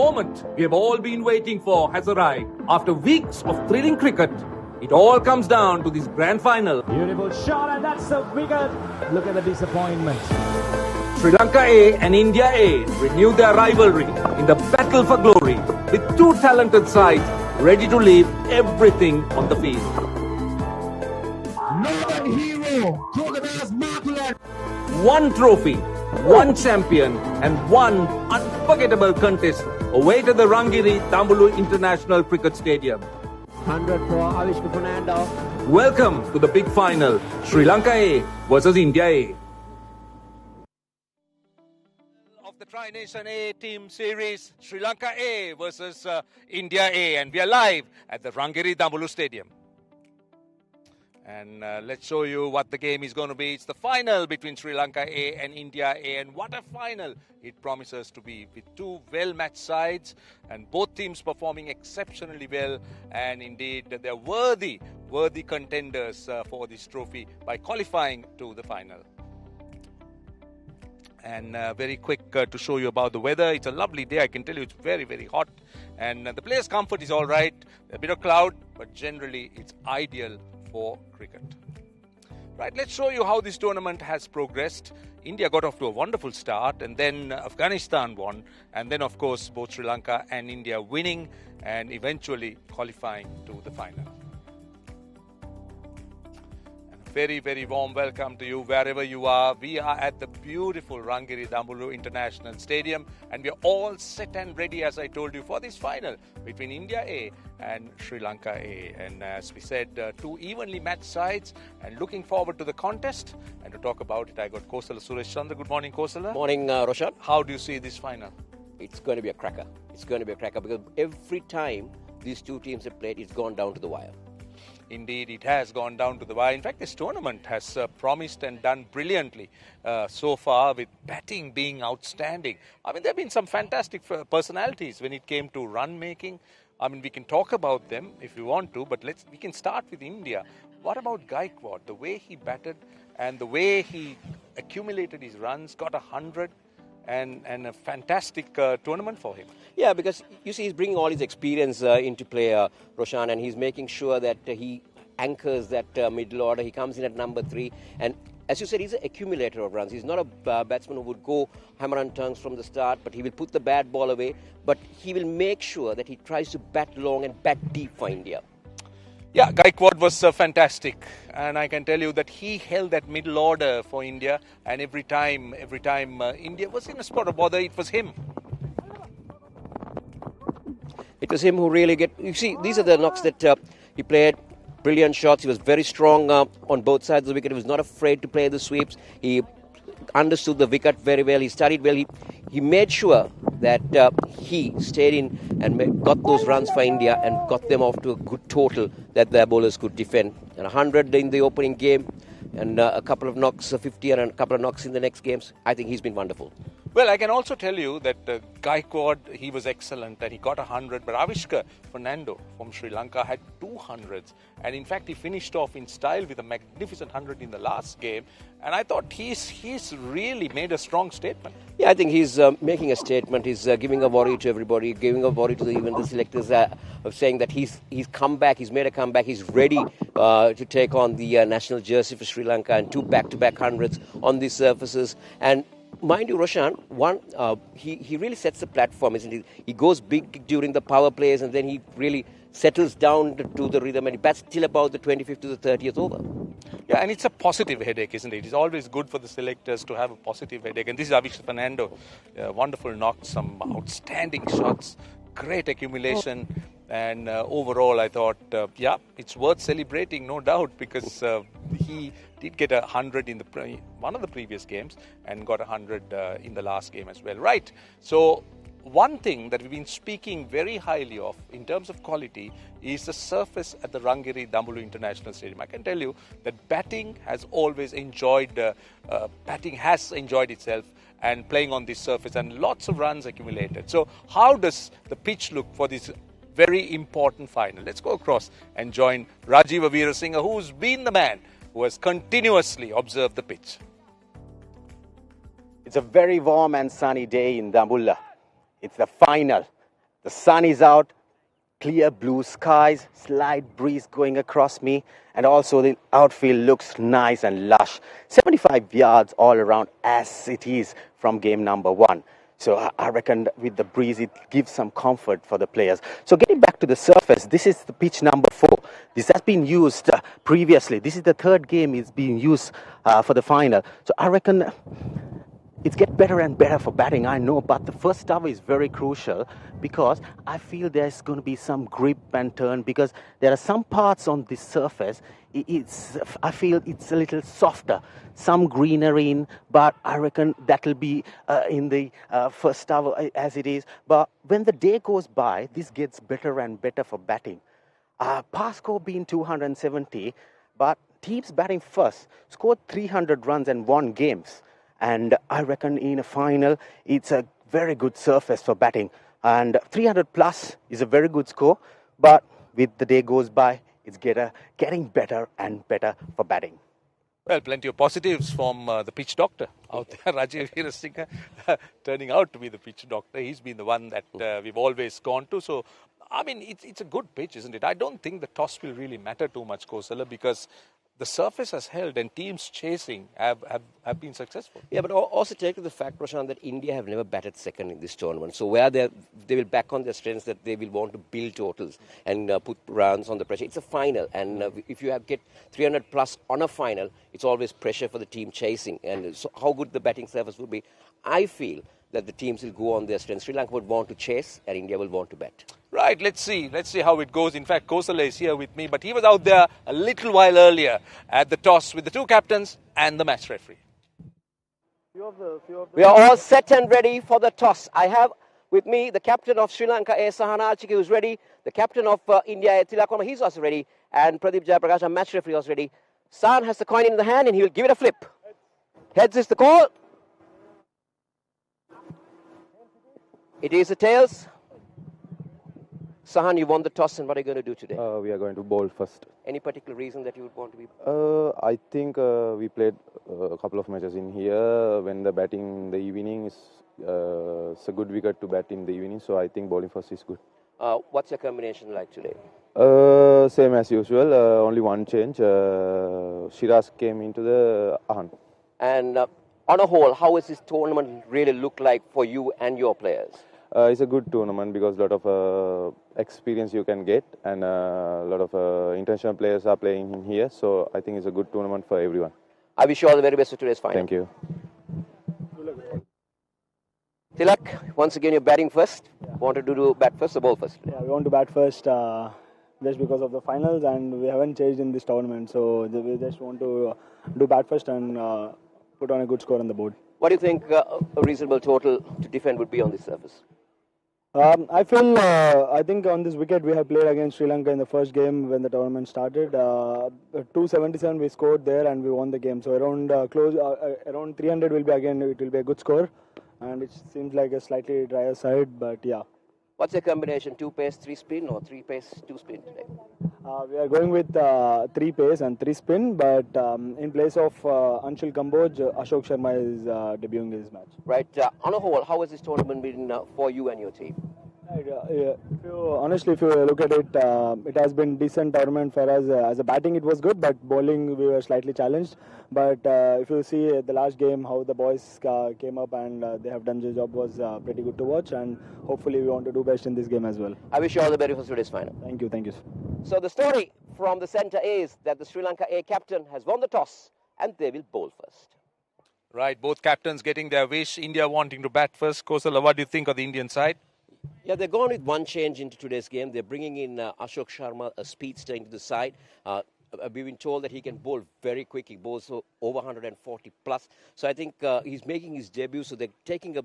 moment we have all been waiting for has arrived. After weeks of thrilling cricket, it all comes down to this grand final. Beautiful shot, and that's the wicket. Look at the disappointment. Sri Lanka A and India A renew their rivalry in the battle for glory with two talented sides ready to leave everything on the field. Northern hero, Crocodile's Markland. One trophy, one champion, and one unforgettable contest awaited the Rangiri Tambulu International Cricket Stadium. 100 for Avishka Fernando. Welcome to the big final, Sri Lanka A versus India A. Of the Tri-Nation A team series, Sri Lanka A versus India A, and we are live at the Rangiri Tambulu Stadium. And let's show you what the game is going to be. It's the final between Sri Lanka A and India A. And what a final it promises to be, with two well-matched sides and both teams performing exceptionally well. And indeed, they're worthy contenders for this trophy by qualifying to the final. And very quick to show you about the weather. It's a lovely day. I can tell you it's very, very hot. And the players' comfort is all right. A bit of cloud, but generally it's ideal for cricket. Right, let's show you how this tournament has progressed. India got off to a wonderful start, and then Afghanistan won, and then of course both Sri Lanka and India winning and eventually qualifying to the final. Very, very warm welcome to you wherever you are. We are at the beautiful Rangiri Tambulu International Stadium, and we are all set and ready, as I told you, for this final between India A and Sri Lanka A. And as we said, two evenly matched sides, and looking forward to the contest. And to talk about it, I got Kosala Suresh Chandra. Good morning, Kosala. Morning, Roshan. How do you see this final? It's going to be a cracker. It's going to be a cracker because every time these two teams have played, it's gone down to the wire. Indeed, it has gone down to the wire. In fact, this tournament has promised and done brilliantly so far, with batting being outstanding. I mean, there have been some fantastic personalities when it came to run making. I mean, we can talk about them if you want to, but we can start with India. What about Gaikwad? The way he batted and the way he accumulated his runs, got 100. And a fantastic tournament for him. Yeah, because you see, he's bringing all his experience into play, Roshan, and he's making sure that he anchors that middle order. He comes in at number 3, and as you said, he's an accumulator of runs. He's not a batsman who would go hammer and tongs from the start, but he will put the bad ball away. But he will make sure that he tries to bat long and bat deep for India. Yeah, Gaikwad was fantastic, and I can tell you that he held that middle order for India, and every time India was in a spot of bother, it was him. It was him who really you see, these are the knocks that he played. Brilliant shots. He was very strong on both sides of the wicket. He was not afraid to play the sweeps. He understood the wicket very well. He studied well. He made sure that he stayed in and got those runs for India and got them off to a good total that their bowlers could defend. And 100 in the opening game, and a couple of knocks, 50 and a couple of knocks in the next games. I think he's been wonderful. Well, I can also tell you that Gaikwad, he was excellent and he got 100, but Avishka Fernando from Sri Lanka had 200s. And in fact, he finished off in style with a magnificent 100 in the last game. And I thought he's really made a strong statement. Yeah, I think he's making a statement. He's giving a worry to everybody, giving a worry to even the selectors, of saying that he's come back, he's made a comeback, he's ready to take on the national jersey for Sri Lanka, and 2 back-to-back hundreds on these surfaces. And mind you, Roshan, he really sets the platform, isn't he? He goes big during the power plays, and then he really settles down to the rhythm, and he bats till about the 25th to the 30th over. Yeah, and it's a positive headache, isn't it? It's always good for the selectors to have a positive headache. And this is Avishka Fernando. Wonderful knocks, some outstanding shots, great accumulation. And overall, I thought, it's worth celebrating, no doubt, because he did get 100 in one of the previous games and got 100 in the last game as well. Right. So one thing that we've been speaking very highly of in terms of quality is the surface at the Rangiri Tambulu International Stadium. I can tell you that batting has enjoyed itself and playing on this surface, and lots of runs accumulated. So how does the pitch look for this very important final? Let's go across and join Rajiva Veerasinghe, who's been the man who has continuously observed the pitch. It's a very warm and sunny day in Tambula. It's the final, The sun is out, clear blue skies, slight breeze going across me, and also the outfield looks nice and lush. 75 yards all around as it is from game number 1. So I reckon with the breeze, it gives some comfort for the players. So getting back to the surface, this is the pitch number 4. This has been used previously. This is the third game it's being used for the final. So I reckon it's get better and better for batting, I know, but the first over is very crucial because I feel there's going to be some grip and turn because there are some parts on this surface, I feel it's a little softer, some greenery in, but I reckon that'll be in the first over as it is. But when the day goes by, this gets better and better for batting. Past score being 270, but teams batting first scored 300 runs and won games. And I reckon in a final, it's a very good surface for batting. And 300 plus is a very good score. But with the day goes by, it's getting better and better for batting. Well, plenty of positives from the pitch doctor out there, Rajiv Veerasinha, turning out to be the pitch doctor. He's been the one that we've always gone to. So, I mean, it's a good pitch, isn't it? I don't think the toss will really matter too much, Kosala, because the surface has held and teams chasing have been successful. Yeah, but also take the fact, Prashant, that India have never batted second in this tournament. So where they will back on their strengths that they will want to build totals and put runs on the pressure. It's a final, and if you get 300 plus on a final, it's always pressure for the team chasing. And so how good the batting surface will be, I feel that the teams will go on their strengths. Sri Lanka would want to chase and India will want to bat. Right, let's see how it goes. In fact, Kosala is here with me, but he was out there a little while earlier at the toss with the two captains and the match referee. We are all set and ready for the toss. I have with me the captain of Sri Lanka, A. Sahanachiki, who's ready. The captain of India, Tilakoma, he's also ready. And Pradeep Jayaprakash, our match referee, is ready. San has the coin in the hand and he will give it a flip. Heads is the call. It is the tails. Sahan, you won the toss, and what are you going to do today? We are going to bowl first. Any particular reason that you would want to be? I think we played a couple of matches in here. When the batting in the evening is it's a good wicket to bat in the evening, so I think bowling first is good. What's your combination like today? Same as usual, only one change. Shiraz came into the Ahan. And on a whole, how has this tournament really look like for you and your players? It's a good tournament because a lot of experience you can get and a lot of international players are playing in here. So I think it's a good tournament for everyone. I wish you all the very best for today's final. Thank you. Tilak, once again you're batting first. Yeah. Want to do bat first or bowl first? Yeah, we want to bat first just because of the finals and we haven't changed in this tournament. So we just want to do bat first and put on a good score on the board. What do you think a reasonable total to defend would be on this surface? I think on this wicket we have played against Sri Lanka in the first game when the tournament started. 277 we scored there and we won the game. So around around 300 will be again, it will be a good score. And it seems like a slightly drier side, but yeah. What's your combination? 2 pace, 3 spin, or 3 pace, 2 spin today? We are going with 3 pace and 3 spin, but in place of Anshul Kamboj, Ashok Sharma is debuting this match. Right. On a whole, how has this tournament been for you and your team? Right, honestly, if you look at it, it has been decent tournament for us. As a batting, it was good, but bowling we were slightly challenged. But if you see the last game, how the boys came up and they have done the job was pretty good to watch. And hopefully, we want to do best in this game as well. I wish you all the very best for today's final. Thank you, thank you. So the story from the centre is that the Sri Lanka A captain has won the toss and they will bowl first. Right, both captains getting their wish. India wanting to bat first. Kosala, what do you think of the Indian side? Yeah, they're going with one change into today's game. They're bringing in Ashok Sharma, a speedster, into the side. We've been told that he can bowl very quick. He bowls over 140 plus. So I think he's making his debut. So they're taking a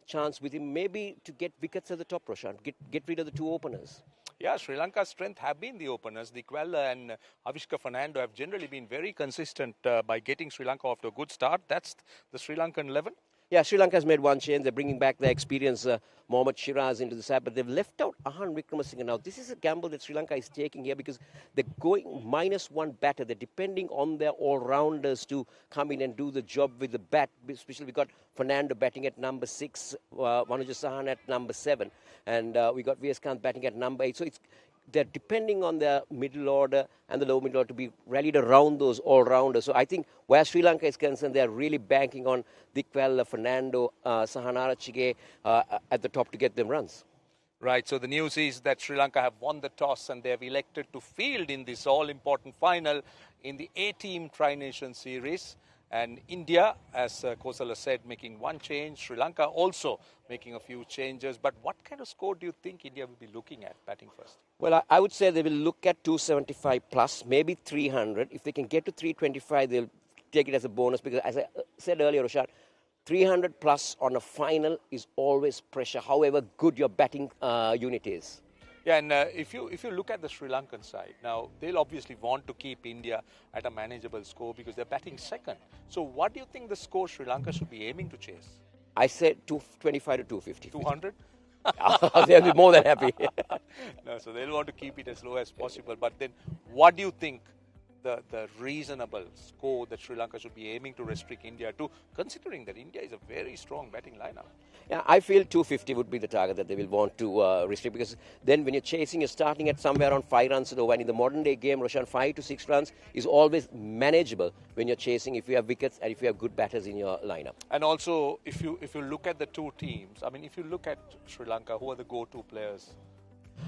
chance with him maybe to get wickets at the top, Prashant. Get rid of the two openers. Yeah, Sri Lanka's strength have been the openers. Dikwella and Avishka Fernando have generally been very consistent by getting Sri Lanka off to a good start. That's the Sri Lankan 11. Yeah, Sri Lanka has made one change. They're bringing back their experienced Mohammad Shiraz into the side, but they've left out Ahan Wickramasinghe now. This is a gamble that Sri Lanka is taking here because they're going -1 batter. They're depending on their all-rounders to come in and do the job with the bat. Especially we got Fernando batting at number 6, Manuja Sahan at number 7, and we got VS Kant batting at number 8. So they're depending on their middle order and the low middle order to be rallied around those all-rounders. So I think where Sri Lanka is concerned, they're really banking on Dikwella, Fernando, Sahanarachige at the top to get them runs. Right, so the news is that Sri Lanka have won the toss and they have elected to field in this all-important final in the A-Team Tri-Nation Series. And India, as Kosala said, making one change. Sri Lanka also making a few changes. But what kind of score do you think India will be looking at batting first? Well, I would say they will look at 275 plus, maybe 300. If they can get to 325, they'll take it as a bonus. Because as I said earlier, Roshan, 300 plus on a final is always pressure, however good your batting unit is. Yeah, and if you look at the Sri Lankan side, now they'll obviously want to keep India at a manageable score because they're batting second. So what do you think the score Sri Lanka should be aiming to chase? I said 225 to 250. 200? They'll be more than happy. No, so they'll want to keep it as low as possible. But then what do you think the reasonable score that Sri Lanka should be aiming to restrict India to, considering that India is a very strong batting lineup? Yeah, I feel 250 would be the target that they will want to restrict, because then when you're chasing, you're starting at somewhere around 5 runs over. And in the modern day game, Roshan, 5 to 6 runs is always manageable when you're chasing if you have wickets and if you have good batters in your lineup. And also, if you look at the two teams, I mean, if you look at Sri Lanka, who are the go-to players?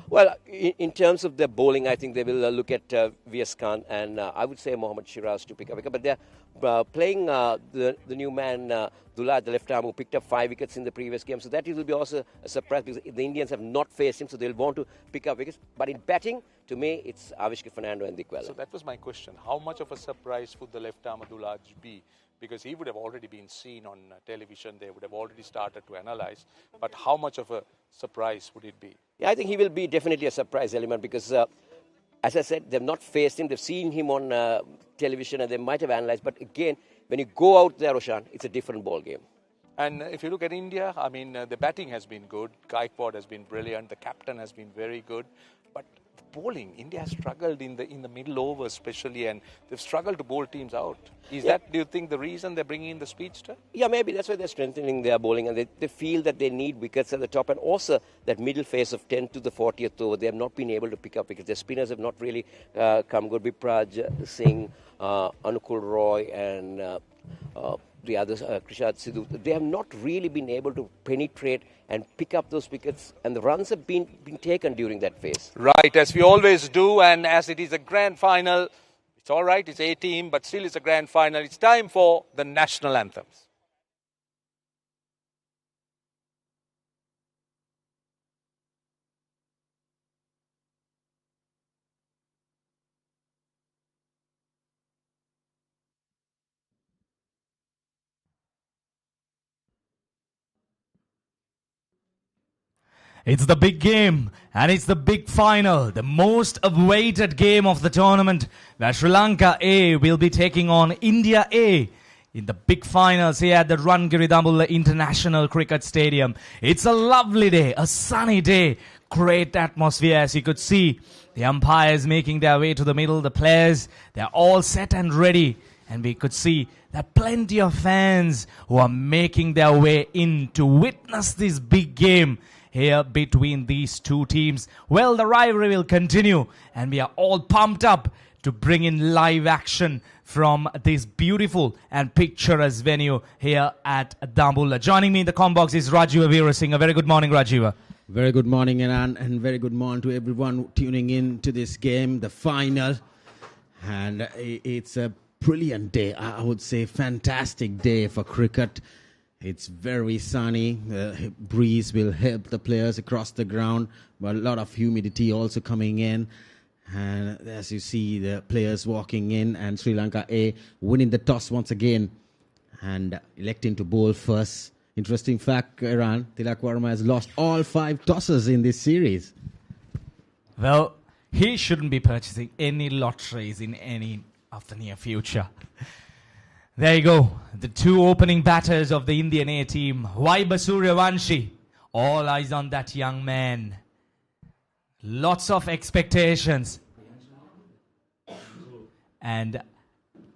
Well, in terms of their bowling, I think they will look at VS Khan and I would say Mohammad Shiraz to pick up wicket. But they're playing the new man, Dullah, the left arm, who picked up 5 wickets in the previous game. So that will be also a surprise because the Indians have not faced him, so they'll want to pick up wickets. But in batting, to me, it's Avishka Fernando and Dikwella. So that was my question. How much of a surprise would the left arm Dullah be? Because he would have already been seen on television. They would have already started to analyze. But how much of a surprise would it be? Yeah, I think he will be definitely a surprise element because, as I said, they've not faced him. They've seen him on television and they might have analyzed. But again, when you go out there, Roshan, it's a different ball game. And if you look at India, I mean, the batting has been good. Gaikwad has been brilliant. The captain has been very good. But the bowling, India has struggled in the middle overs especially, and they've struggled to bowl teams out. Is that, do you think, the reason they're bringing in the speedster? Yeah, maybe. That's why they're strengthening their bowling, and they feel that they need wickets at the top, and also that middle phase of 10 to the 40th over, they have not been able to pick up wickets. Their spinners have not really come good. Vipraj Singh, Anukul Roy, and the others, Krishad Sidhu, they have not really been able to penetrate and pick up those wickets, and the runs have been taken during that phase. Right, as we always do, and as it is a grand final, it's all right, it's A-Team, but still it's a grand final. It's time for the national anthems. It's the big game and it's the big final, the most awaited game of the tournament, where Sri Lanka A will be taking on India A in the big finals here at the Rangiri Dambulla International Cricket Stadium. It's a lovely day, a sunny day, great atmosphere as you could see. The umpires making their way to the middle, the players, they're all set and ready. And we could see that plenty of fans who are making their way in to witness this big game here between these two teams. Well, the rivalry will continue, and we are all pumped up to bring in live action from this beautiful and picturesque venue here at Dambulla. Joining me in the comm box is Rajiva Veerasinghe. A very good morning, Rajiva. Very good morning, Anand, and very good morning to everyone tuning in to this game, the final. And it's a brilliant day, I would say fantastic day for cricket. It's very sunny. The breeze will help the players across the ground, but a lot of humidity also coming in. And as you see, the players walking in, and Sri Lanka A winning the toss once again and electing to bowl first. Interesting fact, Iran, Tilak Verma has lost all 5 tosses in this series. Well, he shouldn't be purchasing any lotteries in any of the near future. There you go. The two opening batters of the Indian A team. Vaibhav Suryavanshi. All eyes on that young man. Lots of expectations. And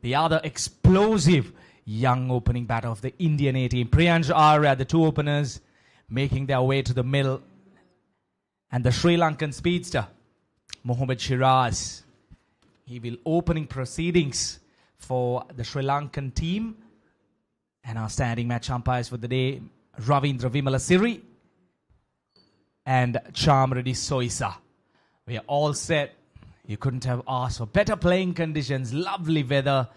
the other explosive young opening batter of the Indian A team. Priyansh Arya, the two openers, making their way to the middle. And the Sri Lankan speedster, Mohammad Shiraz. He will opening proceedings for the Sri Lankan team. And our standing match umpires for the day, Ravindra Vimalasiri and Chamredi Soisa. We are all set. You couldn't have asked for better playing conditions. Lovely weather.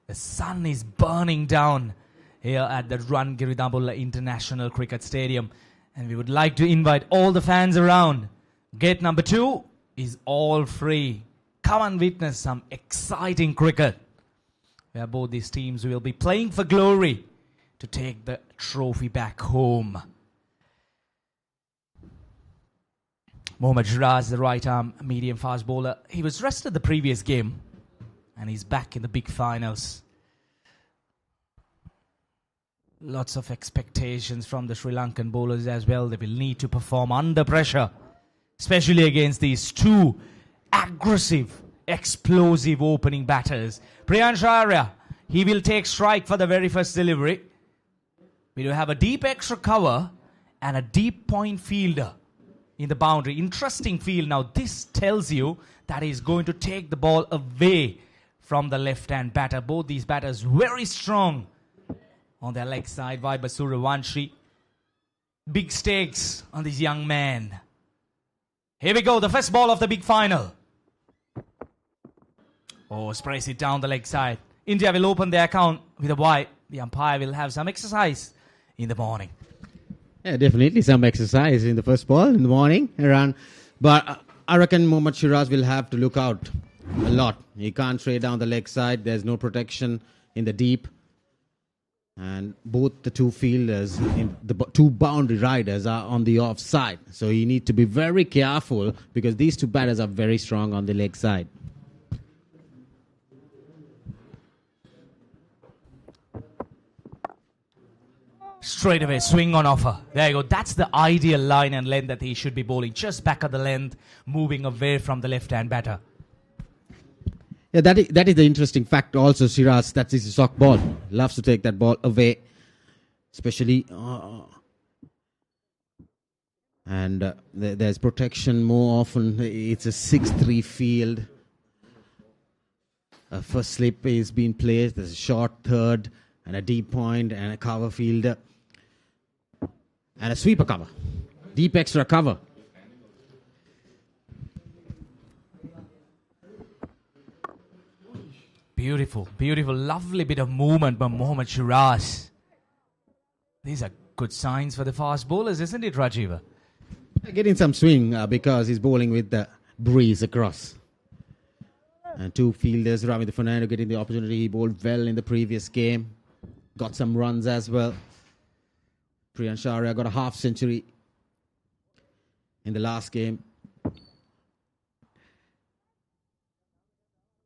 The sun is burning down here at the Rangiridambulla International Cricket Stadium. And we would like to invite all the fans around. Gate number 2 is all free. Come and witness some exciting cricket, where both these teams will be playing for glory to take the trophy back home. Mohammad Shiraz, the right arm medium fast bowler. He was rested the previous game and he's back in the big finals. Lots of expectations from the Sri Lankan bowlers as well. They will need to perform under pressure, especially against these two aggressive, explosive opening batters. Priyansh Arya, he will take strike for the very first delivery. We do have a deep extra cover and a deep point fielder in the boundary. Interesting field. Now this tells you that he's going to take the ball away from the left-hand batter. Both these batters very strong on their leg side. Vaibhav Suryavanshi. Big stakes on this young man. Here we go, the first ball of the big final. Oh, sprays it down the leg side. India will open their account with a wide. The umpire will have some exercise in the morning. Yeah, definitely some exercise in the first ball in the morning around. But I reckon Mohammad Shiraz will have to look out a lot. He can't stray down the leg side. There's no protection in the deep. And both the two fielders, the two boundary riders are on the off side. So you need to be very careful because these two batters are very strong on the leg side. Straight away, swing on offer. There you go. That's the ideal line and length that he should be bowling. Just back of the length, moving away from the left-hand batter. Yeah, that is the interesting fact also, Shiraz. That is a sock ball. Loves to take that ball away. Especially... and there's protection more often. It's a 6-3 field. First slip is being played. There's a short third and a deep point and a cover fielder. And a sweeper cover. Deep extra cover. Beautiful, beautiful, lovely bit of movement by Mohammad Shiraz. These are good signs for the fast bowlers, isn't it, Rajiva? Getting some swing because he's bowling with the breeze across. And two fielders, Ravindra Fernando getting the opportunity. He bowled well in the previous game. Got some runs as well. Priyansh Arya got a half century in the last game.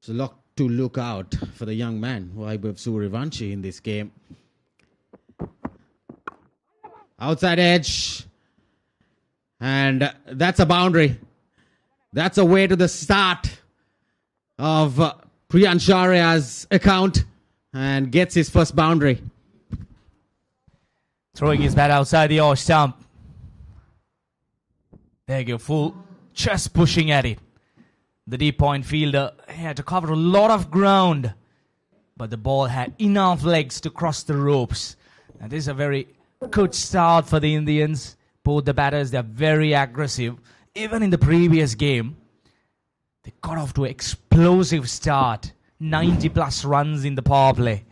So a lot to look out for the young man, Vaibhav Suryavanshi, in this game. Outside edge. And that's a boundary. That's a way to the start of Priyansh Arya's account. And gets his first boundary. Throwing his bat outside the off stump. There you go, full, just pushing at it. The deep point fielder had to cover a lot of ground, but the ball had enough legs to cross the ropes. And this is a very good start for the Indians. Both the batters, they're very aggressive. Even in the previous game, they got off to an explosive start. 90 plus runs in the power play.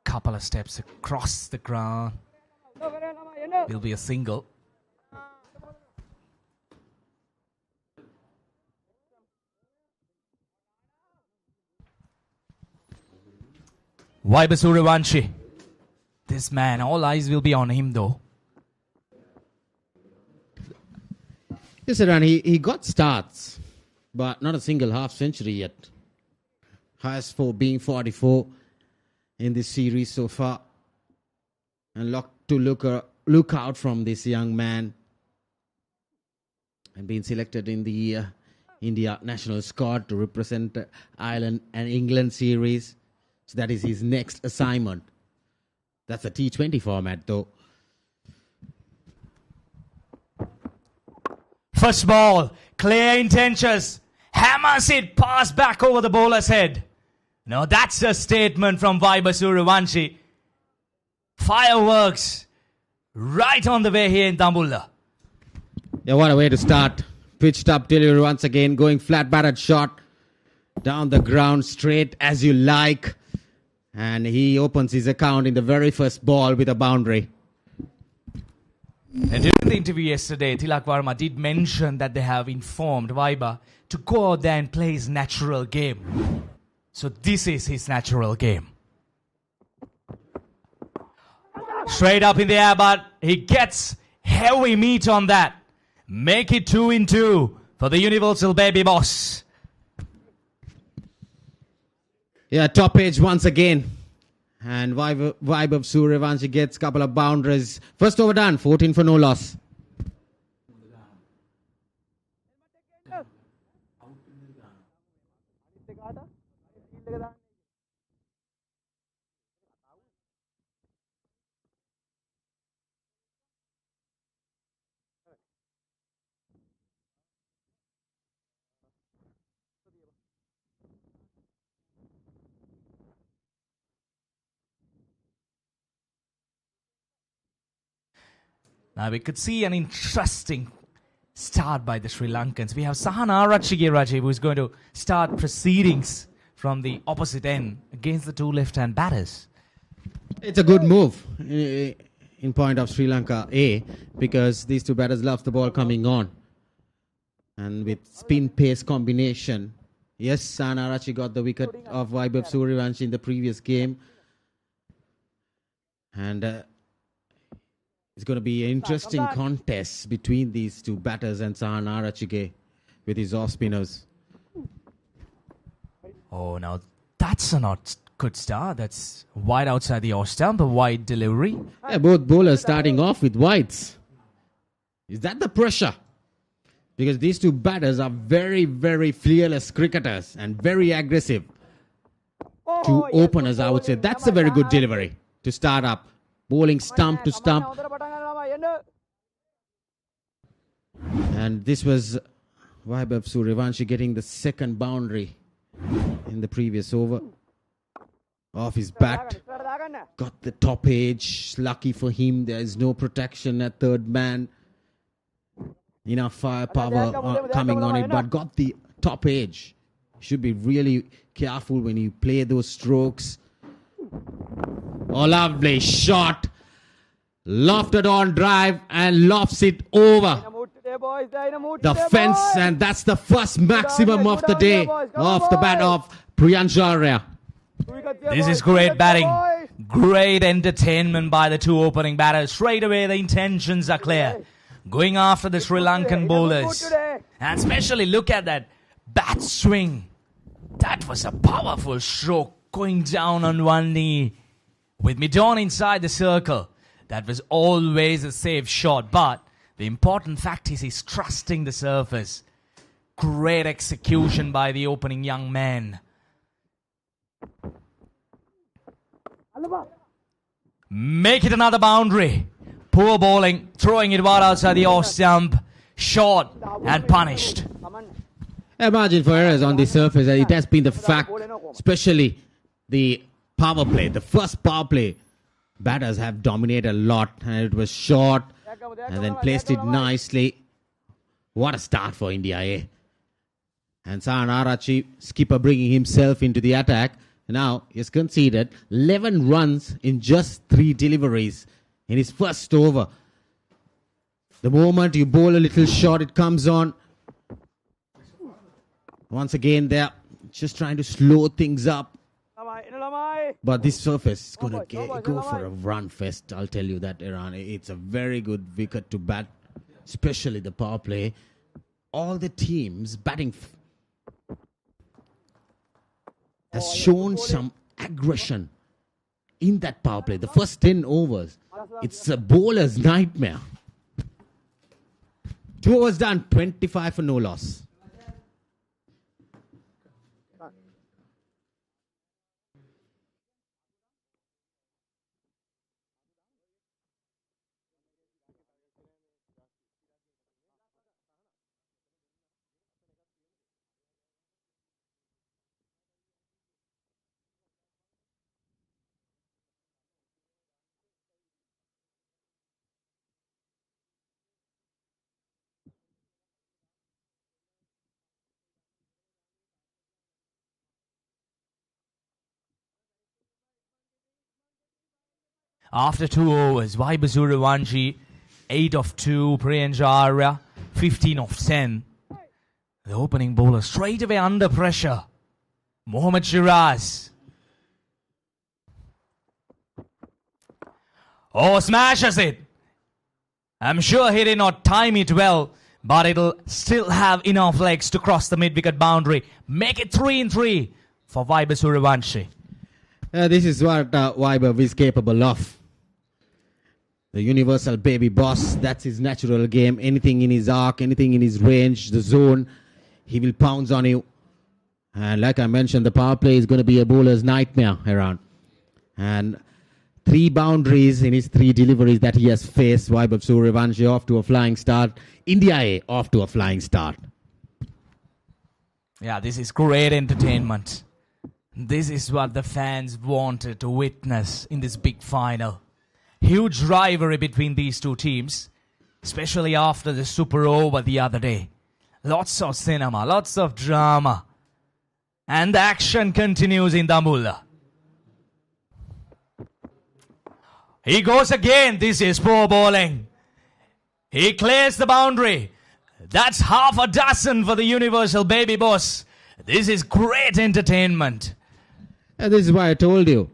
Couple of steps across the ground. Will be a single. Vaibhav Suryavanshi. This man, all eyes will be on him though. Yes, Iran, he got starts, but not a single half century yet. Highest for being 44 in this series so far. And look out from this young man. And being selected in the India national squad to represent Ireland and England series. So that is his next assignment. That's a T20 format though. First ball, clear intentions, hammers it, pass back over the bowler's head. Now that's a statement from Vaibhav Suryavanshi. Fireworks right on the way here in Tambulla. Yeah, what a way to start. Pitched up delivery once again, going flat batted shot down the ground, straight as you like. And he opens his account in the very first ball with a boundary. And during the interview yesterday, Tilak Varma did mention that they have informed Vaibhav to go out there and play his natural game. So this is his natural game. Straight up in the air, but he gets heavy meat on that. Make it 2-2 for the Universal Baby Boss. Yeah, top edge once again. And Vaibhav Suryavanshi gets a couple of boundaries. First over done, 14 for no loss. Now we could see an interesting start by the Sri Lankans. We have Sahana Arachige who is going to start proceedings from the opposite end against the two left-hand batters. It's a good move in point of Sri Lanka A, because these two batters love the ball coming on. And with spin-pace combination, yes, Sahana Arachi got the wicket of Vaibhav Suryavanshi in the previous game. And it's going to be an interesting contest between these two batters and Sahana Arachige with his off-spinners. Oh, now that's a not good start. That's wide outside the off stump, a wide delivery. Yeah, both bowlers starting off with wides. Is that the pressure? Because these two batters are very, very fearless cricketers and very aggressive. Two openers, I would say. That's a very good delivery to start up. Bowling stump to stump. And this was Vaibhav Suryavanshi getting the second boundary in the previous over. Off his bat. Got the top edge. Lucky for him, there is no protection at third man. Enough firepower coming on it, but got the top edge. Should be really careful when you play those strokes. Oh, lovely shot. Lofted on drive and lofts it over the fence. And that's the first maximum of the day off the bat of Priyansharya. This is great batting. Great entertainment by the two opening batters. Straight away the intentions are clear. Going after the Sri Lankan bowlers. And especially look at that bat swing. That was a powerful stroke. Going down on one knee. With Midon inside the circle. That was always a safe shot. But the important fact is he's trusting the surface. Great execution by the opening young man. Make it another boundary. Poor bowling. Throwing it wide outside the off stump. Short and punished. A margin for errors on the surface. It has been the fact, especially the power play. The first power play, batters have dominated a lot. And it was short and then placed it nicely. What a start for India, eh? And Sahana Arachi, skipper, bringing himself into the attack. Now he's conceded 11 runs in just 3 deliveries in his first over. The moment you bowl a little short, it comes on. Once again, they're just trying to slow things up. But this surface is going to go for a run fest. I'll tell you that, Iran. It's a very good wicket to bat, especially the power play. all the teams batting has shown some aggression in that power play. The first 10 overs, it's a bowler's nightmare. 2 overs done, 25 for no loss. After 2 overs, Vaibhav Surivanshi, 8 of 2, Priyanjara, 15 of 10. The opening bowler straight away under pressure. Mohammad Shiraz. Oh, smashes it. I'm sure he did not time it well, but it'll still have enough legs to cross the mid-wicket boundary. Make it 3-3 for Vaibhav Surivanshi. This is what Vaibhav is capable of. The universal baby boss, that's his natural game. Anything in his arc, anything in his range, the zone, he will pounce on you. And like I mentioned, the power play is going to be a bowler's nightmare around. And 3 boundaries in his 3 deliveries that he has faced. Vaibhav Surivanshi off to a flying start. India A off to a flying start. Yeah, this is great entertainment. This is what the fans wanted to witness in this big final. Huge rivalry between these two teams, especially after the super over the other day. Lots of cinema, lots of drama. And the action continues in Dambulla. He goes again. This is poor bowling. He clears the boundary. That's half a dozen for the universal baby boss. This is great entertainment. And this is why I told you.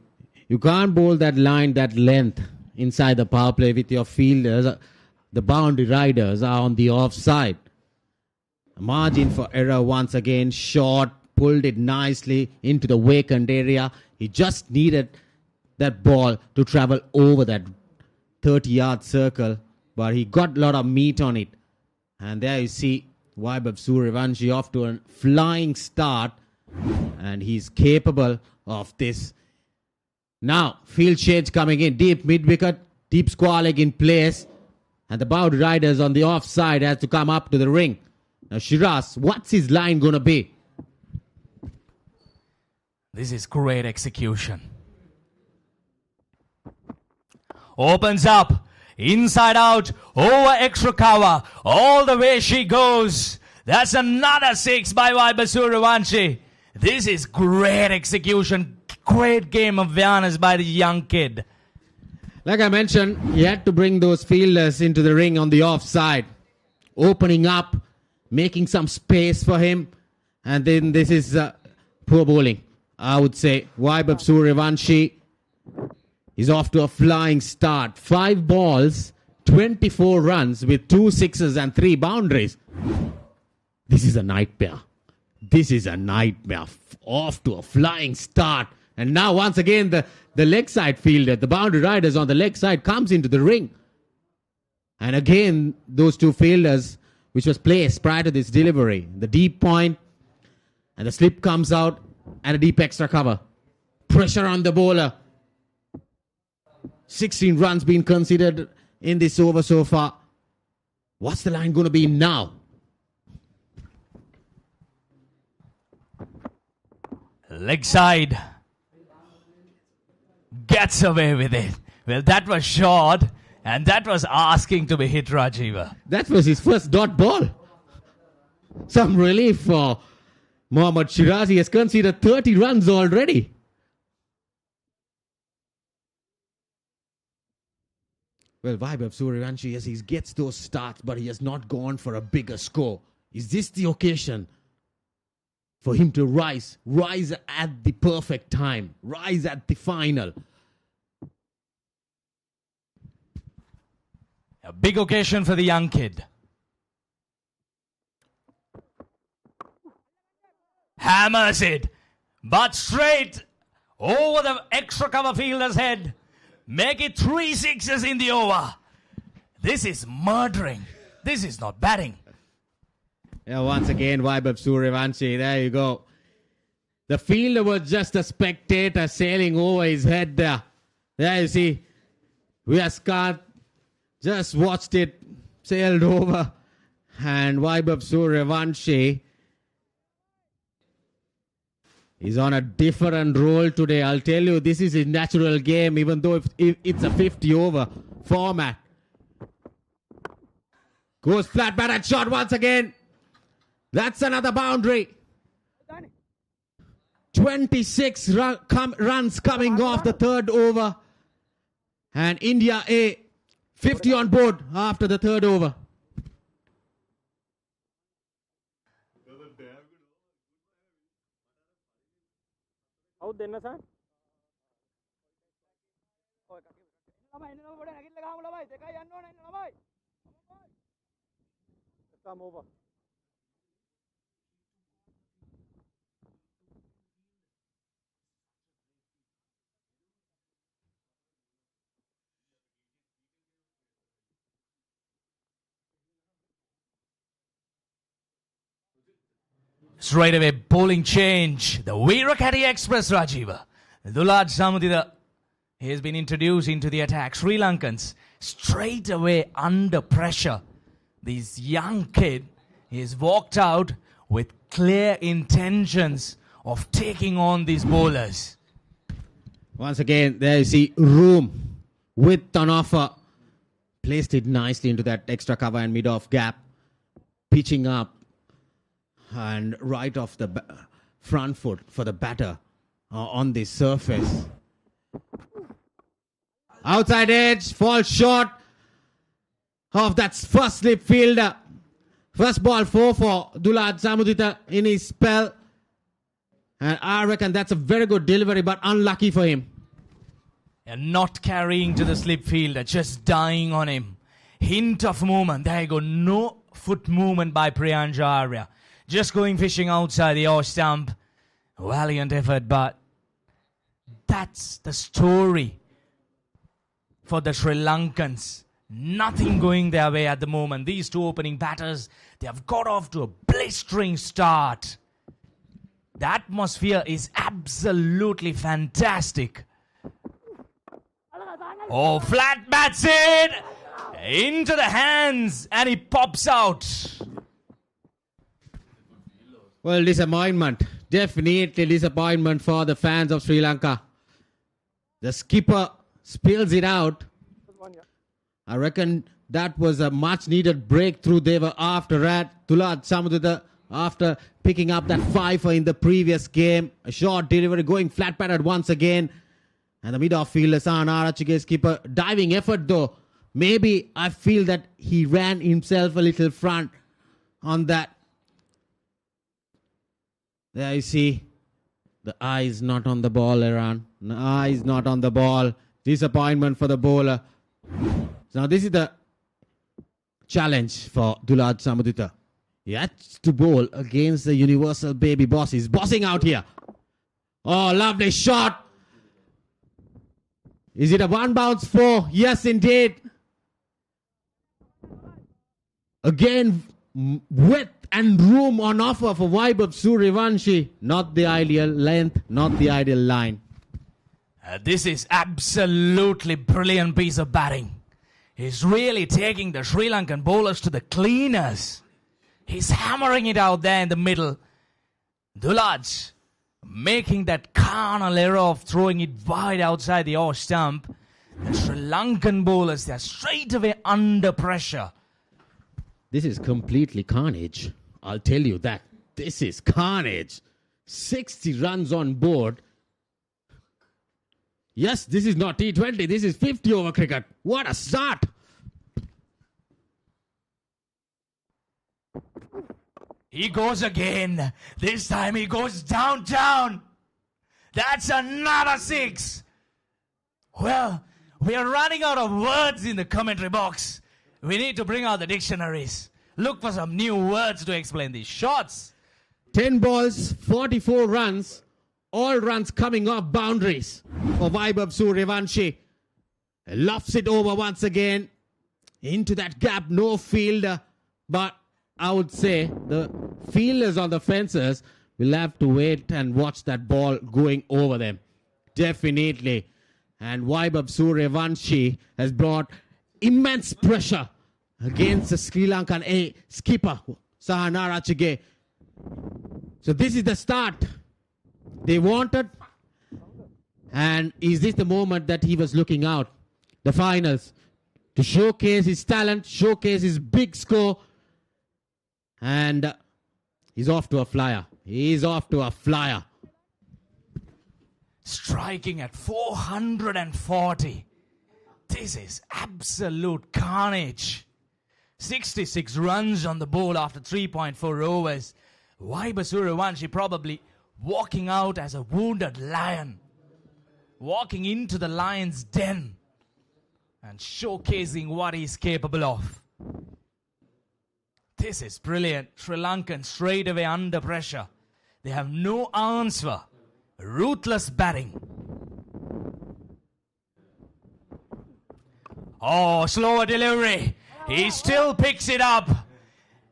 You can't bowl that line, that length inside the power play with your fielders. The boundary riders are on the offside. Margin for error once again. Short, pulled it nicely into the vacant area. He just needed that ball to travel over that 30-yard circle. But he got a lot of meat on it. And there you see Vaibhav Surivanshi off to a flying start. And he's capable of this. Now, field change coming in. Deep mid-wicket. Deep square leg in place. And the boundary riders on the offside has to come up to the ring. Now, Shiraz, what's his line going to be? This is great execution. Opens up. Inside out. Over extra cover. All the way she goes. That's another 6 by Vaibhav Surivanshi. This is great execution. Great game of awareness by the young kid. Like I mentioned, he had to bring those fielders into the ring on the offside. Opening up, making some space for him. And then this is poor bowling. I would say Vaibhav Surivanshi is off to a flying start. 5 balls, 24 runs with 2 sixes and 3 boundaries. This is a nightmare. This is a nightmare. Off to a flying start. And now once again the leg side fielder, the boundary riders on the leg side comes into the ring. And again, those 2 fielders, which was placed prior to this delivery. The deep point, and the slip comes out, and a deep extra cover. Pressure on the bowler. 16 runs being considered in this over so far. What's the line going to be now? Leg side. Gets away with it. Well, that was short, and that was asking to be hit, Rajiva. That was his first dot ball. Some relief for Mohammad Shiraz. He has conceded 30 runs already. Well, Vaibhav Surivanshi, yes, he gets those starts, but he has not gone for a bigger score. Is this the occasion for him to rise at the perfect time, rise at the final? A big occasion for the young kid. hammers it, but straight over the extra cover fielder's head. Make it 3 sixes in the over. This is murdering. This is not batting. Yeah, once again, Vaibhav Suryavanshi. There you go. The fielder was just a spectator sailing over his head there. There you see. Vyaskat just watched it, sailed over. And Vaibhav Suryavanshi is on a different role today. I'll tell you, this is a natural game, even though if it's a 50-over format. Goes flat batted shot once again. That's another boundary. 26 runs coming off the third over. And India A, 50 on board after the third over. Come over. Straight away, bowling change. The Virakati Express, Rajiva. Dulad Samudita has been introduced into the attack. Sri Lankans straight away under pressure. This young kid is walked out with clear intentions of taking on these bowlers. Once again, there you see room, width on offer. Placed it nicely into that extra cover and mid-off gap. Pitching up and right off the front foot for the batter on this surface. Outside edge, falls short of that first slip fielder. First ball 4 for Dulad Samudita in his spell. And I reckon that's a very good delivery, but unlucky for him. And not carrying to the slip fielder, just dying on him. Hint of movement. There you go. No foot movement by Priyanka Arya. Just going fishing outside the off stump. Valiant effort, but that's the story for the Sri Lankans. Nothing going their way at the moment. These two opening batters, they have got off to a blistering start. The atmosphere is absolutely fantastic. Oh, flat bats it into the hands and he pops out. Well, disappointment. Definitely disappointment for the fans of Sri Lanka. The skipper spills it out. I reckon that was a much needed breakthrough. They were after that. Dulad Samudita, after picking up that 5 in the previous game. A short delivery going flat batted once again. And the mid-off fielder, Sahana Arachige skipper, diving effort though. Maybe I feel that he ran himself a little front on that. There you see, the eye is not on the ball, Iran. The eye is not on the ball. Disappointment for the bowler. So now this is the challenge for Dulad Samudita. He has to bowl against the universal baby boss. He's bossing out here. Oh, lovely shot. Is it a one bounce 4? Yes, indeed. Again, width and room on offer for Vaibhav Suryavanshi. Not the ideal length, not the ideal line. This is absolutely brilliant piece of batting. He's really taking the Sri Lankan bowlers to the cleaners. He's hammering it out there in the middle. Dulaj making that carnal error of throwing it wide outside the off stump. The Sri Lankan bowlers, they're straight away under pressure. This is completely carnage. I'll tell you that. This is carnage. 60 runs on board. Yes, this is not T20. This is 50 over cricket. What a start. He goes again. This time he goes downtown. That's another 6. Well, we are running out of words in the commentary box. We need to bring out the dictionaries. Look for some new words to explain these shots. 10 balls, 44 runs. All runs coming off boundaries for Vaibhav Suryavanshi. Lofts it over once again. Into that gap, no fielder. But I would say the fielders on the fences will have to wait and watch that ball going over them. Definitely. And Vaibhav Suryavanshi has brought immense pressure against the Sri Lankan skipper, Sahanara Chige. So this is the start they wanted. And is this the moment that he was looking out? The finals. To showcase his talent, showcase his big score. And he's off to a flyer. He's off to a flyer. Striking at 440. This is absolute carnage. 66 runs on the board after 3.4 overs. Vaibhav Suryavanshi probably walking out as a wounded lion. Walking into the lion's den. And showcasing what he's capable of. This is brilliant. Sri Lankan straight away under pressure. They have no answer. Ruthless batting. Oh, slower delivery. He still picks it up.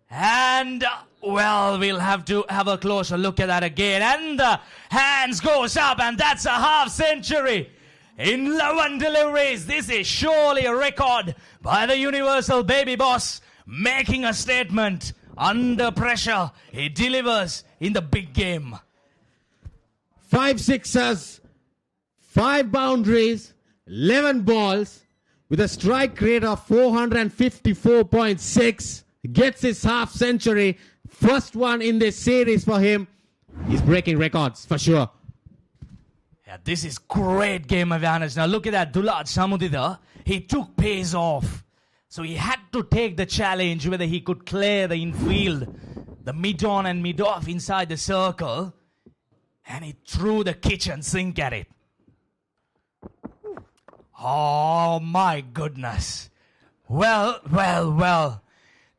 And, well, we'll have to have a closer look at that again. And the hands goes up, and that's a half century. In 11 deliveries, this is surely a record by the universal baby boss, making a statement. Under pressure, he delivers in the big game. 5 sixers, 5 boundaries, 11 balls, with a strike rate of 454.6. Gets his half century. First one in this series for him. He's breaking records for sure. Yeah, this is great game awareness. Now look at that, Dulad Samudida. He took pace off. So he had to take the challenge whether he could clear the infield, the mid-on and mid-off inside the circle. And he threw the kitchen sink at it. Oh my goodness. Well.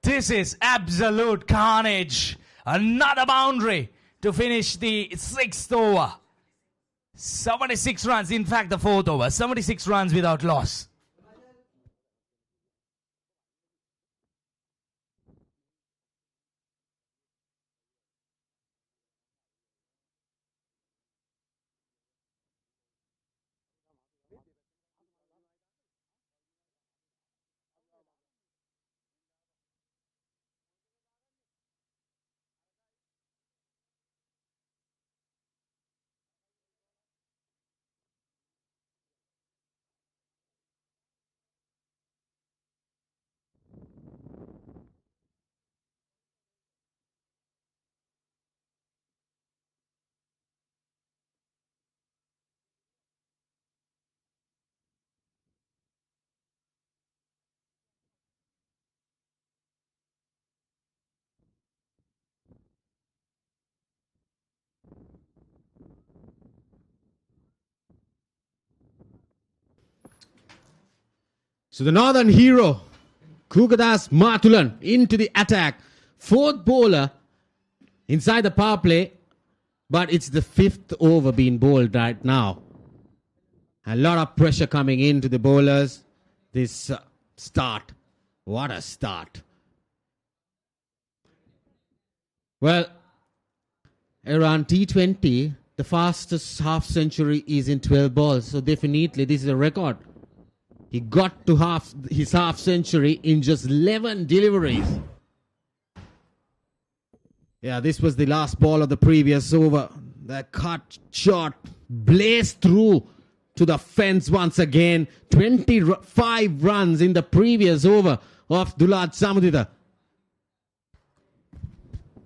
This is absolute carnage. Another boundary to finish the 6th over. 76 runs, in fact the 4th over. 76 runs without loss. So the Northern hero, Kugadas Mathulan, into the attack. 4th bowler inside the power play, but it's the 5th over being bowled right now. A lot of pressure coming into the bowlers. This start. What a start. Well, around T20, the fastest half century is in 12 balls. So definitely this is a record. He got to his half century in just 11 deliveries. Yeah, this was the last ball of the previous over. The cut shot blazed through to the fence once again. 25 runs in the previous over of Dulad Samudita.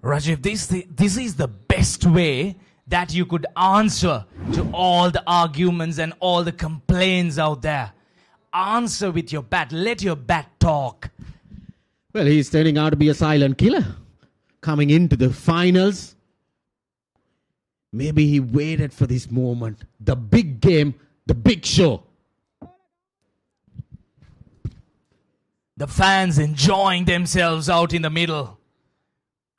Rajiv, this is the best way that you could answer to all the arguments and all the complaints out there. Answer with your bat. Let your bat talk. Well, he's turning out to be a silent killer. Coming into the finals. Maybe he waited for this moment. The big game, the big show. The fans enjoying themselves out in the middle.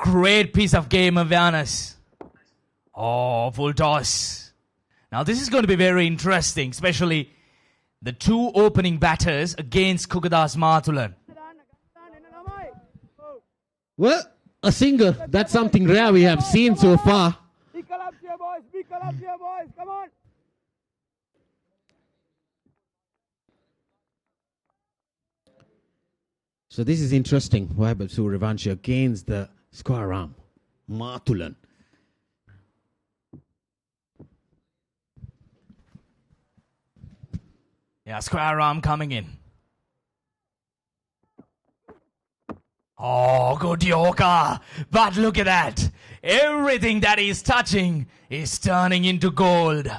Great piece of game awareness. Oh, full toss. Now this is going to be very interesting, especially the two opening batters against Kukadas Mathulan. Well, a single. That's something rare we have seen so far. Big collapse here, boys. Big collapse here, boys. Come on. So this is interesting. Vaibhav Suryavanshi against the square arm, Mathulan. Yeah, square arm coming in. Oh, good Yorker. But look at that. Everything that he's touching is turning into gold.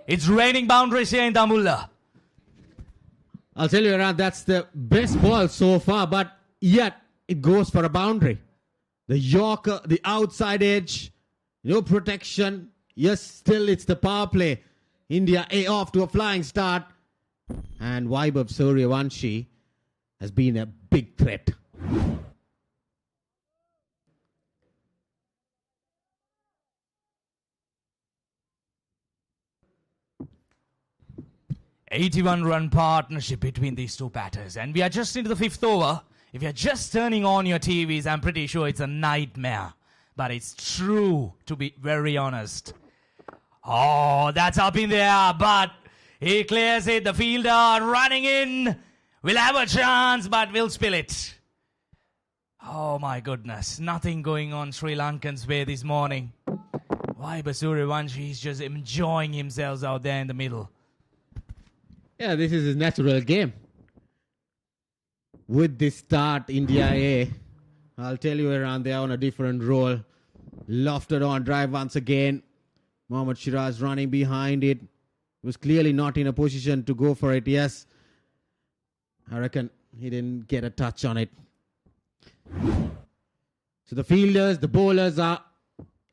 It's raining boundaries here in Dambulla. I'll tell you, Ran, that's the best ball so far, but yet it goes for a boundary. The Yorker, the outside edge, no protection. Yes, still it's the power play. India A off to a flying start. And Vaibhav Suryavanshi has been a big threat. "81-run partnership between these two batters. And we are just into the fifth over. If you're just turning on your TVs, I'm pretty sure it's a nightmare. But it's true, to be very honest. Oh, that's up in the air, but he clears it. The fielder running in. We'll have a chance, but we'll spill it. Oh, my goodness. Nothing going on Sri Lankan's way this morning. Vaibhav Suryavanshi is just enjoying himself out there in the middle. Yeah, this is his natural game. With this start, India A, I'll tell you, around there on a different role. Lofted on drive once again. Mohammad Shiraz running behind it. Was clearly not in a position to go for it. Yes, I reckon he didn't get a touch on it. So the fielders, the bowlers are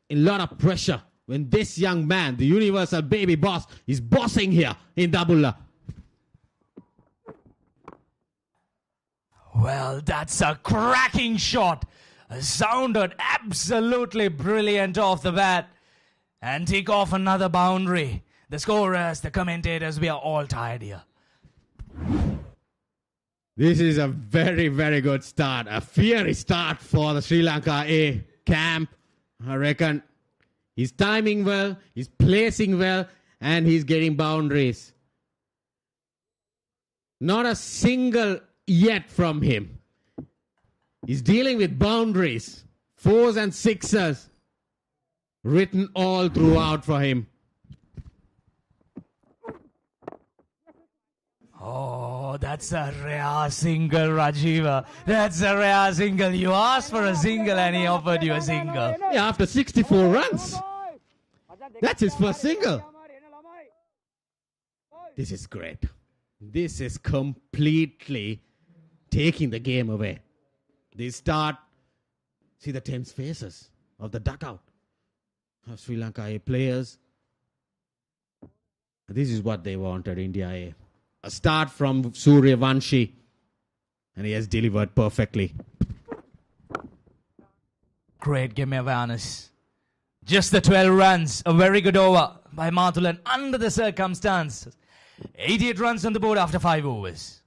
in a lot of pressure when this young man, the universal baby boss, is bossing here in Dambulla. Well, that's a cracking shot. Sounded absolutely brilliant off the bat. And take off another boundary. The scorers, the commentators, we are all tired here. This is a very, very good start. A fiery start for the Sri Lanka A camp. I reckon he's timing well, he's placing well, and he's getting boundaries. Not a single yet from him. He's dealing with boundaries. 4s and 6s. Written all throughout for him. Oh, that's a rare single, Rajiva. That's a rare single. You asked for a single and he offered you a single. Yeah, after 64 runs. That's his first single. This is great. This is completely taking the game away. They start, see the tense faces of the dugout of Sri Lanka A players. This is what they wanted, India A. A start from Suryavanshi, and he has delivered perfectly. Great game awareness. Just the 12 runs, a very good over by Mathulan under the circumstances. 88 runs on the board after 5 overs.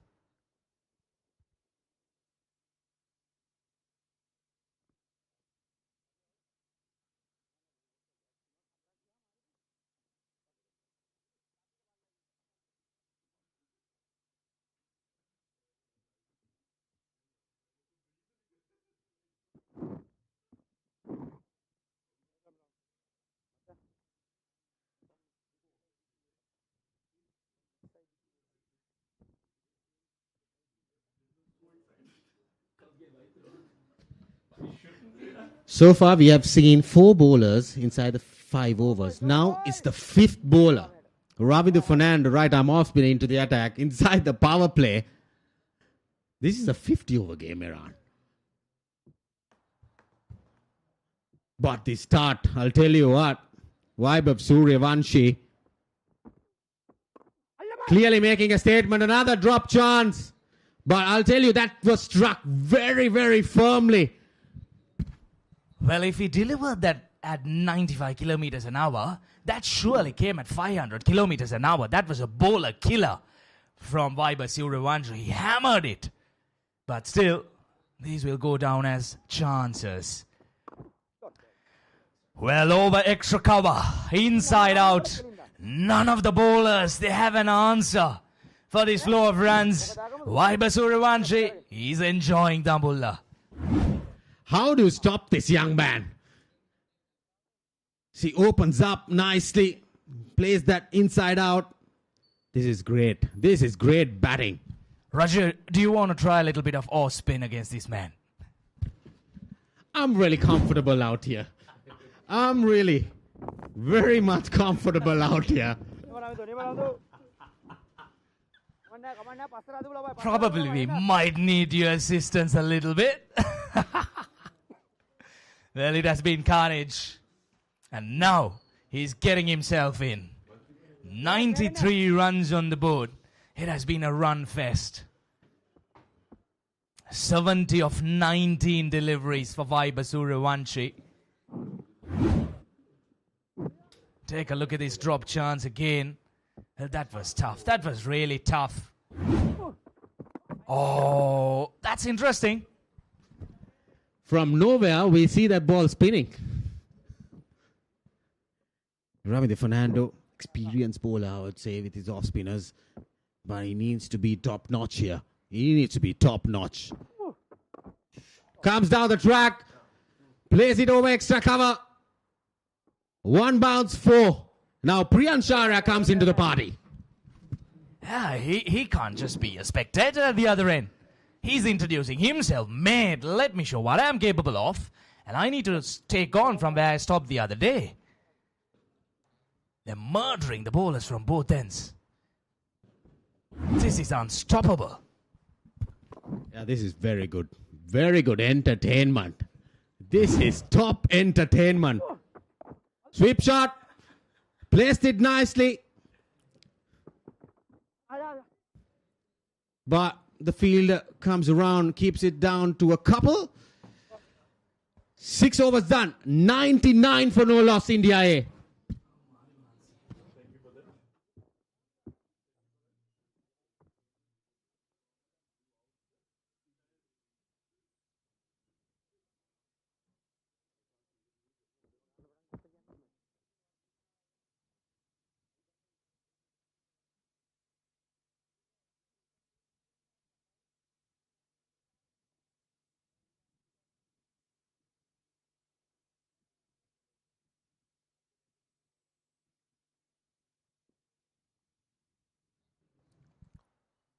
So far, we have seen 4 bowlers inside the 5 overs. Now it's the 5th bowler. Ravindu Fernando, right arm off spin into the attack inside the power play. This is a 50-over game, Iran. But the start, I'll tell you what, Vaibhav Suryavanshi clearly making a statement. Another drop chance. But I'll tell you, that was struck very, very firmly. Well, if he delivered that at 95 kilometers an hour, that surely came at 500 kilometers an hour. That was a bowler killer from Vaibhav Suryavanshi. He hammered it. But still, these will go down as chances. Well, over extra cover, inside out. None of the bowlers, they have an answer for this flow of runs. Vaibhav Suryavanshi, he's enjoying the bowler. How do you stop this young man? She opens up nicely, plays that inside out. This is great. This is great batting. Roger, do you want to try a little bit of off spin against this man? I'm really comfortable out here. I'm really very much comfortable out here. Probably we might need your assistance a little bit. Well, it has been carnage. And now he's getting himself in. 93 runs on the board. It has been a run fest. 70 of 19 deliveries for Vaibhav Suryavanshi. Take a look at this drop chance again. That was tough. That was really tough. Oh, that's interesting. From nowhere, we see that ball spinning. Ravi Fernando, experienced bowler, I would say, with his off spinners. But he needs to be top notch here. He needs to be top notch. Comes down the track. Plays it over extra cover. One bounce, 4. Now Priyanshara comes into the party. Yeah, he can't just be a spectator at the other end. He's introducing himself. Mate, let me show what I'm capable of. And I need to take on from where I stopped the other day. They're murdering the bowlers from both ends. This is unstoppable. Yeah, this is very good. Very good entertainment. This is top entertainment. Sweep shot. Placed it nicely. But the field comes around, keeps it down to a couple. 6 overs done. 99 for no loss, India A.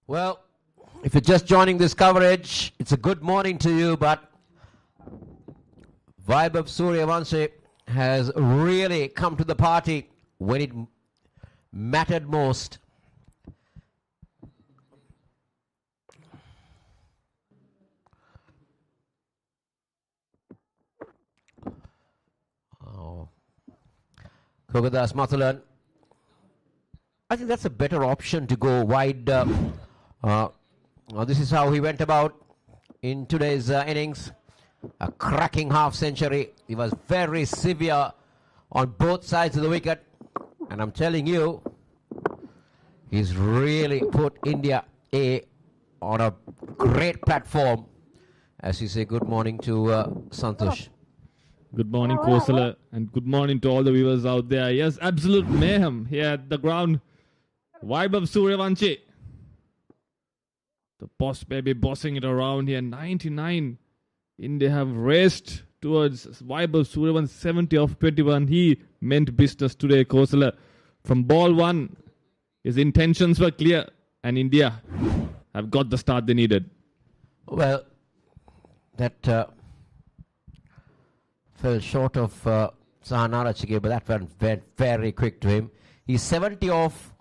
Well, if you're just joining this coverage, it's a good morning to you, but Vaibhav Suryavanshi has really come to the party when it mattered most. Oh. Kogadas Mathalan. I think that's a better option to go wide. This is how he went about in today's innings. A cracking half century. He was very severe on both sides of the wicket. And I'm telling you, he's really put India A on a great platform. As you say, good morning to Santosh. Good morning, Kosala, and good morning to all the viewers out there. Yes, absolute mayhem here at the ground. Vaibhav Suryavanshi. The boss baby bossing it around here. 99. India have raced towards Vaibhav Suryavanshi. 70 of 21. He meant business today, Kosala. From ball 1, his intentions were clear, and India have got the start they needed. Well, that fell short of Sahanara Chige, but that went very quick to him. He's 70 off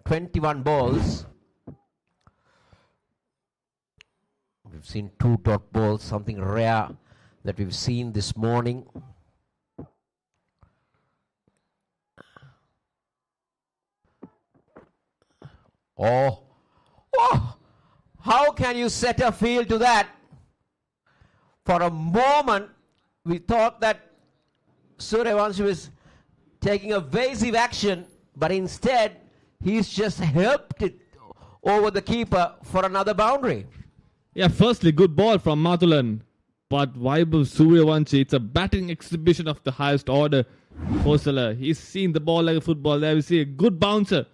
21 balls. We've seen 2 dot balls, something rare that we've seen this morning. Oh, how can you set a field to that? For a moment, we thought that Suryavanshi was taking evasive action, but instead he's just helped it over the keeper for another boundary. Yeah, firstly, good ball from Mathulan. But Vaibhav Suryavanshi, it's a batting exhibition of the highest order. Kosala, he's seen the ball like a football. There we see a good bouncer.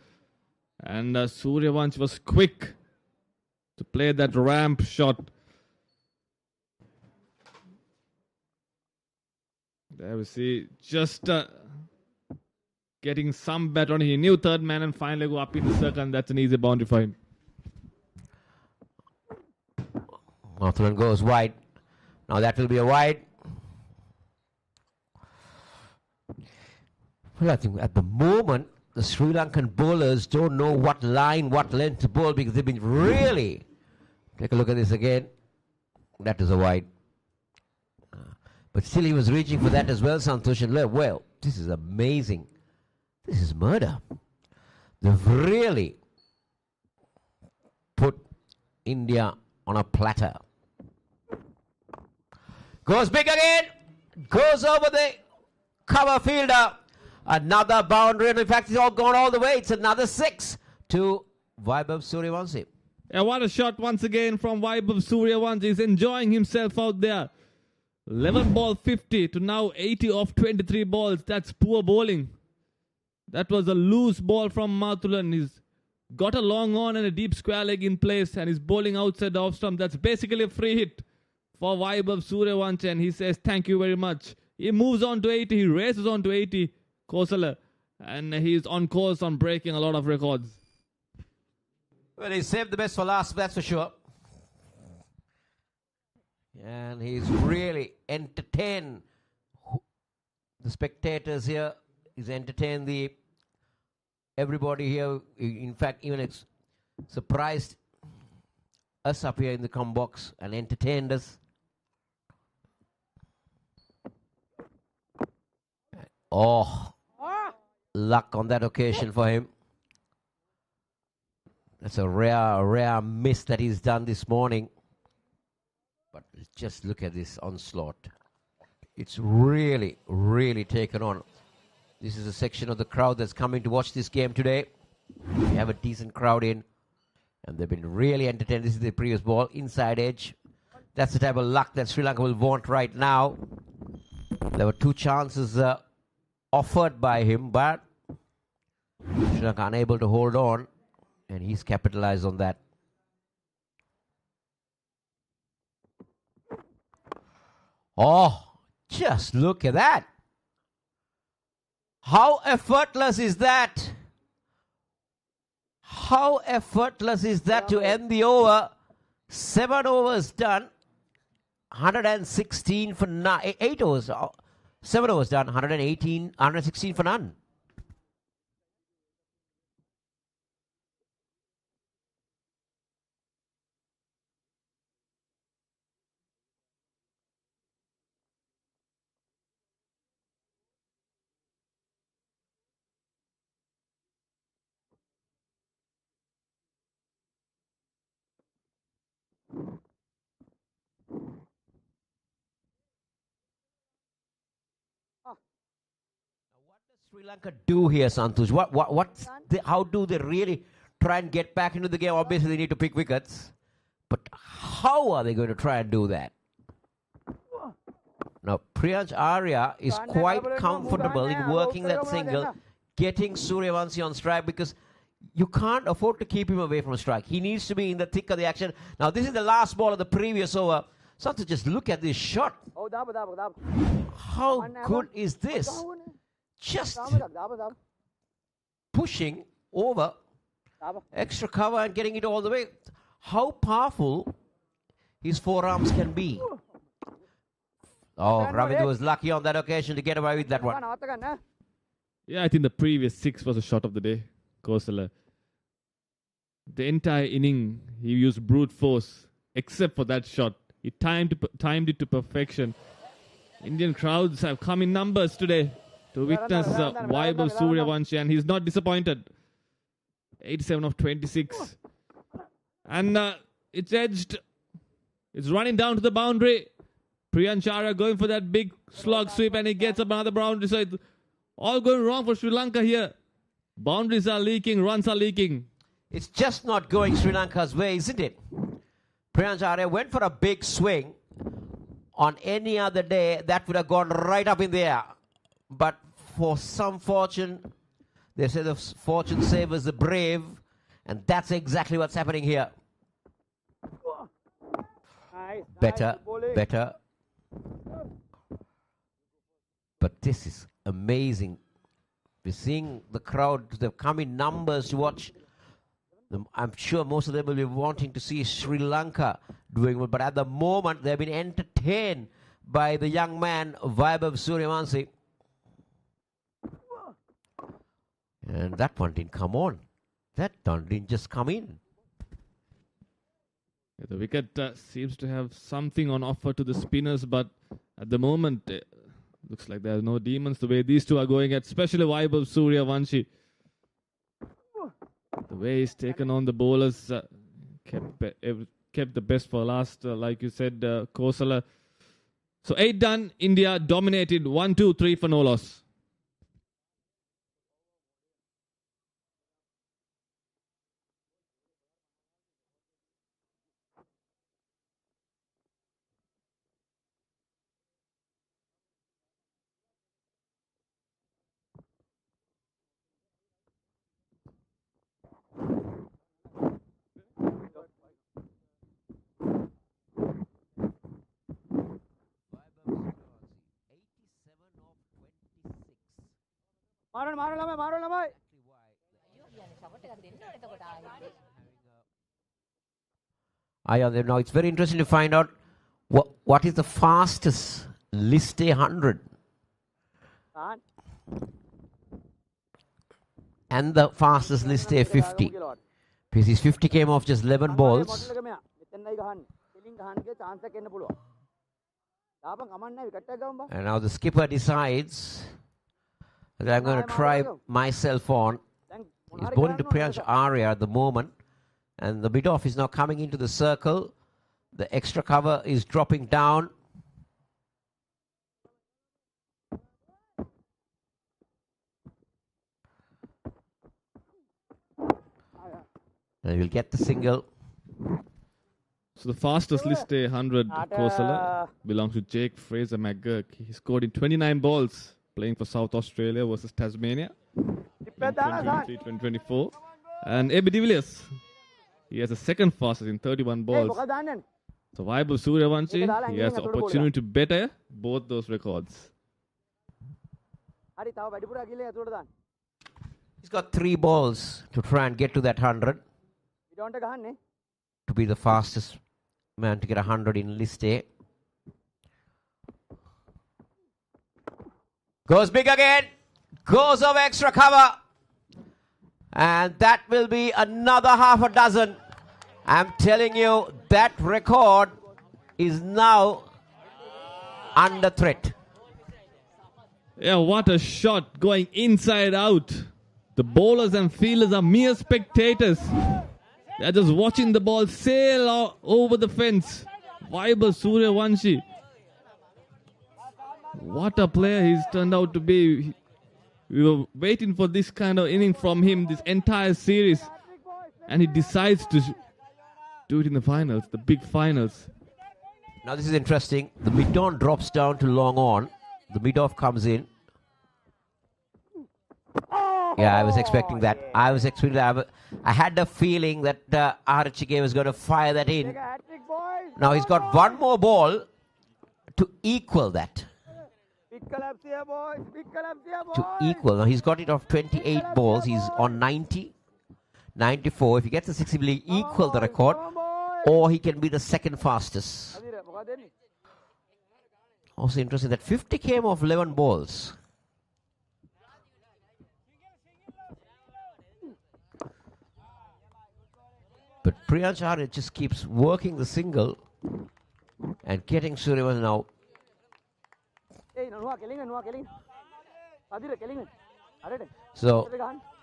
And Suryavanshi was quick to play that ramp shot. There we see just getting some bet on. He knew third man and finally go up in the circle, and that's an easy boundary for him. Mathulan goes wide. Now that will be a wide. Well, I think at the moment, the Sri Lankan bowlers don't know what line, what length to bowl because they've been really... Take a look at this again. That is a wide. But still he was reaching for that as well, Santosh. And well, this is amazing. This is murder. They've really put India on a platter. Goes big again. Goes over the cover fielder. Another boundary. And in fact, it's all gone all the way. It's another 6 to Vaibhav Suryavanshi. Yeah, what a shot once again from Vaibhav Suryavanshi. He's enjoying himself out there. 11 ball 50 to now 80 off 23 balls. That's poor bowling. That was a loose ball from Mathulan. He's got a long on and a deep square leg in place and he's bowling outside the off stump. That's basically a free hit for Vaibhav Suryavanshi, and he says thank you very much. He moves on to 80. He races on to 80. Kosala. And he's on course on breaking a lot of records. Well, he saved the best for last, that's for sure. And he's really entertained the spectators here. He's entertained everybody here. In fact, even surprised us up here in the com box and entertained us. Oh, luck on that occasion for him. That's a rare miss that he's done this morning. But just look at this onslaught. It's really, really taken on. This is a section of the crowd that's coming to watch this game today. We have a decent crowd in. And they've been really entertained. This is the previous ball. Inside edge. That's the type of luck that Sri Lanka will want right now. There were 2 chances offered by him, but Sri Lanka unable to hold on. And he's capitalized on that. Oh, just look at that. How effortless is that? How effortless is that to end the over? 7 overs done. 116 for 9. 8 overs. 7 overs done. 116 for none. Sri Lanka do here, Santosh? How do they really try and get back into the game? Obviously, they need to pick wickets. But how are they going to try and do that? Now, Priyansh Arya is quite comfortable in working that single, getting Suryavanshi on strike because you can't afford to keep him away from a strike. He needs to be in the thick of the action. Now, this is the last ball of the previous over. Santosh, just look at this shot. How good is this? Just pushing over extra cover and getting it all the way. How powerful his forearms can be. Oh, Ravindra was lucky on that occasion to get away with that one. Yeah, I think the previous 6 was a shot of the day. Kosala. The entire inning, he used brute force, except for that shot. He timed it to perfection. Indian crowds have come in numbers today to witness Vaibhav Suryavanshi, and he's not disappointed. 87 of 26. And it's edged. It's running down to the boundary. Priyanchara going for that big slog sweep, and he gets up another boundary. So it's all going wrong for Sri Lanka here. Boundaries are leaking, runs are leaking. It's just not going Sri Lanka's way, isn't it? Priyanchara went for a big swing. On any other day, that would have gone right up in the air. But for some fortune, they say the fortune savors the brave, and that's exactly what's happening here. Better. But this is amazing. We're seeing the crowd, they've come in numbers to watch. I'm sure most of them will be wanting to see Sri Lanka doing well, but at the moment they've been entertained by the young man Vaibhav Suryavanshi. And that one didn't come on. That one didn't just come in. Yeah, the wicket seems to have something on offer to the spinners, but at the moment, looks like there are no demons the way these two are going at, especially Vaibhav Suryavanshi. The way he's taken on the bowlers, kept the best for last, like you said, Kosala. So 8 done, India dominated 1-2-3 for no loss. Now it's very interesting to find out what is the fastest list A 100 and the fastest list A 50. Because his 50 came off just 11 balls. And now the skipper decides that I'm going to try myself on. He's bowling to Priyansh Arya at the moment. And the mid-off is now coming into the circle. The extra cover is dropping down. And we'll get the single. So the fastest list A 100 Kosala belongs to Jake Fraser McGurk. He scored in 29 balls playing for South Australia versus Tasmania in 2023-2024. And Abby de Villiers, he has the second fastest in 31 balls. So Vaibhav Suryavanshi, he has the opportunity to better both those records. He's got 3 balls to try and get to that 100. To be the fastest man to get 100 in list A. Goes big again. Goes over extra cover. And that will be another half a dozen. I'm telling you, that record is now under threat. Yeah, what a shot going inside out. The bowlers and fielders are mere spectators. They're just watching the ball sail over the fence. Vaibhav Suryavanshi. What a player he's turned out to be. We were waiting for this kind of inning from him this entire series. And he decides to do it in the finals, the big finals. Now this is interesting. The mid-on drops down to long on. The mid-off comes in. Yeah, I was expecting that. I had a feeling that Archie was going to fire that in. Now he's got one more ball to equal that. Now he's got it off 28 balls. He's on 90, 94. If he gets the 60, will equal the record, or he can be the second fastest. Also interesting that 50 came off 11 balls. But Priyansh Arya just keeps working the single and getting Suryavanshi now. So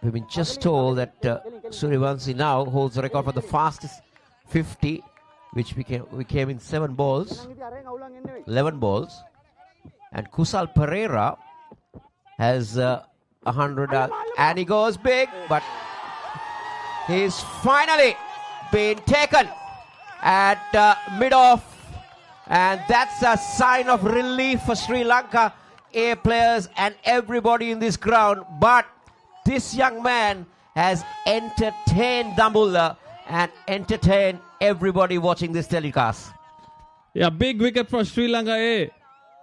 we've been just told that Suryavanshi now holds the record for the fastest 50 which we came in 7 balls, 11 balls, and Kusal Pereira has 100, and he goes big, but he's finally been taken at mid-off, and that's a sign of relief for Sri Lanka A players and everybody in this ground. But this young man has entertained Dambulla and entertained everybody watching this telecast. Yeah, big wicket for Sri Lanka A.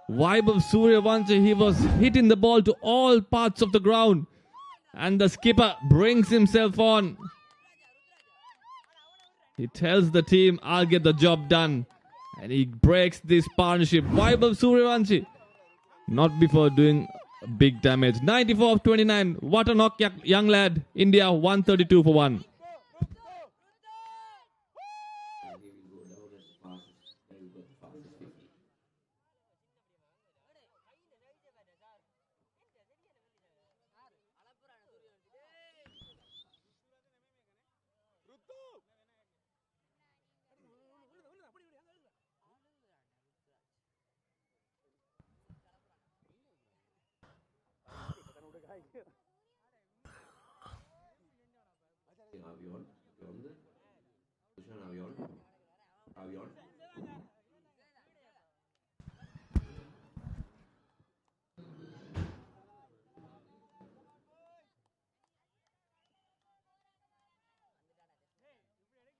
Vaibhav Suryavanshi, he was hitting the ball to all parts of the ground. And the skipper brings himself on. He tells the team, I'll get the job done. And he breaks this partnership. Vaibhav Suryavanshi, not before doing big damage. 94 of 29. What a knock, young lad. India 132 for 1.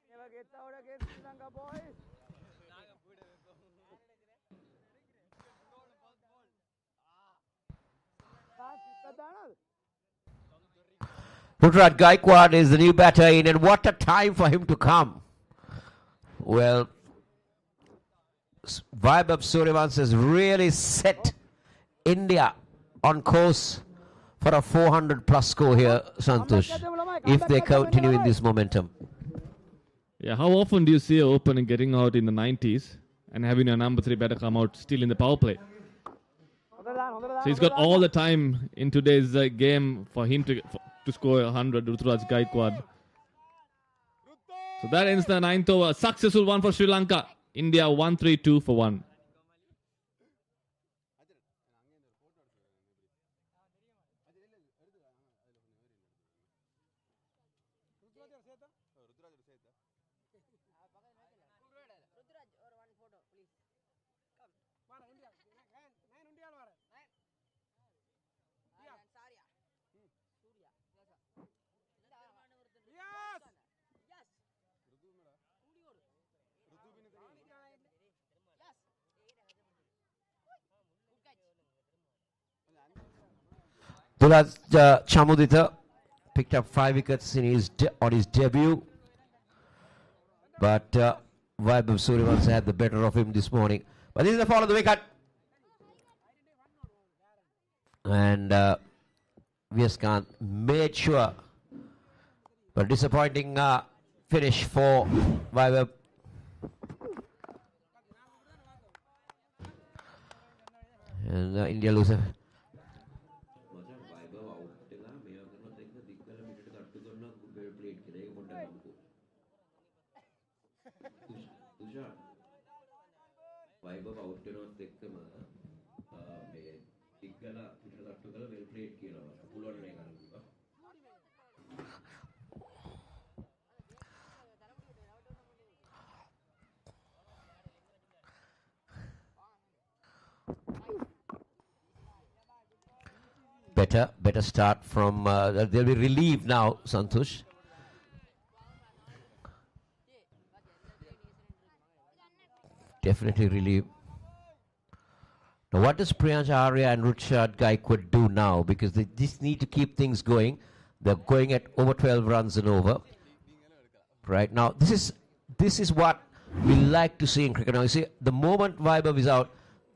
Never gets out against Sri Lanka, boys. Ruturaj Gaikwad is the new batter in, and what a time for him to come. Well, Vaibhav Suryavanshi has really set India on course for a 400 plus score here, Santosh, if they continue in this momentum. Yeah, how often do you see an opener getting out in the 90s and having a number 3 batter come out still in the power play? So he's got all the time in today's game for him to score 100, Ruturaj Gaikwad. So that ends the 9th over. Successful one for Sri Lanka. India 132 for 1. Dulaj Chamudita picked up 5 wickets in on his debut, but Vaibhav Suryavanshi had the better of him this morning. But this is the fall of the wicket, and Viaskant made sure, but disappointing finish for Vaibhav. And India loses. Better start from, they'll be relieved now, Santosh. Definitely relieved. Now what does Priyansh Arya and Ruturaj Gaikwad do now? Because they just need to keep things going. They're going at over 12 runs and over. Right now, this is what we like to see in cricket. Now you see, the moment Vaibhav is out,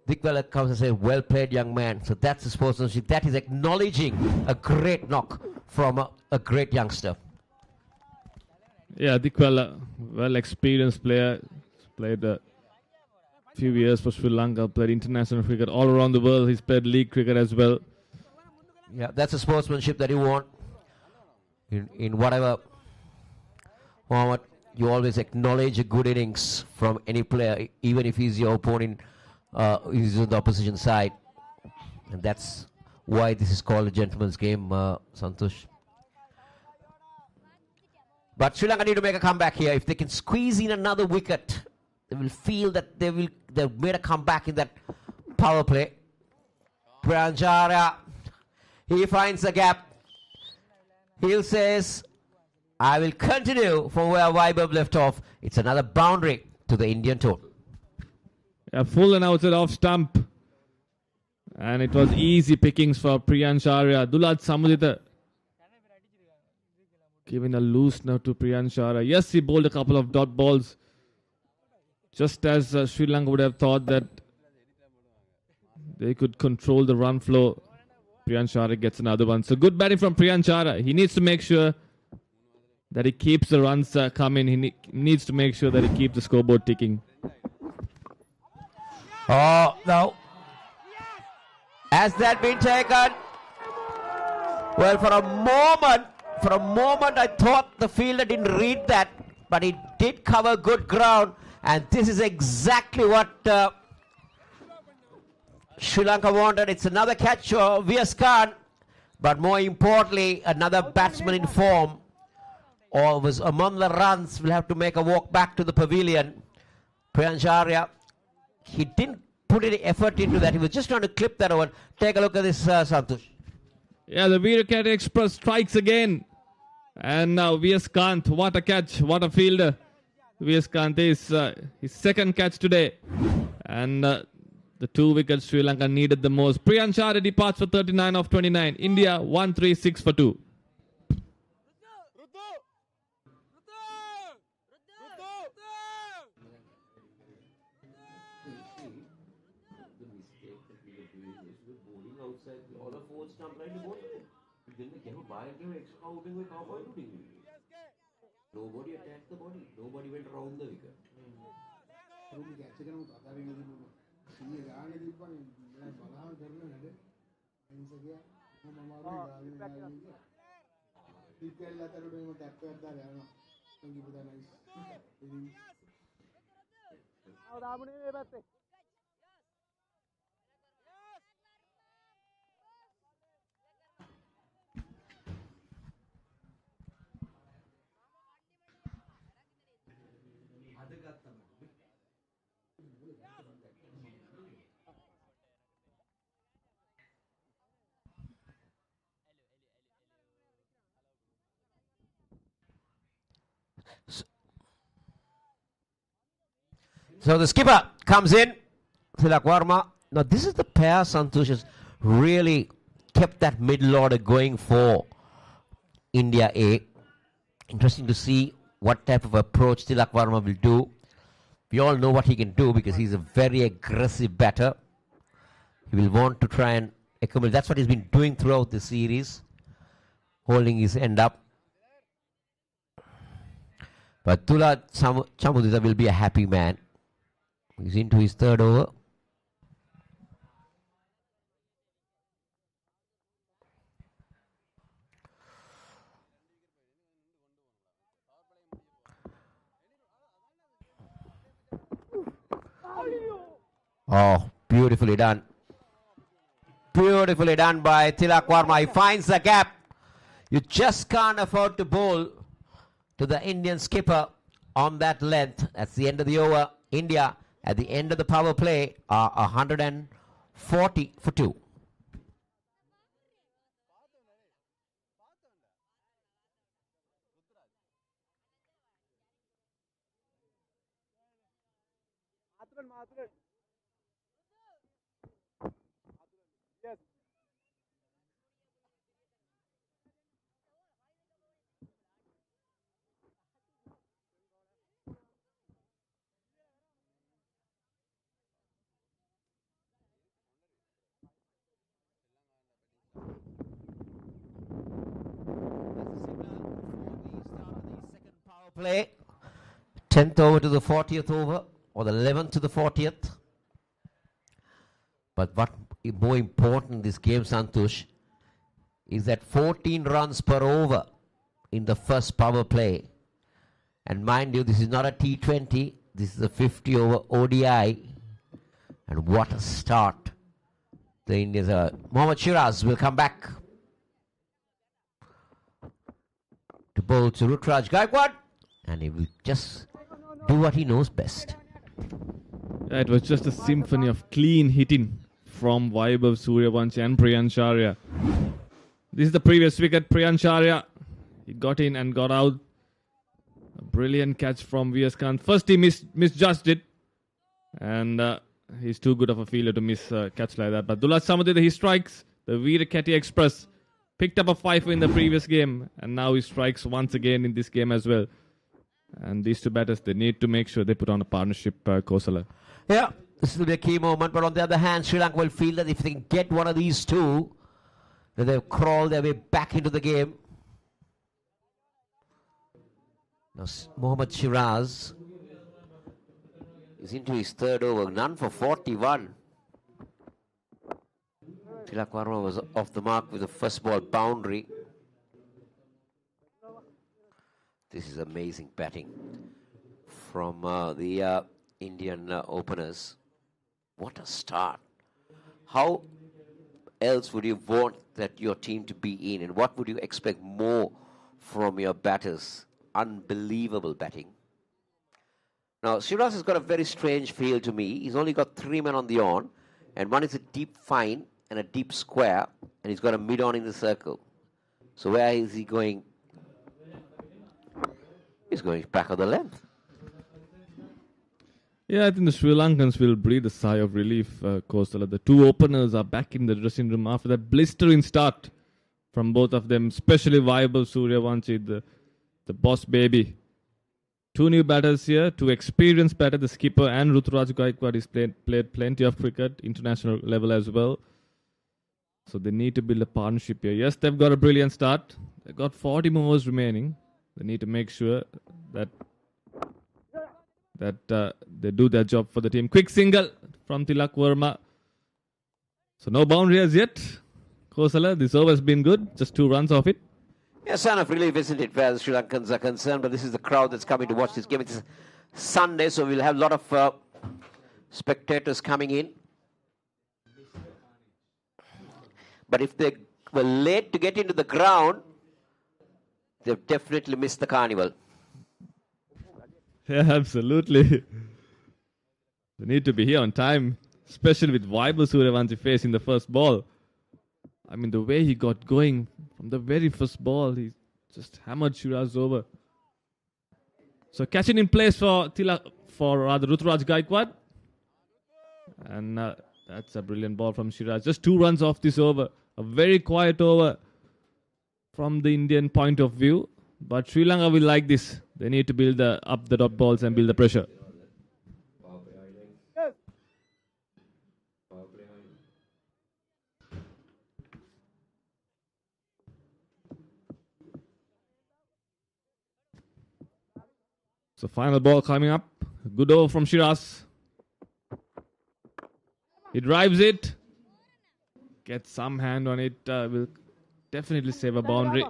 Dikwala comes and says, well played, young man. So that's the sportsmanship. That is acknowledging a great knock from a great youngster. Yeah, Dikwala, well-experienced player. Played a few years for Sri Lanka. Played international cricket all around the world. He's played league cricket as well. Yeah, that's the sportsmanship that you want in whatever format you always acknowledge a good innings from any player, even if he's your opponent, he's on the opposition side. And that's why this is called a gentleman's game, Santosh. But Sri Lanka need to make a comeback here. If they can squeeze in another wicket, they will feel that they've made a comeback in that power play. Pranjara, he finds a gap. He says, I will continue from where Vaibhav left off. It's another boundary to the Indian total. Yeah, full and outside off stump. And it was easy pickings for Priyansharya. Dulad Samudita giving a loose now to Priyansharya. Yes, he bowled a couple of dot balls. Just as Sri Lanka would have thought that they could control the run flow. Priyansharya gets another one. So good batting from Priyansharya. He needs to make sure that he keeps the runs coming. He needs to make sure that he keeps the scoreboard ticking. Oh, no. Has that been taken? Well, for a moment, I thought the fielder didn't read that, but he did cover good ground, and this is exactly what Sri Lanka wanted. It's another catch for V.S. Khan, but more importantly, another batsman in form, or was among the runs, will have to make a walk back to the pavilion. Priyansharya, he didn't put any effort into that. He was just trying to clip that over. Take a look at this, Santosh. Yeah, the Veerakat Express strikes again. And now V.S. Kant, what a catch, what a fielder. V.S. Kant is his second catch today. And the 2 wickets Sri Lanka needed the most. Priyansharya departs for 39 of 29. India 136 for 2. Nobody attacked the body. Nobody went around the wicket. So the skipper comes in, Tilak Varma. Now this is the pair Santosh has really kept that middle order going for India A. Interesting to see what type of approach Tilak Varma will do. We all know what he can do because he's a very aggressive batter. He will want to try and accumulate. That's what he's been doing throughout the series, holding his end up. But Tula Chamudita will be a happy man. He's into his third over. Oh, beautifully done. Beautifully done by Tilak Varma. He finds the gap. You just can't afford to bowl to the Indian skipper on that length. That's the end of the over. India, at the end of the power play, are 140 for 2. Play 10th over to the 40th over, or the 11th to the 40th. But what more important in this game, Santosh, is that 14 runs per over in the first power play. And mind you, this is not a T20. This is a 50 over ODI. And what a start. The Indians are. Mohammad Shiraz will come back to bowl to Rutraj Gaikwad. And he will just do what he knows best. Yeah, it was just a symphony of clean hitting from Vaibhav, Suryavanshi and Priyansharya. This is the previous wicket. Priyansharya, he got in and got out. A brilliant catch from V.S. Khan. First he misjudged it. And he's too good of a fielder to miss a catch like that. But Dulaj Samadhi, he strikes. The Veeraketi Express picked up a 5 in the previous game. And now he strikes once again in this game as well. And these two batters, they need to make sure they put on a partnership, Kosala. Yeah, this will be a key moment. But on the other hand, Sri Lanka will feel that if they can get one of these two, then they'll crawl their way back into the game. Now, Mohammad Shiraz is into his third over. None for 41. Tilak Varma was off the mark with the first ball boundary. This is amazing batting from the Indian openers. What a start. How else would you want that your team to be in? And what would you expect more from your batters? Unbelievable batting. Now, Shiraz has got a very strange feel to me. He's only got 3 men on the on. And one is a deep fine and a deep square. And he's got a mid on in the circle. So where is he going? He's going back of the length. Yeah, I think the Sri Lankans will breathe a sigh of relief, Kosala. The two openers are back in the dressing room after that blistering start from both of them, especially Vaibhav Suryavanshi, the boss baby. Two new batters here, two experienced batters, the skipper and Ruturaj Gaikwad. He's played plenty of cricket, international level as well. So they need to build a partnership here. Yes, they've got a brilliant start. They've got 40 more overs remaining. They need to make sure that they do their job for the team. Quick single from Tilak Verma. So no boundary as yet. Kosala, this over has been good. Just 2 runs off it. Yeah, sign of relief, isn't it, where the Sri Lankans are concerned? But this is the crowd that's coming to watch this game. It's Sunday, so we'll have a lot of spectators coming in. But if they were late to get into the ground, they've definitely missed the carnival. Yeah, absolutely. They need to be here on time, especially with Vaibhav Suryavanshi facing the first ball. I mean, the way he got going from the very first ball, he just hammered Shiraz over. So catching in place for Ruturaj Gaikwad. And that's a brilliant ball from Shiraz. Just 2 runs off this over. A very quiet over from the Indian point of view. But Sri Lanka will like this. They need to build up the dot balls and build the pressure. So final ball coming up. Good over from Shiraz. He drives it. Gets some hand on it. Will definitely save a boundary.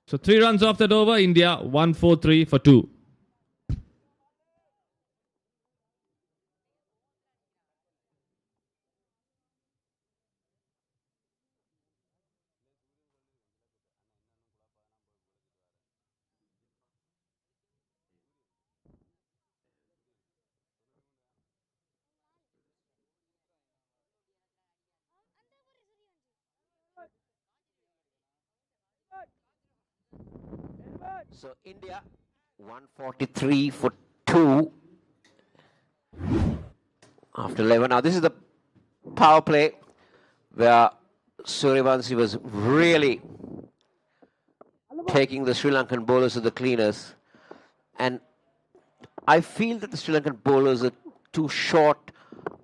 So 3 runs off that over. India 143 for 2. So India 143 for 2 after 11. Now this is the power play where Suryavanshi was really taking the Sri Lankan bowlers to the cleaners. And I feel that the Sri Lankan bowlers are too short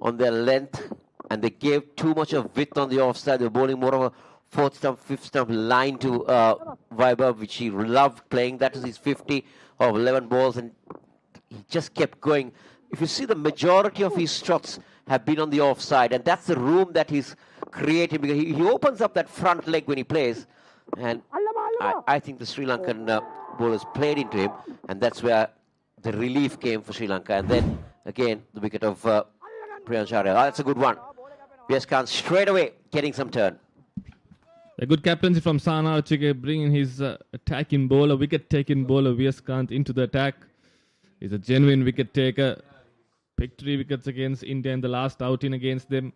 on their length and they gave too much of width on the offside. They were bowling more of a 4th stump, 5th stump line to Vaibhav, which he loved playing. That is his 50 of 11 balls, and he just kept going. If you see, the majority of his shots have been on the offside, and that's the room that he's creating, because he opens up that front leg when he plays. And I think the Sri Lankan bowlers played into him, and that's where the relief came for Sri Lanka. And then again, the wicket of Priyansharya. That's a good one. VS Khan straight away getting some turn. A good captaincy from Sana Archike, bringing his attacking bowler, wicket-taking bowler VS Kant into the attack. He's a genuine wicket-taker. Picked 3 wickets against India in the last outing against them.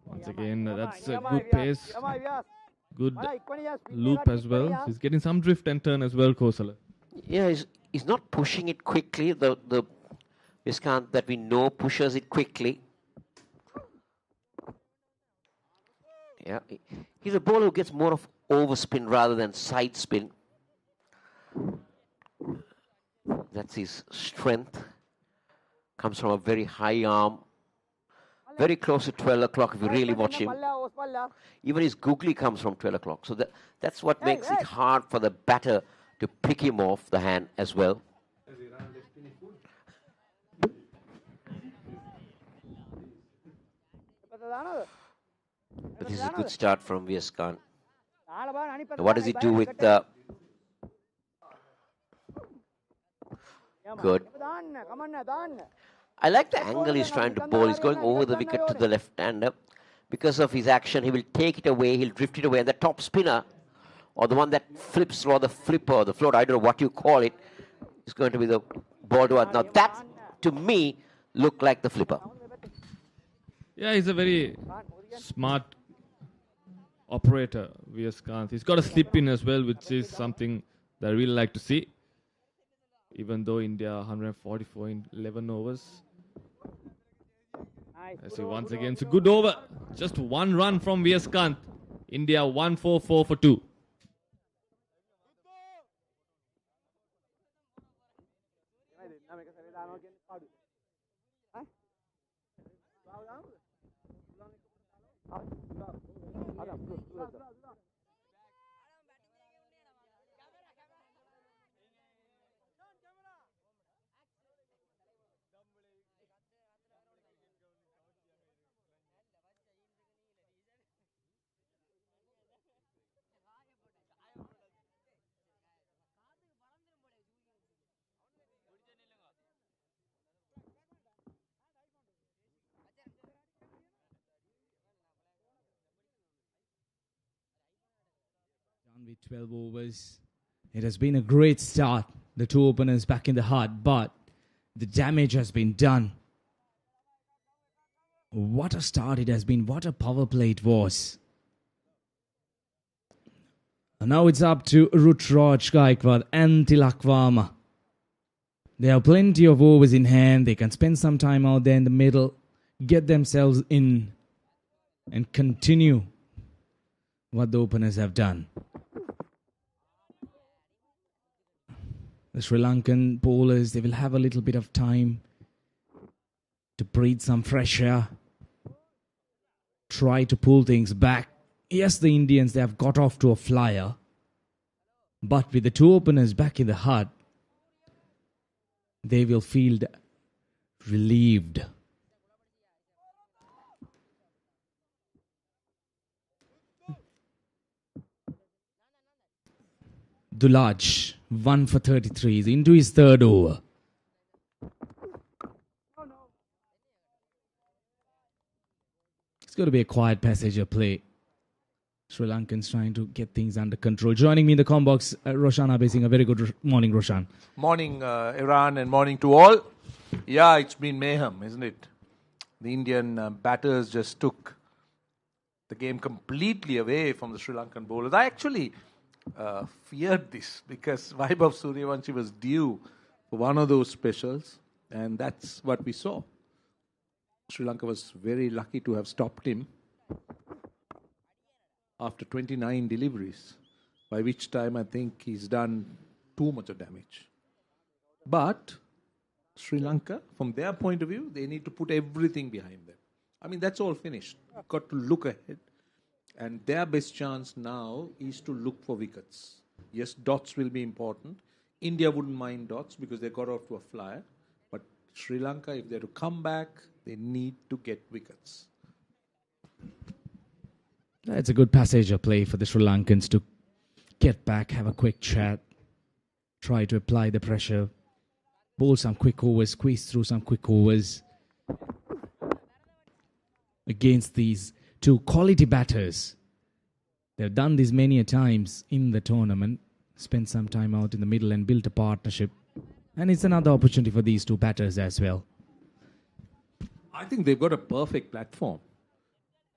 Once again, that's a good pace. Good loop as well. He's getting some drift and turn as well, Kosala. Yeah, he's not pushing it quickly. The VS Kant that we know pushes it quickly. Yeah, he's a bowler who gets more of overspin rather than side spin. That's his strength. Comes from a very high arm. Very close to 12 o'clock if you really watch him. Even his googly comes from 12 o'clock. So that's what makes it hard for the batter to pick him off the hand as well. But this is a good start from VS Khan. What does he do with the... Good. I like the angle he's trying to bowl. He's going over the wicket to the left-hander. Because of his action, he will take it away, he'll drift it away. And the top spinner, or the one that flips, or the flipper, or the float, I don't know what you call it, is going to be the ball to earth. Now that, to me, looked like the flipper. Yeah, he's a very smart operator, VS Kant. He's got a slip in as well, which is something that I really like to see. Even though India 144 in 11 overs. I see once again, it's a good over. Just 1 run from VS Kant. India 144 for 2. With 12 overs, it has been a great start. The 2 openers back in the hut, but the damage has been done. What a start it has been. What a power play it was. And now it's up to Rutraj Gaikwad and Tilak Varma. They have plenty of overs in hand. They can spend some time out there in the middle, get themselves in, and continue what the openers have done. The Sri Lankan bowlers, they will have a little bit of time to breathe some fresh air, try to pull things back. Yes, the Indians, they have got off to a flyer, but with the 2 openers back in the hut, they will feel relieved. Dulaj, 1 for 33. He's into his 3rd over. It's going to be a quiet passage of play. Sri Lankans trying to get things under control. Joining me in the comm box, Roshan Abesing. A very good morning, Roshan. Morning, Iran, and morning to all. Yeah, it's been mayhem, isn't it? The Indian batters just took the game completely away from the Sri Lankan bowlers. I actually feared this because Vaibhav Suryavanshi was due for one of those specials, and that's what we saw. Sri Lanka was very lucky to have stopped him after 29 deliveries, by which time I think he's done too much of damage. But Sri Lanka, from their point of view, they need to put everything behind them. I mean, that's all finished. You've got to look ahead. And their best chance now is to look for wickets. Yes, dots will be important. India wouldn't mind dots because they got off to a flyer. But Sri Lanka, if they're to come back, they need to get wickets. It's a good passage of play for the Sri Lankans to get back, have a quick chat, try to apply the pressure, bowl some quick overs, squeeze through some quick overs against these two quality batters. They've done this many a times in the tournament, spent some time out in the middle and built a partnership. And it's another opportunity for these two batters as well. I think they've got a perfect platform.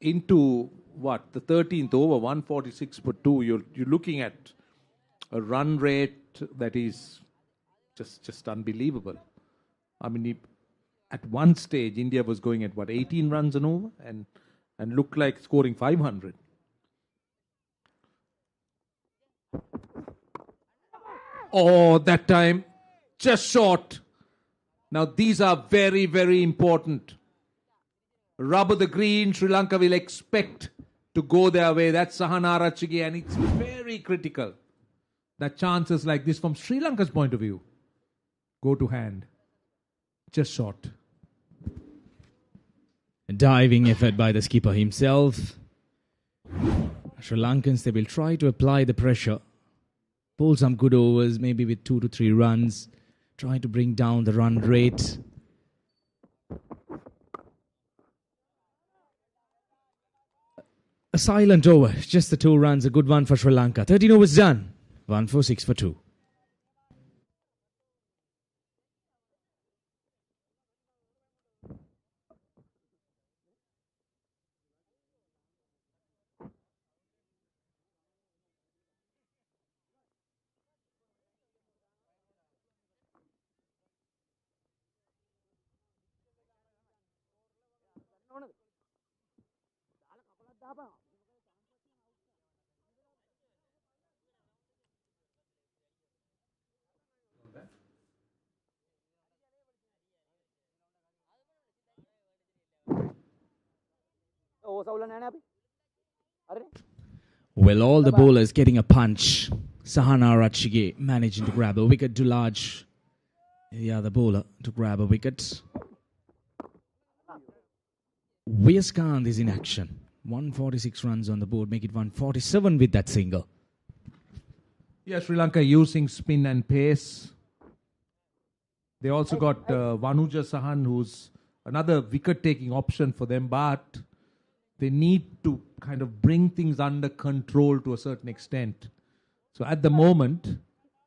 Into the 13th over, 146 for 2. You're looking at a run rate that is just unbelievable. I mean, at one stage, India was going at 18 runs an over and looked like scoring 500. Oh, that time, just short. Now, these are very, very important. Rubber the green, Sri Lanka will expect to go their way. That's Sahana Rachigi, and it's very critical that chances like this, from Sri Lanka's point of view, go to hand. Just short. A diving effort by the skipper himself. Sri Lankans, they will try to apply the pressure. Pull some good overs, maybe with 2 to 3 runs. Try to bring down the run rate. A silent over, just the 2 runs, a good one for Sri Lanka. 13 overs done, 146 for 2. Well, all the bowlers getting a punch. Sahana Rachigi managing to grab a wicket. Dulaj, the other bowler, to grab a wicket. Viyaskant is in action. 146 runs on the board, make it 147 with that single. Yeah, Sri Lanka using spin and pace. They also got Vanuja Sahan, who's another wicket-taking option for them, but they need to kind of bring things under control to a certain extent. So at the moment,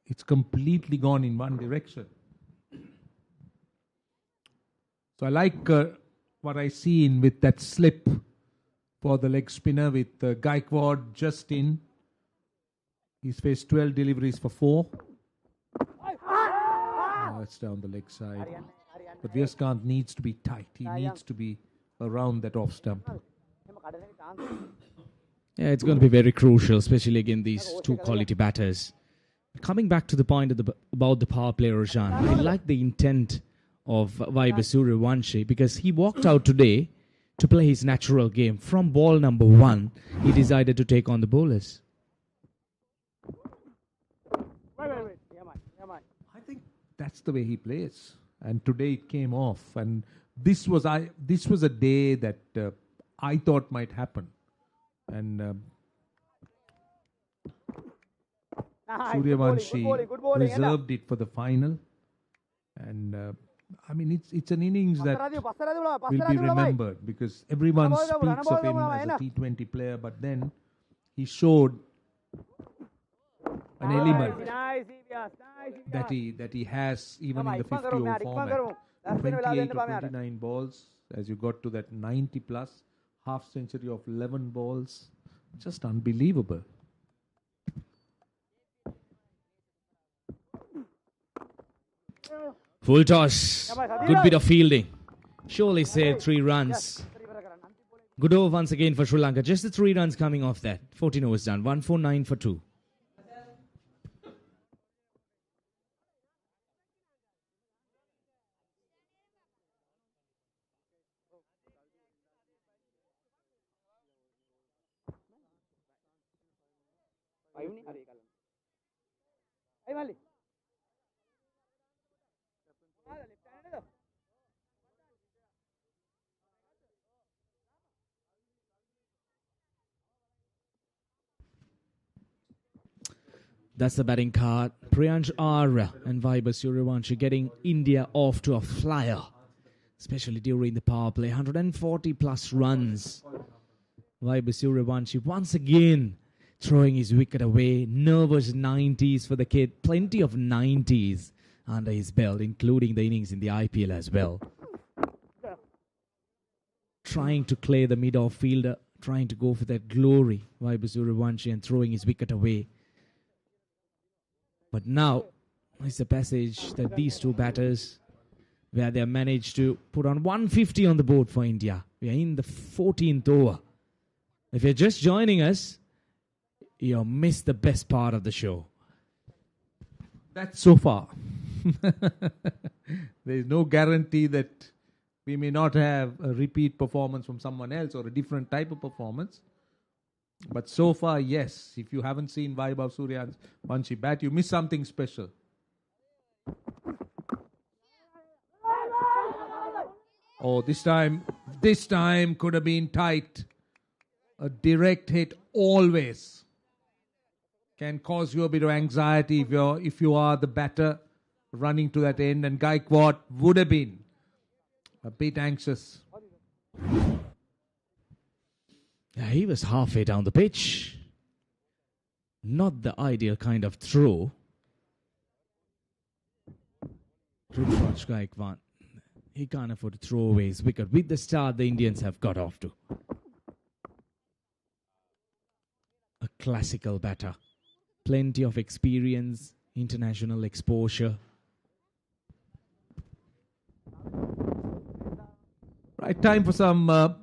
it's completely gone in one direction. So I like what I see in with that slip for the leg spinner with Gaikwad just in. He's faced 12 deliveries for 4. That's down the leg side. But Viyaskant needs to be tight. He needs to be around that off stump. Yeah, it's going to be very crucial, especially against these two quality batters. Coming back to the point about the power play, Rajan, I like the intent of Vaibhav Suryavanshi because he walked out today to play his natural game. From ball number 1, he decided to take on the bowlers. I think that's the way he plays. And today it came off. And this was a day that I thought might happen. And Suryavanshi reserved it for the final. And I mean, it's an innings that will be remembered because everyone speaks of him as a T20 player, but then he showed an element that he has even in the 50 over format. 28 or 29 balls as you got to that 90 plus, half century of 11 balls. Just unbelievable. Full toss. Good bit of fielding. Surely saved 3 runs. Good over once again for Sri Lanka. Just the 3 runs coming off that. 14 overs done. 149 for 2. That's the batting card. Priyansh R and Vaibhav Suryavanshi getting India off to a flyer, especially during the power play. 140 plus runs. Vaibhav Suryavanshi once again throwing his wicket away. Nervous 90s for the kid. Plenty of 90s under his belt, including the innings in the IPL as well. Trying to clear the mid-off fielder, trying to go for that glory, Vaibhav Suryavanshi, and throwing his wicket away. But now is the passage that these two batters, where they have managed to put on 150 on the board for India. We are in the 14th over. If you're just joining us, you missed the best part of the show. That's so far. There is no guarantee that we may not have a repeat performance from someone else or a different type of performance. But so far, yes. If you haven't seen Vaibhav Suryavanshi bat, you miss something special. Oh, this time could have been tight. A direct hit always can cause you a bit of anxiety if you are the batter running to that end, and Gaikwad would have been a bit anxious. Yeah, he was halfway down the pitch. Not the ideal kind of throw. Rutraj Gaikwad, he can't afford to throw away his wicket with the start the Indians have got off to. A classical batter. Plenty of experience, international exposure. Right, time for some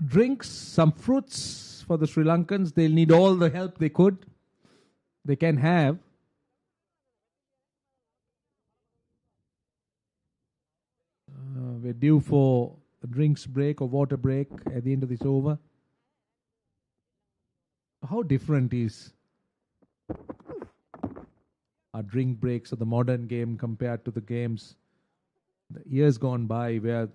drinks, some fruits for the Sri Lankans. They'll need all the help they can have. We're due for a drinks break or water break at the end of this over. How different is our drink breaks of the modern game compared to the games the years gone by, where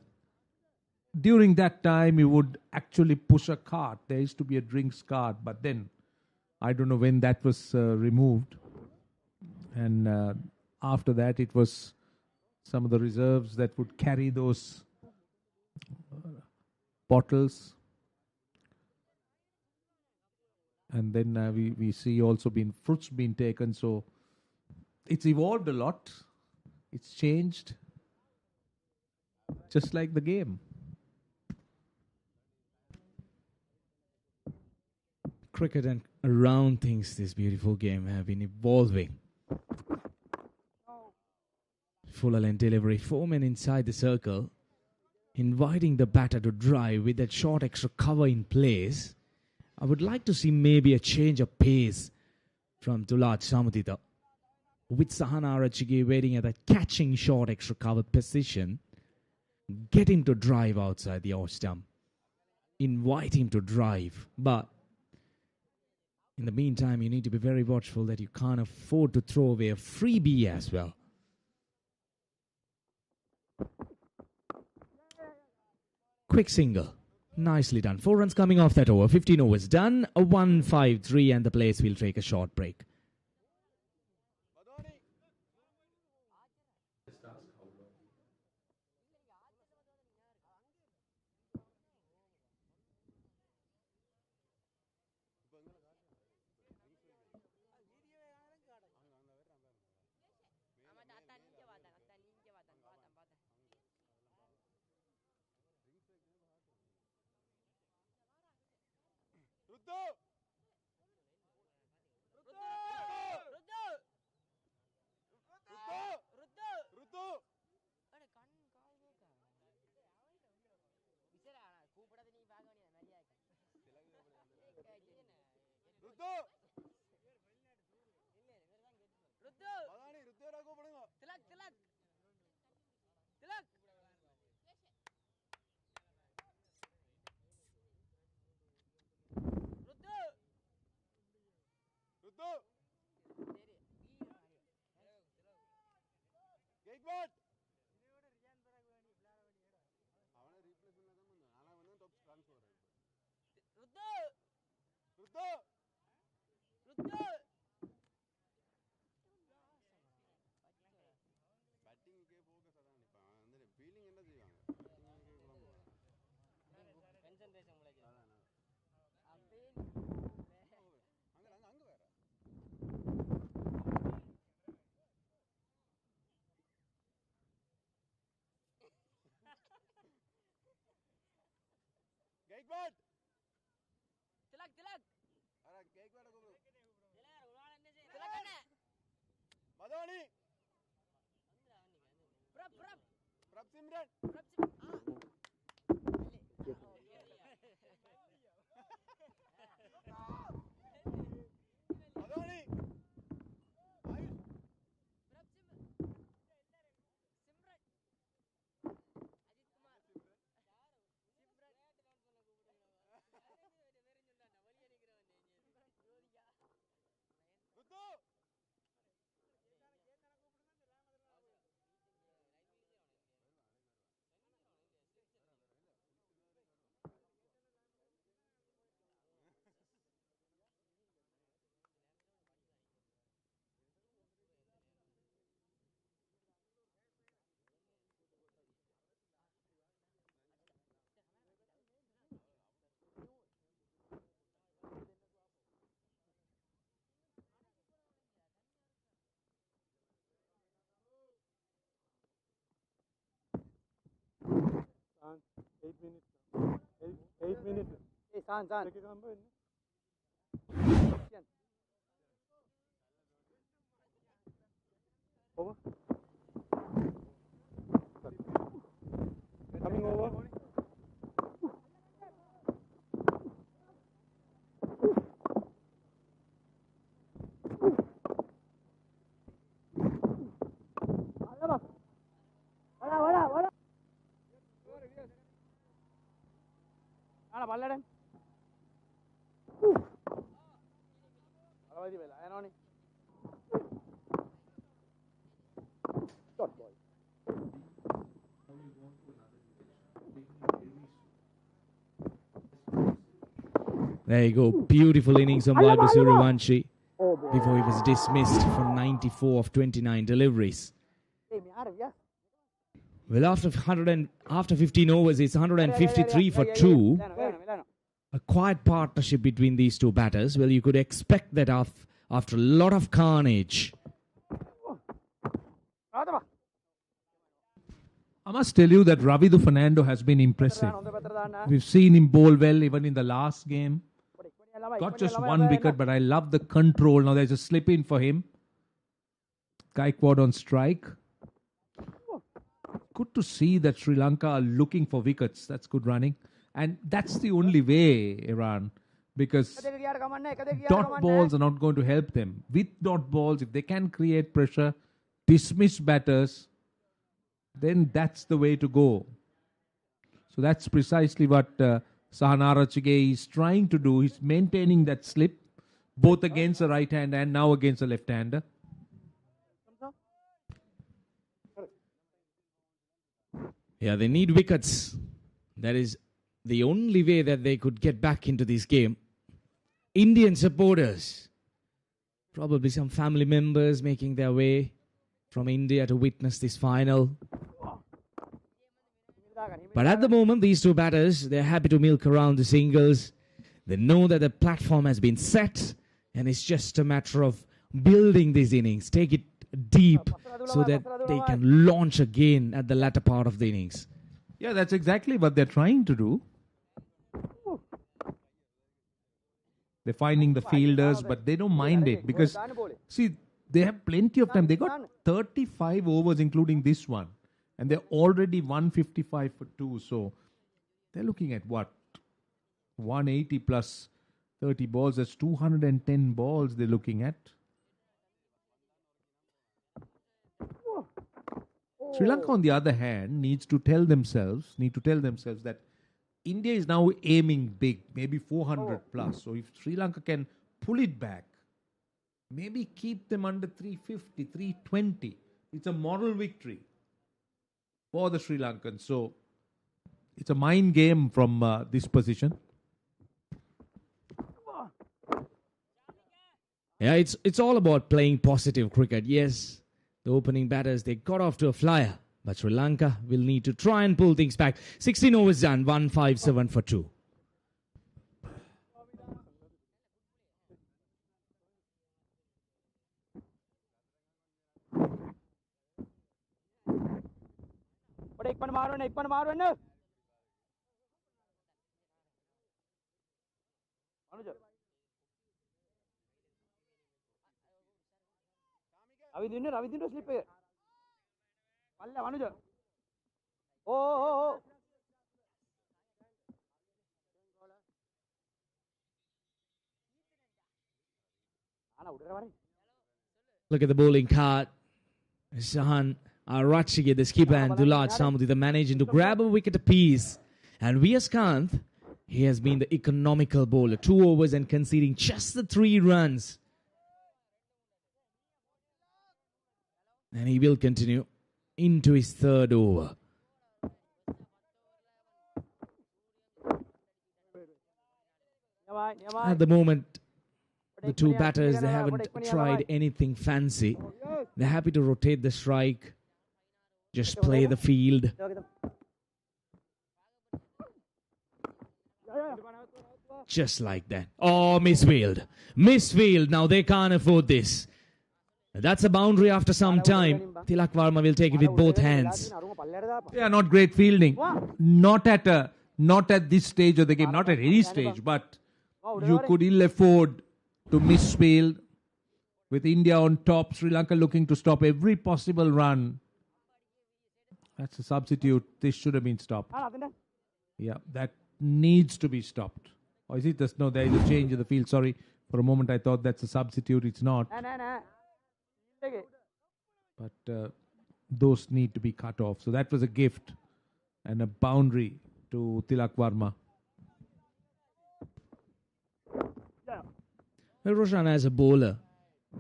during that time you would actually push a cart. There used to be a drinks cart, but then I don't know when that was removed. And after that it was some of the reserves that would carry those bottles. And then we see also fruits being taken. So it's evolved a lot. It's changed. Just like the game. Cricket and around things, this beautiful game have been evolving. Full length delivery, 4 men inside the circle, inviting the batter to drive with that short extra cover in place. I would like to see maybe a change of pace from Tulaj Samudita, with Sahana Arachige waiting at that catching short extra cover position. Get him to drive outside the off stump. Invite him to drive. But in the meantime, you need to be very watchful that you can't afford to throw away a freebie as well. Quick single. Nicely done. 4 runs coming off that over. 15 overs done. A 1-5-3 and the players will take a short break. Tilak. Tilak kena. Madani. Prap Simran. Madani. San, 8 minutes. 8 minutes. Hey, San. Over. Coming over. Wala. Ana balladen. Alawadi bela. Ayano ni. Dot ball. There you go. Beautiful innings from Vaibhav Suryavanshi before he was dismissed for 94 of 29 deliveries. Well, after 15 overs, it's 153 for 2. A quiet partnership between these two batters. Well, you could expect that after a lot of carnage. I must tell you that Ravidu Fernando has been impressive. We've seen him bowl well even in the last game. Got just one wicket, but I love the control. Now there's a slip in for him. Gaikwad on strike. Good to see that Sri Lanka are looking for wickets. That's good running. And that's the only way, Iran, because dot balls are not going to help them. With dot balls, if they can create pressure, dismiss batters, then that's the way to go. So that's precisely what Sahanara Chige is trying to do. He's maintaining that slip, both against the right hand and now against the left hander. Yeah, they need wickets. That is the only way that they could get back into this game. Indian supporters, probably some family members making their way from India to witness this final. But at the moment, these two batters, they're happy to milk around the singles. They know that the platform has been set, and it's just a matter of building these innings, take it deep so that they can launch again at the latter part of the innings. Yeah, that's exactly what they're trying to do. They're finding the fielders, but they don't mind it because, see, they have plenty of time. They got 35 overs, including this one, and they're already 155 for 2. So they're looking at what? 180 plus 30 balls. That's 210 balls they're looking at. Sri Lanka, on the other hand, need to tell themselves that India is now aiming big, maybe 400 plus. So if Sri Lanka can pull it back, maybe keep them under 350, 320. It's a moral victory for the Sri Lankans. So it's a mind game from this position. Yeah, it's all about playing positive cricket. Yes, the opening batters, they got off to a flyer. But Sri Lanka will need to try and pull things back. 16 overs done, 157 for 2. Ravi dinner slip එක. පල්ල වනුජ. ඕ. ආන උඩට වරේ. Look at the bowling card. Shahan Arachige, the skipper, and Dulad Samudi, the managing to grab a wicket apiece. And Vyaskanth, he has been the economical bowler. 2 overs and conceding just the 3 runs. And he will continue into his 3rd over. At the moment, the 2 batters, they haven't tried anything fancy. They're happy to rotate the strike, just play the field. Just like that. Oh, misfield. Misfield. Now they can't afford this. That's a boundary after some time. Tilak Varma will take it with both hands. They are not great fielding. Not at this stage of the game, not at any stage, but you could ill afford to misfield with India on top, Sri Lanka looking to stop every possible run. That's a substitute. This should have been stopped. Yeah, that needs to be stopped. Or is it this? No, there is a change in the field. Sorry. For a moment I thought that's a substitute. It's not. But those need to be cut off. So that was a gift and a boundary to Tilak Varma. Well, Roshan, as a bowler,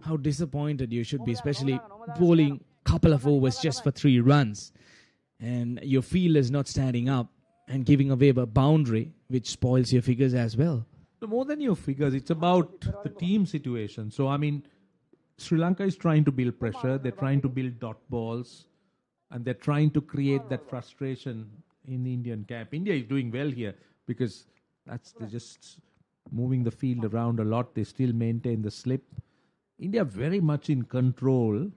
how disappointed you should be, especially bowling a couple of overs just for 3 runs. And your field is not standing up and giving away a boundary, which spoils your figures as well. So more than your figures, it's about the team situation. So, I mean, Sri Lanka is trying to build pressure. They're trying to build dot balls. And they're trying to create that frustration in the Indian camp. India is doing well here because they're just moving the field around a lot. They still maintain the slip. India very much in control.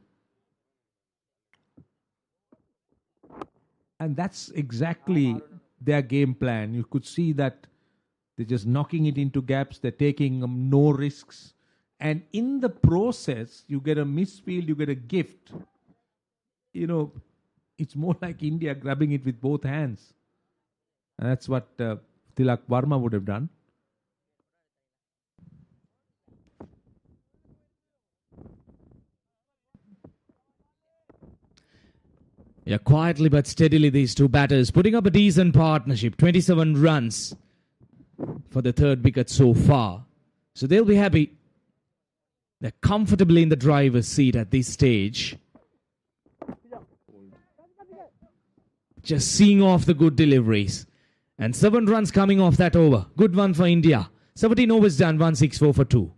And that's exactly their game plan. You could see that they're just knocking it into gaps. They're taking no risks. And in the process, you get a misfield, you get a gift. You know, it's more like India grabbing it with both hands. And that's what Tilak Varma would have done. Yeah, quietly but steadily, these 2 batters putting up a decent partnership. 27 runs for the 3rd wicket so far. So they'll be happy. They're comfortably in the driver's seat at this stage. Just seeing off the good deliveries. And 7 runs coming off that over. Good one for India. 17 overs done, 164 for 2.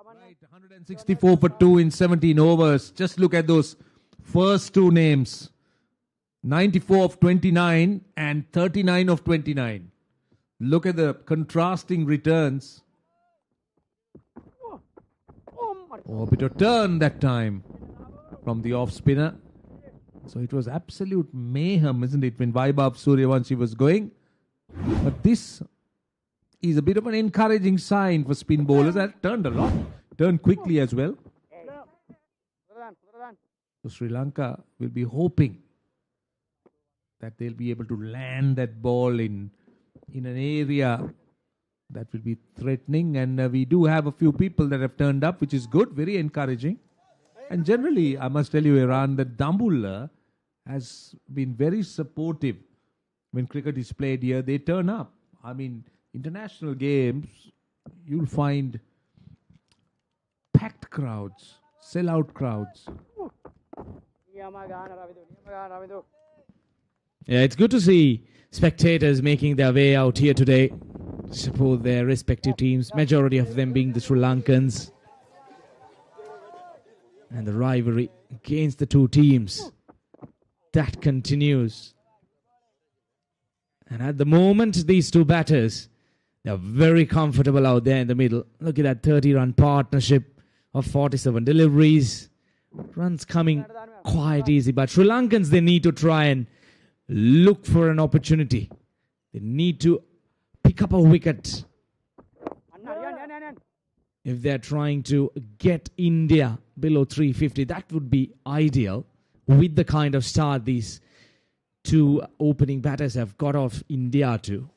Right, 164 for 2 in 17 overs. Just look at those first 2 names. 94 of 29 and 39 of 29. Look at the contrasting returns. Oh, a bit of turn that time from the off spinner. So it was absolute mayhem, isn't it, when Vaibhav Suryavanshi was going? But this is a bit of an encouraging sign for spin bowlers. That turned a lot, turned quickly as well. So Sri Lanka will be hoping that they'll be able to land that ball in an area that will be threatening. And we do have a few people that have turned up, which is good, very encouraging. And generally, I must tell you, Iran, that Dambulla has been very supportive when cricket is played here. They turn up. I mean, international games, you'll find packed crowds, sell-out crowds. Yeah, it's good to see spectators making their way out here today. support their respective teams, majority of them being the Sri Lankans. And the rivalry against the two teams, that continues. And at the moment, these two batters, they're very comfortable out there in the middle. Look at that 30-run partnership of 47 deliveries. Runs coming quite easy. But Sri Lankans, they need to try and look for an opportunity. They need to pick up a wicket if they're trying to get India below 350. That would be ideal with the kind of start these two opening batters have got off India to.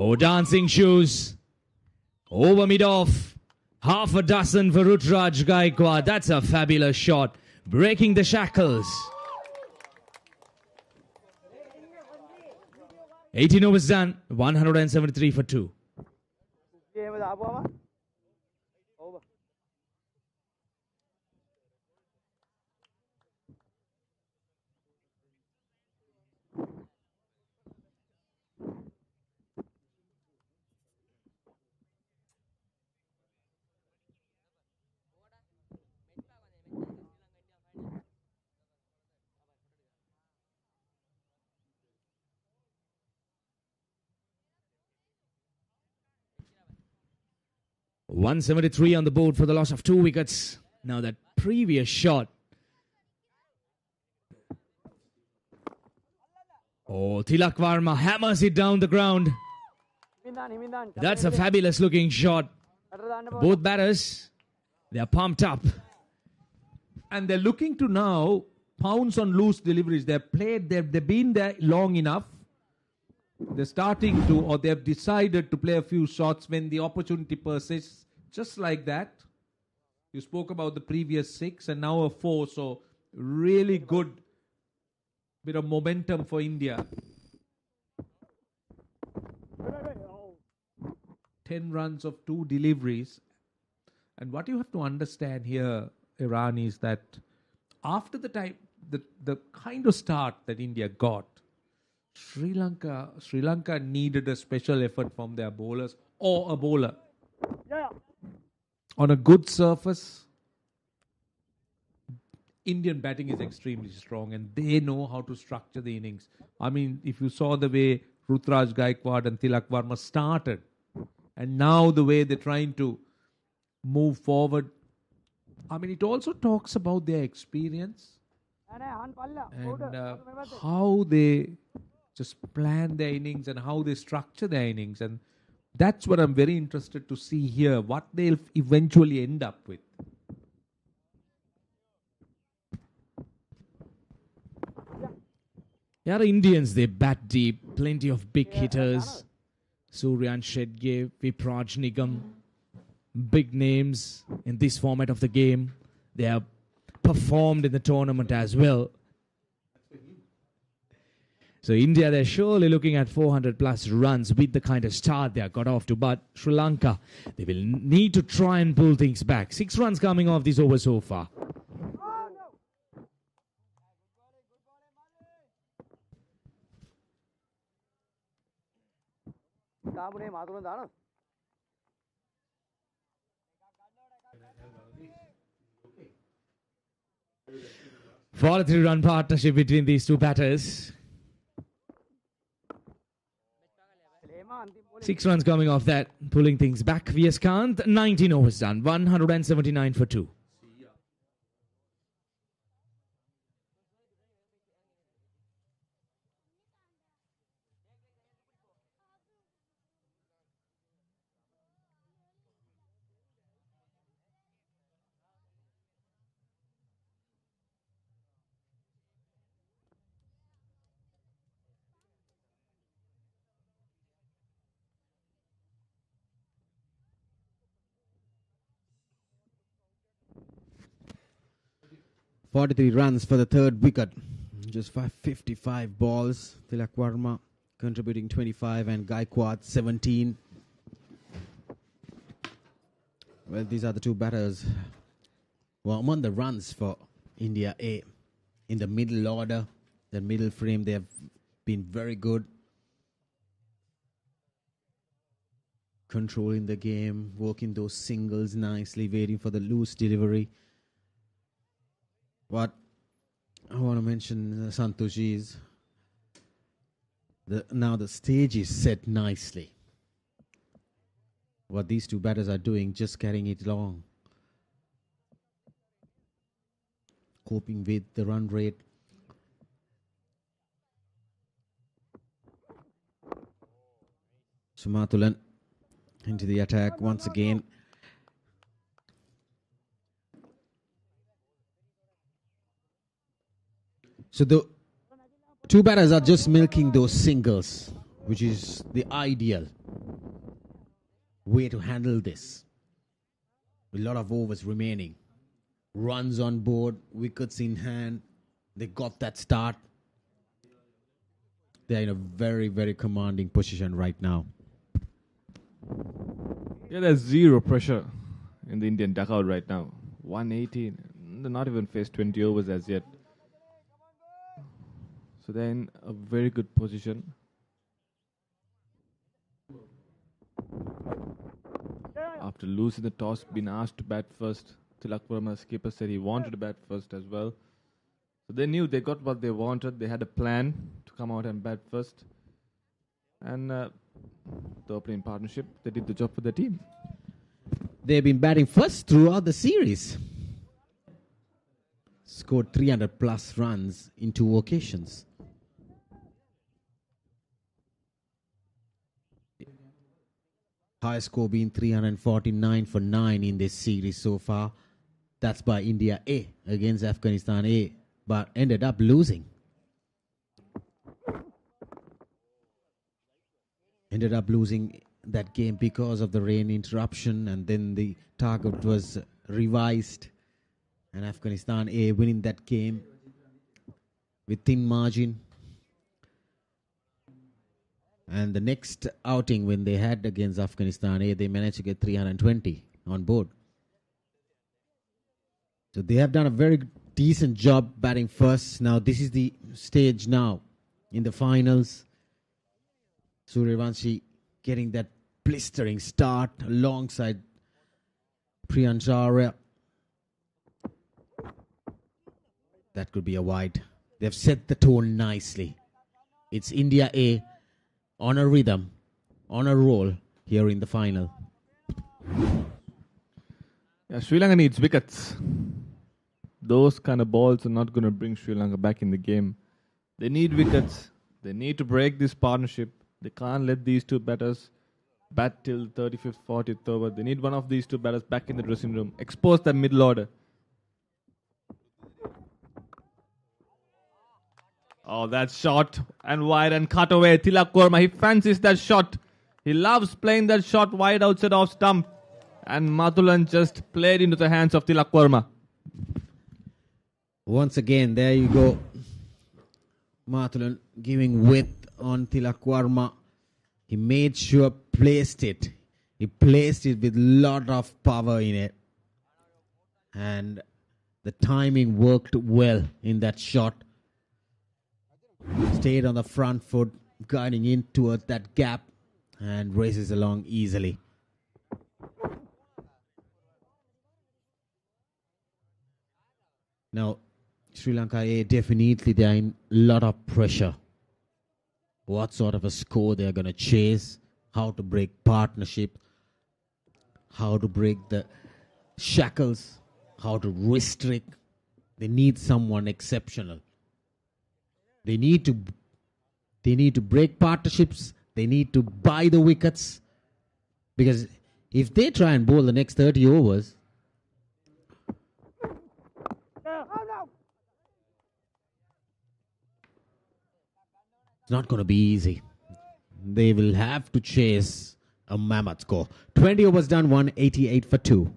Oh, dancing shoes. Over mid-off. Half a dozen for Rutraj Gaikwad. That's a fabulous shot. Breaking the shackles. 18 overs done. 173 for 2. .173 on the board for the loss of 2 wickets. Now that previous shot. Oh, Tilak Varma hammers it down the ground. That's a fabulous looking shot. Both batters, they are pumped up. And they're looking to now pounce on loose deliveries. They've been there long enough. They're starting to, or they've decided to play a few shots when the opportunity persists, just like that. You spoke about the previous 6 and now a 4, so really good bit of momentum for India. 10 runs of 2 deliveries. And what you have to understand here, Iran, is that after the kind of start that India got, Sri Lanka needed a special effort from their bowlers or a bowler. On a good surface, Indian batting is extremely strong and they know how to structure the innings. I mean, if you saw the way Rutraj Gaikwad and Tilak Varma started, and now the way they're trying to move forward, I mean, it also talks about their experience and how they just plan their innings and how they structure their innings. And that's what I'm very interested to see here, what they'll eventually end up with. Yeah, the Indians, they bat deep, plenty of big hitters. Suryan Shedge, Vipraj Nigam, big names in this format of the game. They have performed in the tournament as well. So India, they're surely looking at 400 plus runs with the kind of start they have got off to. But Sri Lanka, they will need to try and pull things back. 6 runs coming off this over so far. For a 3-run partnership between these two batters. 6 runs coming off that, pulling things back. Viaskant, 19 overs done, 179 for 2. .43 runs for the 3rd wicket. Just 55 balls. Tilak Varma contributing 25 and Gaikwad 17. Well, these are the two batters who are among the runs for India A. In the middle order, the middle frame, they have been very good. Controlling the game, working those singles nicely, waiting for the loose delivery. What I want to mention, Santoshi, is now the stage is set nicely. What these two batters are doing, just carrying it along. Coping with the run rate. Sumathulan into the attack once again. So the two batters are just milking those singles, which is the ideal way to handle this. A lot of overs remaining. Runs on board, wickets in hand. They got that start. They're in a very, very commanding position right now. Yeah, there's zero pressure in the Indian dugout right now. 118. They're not even faced 20 overs as yet. So they're in a very good position. After losing the toss, been asked to bat first. Tilak Verma's skipper said he wanted to bat first as well. So they knew they got what they wanted. They had a plan to come out and bat first. And the opening partnership, they did the job for the team. They've been batting first throughout the series. Scored 300 plus runs in 2 occasions. High score being 349 for 9 in this series so far. That's by India A against Afghanistan A, but ended up losing. Ended up losing that game because of the rain interruption, and then the target was revised, and Afghanistan A winning that game with thin margin. And the next outing when they had against Afghanistan A, they managed to get 320 on board. So they have done a very decent job batting first. Now this is the stage now in the finals. Suryavanshi getting that blistering start alongside Priyansharya. That could be a wide. They've set the tone nicely. It's India A on a rhythm, on a roll here in the final. Yeah, Sri Lanka needs wickets. Those kind of balls are not going to bring Sri Lanka back in the game. They need wickets. They need to break this partnership. They can't let these two batters bat till 35th, 40th over. They need one of these two batters back in the dressing room. Expose that middle order. Oh, that shot and wide and cut away. Tilak Verma, he fancies that shot. He loves playing that shot wide outside off stump. And Mathulan just played into the hands of Tilak Verma. Once again, there you go. Mathulan giving width on Tilak Verma. He made sure placed it. He placed it with lot of power in it. And the timing worked well in that shot. Stayed on the front foot, guiding in towards that gap and races along easily. Now, Sri Lanka A, definitely they are in a lot of pressure. What sort of a score they are going to chase, how to break partnership, how to break the shackles, how to restrict. They need someone exceptional. They need to break partnerships. They need to buy the wickets. Because if they try and bowl the next 30 overs, it's not going to be easy. They will have to chase a mammoth score. 20 overs done, 188 for 2.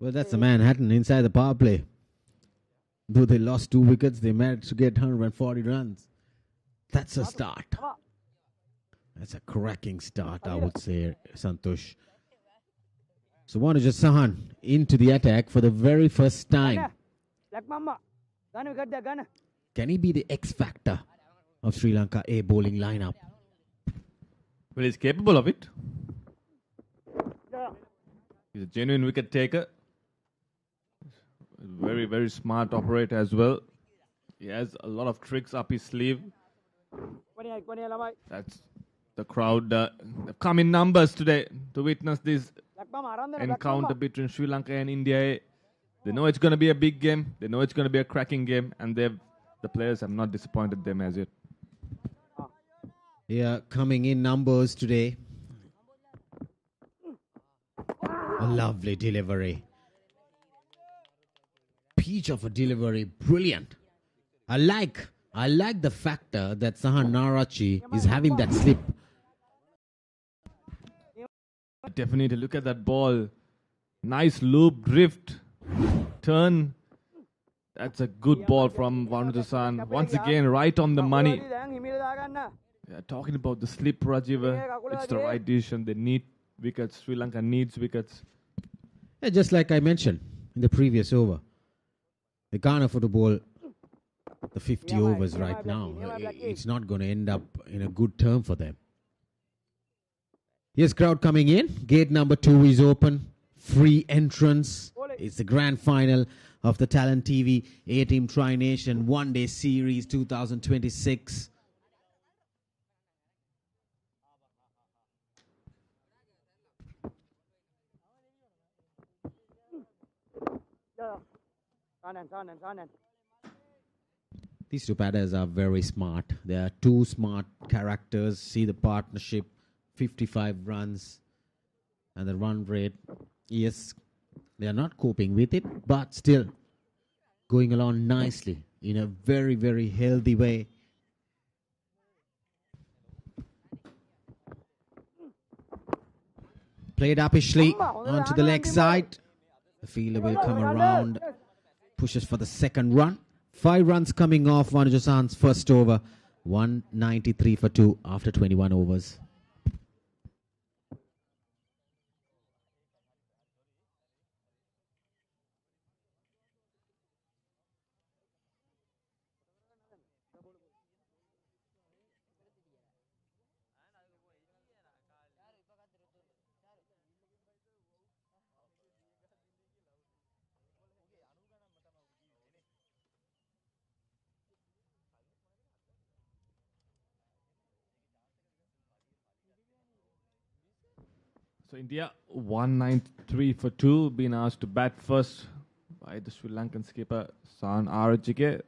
Well, that's the Manhattan inside the power play. Though they lost 2 wickets, they managed to get 140 runs. That's a start. That's a cracking start, I would say, Santosh. So Vanuja Sahan into the attack for the very first time. Can he be the X factor of Sri Lanka A bowling lineup? Well, he's capable of it. He's a genuine wicket taker. Very, very smart operator as well. He has a lot of tricks up his sleeve. That's the crowd. They've come in numbers today to witness this encounter between Sri Lanka and India. They know it's going to be a big game. They know it's going to be a cracking game. And the players have not disappointed them as yet. Yeah, coming in numbers today. A lovely delivery. Peach of a delivery. Brilliant. I like the factor that Sahan Narachi is having that slip. Definitely look at that ball. Nice loop, drift, turn. That's a good ball from Vanuja Sahan. Once again, right on the money. Yeah, talking about the slip, Rajiva. It's the right decision. They need wickets. Sri Lanka needs wickets. Yeah, just like I mentioned in the previous over. They can't afford to bowl the 50 overs right now. It's not going to end up in a good term for them. Here's crowd coming in. Gate number 2 is open. Free entrance. It's the grand final of the Talent TV A-Team Tri-Nation One Day Series 2026. These two batters are very smart. They are 2 smart characters. See the partnership, 55 runs. And the run rate, yes, they are not coping with it, but still going along nicely in a very, very healthy way. Played uppishly onto the leg side. The fielder will come around, pushes for the second run. 5 runs coming off Vanuja Sahan's first over. 193 for 2 after 21 overs. So India 193 for 2, being asked to bat first by the Sri Lankan skipper Sahan Narachi.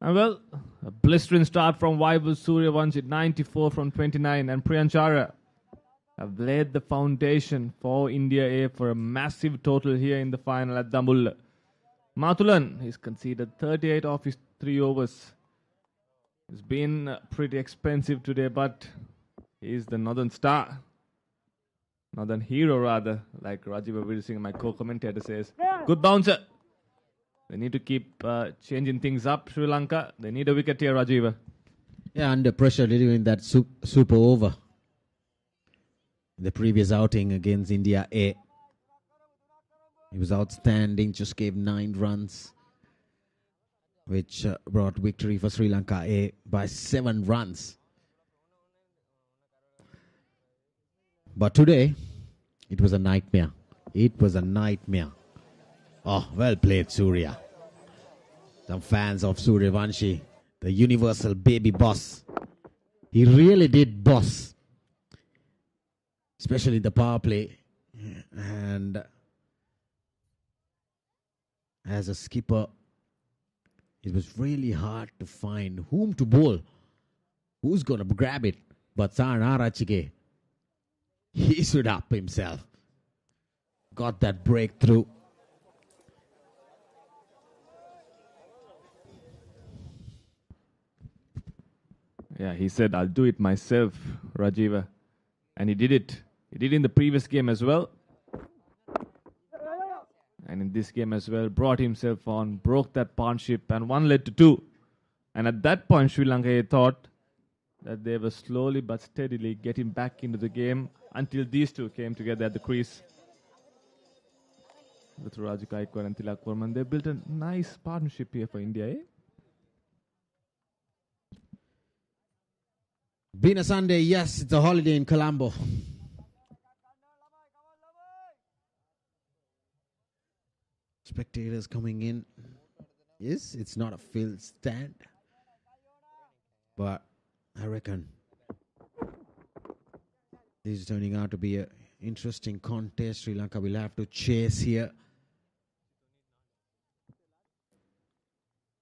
And well, a blistering start from Vaibhav Suryavanshi, 94 from 29, and Priyanchara have laid the foundation for India A for a massive total here in the final at Dambulla. Mathulan, he's conceded 38 off his 3 overs. It's been pretty expensive today, but he's the Northern Star. Northern Hero, rather, like Rajiv Veer Singh, my co-commentator, says. Good bouncer. They need to keep changing things up, Sri Lanka. They need a wicket here, Rajiv. Yeah, under pressure, delivering that super over. The previous outing against India A. He was outstanding, just gave 9 runs, which brought victory for Sri Lanka A by 7 runs. But today, it was a nightmare. It was a nightmare. Oh, well played, Surya. Some fans of Suryavanshi, the universal baby boss. He really did boss. Especially the power play. And as a skipper, it was really hard to find whom to bowl. Who's going to grab it? But Sahan Narachi, he stood up himself. Got that breakthrough. Yeah, he said, I'll do it myself, Rajiva. And he did it. He did it in the previous game as well. And And in this game as well, brought himself on, broke that partnership, and one led to two. And at that point, Sri Lanka thought that they were slowly but steadily getting back into the game until these two came together at the crease. With Raju Gaikwad and Tilak Varman, they built a nice partnership here for India. Been a Sunday, yes, it's a holiday in Colombo. Spectators coming in. Yes, it's not a field stand, but I reckon this is turning out to be an interesting contest. Sri Lanka will have to chase here.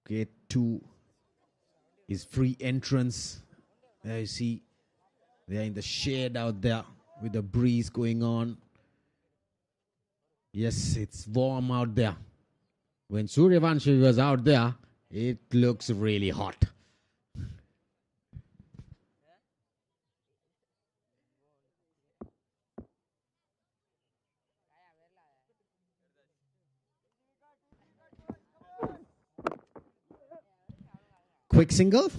Gate 2 is free entrance. There you see, they are in the shade out there with the breeze going on. Yes, it's warm out there. When Suryavanshi was out there, it looks really hot. Quick single,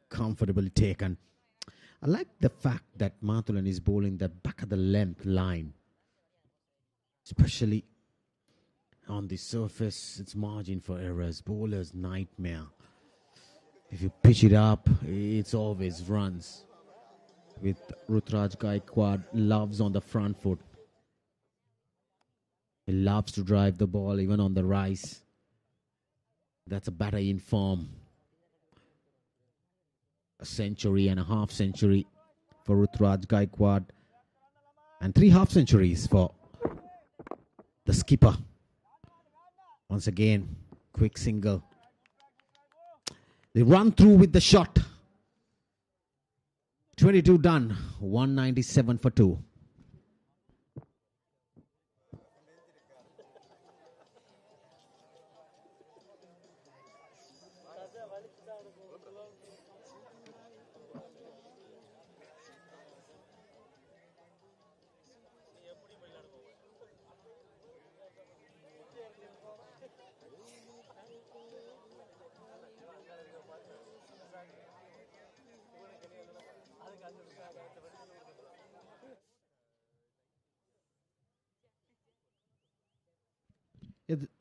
comfortably taken. I like the fact that Mathulan is bowling the back of the length line, especially on the surface. It's margin for errors, bowler's nightmare. If you pitch it up, it's always runs. With Rutraj Gaikwad, loves on the front foot. He loves to drive the ball even on the rise. That's a batter in form. A century and a half century for Rutraj Gaikwad. And 3 half centuries for the skipper. Once again, quick single. They run through with the shot. 22 done. 197 for 2.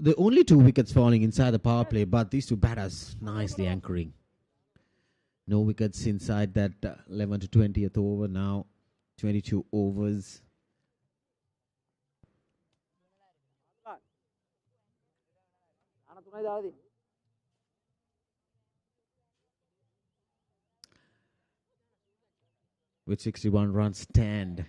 The only 2 wickets falling inside the power play, but these 2 batters nicely anchoring. No wickets inside that 11 to 20th over now. 22 overs. With 61 runs stand.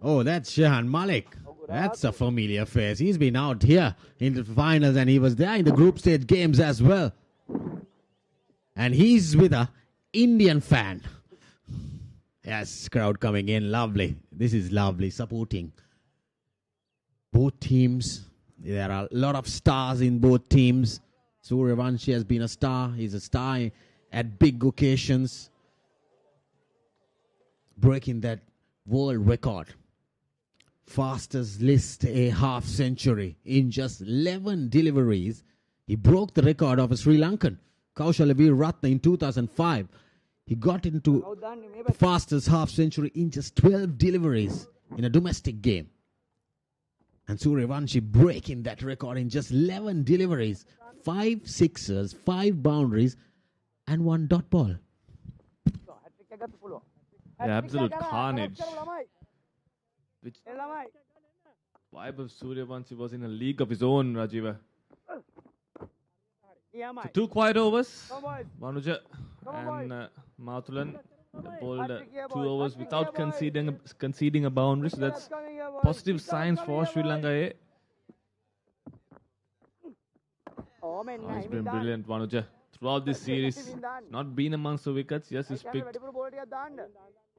Oh, that's Shehan Malik. That's a familiar face. He's been out here in the finals and he was there in the group stage games as well. And he's with a Indian fan. Yes, crowd coming in. Lovely. This is lovely. Supporting both teams. There are a lot of stars in both teams. Suryavanshi has been a star. He's a star at big occasions. Breaking that world record. Fastest list a half century in just 11 deliveries. He broke the record of a Sri Lankan, Kaushalavir Ratna, in 2005. He got into the fastest half century in just 12 deliveries in a domestic game. And Suryavanshi breaking that record in just 11 deliveries. 5 sixers, 5 boundaries and 1 dot ball. Yeah, absolute carnage. Which Vaibhav Suryavanshi was in a league of his own, Rajiva. So 2 quiet overs. Manuja and Mathulan bowled 2 overs without conceding a boundary. So that's positive signs for Sri Lanka. He's been brilliant, Manuja. Throughout this series, not been amongst the wickets. Yes, he's picked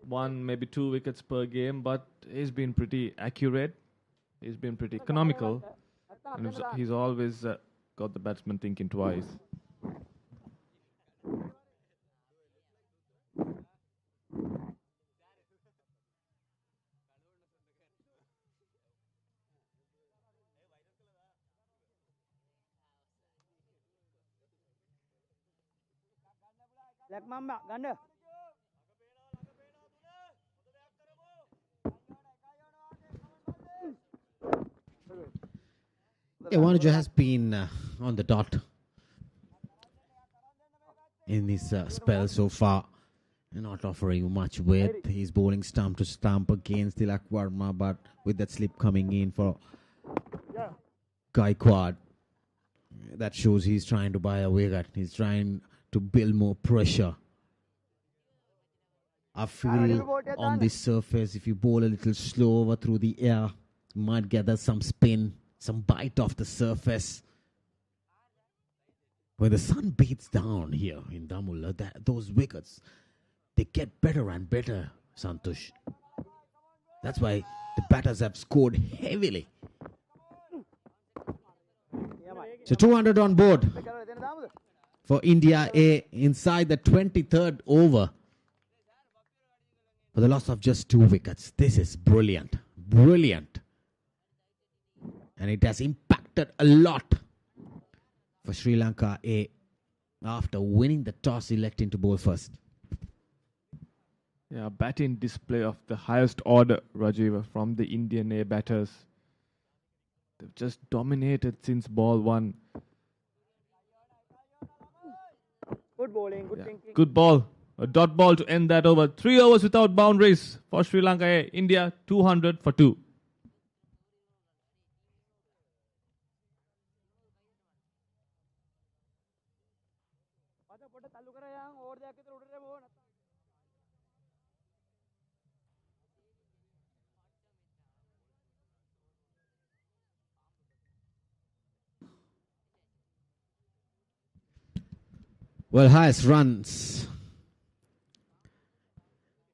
1, maybe 2 wickets per game, but he's been pretty accurate. He's been pretty economical. And he's always got the batsman thinking twice. Black Mamba, ganda. Yeah, Wanuja has been on the dot in his spell so far. Not offering much width. He's bowling stump to stump against Tilak Varma, but with that slip coming in for Gaikwad, that shows he's trying to buy a wicket. He's trying to build more pressure. I feel on this surface, if you bowl a little slower through the air, you might gather some spin, some bite off the surface. When the sun beats down here in Damula, those wickets, they get better and better, Santosh. That's why the batters have scored heavily. So 200 on board for India A inside the 23rd over for the loss of just 2 wickets. This is brilliant. Brilliant. And it has impacted a lot for Sri Lanka A after winning the toss, electing to bowl first. Yeah, batting display of the highest order, Rajiv, from the Indian A batters. They've just dominated since ball 1. Good bowling, good thinking. Good ball. A dot ball to end that over. 3 overs without boundaries for Sri Lanka A. India 200 for 2. Well, highest runs.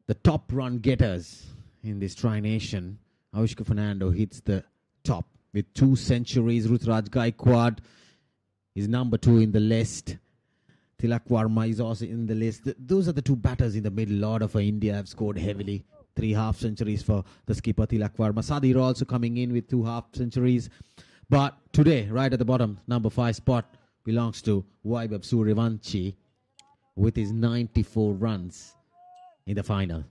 The top run getters in this Tri-Nation. Avishka Fernando hits the top with 2 centuries. Ruturaj Gaikwad is number 2 in the list. Tilak Varma is also in the list. Those are the 2 batters in the middle order for India have scored heavily. 3 half centuries for the skipper Tilak Varma. Sadir also coming in with 2 half centuries. But today, right at the bottom, number 5 spot belongs to Vaibhav Suryavanshi with his 94 runs in the final.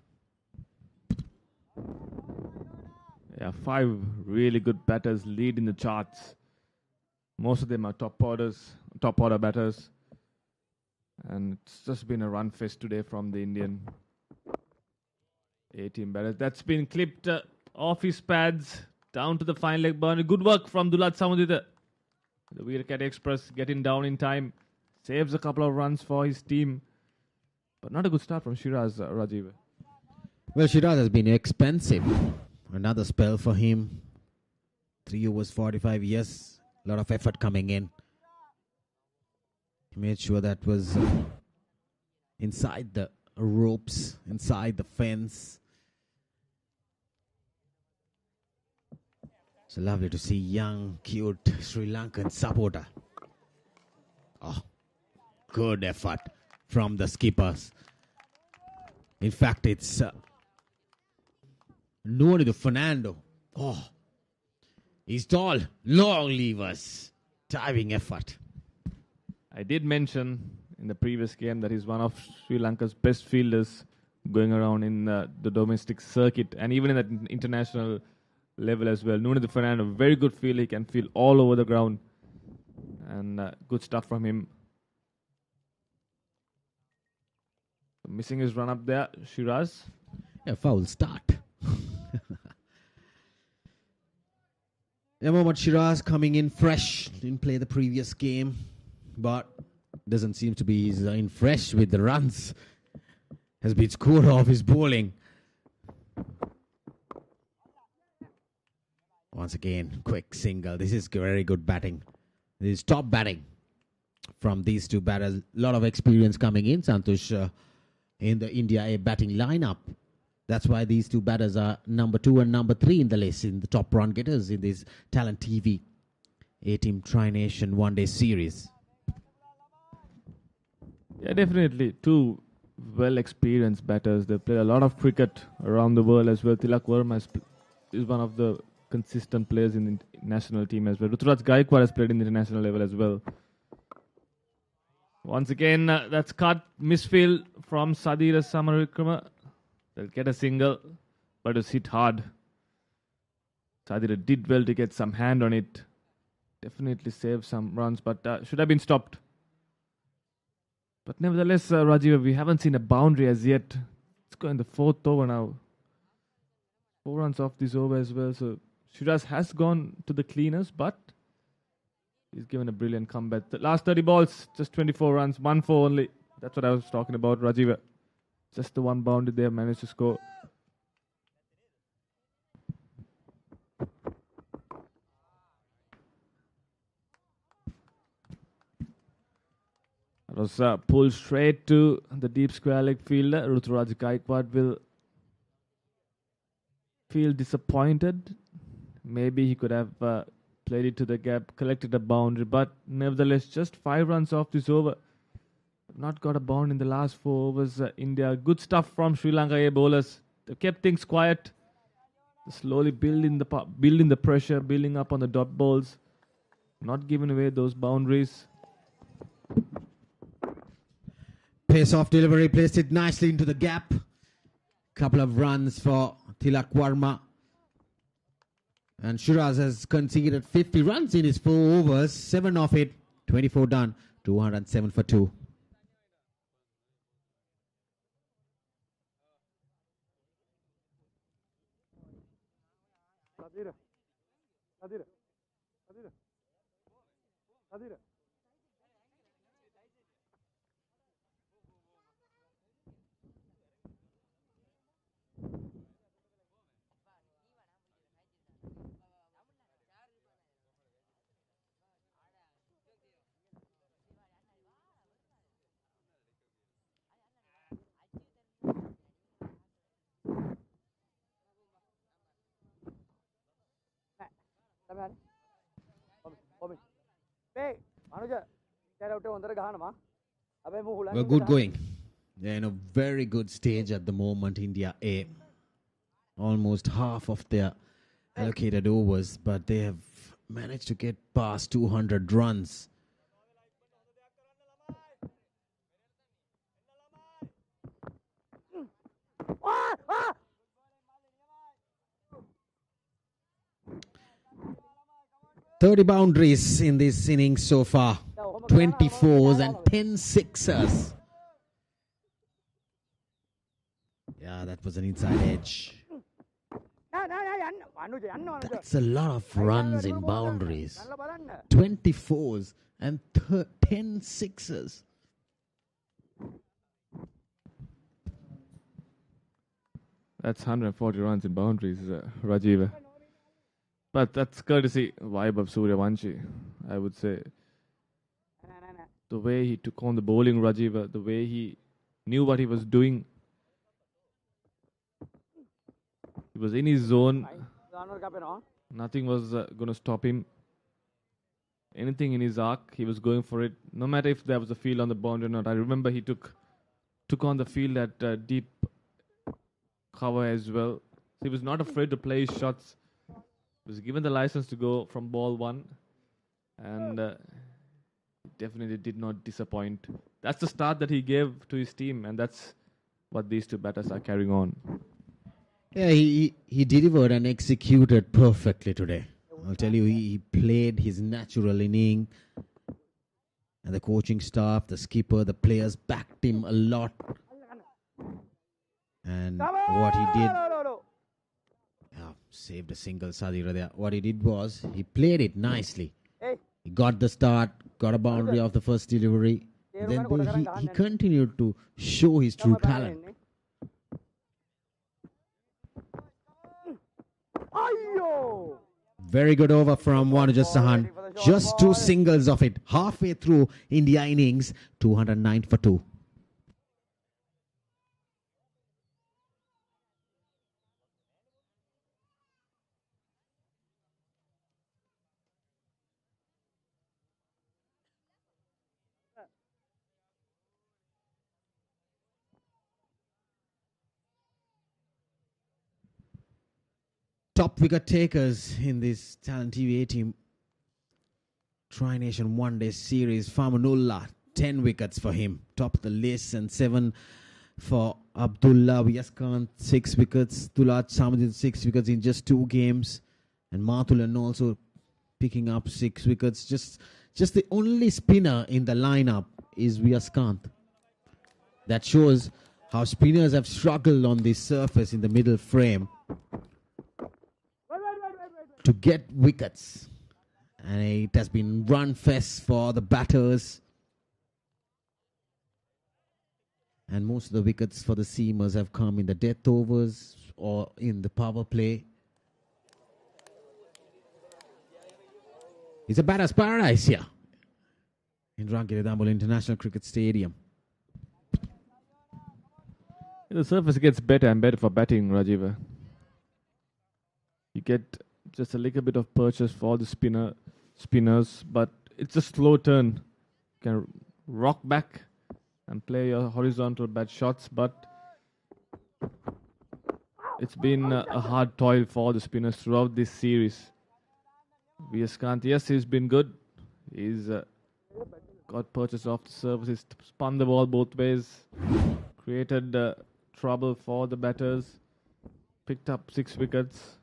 Yeah, 5 really good batters lead in the charts. Most of them are top order batters. And it's just been a run fest today from the Indian A-team batters. That's been clipped off his pads down to the fine leg boundary. Good work from Dulat Samudita. The Weerkat Express getting down in time. Saves a couple of runs for his team. But not a good start from Shiraz, Rajiv. Well, Shiraz has been expensive. Another spell for him. 3 overs, 45 years. A lot of effort coming in. He made sure that was inside the ropes, inside the fence. So lovely to see young, cute Sri Lankan supporter. Oh, good effort from the skippers. In fact, it's Norido Fernando. Oh, he's tall, long levers, diving effort. I did mention in the previous game that he's one of Sri Lanka's best fielders going around in the domestic circuit and even in the international level as well. Norido Fernando, very good fielder. He can field all over the ground. And good stuff from him. Missing his run up there, Shiraz. Yeah, foul start. Mohammad Shiraz coming in fresh. Didn't play the previous game, but doesn't seem to be in fresh with the runs. Has been scored off his bowling. Once again, quick single. This is very good batting. This is top batting from these 2 batters. A lot of experience coming in, Santosh, in the India A batting lineup. That's why these 2 batters are number 2 and number 3 in the list, in the top run getters in this Talent TV A-Team Tri-Nation One-Day Series. Yeah, definitely. 2 well-experienced batters. They play a lot of cricket around the world as well. Tilak Varma is one of the consistent players in the national team as well. Ruturaj Gaikwad has played in the international level as well. Once again, that's cut. Misfield from Sadira Samarakrama. They'll get a single, but it was hit hard. Sadira did well to get some hand on it. Definitely saved some runs, but should have been stopped. But nevertheless, Rajiv, we haven't seen a boundary as yet. It's going the fourth over now. 4 runs off this over as well. So Shiraz has gone to the cleaners, but he's given a brilliant comeback. The last 30 balls, just 24 runs, 1 4 only. That's what I was talking about, Rajiv. Just the one boundary they have managed to score. That was pulled straight to the deep square leg fielder. Ruturaj Gaikwad will feel disappointed. Maybe he could have played it to the gap, collected a boundary, but nevertheless, just 5 runs off this over. Not got a bound in the last 4 overs. India, good stuff from Sri Lanka A bowlers. They kept things quiet. Slowly building the pressure, building up on the dot balls, not giving away those boundaries. Pace off delivery, placed it nicely into the gap. Couple of runs for Tilak Varma. And Shiraz has conceded 50 runs in his 4 overs. 7 of it, 24 done, 207 for 2. Well, good going. They're in a very good stage at the moment, India A. Almost half of their allocated overs, but they have managed to get past 200 runs. "30 boundaries in this innings so far. 24s and 10 sixers. Yeah, that was an inside edge. That's a lot of runs in boundaries. 24s and 10 sixers. That's 140 runs in boundaries, Rajiv. But that's courtesy Vaibhav Suryavanshi, I would say. The way he took on the bowling, Rajiv, the way he knew what he was doing. He was in his zone. Nothing was going to stop him. Anything in his arc, he was going for it. No matter if there was a field on the boundary or not. I remember he took on the field at deep cover as well. So he was not afraid to play his shots. He was given the license to go from ball 1. And definitely did not disappoint. That's the start that he gave to his team. And that's what these two batters are carrying on. Yeah, he delivered and executed perfectly today. I'll tell you, he played his natural inning. And the coaching staff, the skipper, the players backed him a lot. And what he did, saved a single, Sadira there. What he did was, he played it nicely. He got the start, got a boundary off the first delivery. Then he continued to show his true talent. Very good over from Wanuja Sahan. Just 2 singles of it. Halfway through India innings, 209 for 2. Top wicket takers in this Talent TV A team Tri-Nation One Day Series. Farmanullah 10 wickets for him. Top of the list, and 7 for Abdullah Viaskant, 6 wickets. Tulaj Samadin, 6 wickets in just 2 games. And Mathulan also picking up 6 wickets. Just the only spinner in the lineup is Viaskant. That shows how spinners have struggled on this surface in the middle frame to get wickets. And it has been run fest for the batters. And most of the wickets for the seamers have come in the death overs or in the power play. It's a batter's paradise here in Rangiridambol International Cricket Stadium. The surface gets better and better for batting, Rajiv. You get just a little bit of purchase for the spinners, but it's a slow turn. You can rock back and play your horizontal bat shots, but it's been a hard toil for the spinners throughout this series. Viaskant, yes, he's been good. He's got purchase off the surface. He's spun the ball both ways, created trouble for the batters, picked up 6 wickets,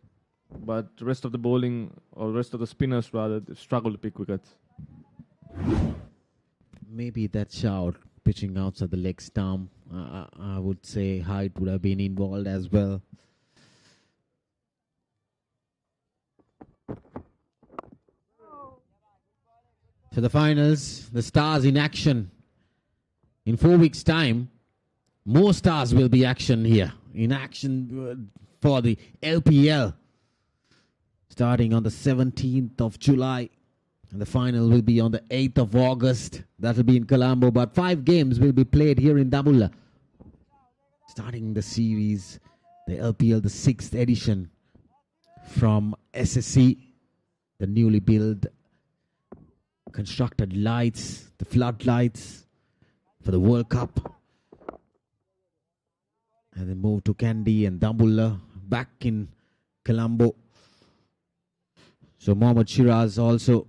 but the rest of the bowling, or rest of the spinners rather, struggled to pick wickets. Maybe that shout pitching outside the leg stump, I would say height would have been involved as well. So the finals, the stars in action. In 4 weeks' time, more stars will be in action for the LPL. Starting on the 17th of July. And the final will be on the 8th of August. That will be in Colombo. But 5 games will be played here in Dabulla. Starting the series, the LPL, the 6th edition. From SSC, the newly built, constructed lights, the floodlights for the World Cup. And then move to Kandy and Dabulla, back in Colombo. So Mohammad Shiraz also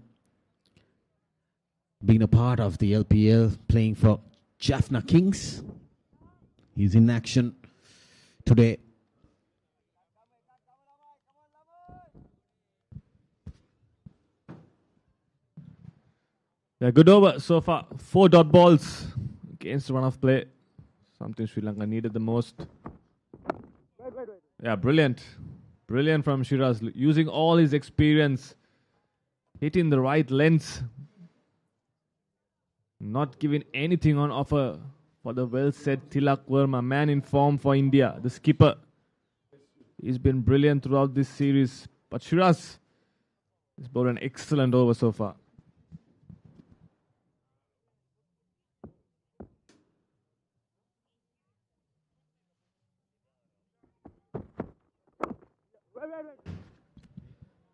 being a part of the LPL, playing for Jaffna Kings. He's in action today. Yeah, good over so far. 4 dot balls against run of play. Something Sri Lanka needed the most. Yeah, brilliant. Brilliant from Shiraz. Using all his experience. Hitting the right lengths. Not giving anything on offer for the well-said Tilak Verma, man in form for India, the skipper. He's been brilliant throughout this series. But Shiraz has bowled an excellent over so far.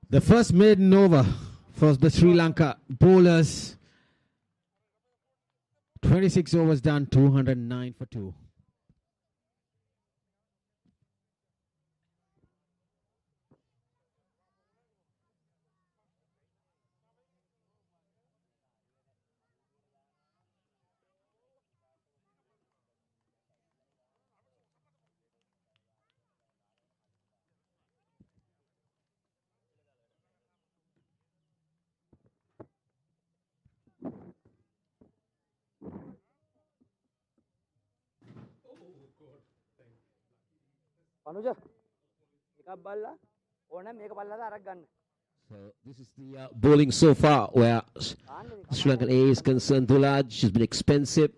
The first maiden over for the Sri Lanka bowlers. 26 overs done, 209 for 2. Anuja, එකක් බලලා ඕන මේක බලලා අරක් ගන්න. So this is the bowling so far where Sri Lankan A is concerned. Dulaj, she's been expensive.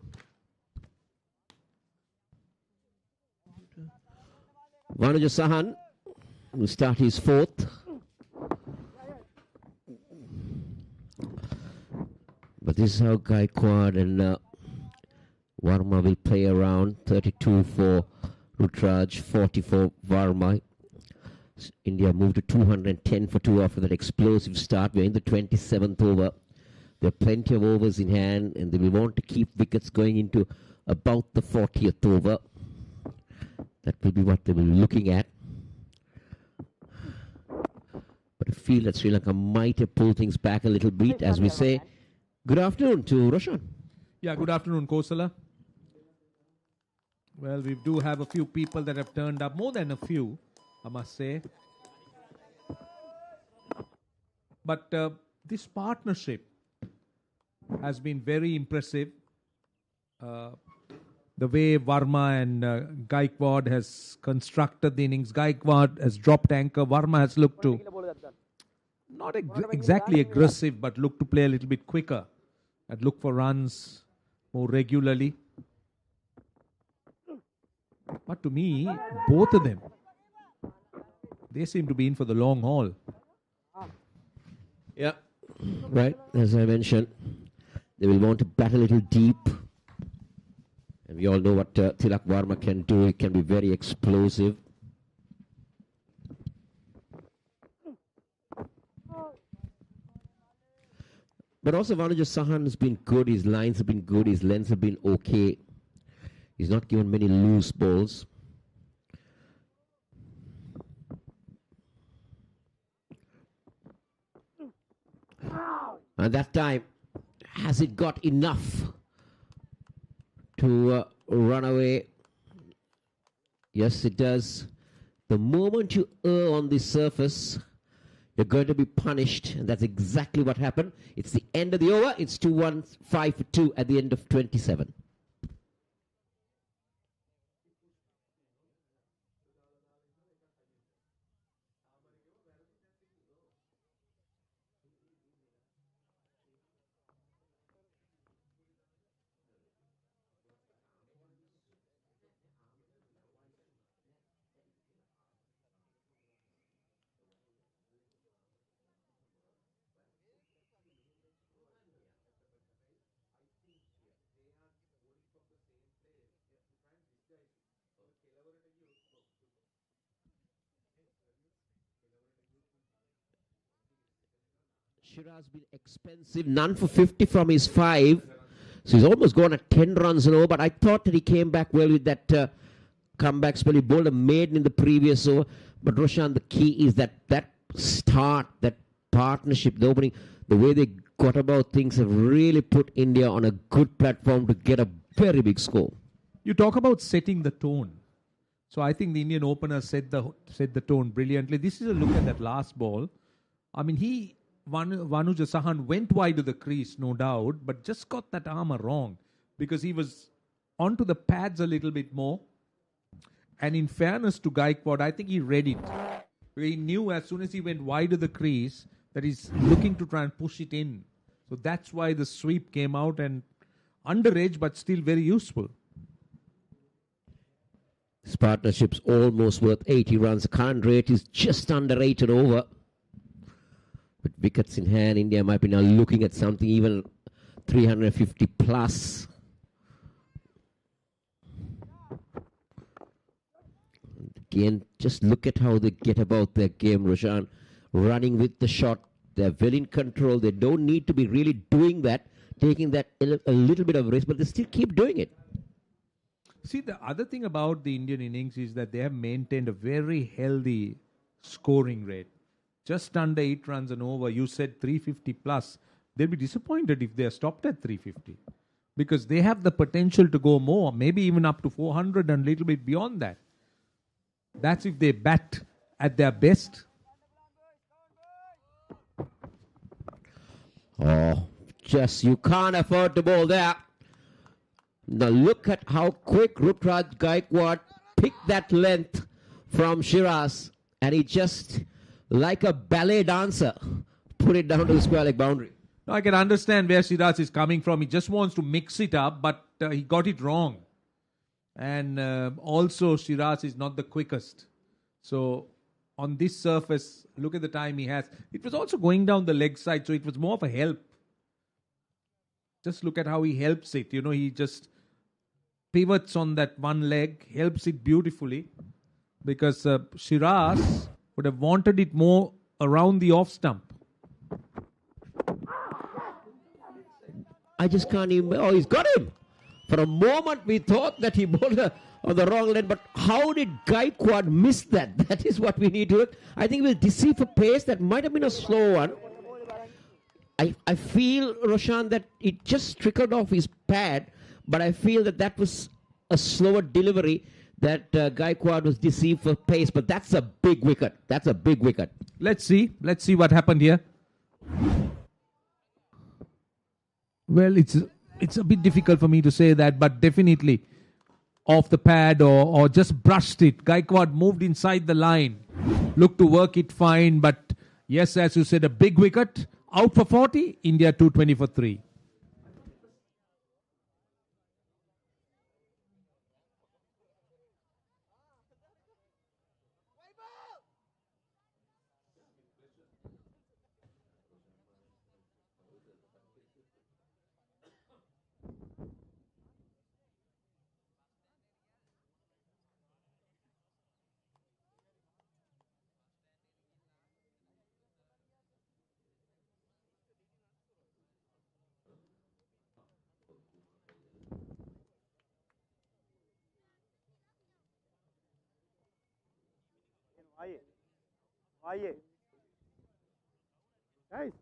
Vanuja Sahan will start his 4th. But this is how Gaikwad and Varma will play around. 32 for Rutraj, 40 for Varma. India moved to 210 for 2 after that explosive start. We're in the 27th over. There are plenty of overs in hand, and they will want to keep wickets going into about the 40th over. That will be what they will be looking at. But I feel that Sri Lanka might have pulled things back a little bit, as we say. Good afternoon to Roshan. Yeah, good afternoon, Kosala. Well, we do have a few people that have turned up, more than a few, I must say. But this partnership has been very impressive. The way Varma and Gaikwad has constructed the innings. Gaikwad has dropped anchor. Varma has looked to, not exactly aggressive, but looked to play a little bit quicker and look for runs more regularly. But to me, both of them, they seem to be in for the long haul. Yeah, right. As I mentioned, they will want to bat a little deep. And we all know what Tilak Varma can do. He can be very explosive. But also Vanuja Sahan has been good. His lines have been good. His lengths have been okay. He's not given many loose balls. And that time, has it got enough to run away? Yes, it does. The moment you err on the surface, you're going to be punished, and that's exactly what happened. It's the end of the over. It's 2-1, 5-2 at the end of 27. Shiraz been expensive, none for 50 from his 5. So he's almost gone at 10 runs and over, but I thought that he came back well with that comeback spell. He bowled a maiden in the previous over. But Roshan, the key is that start, that partnership, the opening, the way they got about things have really put India on a good platform to get a very big score. You talk about setting the tone. So I think the Indian opener set the tone brilliantly. This is a look at that last ball. I mean, Vanuja Sahan went wide to the crease, no doubt, but just got that armour wrong because he was onto the pads a little bit more. And in fairness to Gaikwad, I think he read it. He knew as soon as he went wide to the crease that he's looking to try and push it in. So that's why the sweep came out and underage, but still very useful. This partnership's almost worth 80 runs. The current rate is just under 8 and over. With wickets in hand, India might be now looking at something even 350 plus. Again, just look at how they get about their game, Roshan. Running with the shot. They're well in control. They don't need to be really doing that, taking that a little bit of risk, but they still keep doing it. See, the other thing about the Indian innings is that they have maintained a very healthy scoring rate. Just under 8 runs and over. You said 350 plus. They'll be disappointed if they're stopped at 350. Because they have the potential to go more. Maybe even up to 400 and a little bit beyond that. That's if they bat at their best. Oh, just you can't afford to bowl there. Now look at how quick Rutraj Gaikwad picked that length from Shiraz. And he just, like a ballet dancer, put it down to the square leg boundary. Now I can understand where Shiraz is coming from. He just wants to mix it up, but he got it wrong. And also Shiraz is not the quickest. So on this surface, look at the time he has. It was also going down the leg side, so it was more of a help. Just look at how he helps it. You know, he just pivots on that one leg, helps it beautifully. Because Shiraz would have wanted it more around the off stump. I just can't even... Oh, he's got him! For a moment, we thought that he bowled on the wrong leg, but how did Gaikwad miss that? That is what we need to look. I think it was deceive for pace. That might have been a slow one. I feel, Roshan, that it just trickled off his pad, but I feel that was a slower delivery, that Gaikwad was deceived for pace, but that's a big wicket. That's a big wicket. Let's see what happened here. Well, it's a bit difficult for me to say that, but definitely off the pad or just brushed it. Gaikwad moved inside the line, looked to work it fine, but yes, as you said, a big wicket. Out for 40, India 220 for 3. आइए guys.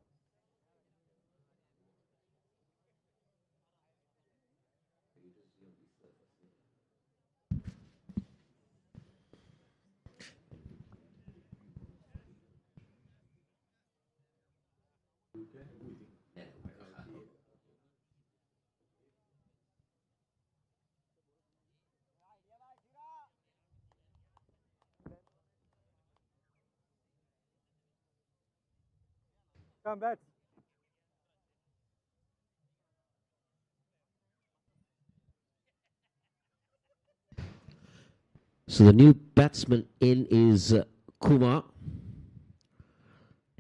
Come back. So the new batsman in is Kumar.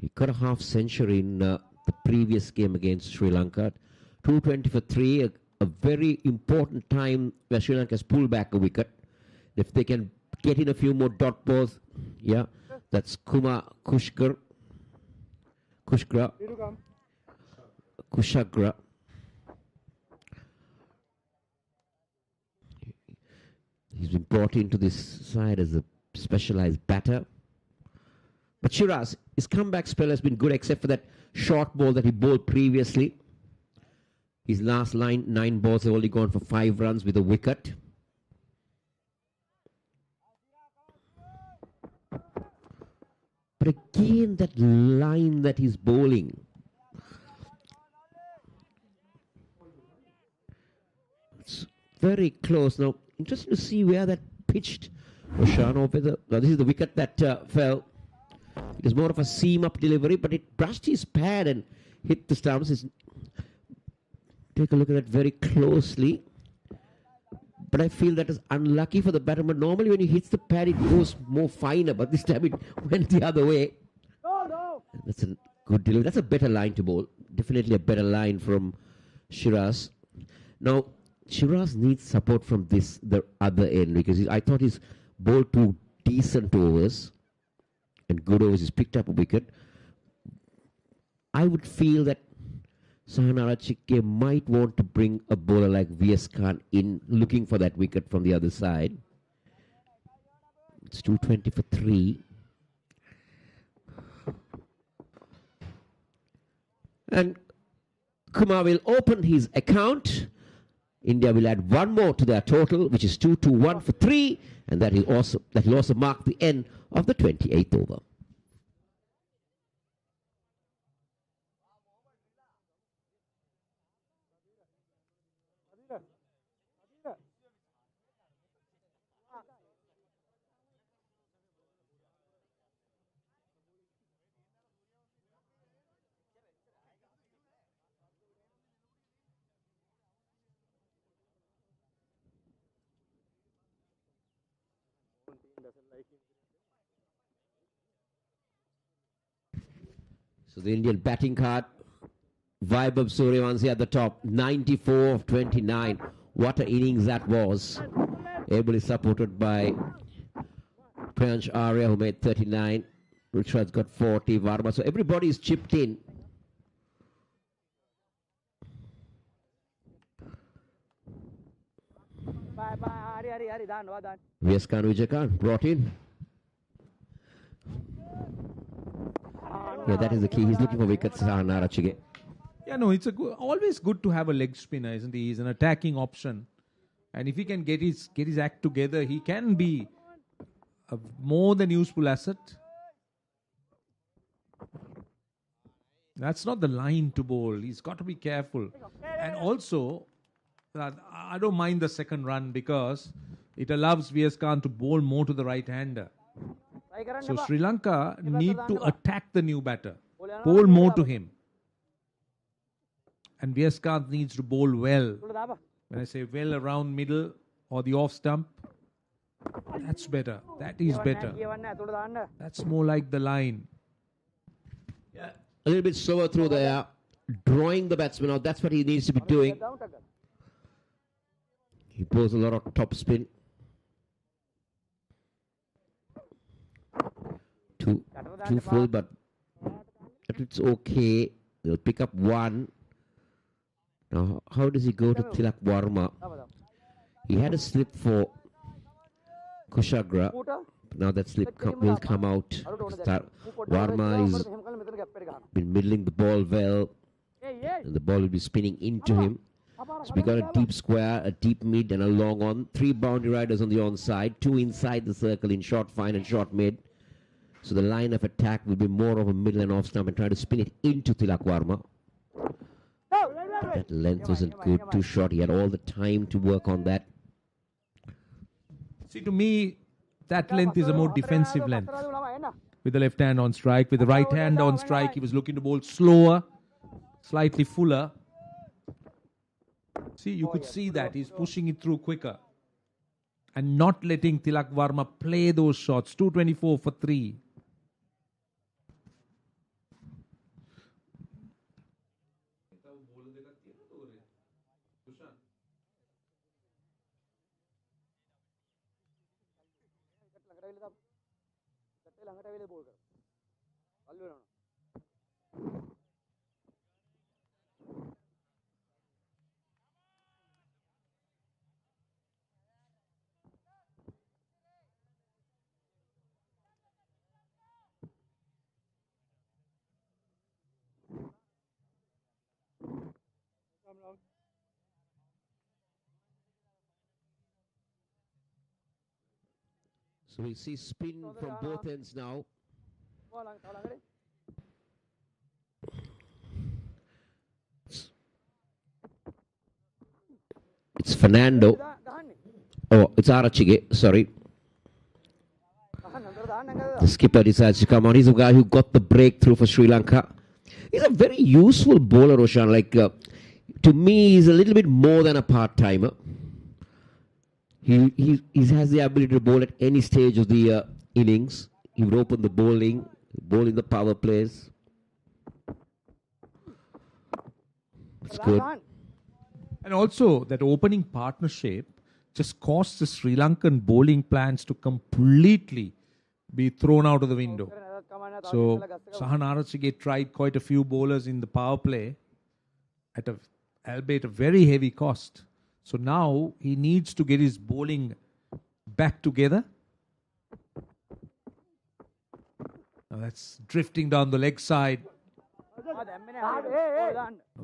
He got a half century in the previous game against Sri Lanka. 220 for 3, a very important time where Sri Lanka has pulled back a wicket. If they can get in a few more dot balls, yeah, that's Kumar Kushagra. He's been brought into this side as a specialized batter. But Shiraz, his comeback spell has been good except for that short ball that he bowled previously. His last 9 balls have only gone for 5 runs with a wicket. But again, that line that he's bowling, it's very close. Now, interesting to see where that pitched, Roshan, or whether, now this is the wicket that fell. It was more of a seam-up delivery, but it brushed his pad and hit the stumps. Take a look at that very closely. But I feel that is unlucky for the batter. But normally when he hits the pad, it goes more finer. But this time it went the other way. No. That's a good delivery. That's a better line to bowl. Definitely a better line from Shiraz. Now, Shiraz needs support from the other end, because I thought he's bowled 2 decent overs and good overs. He's picked up a wicket. I would feel that Sahanarachike might want to bring a bowler like VS Khan in, looking for that wicket from the other side. It's 220 for 3. And Kumar will open his account. India will add 1 more to their total, which is 221 for 3, and that will also mark the end of the 28th over. So the Indian batting card, Vaibhav Suryavanshi at the top, 94 of 29. What an innings that was. Ably supported by Priyansh Arya, who made 39. Richard's got 40, Varma. So everybody is chipped in. VS Khan, Vijay Khan brought in. Yeah, that is the key. He's looking for wickets, Sahanarachige. Yeah, no, it's always good to have a leg spinner, isn't he? He's an attacking option. And if he can get his act together, he can be a more than useful asset. That's not the line to bowl. He's got to be careful. And also, I don't mind the second run because it allows VS Khan to bowl more to the right-hander. So Sri Lanka need to attack the new batter. Bowl more to him. And VS Khan needs to bowl well. When I say well, around middle or the off stump, that's better. That is better. That's more like the line. Yeah. A little bit slower through there, drawing the batsman out. That's what he needs to be doing. He pulls a lot of top spin. Too full, but it's okay. They'll pick up one. Now, how does he go to Tilak Varma? He had a slip for Kushagra. Now that slip will come out. Varma has been middling the ball well. And the ball will be spinning into him. So we got a deep square, a deep mid and a long on. 3 boundary riders on the onside. 2 inside the circle in short fine and short mid. So the line of attack will be more of a middle and off stump and try to spin it into Tilak Varma. That length wasn't good, too short. He had all the time to work on that. See, to me, that length is a more defensive length. With the left hand on strike. With the right hand on strike, he was looking to bowl slower, slightly fuller. See, you could see that. He's pushing it through quicker. And not letting Tilak Varma play those shots. 224 for 3. So we see spin from both ends now. It's Fernando. Oh, it's Arachige, sorry. The skipper decides to come on. He's a guy who got the breakthrough for Sri Lanka. He's a very useful bowler, Roshan. Like, to me, he's a little bit more than a part-timer. He has the ability to bowl at any stage of the innings. He would open the bowling, bowl in the power plays. It's good. And also, that opening partnership just caused the Sri Lankan bowling plans to completely be thrown out of the window. So, Sahan Arachige tried quite a few bowlers in the power play at albeit a very heavy cost. So now he needs to get his bowling back together. Now that's drifting down the leg side.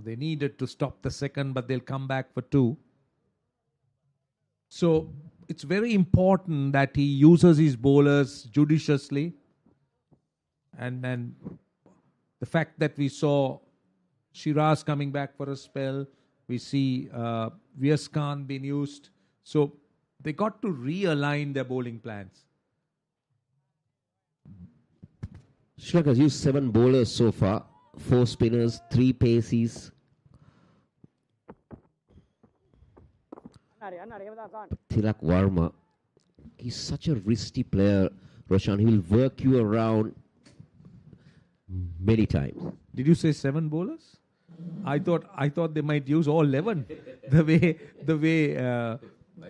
They needed to stop the second, but they'll come back for 2. So it's very important that he uses his bowlers judiciously. And then the fact that we saw Shiraz coming back for a spell, we see VS Khan being used. So they got to realign their bowling plans. Sri Lanka's used 7 bowlers so far. 4 spinners, 3 paces. But Tilak Varma, he's such a risky player, Roshan. He will work you around many times. Did you say 7 bowlers? I thought they might use all 11. the way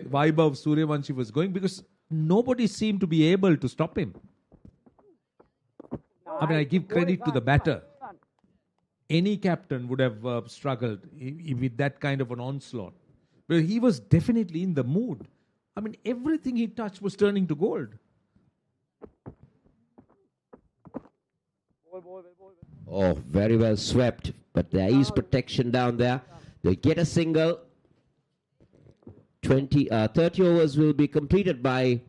Vaibhav Suryavanshi was going, because nobody seemed to be able to stop him. I mean, I give credit to the batter. Any captain would have struggled with that kind of an onslaught. But he was definitely in the mood. I mean, everything he touched was turning to gold. Oh, very well swept. But there is protection down there. They get a single. 30 overs will be completed by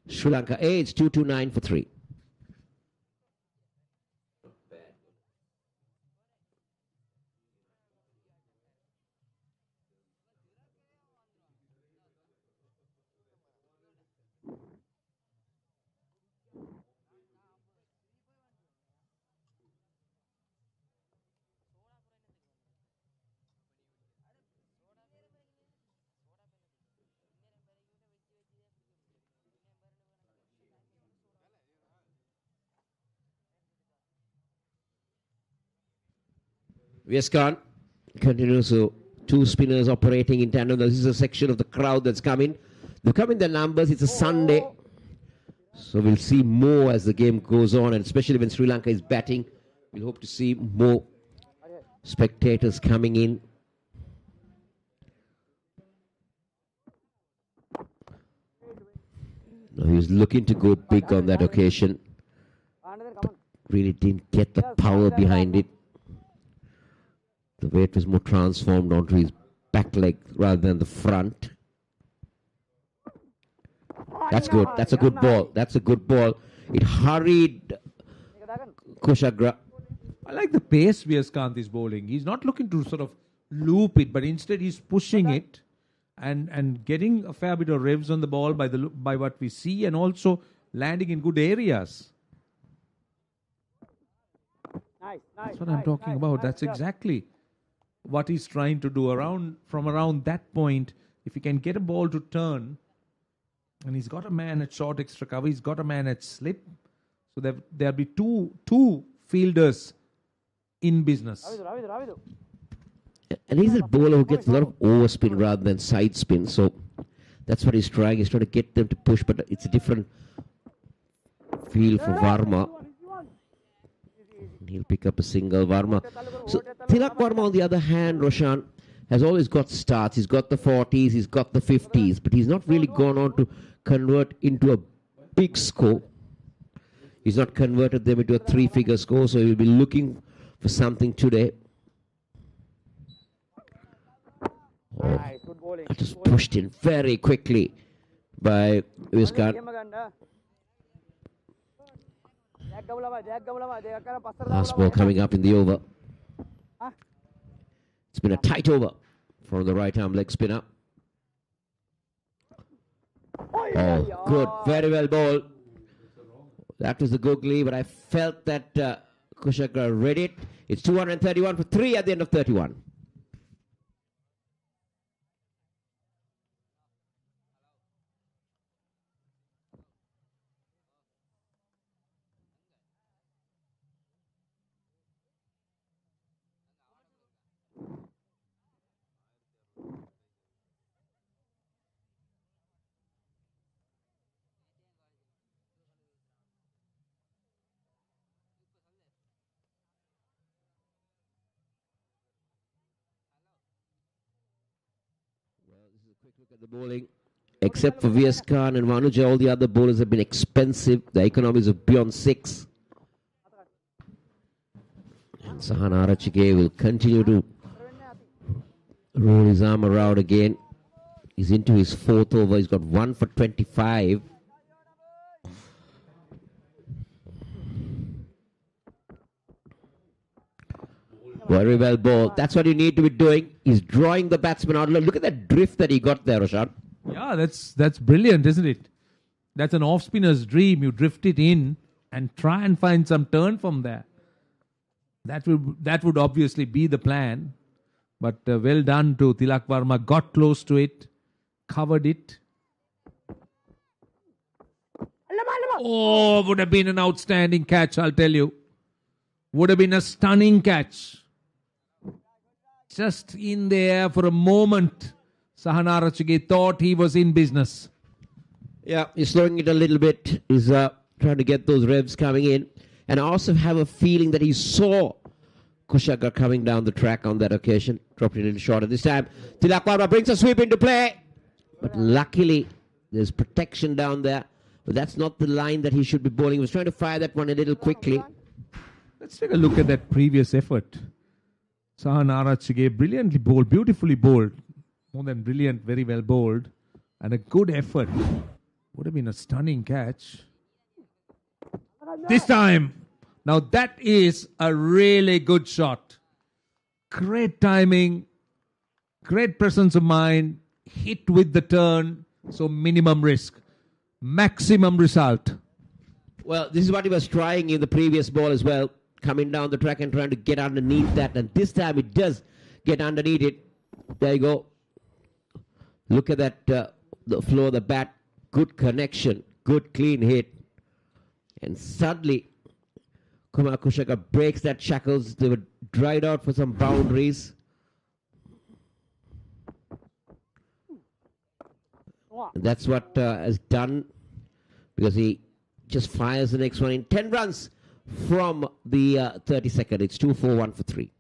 Sri Lanka A. It's 229 for 3. Viaskan continues, so two spinners operating in tandem. This is a section of the crowd that's coming. They've come in their numbers. It's a Sunday. So we'll see more as the game goes on, and especially when Sri Lanka is batting. We'll hope to see more spectators coming in. Now he was looking to go big on that occasion, but really didn't get the power behind it. The weight was more transformed onto his back leg rather than the front. That's good. That's a good ball. That's a good ball. It hurried Kushagra. I like the pace Viaskanth is bowling. He's not looking to sort of loop it, but instead he's pushing it and getting a fair bit of revs on the ball by what we see, and also landing in good areas. That's what I'm talking about. That's exactly what he's trying to do from around that point. If he can get a ball to turn, and he's got a man at short extra cover, he's got a man at slip, so there'll be two fielders in business. And he's a bowler who gets a lot of overspin rather than side spin, so that's what he's trying. He's trying to get them to push, but it's a different feel for Varma. He'll pick up a single, Varma. So Tilak Varma, on the other hand, Roshan, has always got starts. He's got the 40s, he's got the 50s, but he's not really gone on to convert into a big score. He's not converted them into a 3-figure score, so he'll be looking for something today. Oh, I just pushed in very quickly by Viaskan. Last ball coming up in the over. It's been a tight over from the right arm leg spinner. Oh, good. Very well bowled. That was the googly, but I felt that Kushagra read it. It's 231 for 3 at the end of 31. Look at the bowling. Except for Viaskan and Vanuja, all the other bowlers have been expensive. The economies of beyond 6. And Sahan Arachige will continue to roll his arm around again. He's into his 4th over. He's got 1 for 25. Very well bowled. That's what you need to be doing. He's drawing the batsman out. Look at that drift that he got there, Roshan. Yeah, that's brilliant, isn't it? That's an off-spinner's dream. You drift it in and try and find some turn from there. That would obviously be the plan. But well done to Tilak Varma. Got close to it. Covered it. Oh, would have been an outstanding catch, I'll tell you. Would have been a stunning catch. Just in there for a moment, Sahan Arachige thought he was in business. Yeah, he's slowing it a little bit. He's trying to get those revs coming in. And I also have a feeling that he saw Kushagra coming down the track on that occasion. Dropped it a little short at this time. Tilak Varma brings a sweep into play. But luckily, there's protection down there. But that's not the line that he should be bowling. He was trying to fire that one a little quickly. Let's take a look at that previous effort. Sahan Arachige, brilliantly bowled, beautifully bowled. More than brilliant, very well bowled. And a good effort. Would have been a stunning catch. This time. Now that is a really good shot. Great timing. Great presence of mind. Hit with the turn. So minimum risk. Maximum result. Well, this is what he was trying in the previous ball as well. Coming down the track and trying to get underneath that. And this time it does get underneath it. There you go. Look at that, the flow of the bat. Good connection. Good clean hit. And suddenly, Kumar Kushaka breaks that shackles. They were dried out for some boundaries. And that's what has done, because he just fires the next one in 10 runs from the 32nd. It's 2 4 1 for 3.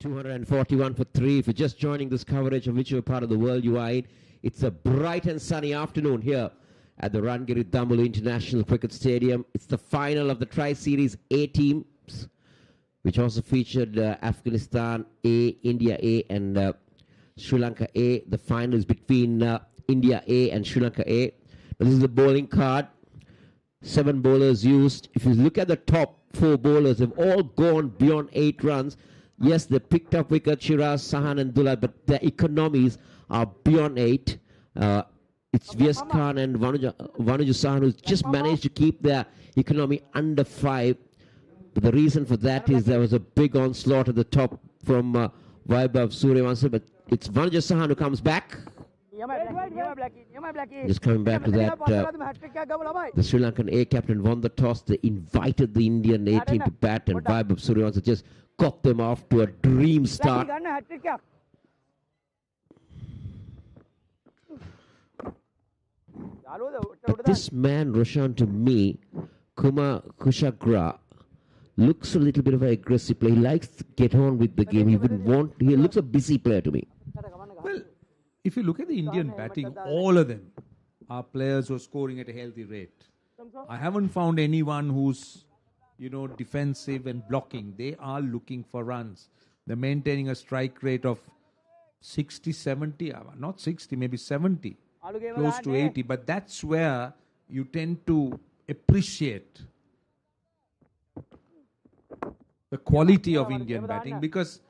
$241 for 3. If you're just joining this coverage of whichever part of the world you are in, it's a bright and sunny afternoon here at the Rangiri Damulu International Cricket Stadium. It's the final of the Tri-Series A teams, which also featured Afghanistan A, India A, and Sri Lanka A. The final is between India A and Sri Lanka A. This is the bowling card. 7 bowlers used. If you look at the top 4 bowlers, they've all gone beyond 8 runs. Yes, they picked up wicket, Shiraz, Sahan and Dulal, but their economies are beyond 8. It's Vias Khan and Vanuja Sahan who just managed to keep their economy under 5. But the reason for that is there was a big onslaught at the top from Vaibhav Suryavanshi, but it's Vanuja Sahan who comes back. Just coming back to that, the Sri Lankan A captain won the toss. They invited the Indian A team to bat, and Vaibhav Suryavanshi just got them off to a dream start. But this man, Roshan, to me, Kumar Kushagra, looks a little bit of an aggressive player. He likes to get on with the game. He looks a busy player to me. Well, if you look at the Indian batting, all of them are players who are scoring at a healthy rate. I haven't found anyone who's, defensive and blocking. They are looking for runs. They're maintaining a strike rate of 60, 70, not 60, maybe 70, close to 80. But that's where you tend to appreciate the quality of Indian batting, because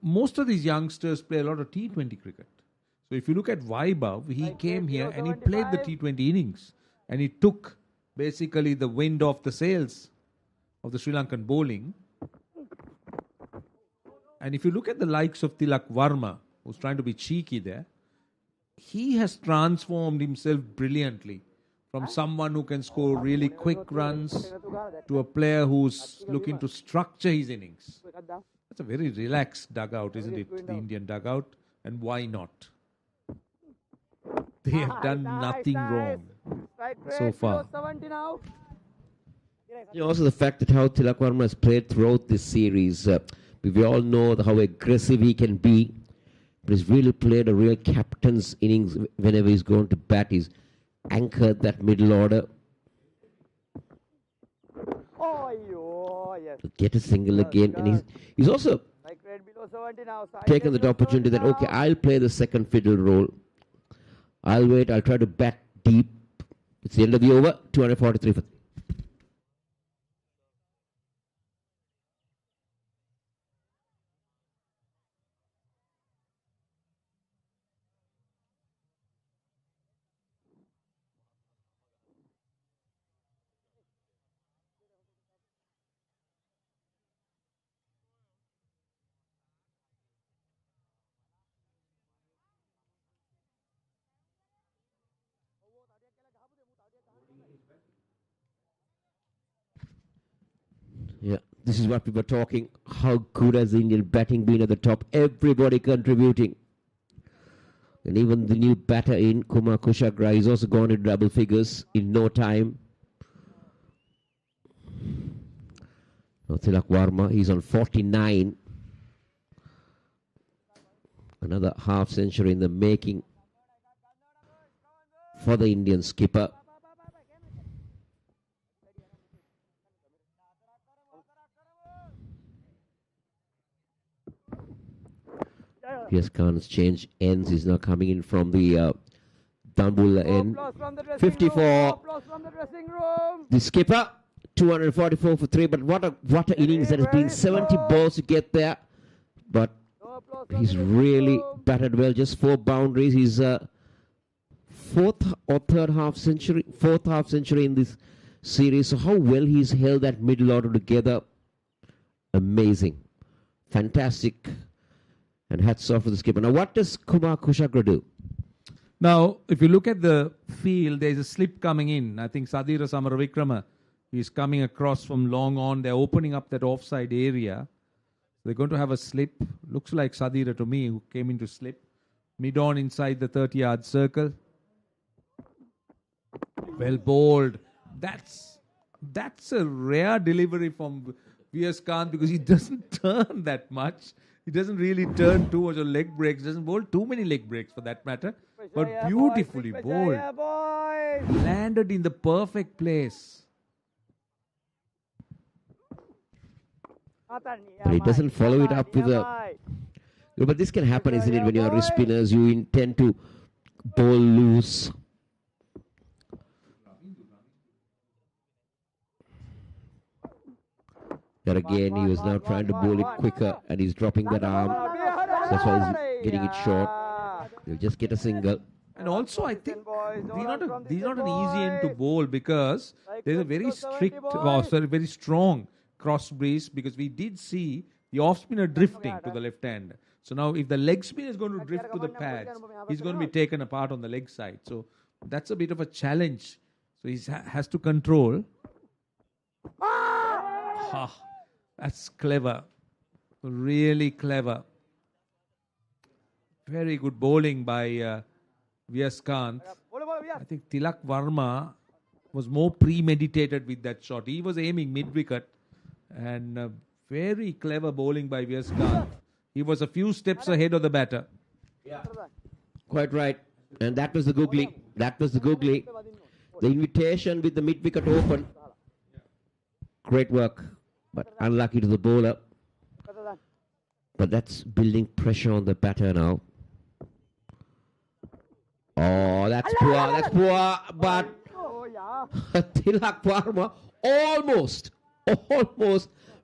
most of these youngsters play a lot of T20 cricket. So if you look at Vaibhav, he came here and he played the T20 innings, and he took basically the wind off the sails of the Sri Lankan bowling. And if you look at the likes of Tilak Varma, who's trying to be cheeky there, he has transformed himself brilliantly from someone who can score really quick runs to a player who's looking to structure his innings. That's a very relaxed dugout, isn't it? The Indian dugout. And why not? They have done nothing wrong so far. Also the fact that how Tilak Varma has played throughout this series. We all know how aggressive he can be. But he's really played a real captain's innings whenever he's going to bat. He's anchored that middle order. To get a single again. And he's also taken that opportunity that, okay, I'll play the second fiddle role. I'll wait, I'll try to bat deep. It's the end of the over, 243 for 3. Yeah, this is what we were talking. How good has the Indian batting been at the top? Everybody contributing. And even the new batter in, Kumar Kushagra, he's also gone into double figures in no time. Now Tilak Varma, he's on 49. Another half century in the making for the Indian skipper. Yes, Khan's change ends. He's now coming in from the Dambulla end. 54. The skipper, 244 for 3. But what a innings that has been. 70 balls to get there. But he's really batted well. Just 4 boundaries. He's fourth half century in this series. So how well he's held that middle order together. Amazing. Fantastic. And hats off to the skipper. Now, what does Kumar Kushagra do? Now, if you look at the field, there's a slip coming in. I think Sadira Samaravikrama is coming across from long on. They're opening up that offside area. They're going to have a slip. Looks like Sadira to me, who came into slip. Mid-on inside the 30-yard circle. Well bowled. That's a rare delivery from V.S. Khan, because he doesn't turn that much. He doesn't really turn too much on leg breaks. Doesn't bowl too many leg breaks for that matter. But beautifully bowled. Landed in the perfect place. But he doesn't follow it up with a... But this can happen, isn't it? When you're wrist spinners, you intend to bowl loose. There again, he was now trying to bowl it quicker and he's dropping that arm. That's why he's getting it short. He'll just get a single. And also, I think these not an easy end to bowl because there's a very strict, very strong cross breeze, because we did see the off spinner drifting to the left hand. So now if the leg spin is going to drift to the pads, he's going to be taken apart on the leg side. So that's a bit of a challenge. So he has to control. That's clever. Really clever. Very good bowling by Vyaskanth. I think Tilak Varma was more premeditated with that shot. He was aiming mid-wicket, and very clever bowling by Vyaskanth. He was a few steps ahead of the batter. Yeah. Quite right. And that was the googly. That was the googly. The invitation with the mid-wicket open. Great work, but unlucky to the bowler. But that's building pressure on the batter now. Oh, that's poor. But Tilak Varma almost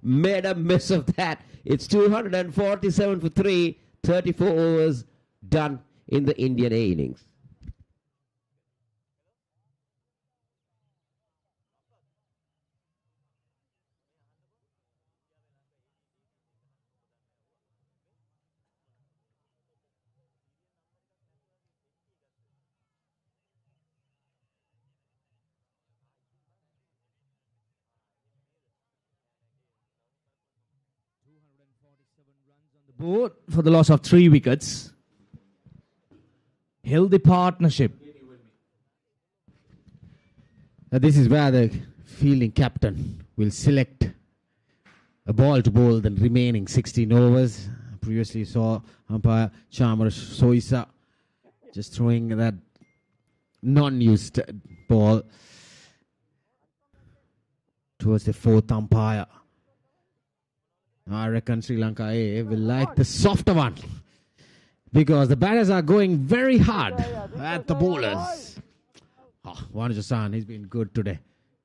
made a mess of that. It's 247 for 3, 34 overs done in the Indian A innings. Board for the loss of 3 wickets. Healthy partnership. This is where the fielding captain will select a ball to bowl the remaining 16 overs. Previously saw umpire Chamar Soisa just throwing that non-used ball towards the 4th umpire. I reckon Sri Lanka A will like the softer one, because the batters are going very hard at the bowlers. Vanujasan, he's been good today,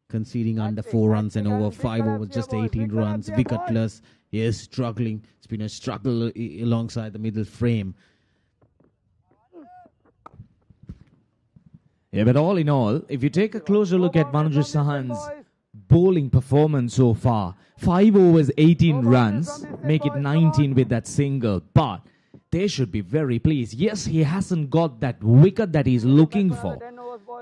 conceding under 4 runs and over 5 overs, just 18 runs, wicketless. He is struggling. Spinners struggle alongside the middle frame. Yeah, but all in all, if you take a closer look at Vanujasan's bowling performance so far, 5 overs, 18 runs, make it 19 with that single. But they should be very pleased. Yes, he hasn't got that wicket that he's looking for.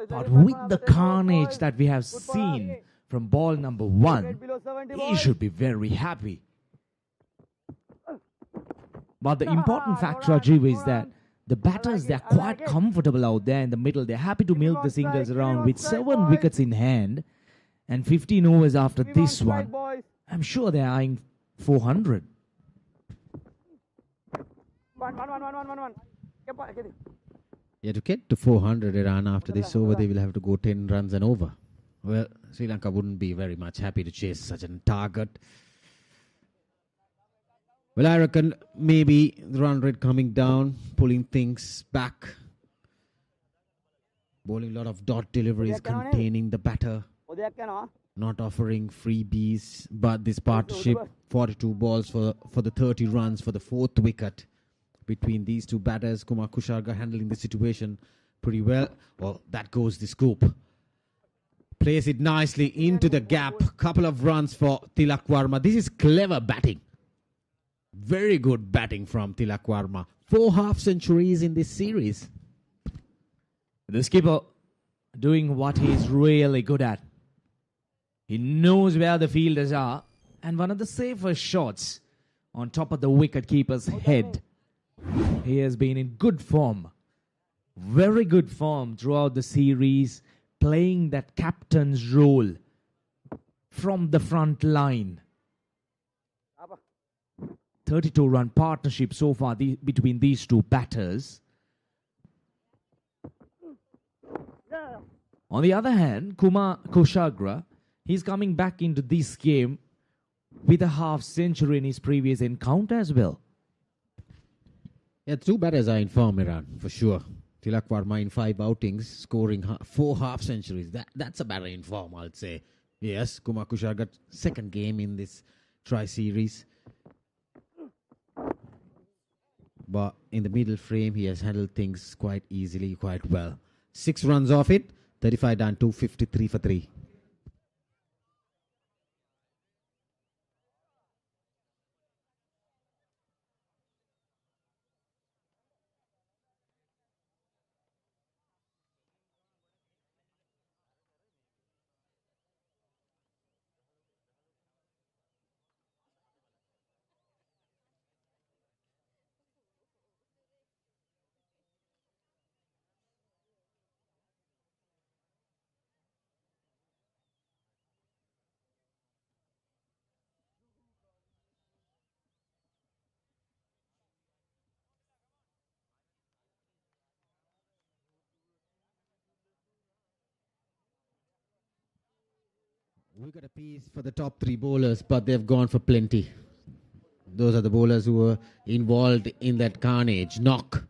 But with the carnage that we have seen from ball number 1, he should be very happy. But the important factor, Rajiv, is that the batters, they're quite comfortable out there in the middle. They're happy to milk the singles around with 7 wickets in hand and 15 overs after this one. I'm sure they're eyeing 400. Yeah, to get to 400 run after this over, they will have to go 10 runs and over. Well, Sri Lanka wouldn't be very much happy to chase such a target. Well, I reckon maybe the run rate coming down, pulling things back. Bowling a lot of dot deliveries, containing the batter. Not offering freebies, but this partnership, 42 balls for the 30 runs for the 4th wicket between these two batters. Kumar Kusharga handling the situation pretty well. Well, that goes the scoop. Plays it nicely into the gap. Couple of runs for Tilak Varma. This is clever batting. Very good batting from Tilak Varma. 4 half-centuries in this series. The skipper doing what he's really good at. He knows where the fielders are, and one of the safest shots on top of the wicket-keeper's head. He has been in good form, very good form throughout the series, playing that captain's role from the front line. 32-run partnership so far between these two batters. On the other hand, Kumar Kusharga, he's coming back into this game with a half-century in his previous encounter as well. Yeah, 2 batters are in form, Iran, for sure. Tilak Varma in 5 outings, scoring 4 half-centuries. That's a batter in form, I'd say. Yes, Kumar Kusharga, 2nd game in this tri-series. But in the middle frame, he has handled things quite easily, quite well. 6 runs off it, 35 done, 253 for 3. We got a piece for the top 3 bowlers, but they've gone for plenty. Those are the bowlers who were involved in that carnage. Knock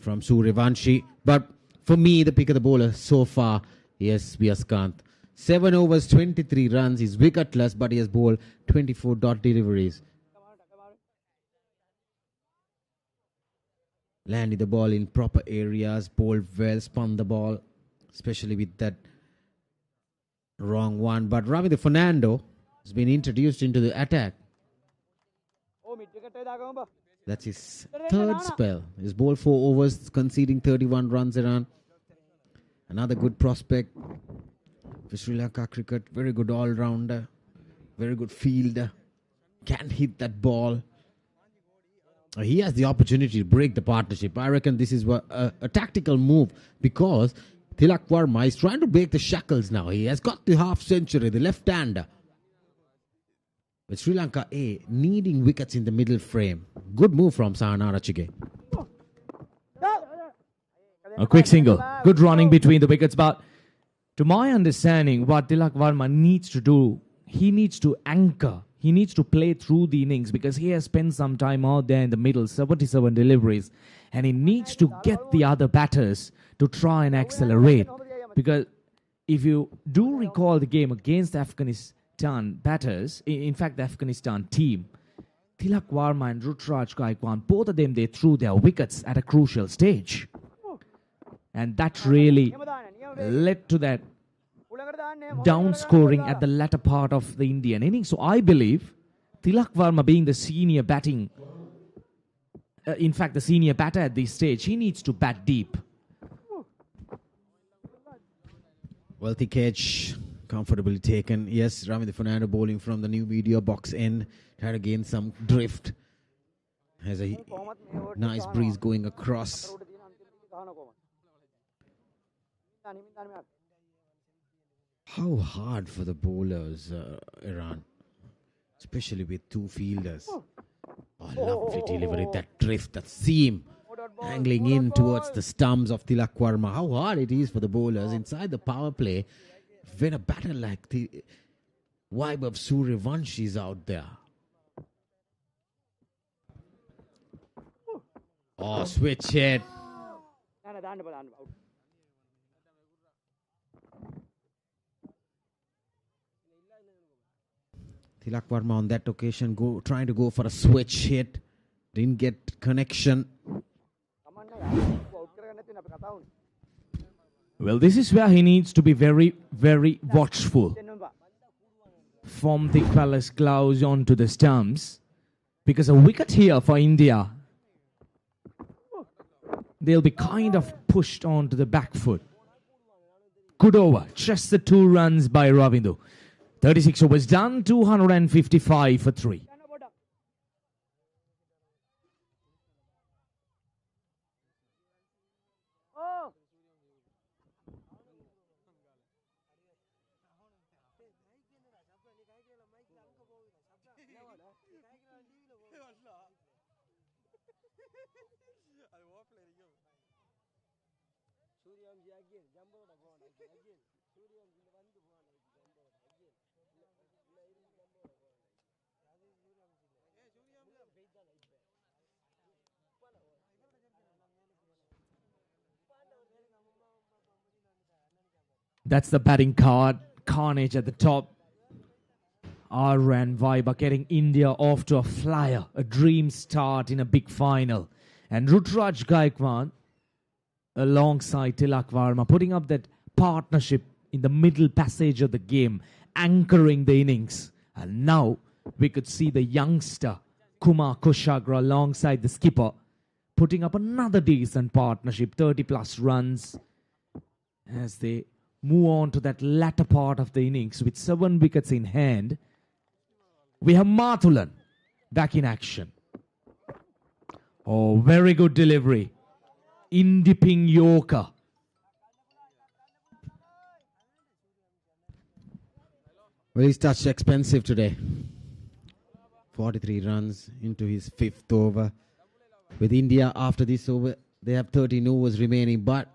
from Suryavanshi. But for me, the pick of the bowler so far, yes, Vyaskant. 7 overs, 23 runs. He's wicketless, but he has bowled 24 dot deliveries. Landed the ball in proper areas, bowled well, spun the ball, especially with that wrong one. But Ravi Fernando has been introduced into the attack. That's his 3rd spell. He's bowled 4 overs, conceding 31 runs around. Another good prospect for Sri Lanka cricket. Very good all-rounder. Very good fielder. Can hit that ball. He has the opportunity to break the partnership. I reckon this is a tactical move, because Tilak Varma is trying to break the shackles now. He has got the half century, the left-hander. With Sri Lanka A needing wickets in the middle frame. Good move from Sahanara Chige. A quick single. Good running between the wickets. But to my understanding, what Tilak Varma needs to do, he needs to anchor. He needs to play through the innings, because he has spent some time out there in the middle, 77 deliveries. And he needs to get the other batters to try and accelerate. Because if you do recall the game against Afghanistan batters, in fact the Afghanistan team, Tilak Varma and Rutraj Gaikwad, both of them, they threw their wickets at a crucial stage. And that really led to that down scoring at the latter part of the Indian innings. So I believe Tilak Varma, being the senior batting, in fact the senior batter at this stage, he needs to bat deep. Wealthy catch, comfortably taken. Yes, Ravi Fernando bowling from the new media box end. Tried to gain some drift. Has a nice breeze going across. How hard for the bowlers, Iran, especially with 2 fielders. Oh, lovely delivery, that drift, that seam, angling in towards the stumps of Tilak Varma. How hard it is for the bowlers inside the power play when a batter like the Vaibhav Suryavanshi is out there. Oh, switch hit. Tilak Varma on that occasion trying to go for a switch hit. Didn't get connection. Well, this is where he needs to be very, very watchful. From the Queller's gloves onto the stumps. Because a wicket here for India, they'll be kind of pushed onto the back foot. Good over. Just the 2 runs by Ravindu. 36 overs done, 255 for 3. That's the batting card. Carnage at the top. and Vaibhav getting India off to a flyer, a dream start in a big final. And Rutraj Gaikwad alongside Tilak Varma putting up that partnership in the middle passage of the game, anchoring the innings. And now we could see the youngster Kumar Kushagra alongside the skipper putting up another decent partnership, 30 plus runs as they move on to that latter part of the innings with 7 wickets in hand. We have Mathulan back in action. Oh, very good delivery. Indiping Yorker. Well, he's touched expensive today. 43 runs into his 5th over. With India after this over, they have 13 overs remaining, but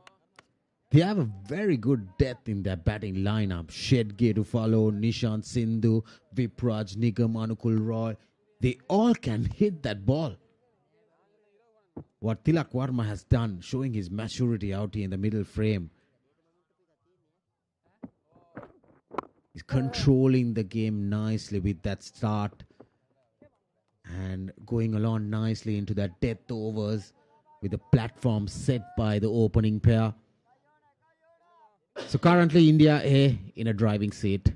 they have a very good depth in their batting lineup. Shedge to follow, Nishant Sindhu, Vipraj, Nigam, Anukul Roy. They all can hit that ball. What Tilak Varma has done, showing his maturity out here in the middle frame. He's controlling the game nicely with that start and going along nicely into that death overs with the platform set by the opening pair. So currently India A in a driving seat.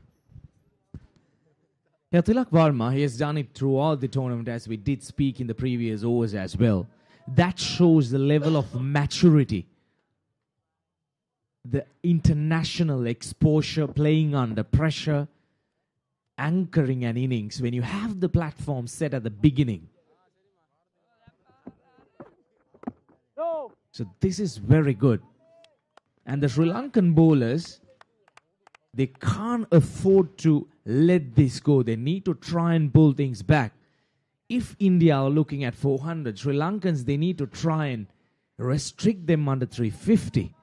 Yeah, Tilak Varma, he has done it throughout the tournament, as we did speak in the previous overs as well. That shows the level of maturity, the international exposure, playing under pressure, anchoring an innings when you have the platform set at the beginning. So this is very good. And the Sri Lankan bowlers, they can't afford to let this go. They need to try and pull things back. If India are looking at 400, Sri Lankans, they need to try and restrict them under 350.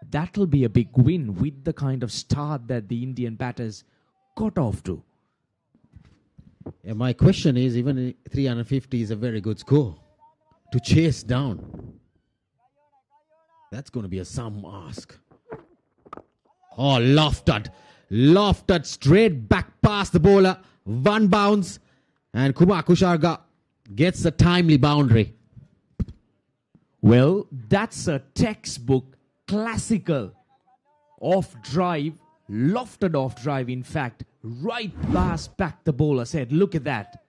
That'll be a big win with the kind of start that the Indian batters got off to. Yeah, my question is, even 350 is a very good score to chase down. That's going to be a some ask. Oh, lofted straight back past the bowler. One bounce. And Kumar Kusharga gets a timely boundary. Well, that's a textbook, classical off-drive, lofted off-drive, in fact. Right past back the bowler's head. Look at that.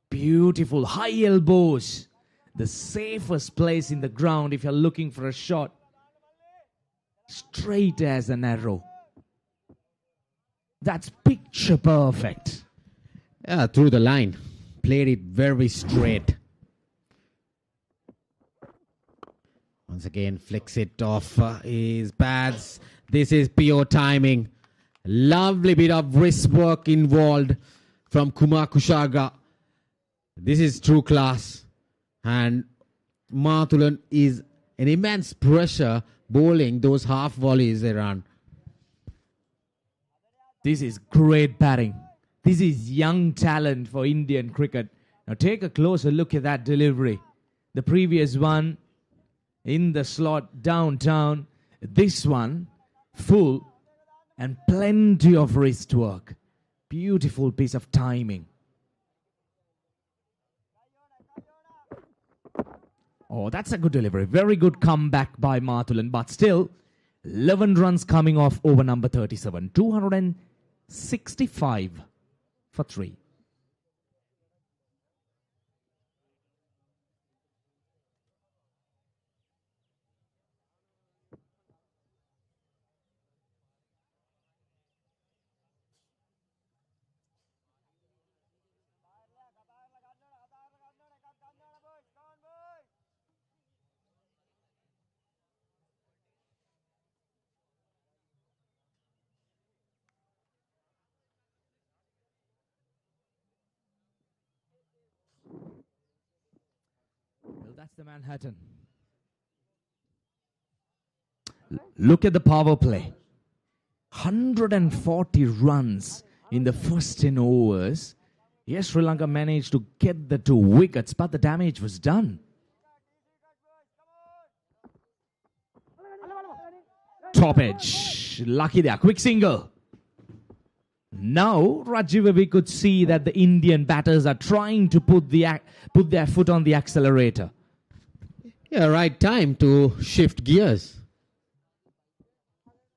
Beautiful high elbows. The safest place in the ground if you're looking for a shot. Straight as an arrow. That's picture perfect. Yeah, through the line. Played it very straight. Once again, flicks it off his pads. This is pure timing. Lovely bit of wrist work involved from Kumar Kushaga. This is true class. And Mathulan is an immense pressure bowling those half volleys they run. This is great batting. This is young talent for Indian cricket. Now take a closer look at that delivery. The previous one in the slot downtown. This one full and plenty of wrist work. Beautiful piece of timing. Oh, that's a good delivery. Very good comeback by Mathulan. But still, 11 runs coming off over number 37. 265 for 3. Well, that's the Manhattan. Look at the power play. 140 runs in the first 10 overs. Yes, Sri Lanka managed to get the 2 wickets, but the damage was done. Top edge. Lucky there. Quick single. Now, Rajiv, we could see that the Indian batters are trying to put their foot on the accelerator. Yeah, right time to shift gears.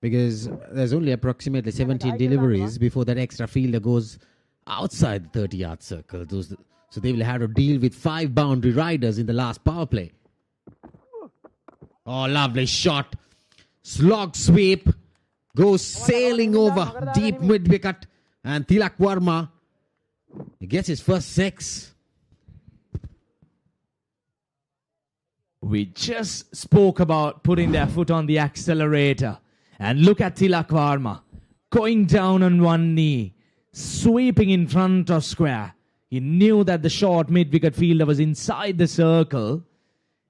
Because there's only approximately 17 deliveries before that extra fielder goes outside the 30-yard circle. So they will have to deal with 5 boundary riders in the last power play. Oh, lovely shot. Slog sweep. Goes sailing over deep mid-wicket. And Tilak Varma gets his first 6. We just spoke about putting their foot on the accelerator. And look at Tilak Varma going down on one knee, sweeping in front of square. He knew that the short mid-wicket fielder was inside the circle,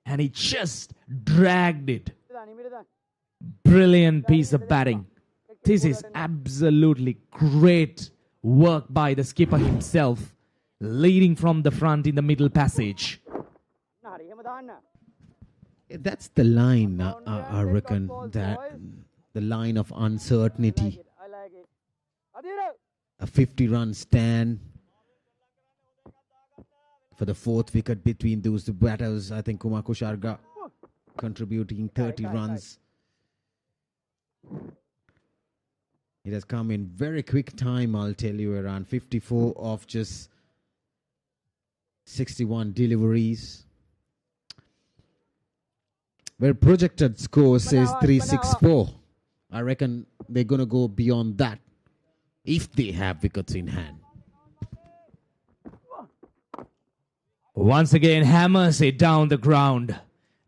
and he just dragged it. Brilliant piece of batting. This is absolutely great work by the skipper himself, leading from the front in the middle passage. That's the line, I reckon, that the line of uncertainty. A 50-run stand for the 4th wicket between those two batters. I think Kumar Kusharga contributing 30 runs. It has come in very quick time, I'll tell you, around 54 of just 61 deliveries. Where projected score says 364. I reckon they're going to go beyond that if they have wickets in hand. Once again, hammers it down the ground.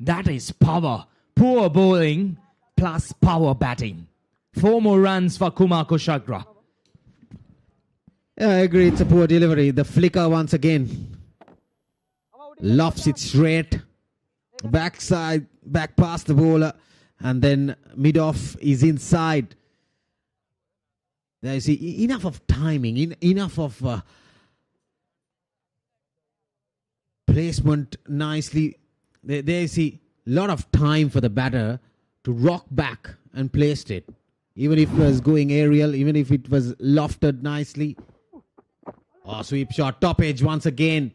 That is power. Poor bowling plus power batting. 4 more runs for Kumar Kushagra. Yeah, I agree. It's a poor delivery. The flicker once again. Lofts it straight. Backside, back past the bowler. And then mid-off is inside. There you see, enough of timing. Enough of placement nicely. There you see, a lot of time for the batter to rock back and place it. Even if it was going aerial, even if it was lofted nicely. Oh, sweep shot, top edge once again.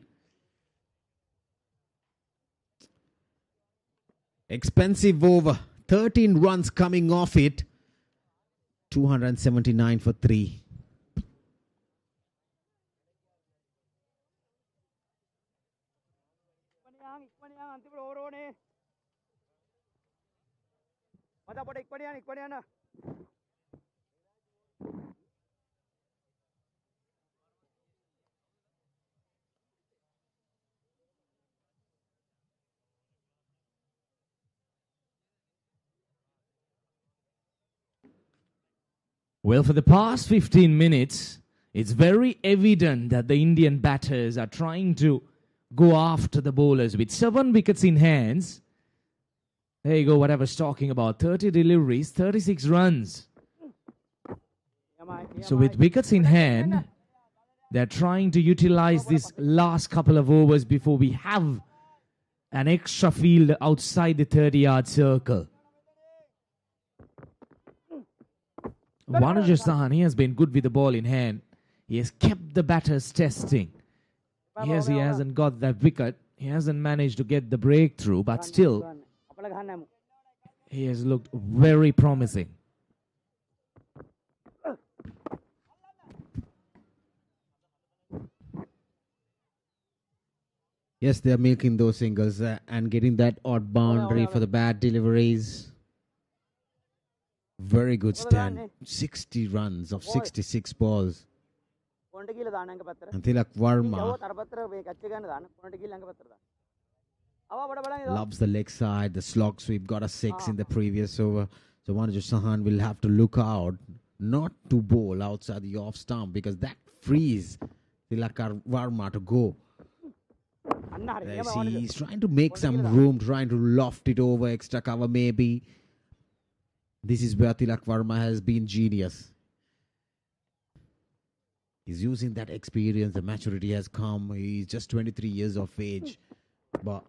Expensive over. 13 runs coming off it. 279 for 3. Well, for the past 15 minutes, it's very evident that the Indian batters are trying to go after the bowlers with 7 wickets in hands. There you go, what I was talking about. 30 deliveries, 36 runs. So with wickets in hand, they're trying to utilize this last couple of overs before we have an extra field outside the 30-yard circle. Vanuja Sahani has been good with the ball in hand. He has kept the batters testing. Yes, he hasn't got that wicket. He hasn't managed to get the breakthrough, but still, he has looked very promising. Yes, they are milking those singles and getting that odd boundary for the bad deliveries. Very good stand. 60 runs of 66 balls. And Tilak Varma loves the leg side. The slog sweep got a 6 in the previous over. So Vanuja Sahan will have to look out not to bowl outside the off stump because that frees Tilak Varma to go. See, he's trying to make some room, trying to loft it over, extra cover maybe. This is where Tilak Varma has been genius. He's using that experience, the maturity has come. He's just 23 years of age. But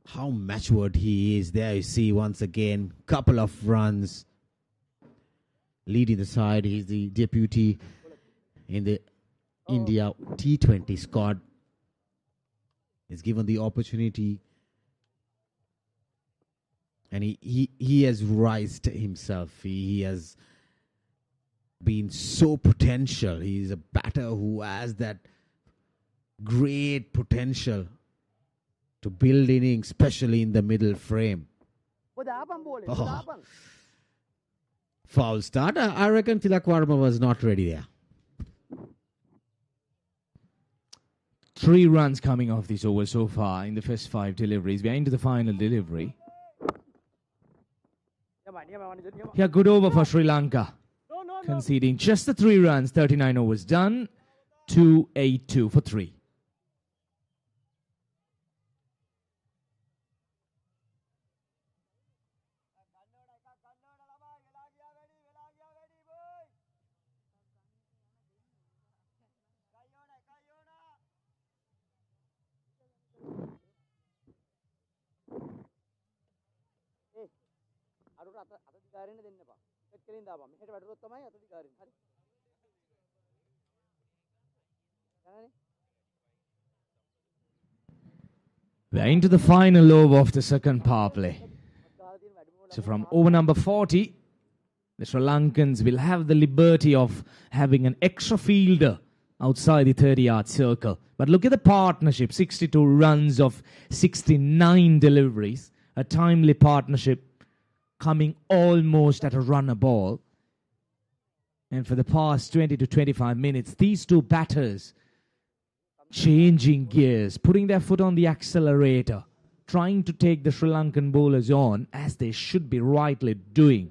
how matured he is. There you see once again, couple of runs. leading the side. He's the deputy in the India T20 squad. He's given the opportunity, and he has rised himself. He has been so potential. He's a batter who has that great potential to build innings, especially in the middle frame. Oh. Foul start. I reckon Tilak Varma was not ready there. 3 runs coming off this over so far in the first 5 deliveries. We are into the final delivery. Here, good over for Sri Lanka. Conceding just the 3 runs, 39 overs done. 2-8-2 for 3. We are into the final over of the second power play. So from over number 40, the Sri Lankans will have the liberty of having an extra fielder outside the 30-yard circle. But look at the partnership, 62 runs of 69 deliveries. A timely partnership coming almost at a run a ball. And for the past 20 to 25 minutes, these two batters changing gears, putting their foot on the accelerator, trying to take the Sri Lankan bowlers on, as they should be rightly doing,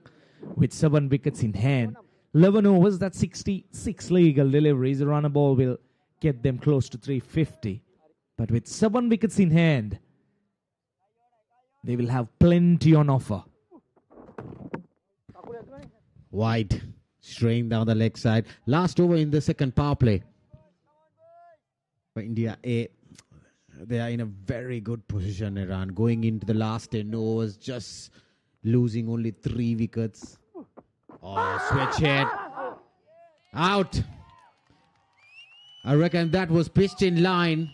with 7 wickets in hand. 11 overs, that's 66 legal deliveries. A run a ball will get them close to 350. But with 7 wickets in hand, they will have plenty on offer. Wide, straying down the leg side. Last over in the second power play. For India A, they are in a very good position, Iran. Going into the last 10 overs, just losing only 3 wickets. Oh, switch hit. Out. I reckon that was pitched in line.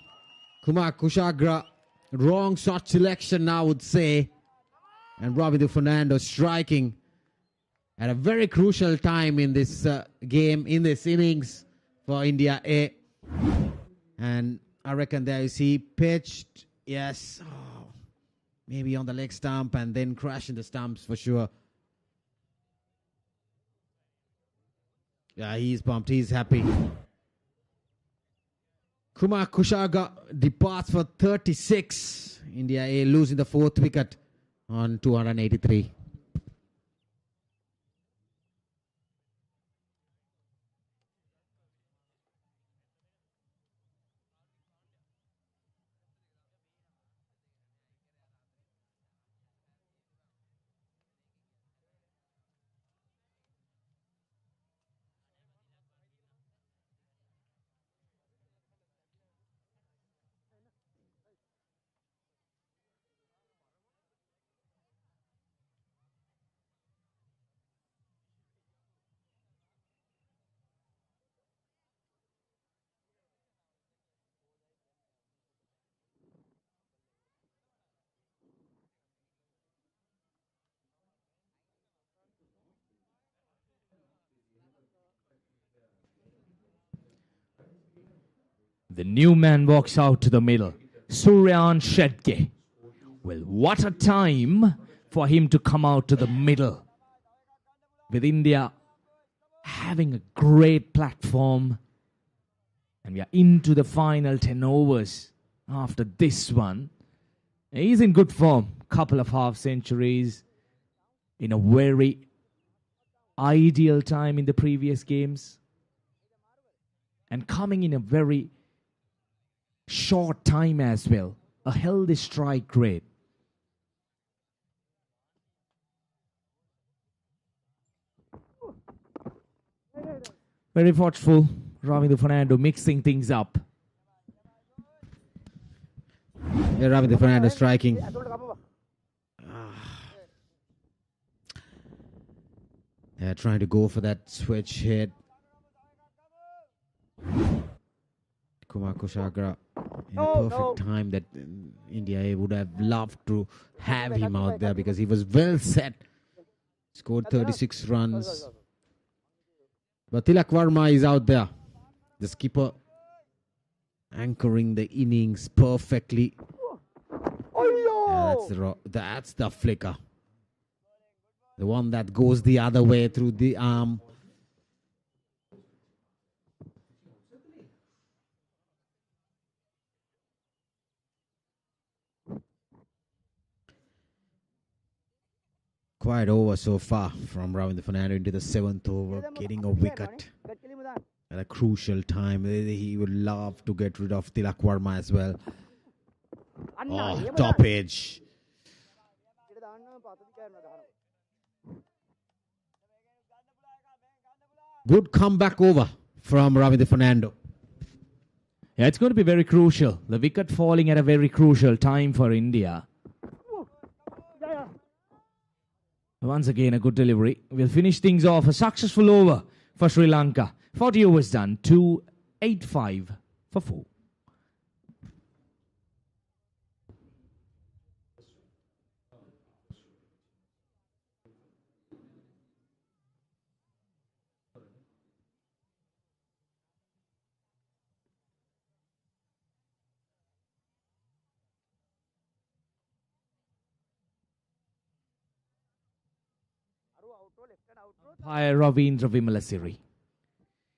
Kumar Kushagra, wrong shot selection, I would say. And Ravindra Fernando striking at a very crucial time in this game, in this innings for India A. And I reckon there you see pitched, yes, maybe on the leg stump and then crash in the stumps for sure. Yeah, he's pumped, he's happy. Kumar Kushaga departs for 36. India A losing the 4th wicket on 283. The new man walks out to the middle. Suryan Shetty. Well, what a time for him to come out to the middle. With India having a great platform. And we are into the final 10 overs after this one. He's in good form. Couple of half centuries in a very ideal time in the previous games. And coming in a very short time as well. A healthy strike rate. Very watchful. Ravindra Fernando mixing things up. Yeah, Ravindra Fernando striking. Trying to go for that switch hit. Kumar Kushagra in a perfect time that India would have loved to have him out there because he was well set. Scored 36 runs. But Tilak Varma is out there. The skipper anchoring the innings perfectly. That's the flicker. The one that goes the other way through the arm. Quite over so far from Ravindra Fernando into the 7th over, getting a wicket at a crucial time. He would love to get rid of Tilak Varma as well. Oh, top edge. Good comeback over from Ravindra Fernando. Yeah, it's going to be very crucial. The wicket falling at a very crucial time for India. Once again, a good delivery. We'll finish things off. A successful over for Sri Lanka. 40 overs done. 285 for 4. Umpire Ravindra Vimalasiri,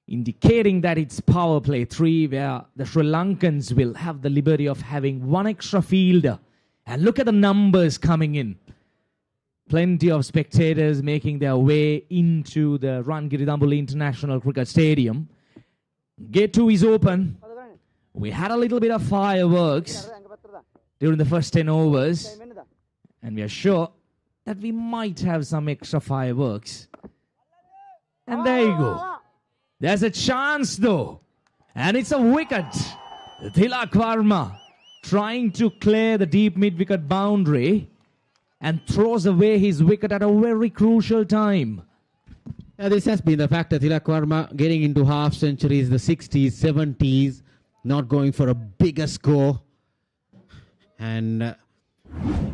indicating that it's power play 3 where the Sri Lankans will have the liberty of having one extra fielder. And look at the numbers coming in. Plenty of spectators making their way into the Rangiridambuli International Cricket Stadium. Gate 2 is open. We had a little bit of fireworks during the first 10 overs. And we are sure that we might have some extra fireworks. And there you go. There's a chance though. And it's a wicket. Tilak Varma trying to clear the deep mid-wicket boundary and throws away his wicket at a very crucial time. Yeah, this has been the factor. Tilak Varma getting into half centuries, the 60s, 70s, not going for a bigger score. And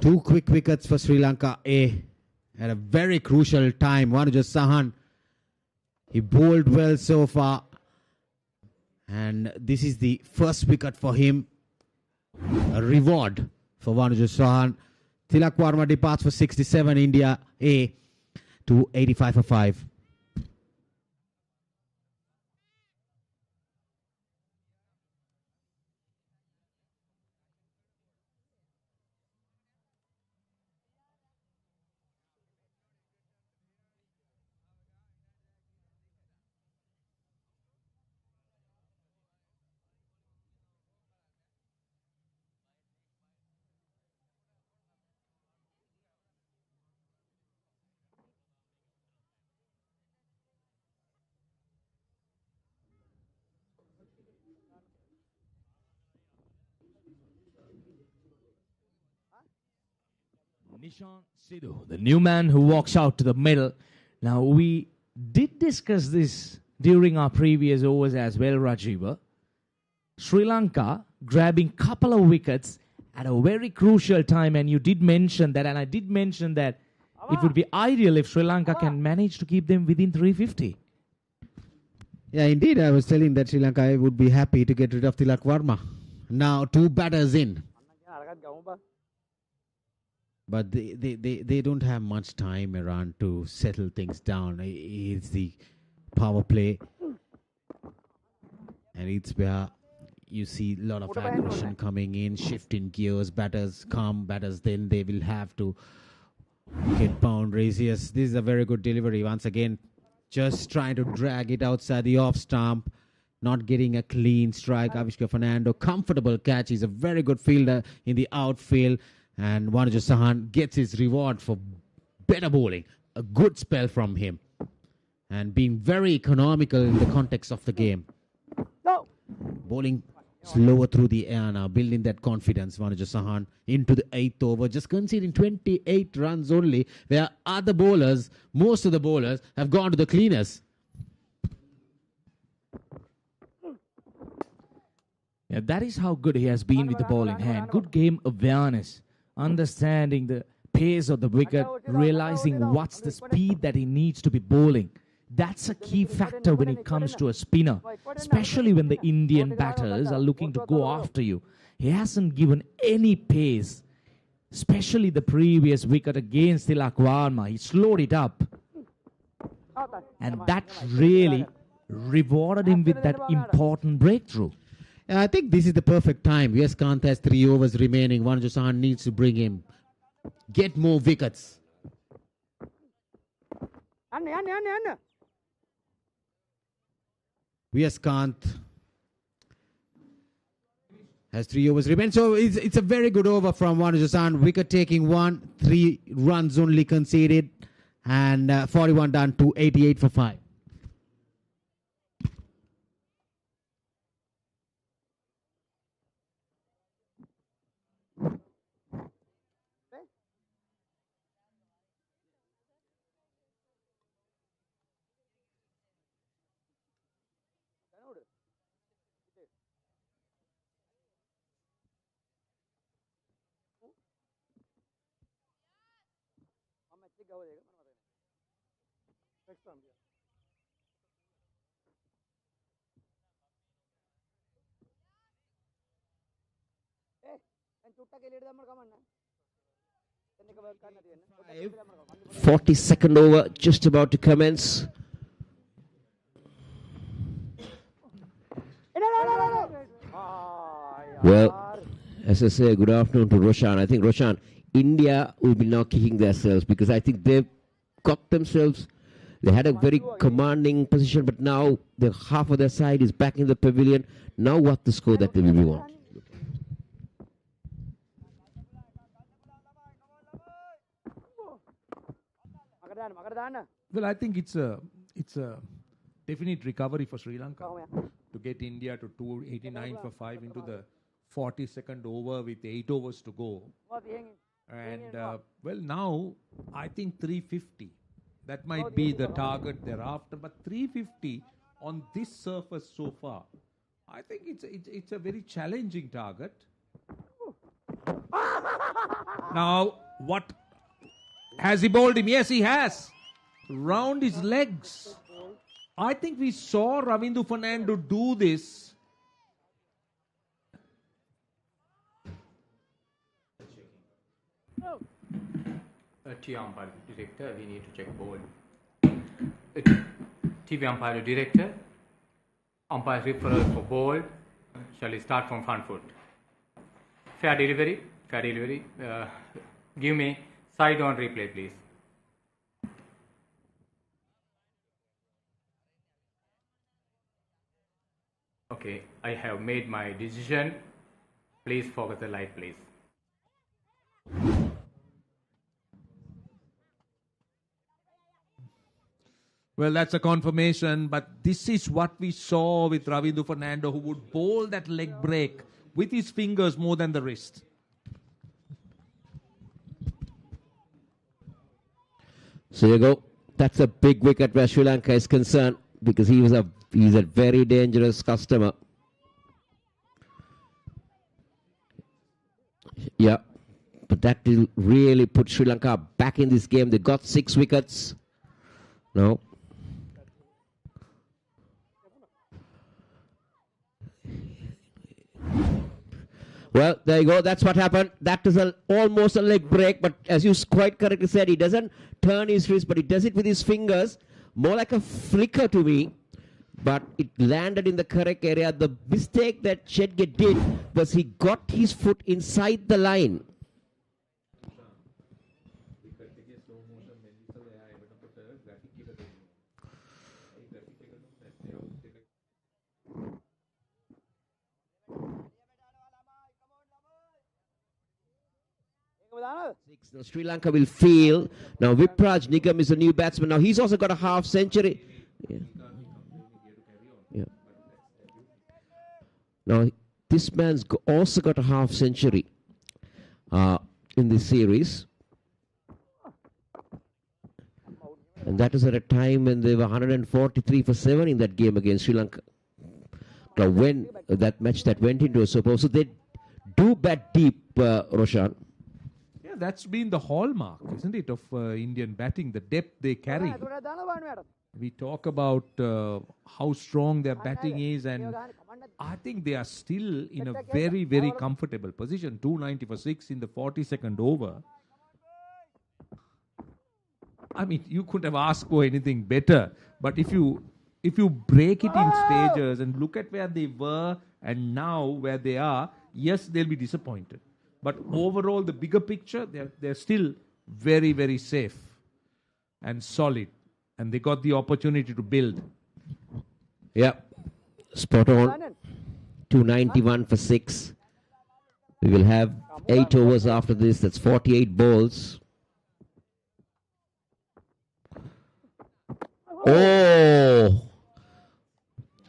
2 quick wickets for Sri Lanka at a very crucial time. Vanuja Sahan, he bowled well so far. And this is the first wicket for him. A reward for Vanuja Sahan. Tilak Varma departs for 67, India A to 85 for 5. Nishan Sidhu, the new man who walks out to the middle. Now, we did discuss this during our previous overs as well, Rajiva. Sri Lanka grabbing couple of wickets at a very crucial time, and you did mention that, and I did mention that it would be ideal if Sri Lanka can manage to keep them within 350. Yeah, indeed, I was telling that Sri Lanka would be happy to get rid of Tilak Varma. Now, 2 batters in. But they don't have much time around to settle things down. It's the power play. And it's where you see a lot of aggression coming in, shifting gears. Batters come, batters then they will have to get boundaries. Yes, this is a very good delivery. Once again, just trying to drag it outside the off stump. Not getting a clean strike. Avishka Fernando, comfortable catch. He's a very good fielder in the outfield. And Vanuja Sahan gets his reward for better bowling. A good spell from him. And being very economical in the context of the game. Bowling slower through the air now, building that confidence. Vanuja Sahan into the 8th over, just conceding 28 runs only, where other bowlers, most of the bowlers, have gone to the cleaners. Yeah, that is how good he has been with the ball in hand. Good game awareness, understanding the pace of the wicket, realizing what's the speed that he needs to be bowling. That's a key factor when it comes to a spinner, especially when the Indian batters are looking to go after you. He hasn't given any pace, especially the previous wicket against Tilak Varma. He slowed it up. And that really rewarded him with that important breakthrough. I think this is the perfect time. Yes, Kant has 3 overs remaining. Vanuja Sahan needs to bring him, get more wickets. Yes, Kant has 3 overs remaining. So it's a very good over from Vanuja Sahan. Wicket taking 1, 3 runs only conceded, and 41 done to 88 for 5. Eh, 42nd over just about to commence. Well, as I say, good afternoon to Roshan. I think, Roshan, India will be now kicking themselves because I think they've got themselves, they had a very commanding position, but now the half of their side is back in the pavilion. Now what the score that they will be want? Well, I think it's a definite recovery for Sri Lanka to get India to 289 for 5 into the 42nd over with 8 overs to go. And well, now I think 350. That might be the target thereafter, but 350 on this surface so far, I think it's a very challenging target. Now, what has he bowled him? Yes, he has. Round his legs. I think we saw Ravindu Fernando do this. TV umpire director, we need to check ball. TV umpire director, umpire referral for ball. Shall we start from front foot? Fair delivery, fair delivery. Give me side on replay, please. Okay, I have made my decision. Please focus the light, please. Well, that's a confirmation, but this is what we saw with Ravindu Fernando, who would bowl that leg break with his fingers more than the wrist. So you go. That's a big wicket where Sri Lanka is concerned because he's a very dangerous customer. Yeah, but that will really put Sri Lanka back in this game. They got 6 wickets. No. Well, there you go. That's what happened. That is almost a leg break, but as you quite correctly said, he doesn't turn his wrist, but he does it with his fingers. More like a flicker to me, but it landed in the correct area. The mistake that Shedge did was he got his foot inside the line. Now Sri Lanka will feel. Now Vipraj Nigam is a new batsman. Now he's also got a half century. Yeah. Yeah. Now this man's also got a half century in this series. And that was at a time when they were 143 for 7 in that game against Sri Lanka. Now, when that match that went into a super, so they do bat deep, Roshan. Yeah, that's been the hallmark, isn't it, of Indian batting, the depth they carry. We talk about how strong their batting is, and I think they are still in a very, very comfortable position. 290 for 6 in the 42nd over. I mean, you couldn't have asked for anything better. But if you break it in stages and look at where they were and now where they are, yes, they'll be disappointed. But overall, the bigger picture, they're still very, very safe and solid. And they got the opportunity to build. Yeah, spot on. 291 for 6. We will have 8 overs after this. That's 48 balls. Oh,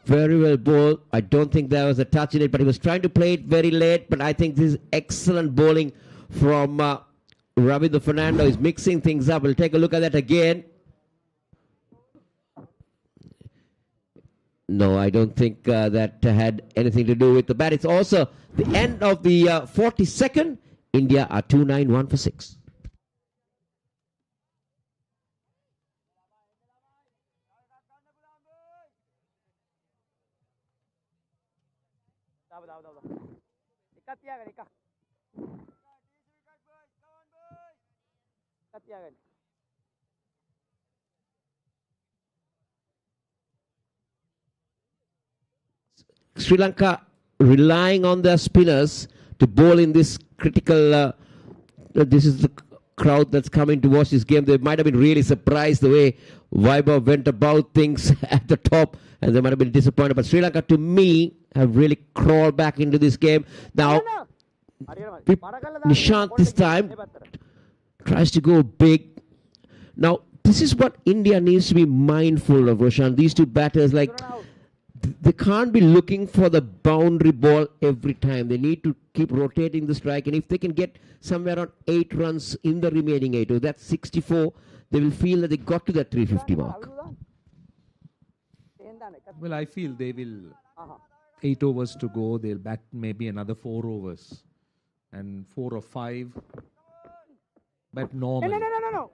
very well bowled. I don't think there was a touch in it, but he was trying to play it very late. But I think this is excellent bowling from Ravindra Fernando. He's mixing things up. We'll take a look at that again. No, I don't think that had anything to do with the bat. It's also the end of the 42nd. India are 291 for 6. Sri Lanka relying on their spinners to bowl in this critical. This is the crowd that's coming to watch this game. They might have been really surprised the way Vaibhav went about things at the top, and they might have been disappointed. But Sri Lanka, to me, have really crawled back into this game. Now, Nishant this time tries to go big. Now, this is what India needs to be mindful of, Roshan. These two batters, like, they can't be looking for the boundary ball every time. They need to keep rotating the strike. And if they can get somewhere around 8 runs in the remaining 8, or that's 64, they will feel that they got to that 350 mark. Well, I feel they will 8 overs to go. They'll bat maybe another 4 overs. And 4 or 5. But normally. No.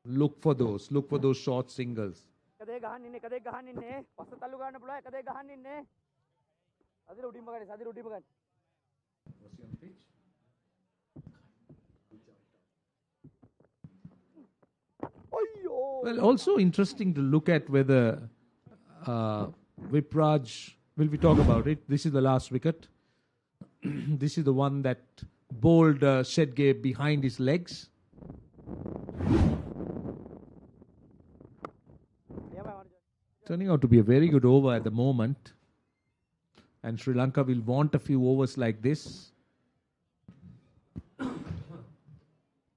Look for those short singles. Well, also interesting to look at whether Vipraj, will we talk about it? This is the last wicket. This is the one that bowled Shedgate behind his legs. Turning out to be a very good over at the moment. And Sri Lanka will want a few overs like this.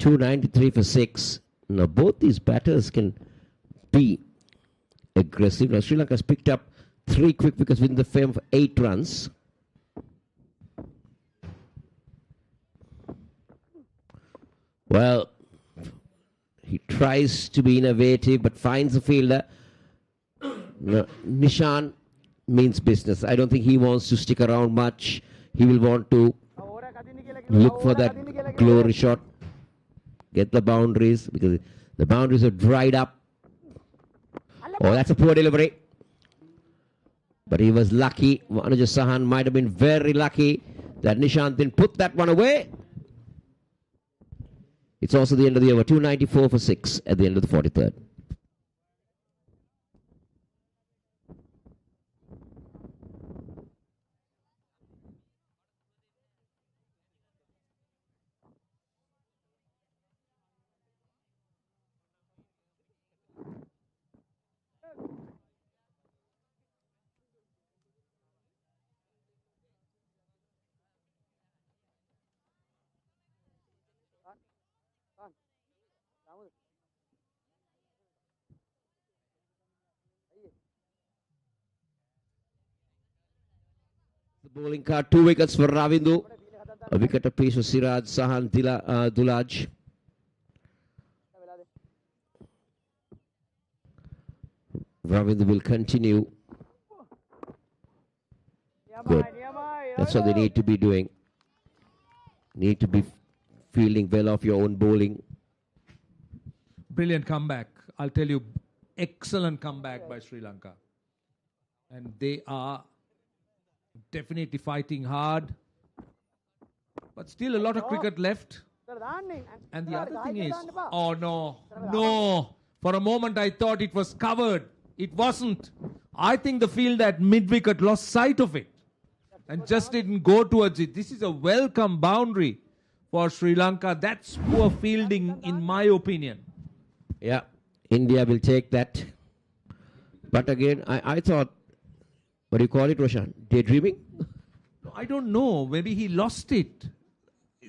293 for 6. Now, both these batters can be aggressive. Now, Sri Lanka has picked up 3 quick wickets within the frame of 8 runs. Well, he tries to be innovative but finds a fielder. No, Nishan means business. I don't think he wants to stick around much. He will want to look for that glory shot. Get the boundaries, because the boundaries are dried up. Oh, that's a poor delivery. But he was lucky. Anuj Sahan might have been very lucky that Nishant didn't put that one away. It's also the end of the over. 294 for 6 at the end of the 43rd. bowling card. 2 wickets for Ravindu. A wicket apiece for Siraj, Sahan, Dulaj. Ravindu will continue. Good. That's what they need to be doing. Need to be fielding well off your own bowling. Brilliant comeback. I'll tell you, excellent comeback by Sri Lanka. And they are definitely fighting hard. But still a lot of cricket left. And the other thing is, oh no, no. For a moment I thought it was covered. It wasn't. I think the field at mid-wicket lost sight of it and just didn't go towards it. This is a welcome boundary for Sri Lanka. That's poor fielding in my opinion. Yeah, India will take that. But again, I thought, what do you call it, Roshan? Daydreaming? I don't know. Maybe he lost it.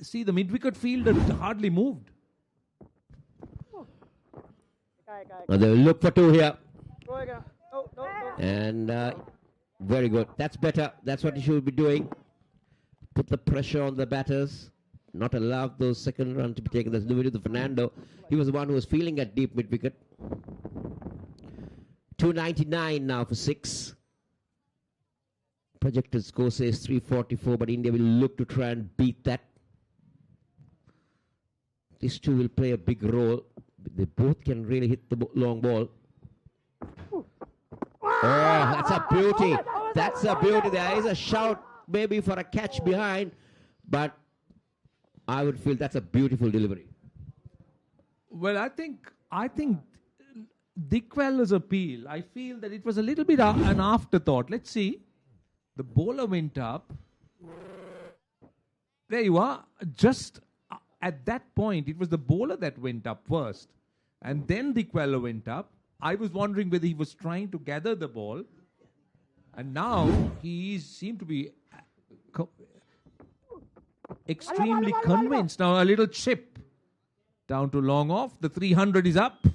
See, the mid-wicket fielder hardly moved. Now they will look for 2 here. And very good. That's better. That's what you should be doing. Put the pressure on the batters. Not allow those second run to be taken. That's the video of Fernando. He was the one who was feeling at deep mid-wicket. 299 now for 6. Projected score says 344, but India will look to try and beat that. These two will play a big role. They both can really hit the long ball. Oh, that's a beauty. That's a beauty. There is a shout maybe for a catch behind, but I would feel that's a beautiful delivery. Well, I think Dickweller's appeal, I feel that it was a little bit an afterthought. Let's see. The bowler went up. There you are. Just at that point, it was the bowler that went up first. And then Dickweller went up. I was wondering whether he was trying to gather the ball. And now he seemed to be extremely convinced. Now a little chip down to long off. The 300 is up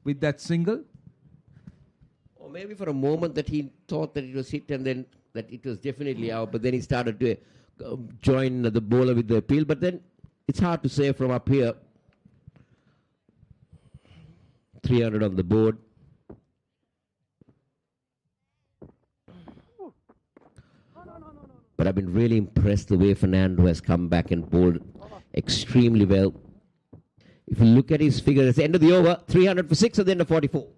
with that single. Or maybe for a moment that he thought that it was hit and then that it was definitely out. But then he started to join the bowler with the appeal. But then it's hard to say from up here. 300 on the board. But I've been really impressed the way Fernando has come back and bowled extremely well. If you look at his figure, it's the end of the over. 300 for 6 at the end of 44.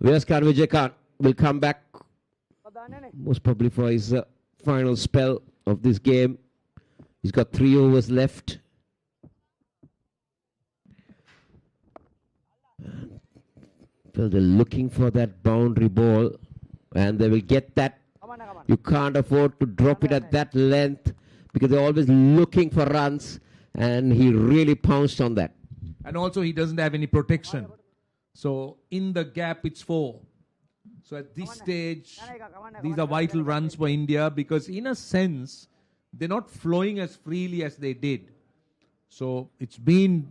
Viaskan Vijay will come back most probably for his final spell of this game. He's got 3 overs left. Well, they're looking for that boundary ball and they will get that. You can't afford to drop it at that length because they're always looking for runs, and he really pounced on that. And also he doesn't have any protection. So in the gap, it's 4. So at this stage, these are vital runs for India because in a sense, they're not flowing as freely as they did. So it's been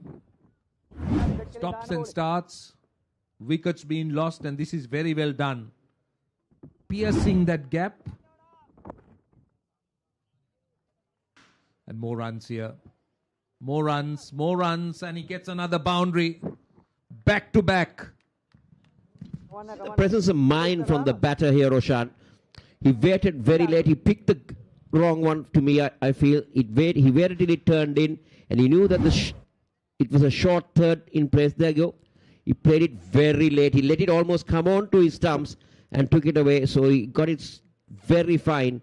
stops and starts, wickets being lost, and this is very well done. Piercing that gap. And more runs here. More runs, and he gets another boundary. Back to back. The presence of mind from the batter here, Roshan. He waited very late. He picked the wrong one to me, I feel. He waited till it turned in, and he knew that it was a short third in place. There you go. He played it very late. He let it almost come on to his stumps and took it away. So he got it very fine.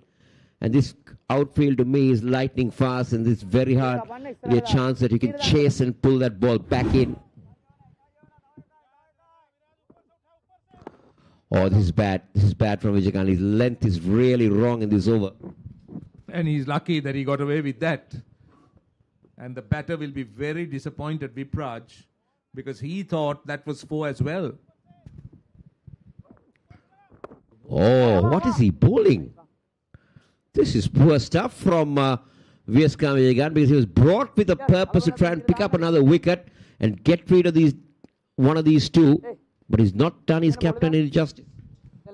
And this outfield to me is lightning fast, and it's very hard. A chance that you can chase and pull that ball back in. Oh, this is bad. This is bad from Vijayakanth. His length is really wrong in this over. And he's lucky that he got away with that. And the batter will be very disappointed, Vipraj, because he thought that was 4 as well. Oh, what is he bowling? This is poor stuff from Vijayakanth Vijayakanth, because he was brought with a purpose to try and pick up another wicket and get rid of one of these two. But he's not done his captain any justice.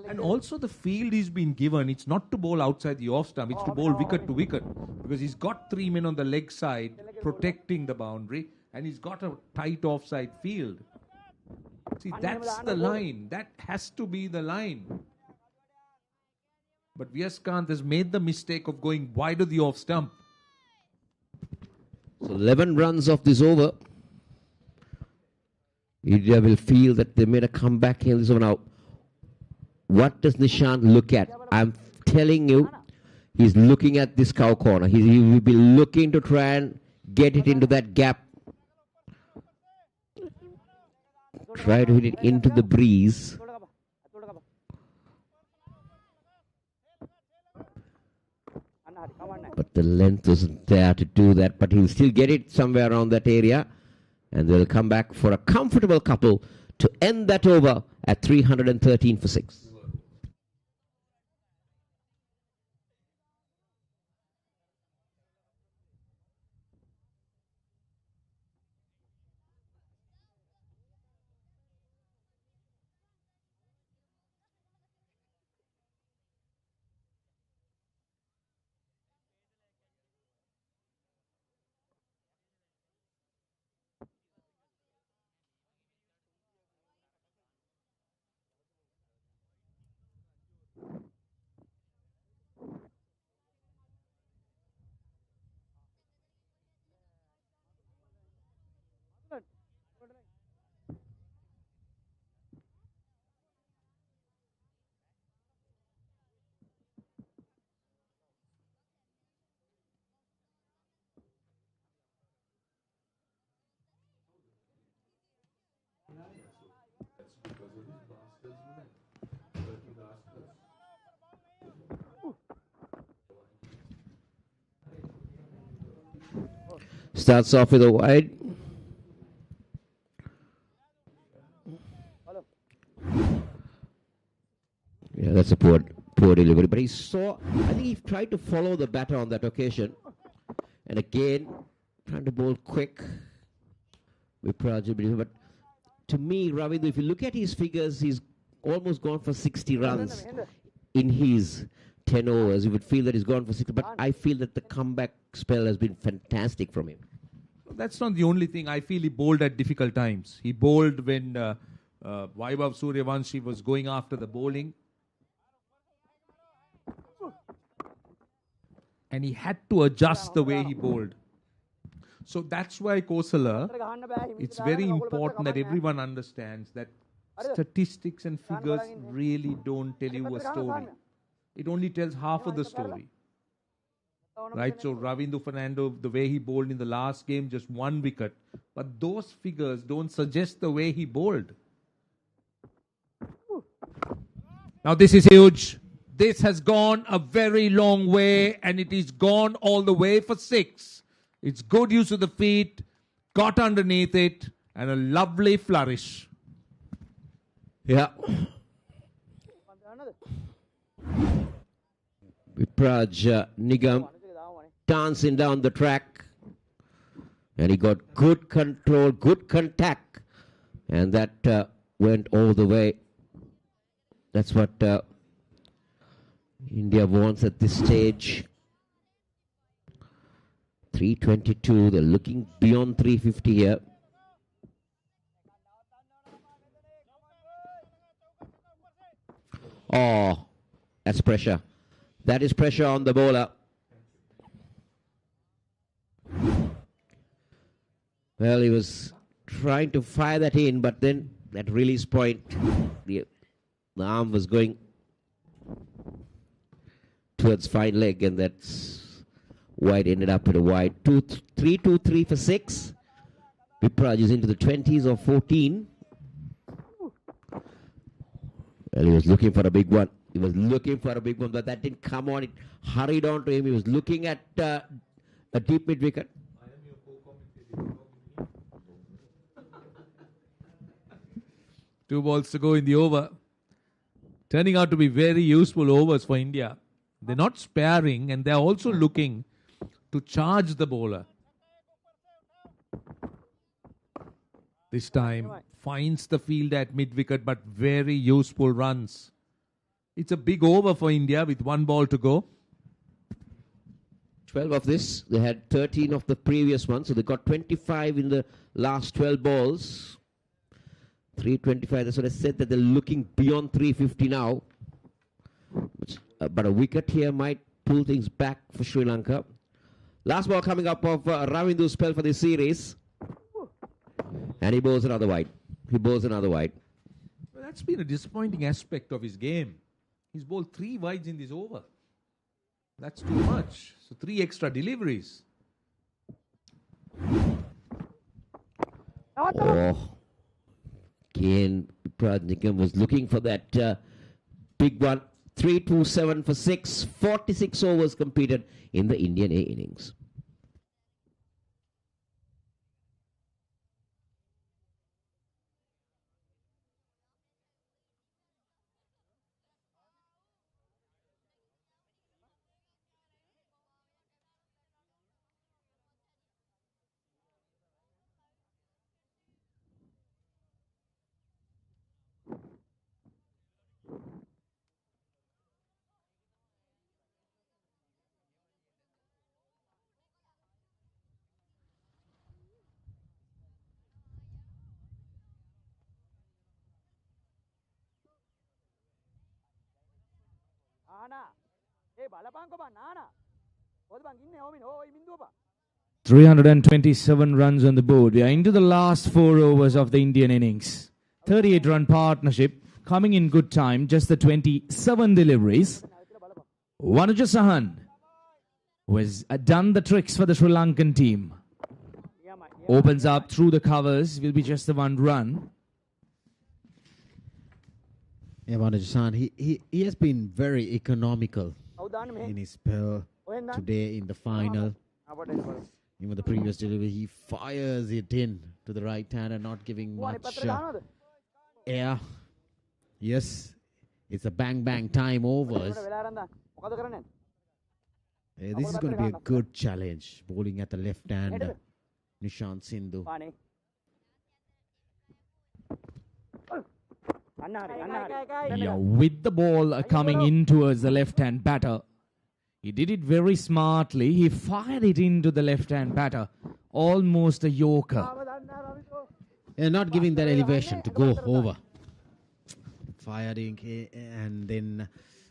And also the field he's been given, it's not to bowl outside the off stump, it's to bowl wicket to wicket. Because he's got 3 men on the leg side protecting the boundary, and he's got a tight offside field. See, that's the line. That has to be the line. But Vijayakanth has made the mistake of going wide of the off stump. So 11 runs off this over. India will feel that they made a comeback here this over now. What does Nishant look at? I'm telling you, he's looking at this cow corner. He will be looking to try and get it into that gap. Try to hit it into the breeze. But the length wasn't there to do that. But he'll still get it somewhere around that area. And they'll come back for a comfortable couple to end that over at 313 for 6. Starts off with a wide. Yeah, that's a poor delivery. But he saw, I think he tried to follow the batter on that occasion. And again, trying to bowl quick. But to me, Ravindu, if you look at his figures, he's almost gone for 60 runs in his 10 overs. You would feel that he's gone for 60. But I feel that the comeback spell has been fantastic from him. That's not the only thing. I feel he bowled at difficult times. He bowled when Vaibhav Suryavanshi was going after the bowling. And he had to adjust the way he bowled. So that's why, Kosala, it's very important that everyone understands that statistics and figures really don't tell you a story. It only tells half of the story. Right, so Ravindu Fernando, the way he bowled in the last game, just 1 wicket. But those figures don't suggest the way he bowled. Now this is huge. This has gone a very long way, and it is gone all the way for 6. It's good use of the feet, got underneath it, and a lovely flourish. Yeah. Vipraj Nigam dancing down the track, and he got good control, good contact, and that went all the way. That's what India wants at this stage. 322, they're looking beyond 350 here. Oh, that's pressure. That is pressure on the bowler. Well, he was trying to fire that in, but then that release point, the arm was going towards fine leg, and that's why it ended up with a wide. 3-2-3 for 6. Vipraj is into the 20s or 14. Well, he was looking for a big one. He was looking for a big one, but that didn't come on. It hurried on to him. He was looking at a deep mid wicket. 2 balls to go in the over. Turning out to be very useful overs for India. They're not sparing and they're also looking to charge the bowler. This time finds the field at mid-wicket, but very useful runs. It's a big over for India with 1 ball to go. 12 of this. They had 13 of the previous one, so they got 25 in the last 12 balls. 325, that's what I said, that they're looking beyond 350 now. But a wicket here might pull things back for Sri Lanka. Last ball coming up of Ravindu's spell for this series. And he bowls another wide. Well, that's been a disappointing aspect of his game. He's bowled 3 wides in this over. That's too much. So 3 extra deliveries. Oh. Again, Pradnikam was looking for that big one. 3-2-7 for 6. 46 overs completed in the Indian A innings. Nana. Hey, balapanko ba Nana. Oda bang inne omin oh binduwa ba. 327 runs on the board. We are into the last 4 overs of the Indian innings. 38-run partnership, coming in good time, just the 27 deliveries. Vanuja Sahan, who has done the tricks for the Sri Lankan team. Opens up through the covers, will be just the 1 run. Yeah, Vanuja Sahan, he has been very economical in his spell today in the final. Even the previous delivery, he fires it in to the right hand and not giving much air. Yes, it's a bang time overs. This is going to be a good challenge. Bowling at the left hand, Nishant Sindhu. Yeah, with the ball coming in towards the left-hand batter. He did it very smartly. He fired it into the left-hand batter. Almost a yorker. They're not giving that elevation to go over. Firing and then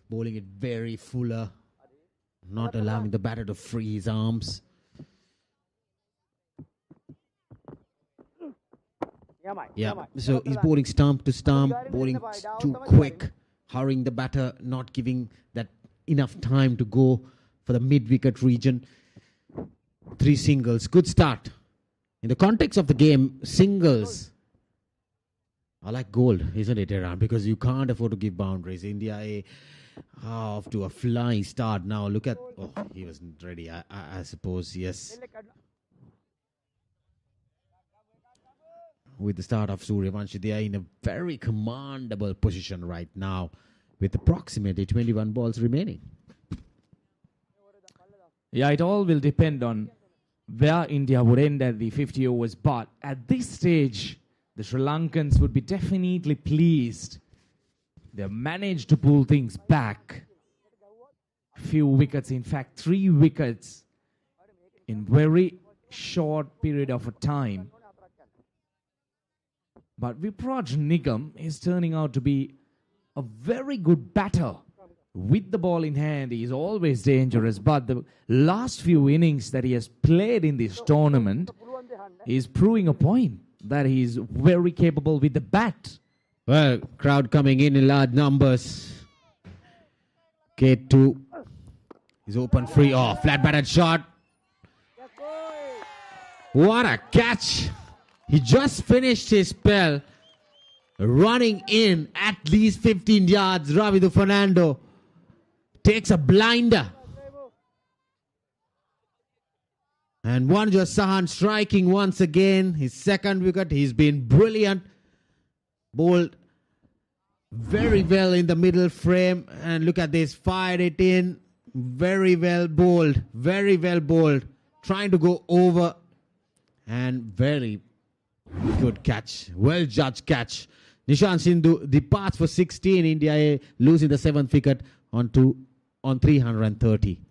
bowling it very fuller. Not allowing the batter to free his arms. Yeah, so he's bowling stump to stump, bowling too quick, hurrying the batter, not giving that enough time to go for the mid-wicket region. 3 singles, good start. In the context of the game, singles are like gold, isn't it, Iran? Because you can't afford to give boundaries. India off to a flying start now. Look at, oh, he wasn't ready, I suppose, yes. With the start of Suryavanshi, they are in a very commandable position right now with approximately 21 balls remaining. Yeah, it all will depend on where India would end at the 50 overs. But at this stage, the Sri Lankans would be definitely pleased. They managed to pull things back. Few wickets, in fact 3 wickets in very short period of a time. But Vipraj Nigam is turning out to be a very good batter. With the ball in hand, he is always dangerous. But the last few innings that he has played in this tournament is proving a point that he is very capable with the bat. Well, crowd coming in large numbers. K2 is open free. Oh, flat batted shot. What a catch. He just finished his spell running in at least 15 yards. Ravidu Fernando takes a blinder. And Wanjo Sahan striking once again. His second wicket. He's been brilliant. Bowled very well in the middle frame. And look at this. Fired it in. Very well bowled. Very well bowled. Trying to go over. And very good catch. Well judged catch. Nishan Sindhu departs for 16. India losing the 7th wicket on 330.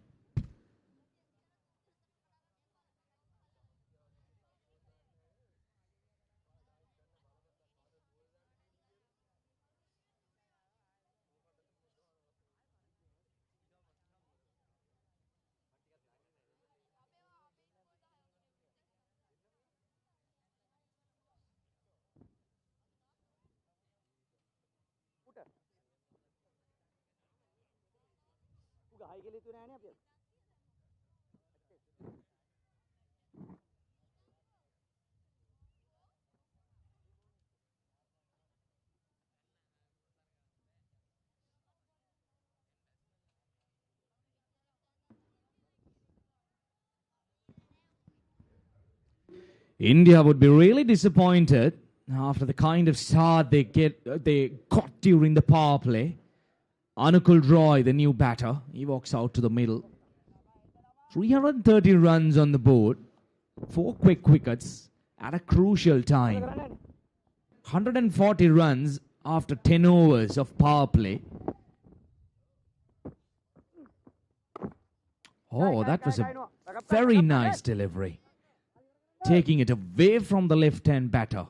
India would be really disappointed after the kind of start they got during the power play. Anukul Roy, the new batter, he walks out to the middle. 330 runs on the board, 4 quick wickets at a crucial time. 140 runs after 10 overs of power play. Oh, that was a very nice delivery. Taking it away from the left-hand batter.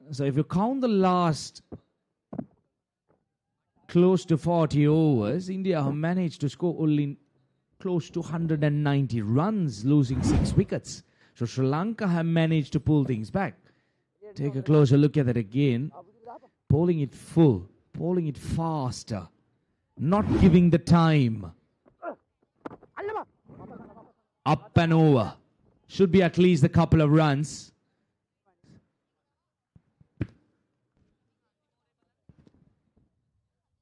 So if you count the last close to 40 overs, India have managed to score only close to 190 runs, losing 6 wickets. So Sri Lanka have managed to pull things back. Take a closer look at it again. Bowling it full, bowling it faster, not giving the time. Up and over. Should be at least a couple of runs.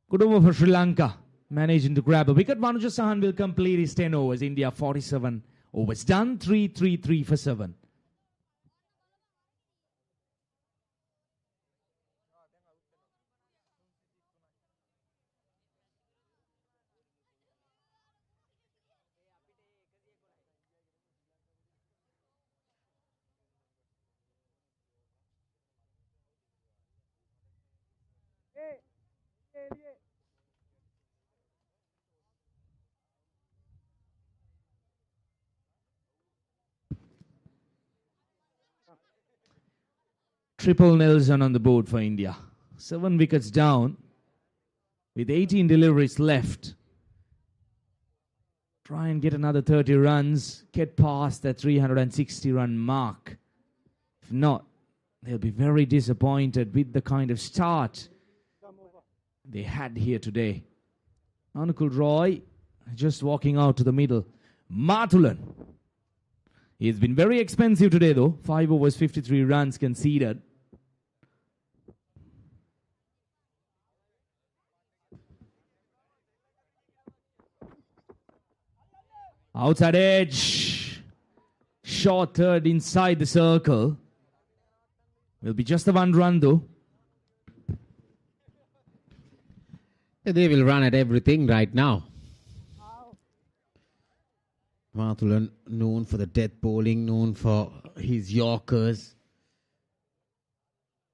Good over for Sri Lanka. Managing to grab a wicket. Manuja Sahan will complete his 10 overs. India 47 overs. Done 3 for 7. Triple Nelson on the board for India. 7 wickets down with 18 deliveries left. Try and get another 30 runs. Get past that 360 run mark. If not, they'll be very disappointed with the kind of start they had here today. Anukul Roy just walking out to the middle. Mathulan. He's been very expensive today though. 5 overs, 53 runs conceded. Outside edge. Short third inside the circle. Will be just the 1 run though. They will run at everything right now. Mathulan known for the death bowling, known for his Yorkers.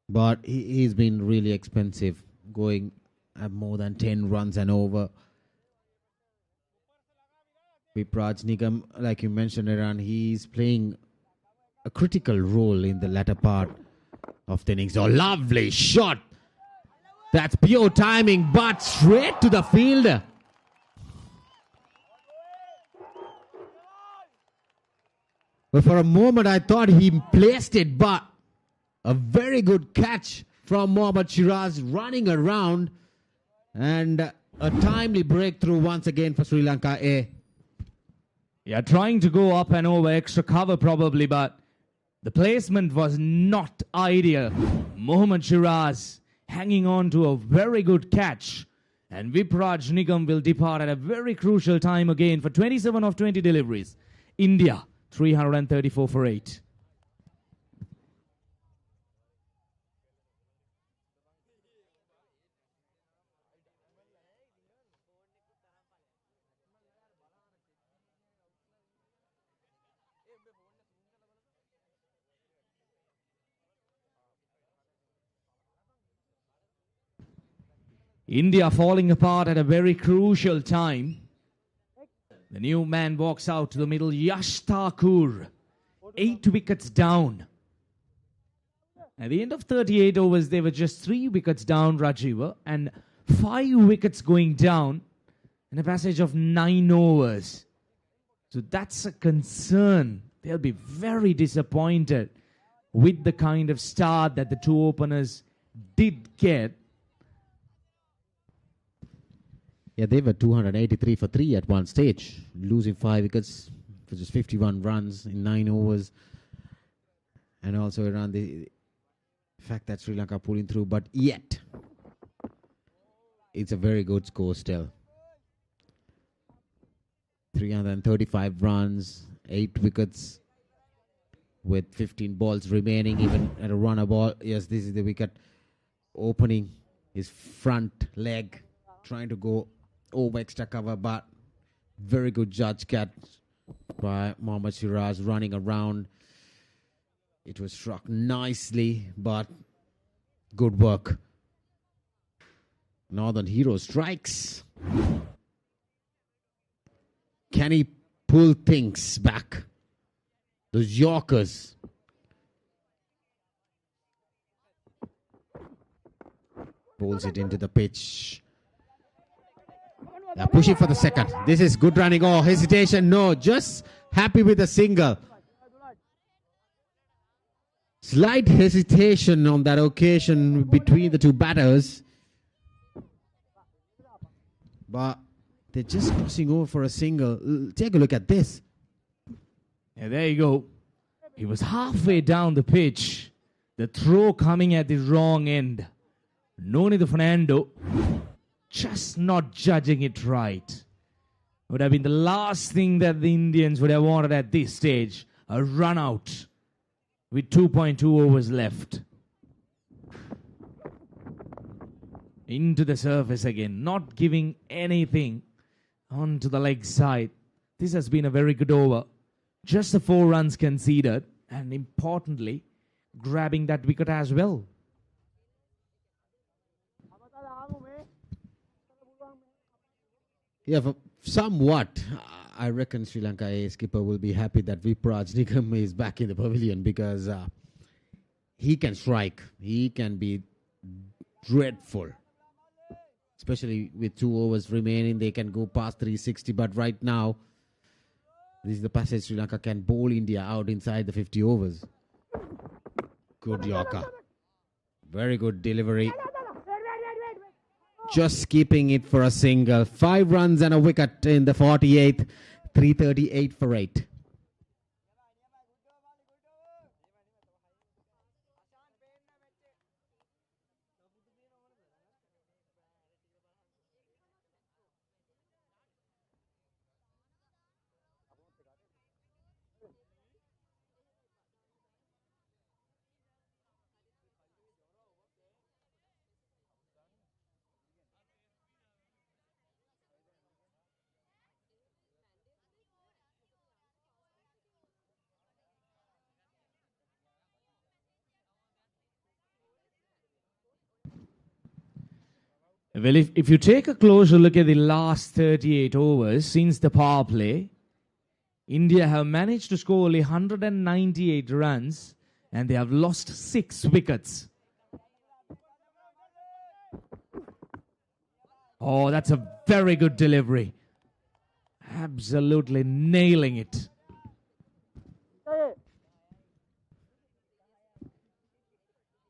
But he's been really expensive, going at more than 10 runs and over. Vipraj Nigam, like you mentioned, Iran, he's playing a critical role in the latter part of the innings. Oh, lovely shot. That's pure timing, but straight to the fielder. Well, for a moment, I thought he placed it, but a very good catch from Mohammad Shiraz running around, and a timely breakthrough once again for Sri Lanka A. Yeah, trying to go up and over, extra cover probably, but The placement was not ideal. Mohammad Shiraz hanging on to a very good catch. And Vipraj Nigam will depart at a very crucial time again for 27 of 20 deliveries. India, 334 for 8. India falling apart at a very crucial time. The new man walks out to the middle, Yash Thakur. 8 wickets down. At the end of 38 overs, they were just 3 wickets down, Rajiva, and 5 wickets going down in a passage of 9 overs. So that's a concern. They'll be very disappointed with the kind of start that the two openers did get. Yeah, they were 283 for 3 at one stage, losing 5 wickets for just 51 runs in 9 overs. And also around the fact that Sri Lanka pulling through, but yet it's a very good score still. 335 runs, 8 wickets with 15 balls remaining, even at a runner ball. Yes, this is the wicket opening his front leg, trying to go over extra cover, but very good judge catch by Mohammad Shiraz running around. It was struck nicely, but good work. Northern Hero strikes. Can he pull things back? Those Yorkers. Pulls it into the pitch. They're pushing for the second. This is good running. Oh, hesitation. No, just happy with a single. Slight hesitation on that occasion between the two batters. But they're just crossing over for a single. Take a look at this. Yeah, there you go. He was halfway down the pitch. The throw coming at the wrong end. Noni Fernando just not judging it right. Would have been the last thing that the Indians would have wanted at this stage. A run out with 2.2 overs left. Into the surface again, not giving anything onto the leg side. This has been a very good over. Just the 4 runs conceded, and importantly, grabbing that wicket as well. Yeah, somewhat. I reckon Sri Lanka A skipper will be happy that Vipraj Nigam is back in the pavilion, because he can strike. He can be dreadful. Especially with 2 overs remaining, they can go past 360. But right now, this is the passage Sri Lanka can bowl India out inside the 50 overs. Good Yorker. Very good delivery. Just keeping it for a single. 5 runs and a wicket in the 48th. 338 for 8. Well, if you take a closer look at the last 38 overs since the power play, India have managed to score only 198 runs and they have lost 6 wickets. Oh, that's a very good delivery. Absolutely nailing it.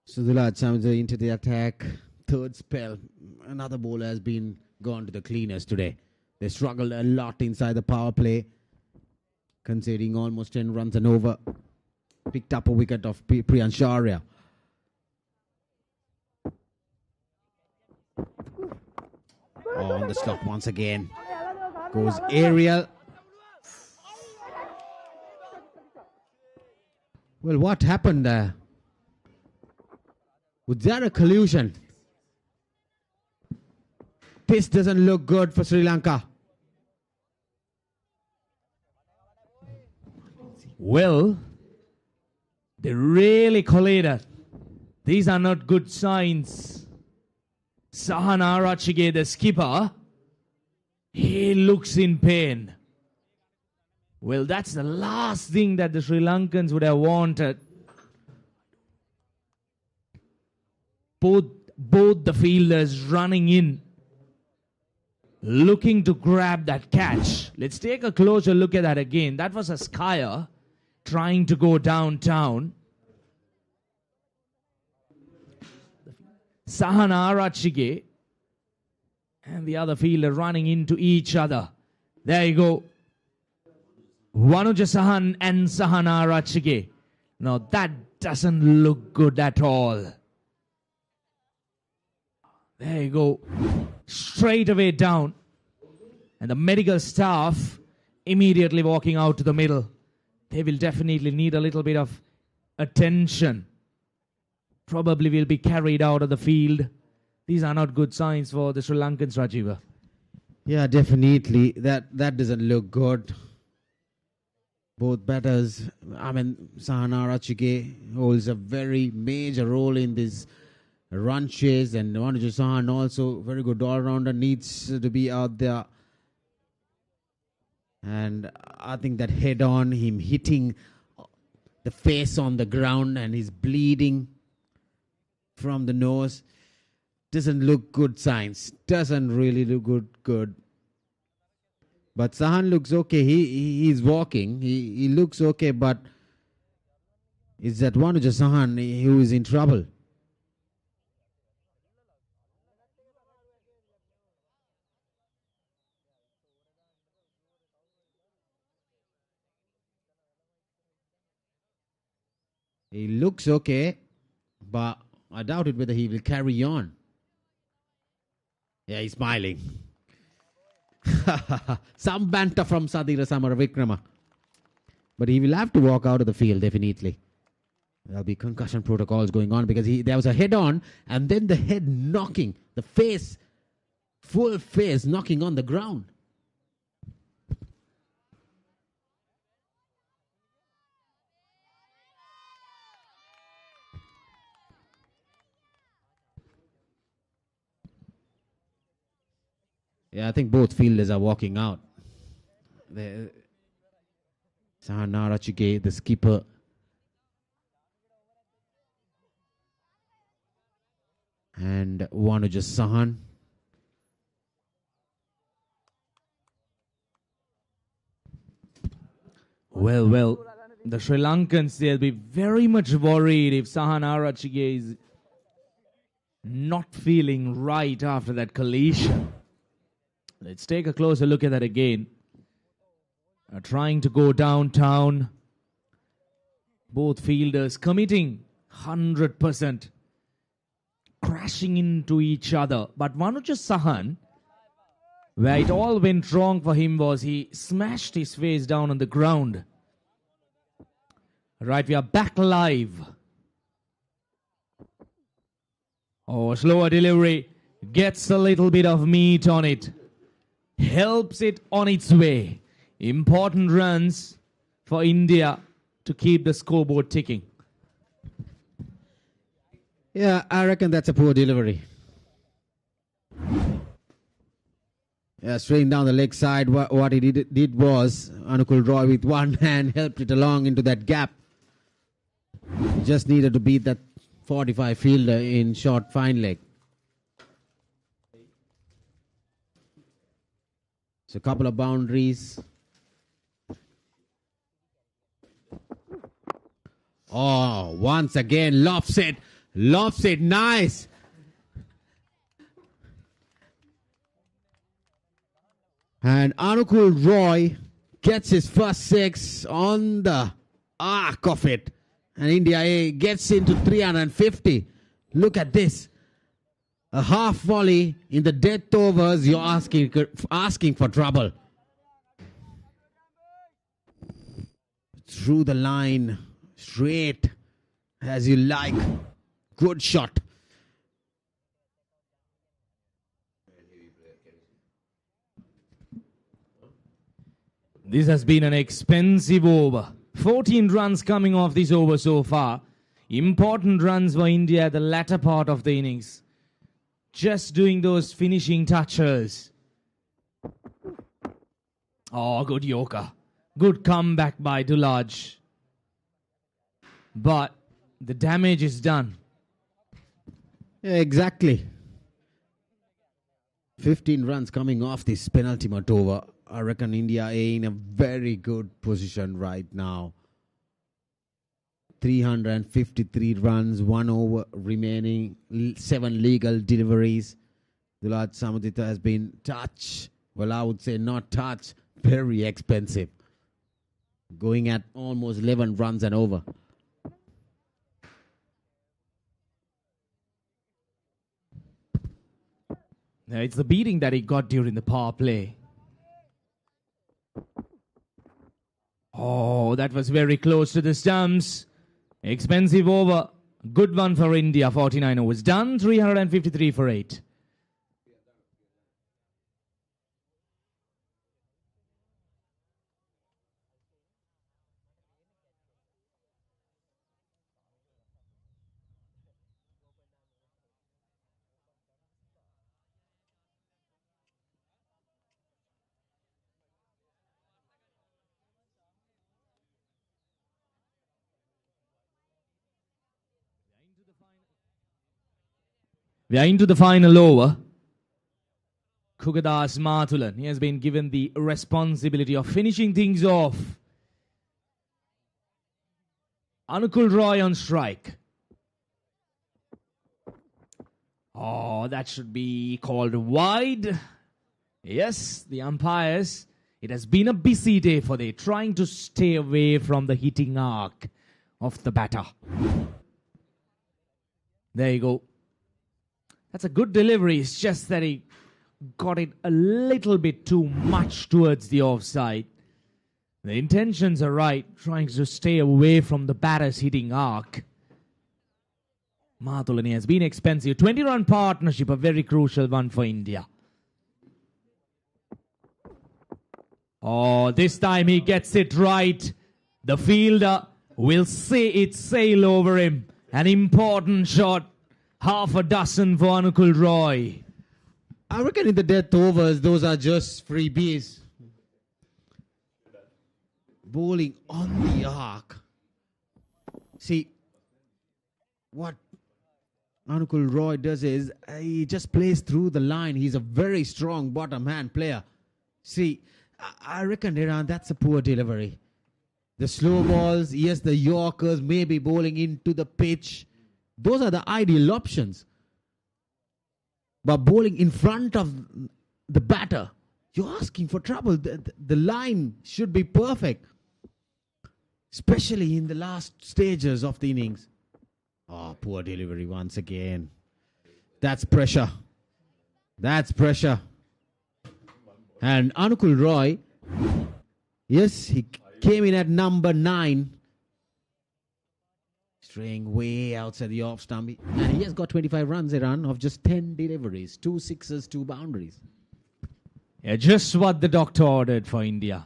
Sudhila Chamza into the attack. Third spell. Another bowler has been gone to the cleaners today. They struggled a lot inside the power play, conceding almost 10 runs and over. picked up a wicket of Priyansharya. On the stop once again. Goes aerial. Well, what happened there? Was there a collusion? This doesn't look good for Sri Lanka. Well, they really collided. These are not good signs. Sahan Arachige, the skipper, he looks in pain. Well, that's the last thing that the Sri Lankans would have wanted. Both the fielders running in, looking to grab that catch. Let's take a closer look at that again. That was a skier trying to go downtown. Sahan Arachige and the other fielder running into each other. There you go. Vanuja Sahan and Sahan Arachige. Now that doesn't look good at all. There you go. Straight away down. And the medical staff immediately walking out to the middle. They will definitely need a little bit of attention. Probably will be carried out of the field. These are not good signs for the Sri Lankans, Rajiva. Yeah, definitely. That doesn't look good. Both batters, Sahan Arachige holds a very major role in this run chase, and Vanuja Sahan also very good all-rounder, needs to be out there. And I think that head-on, him hitting the face on the ground and he's bleeding from the nose, doesn't look good signs. Doesn't really look good. But Sahan looks okay. He's walking. He looks okay, but it's that Vanuja Sahan who is in trouble. He looks okay, but I doubt it whether he will carry on. Yeah, he's smiling. Some banter from Sadira Samaravikrama. But he will have to walk out of the field, definitely. There'll be concussion protocols going on because there was a head-on and then the head knocking, the face, full face knocking on the ground. Yeah, I think both fielders are walking out. Sahan Arachige, the skipper. And Vanuja Sahan. Well, the Sri Lankans, they'll be very much worried if Sahan Arachige is not feeling right after that collision. Let's take a closer look at that again. Trying to go downtown. Both fielders committing 100%. Crashing into each other. But Vanuja Sahan, where it all went wrong for him was he smashed his face down on the ground. Right, we are back live. Oh, slower delivery. Gets a little bit of meat on it. Helps it on its way. Important runs for India to keep the scoreboard ticking. Yeah, I reckon that's a poor delivery. Yeah, straight down the leg side. What he did was Anukul Roy with one hand helped it along into that gap. Just needed to beat that 45 fielder in short fine leg. So a couple of boundaries. Oh, once again, lofts it, nice. And Anukul Roy gets his first six on the arc of it. And India A gets into 350. Look at this. A half volley in the death overs. You're asking for trouble. Through the line. Straight. As you like. Good shot. This has been an expensive over. 14 runs coming off this over so far. Important runs for India at the latter part of the innings. Just doing those finishing touches. Oh, good Yorker. Good comeback by Dulaj. But the damage is done. Yeah, exactly. 15 runs coming off this penultimate over. I reckon India A in a very good position right now. 353 runs, 1 over remaining, 7 legal deliveries. Dulaj Samudita has been touch. Well, I would say not touch. Very expensive. Going at almost 11 runs and over. Now it's the beating that he got during the power play. Oh, that was very close to the stumps. Expensive over. Good one for India. 49 overs done. 353 for 8. We are into the final over. Kugadas Mathulan. He has been given the responsibility of finishing things off. Anukul Roy on strike. Oh, that should be called wide. Yes, the umpires. It has been a busy day for them, trying to stay away from the hitting arc of the batter. There you go. That's a good delivery. It's just that he got it a little bit too much towards the offside. The intentions are right, trying to stay away from the batter's hitting arc. Mathulani has been expensive. 20-run partnership, a very crucial one for India. Oh, this time he gets it right. The fielder will see it sail over him. An important shot. Half a dozen for Anukul Roy. I reckon in the death overs, those are just freebies. Bowling on the arc. See, what Anukul Roy does is he just plays through the line. He's a very strong bottom hand player. See, I reckon that's a poor delivery. The slow balls, yes, the Yorkers may be bowling into the pitch. Those are the ideal options. But bowling in front of the batter, you're asking for trouble. The line should be perfect. Especially in the last stages of the innings. Oh, poor delivery once again. That's pressure. That's pressure. And Anukul Roy, yes, he came in at number 9. Straying way outside the off stump. And he has got 25 runs a run of just 10 deliveries. 2 sixes, 2 boundaries. Yeah, just what the doctor ordered for India.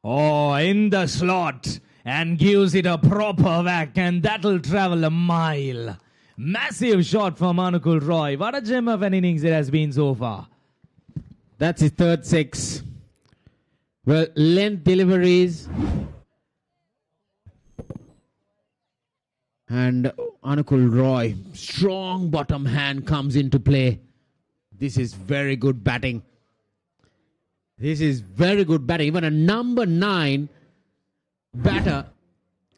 Oh, in the slot. And gives it a proper whack. And that'll travel a mile. Massive shot from Anukul Roy. What a gem of an innings it has been so far. That's his third 6. Well, length deliveries. And Anukul Roy, strong bottom hand comes into play. This is very good batting. This is very good batting. Even a number 9 batter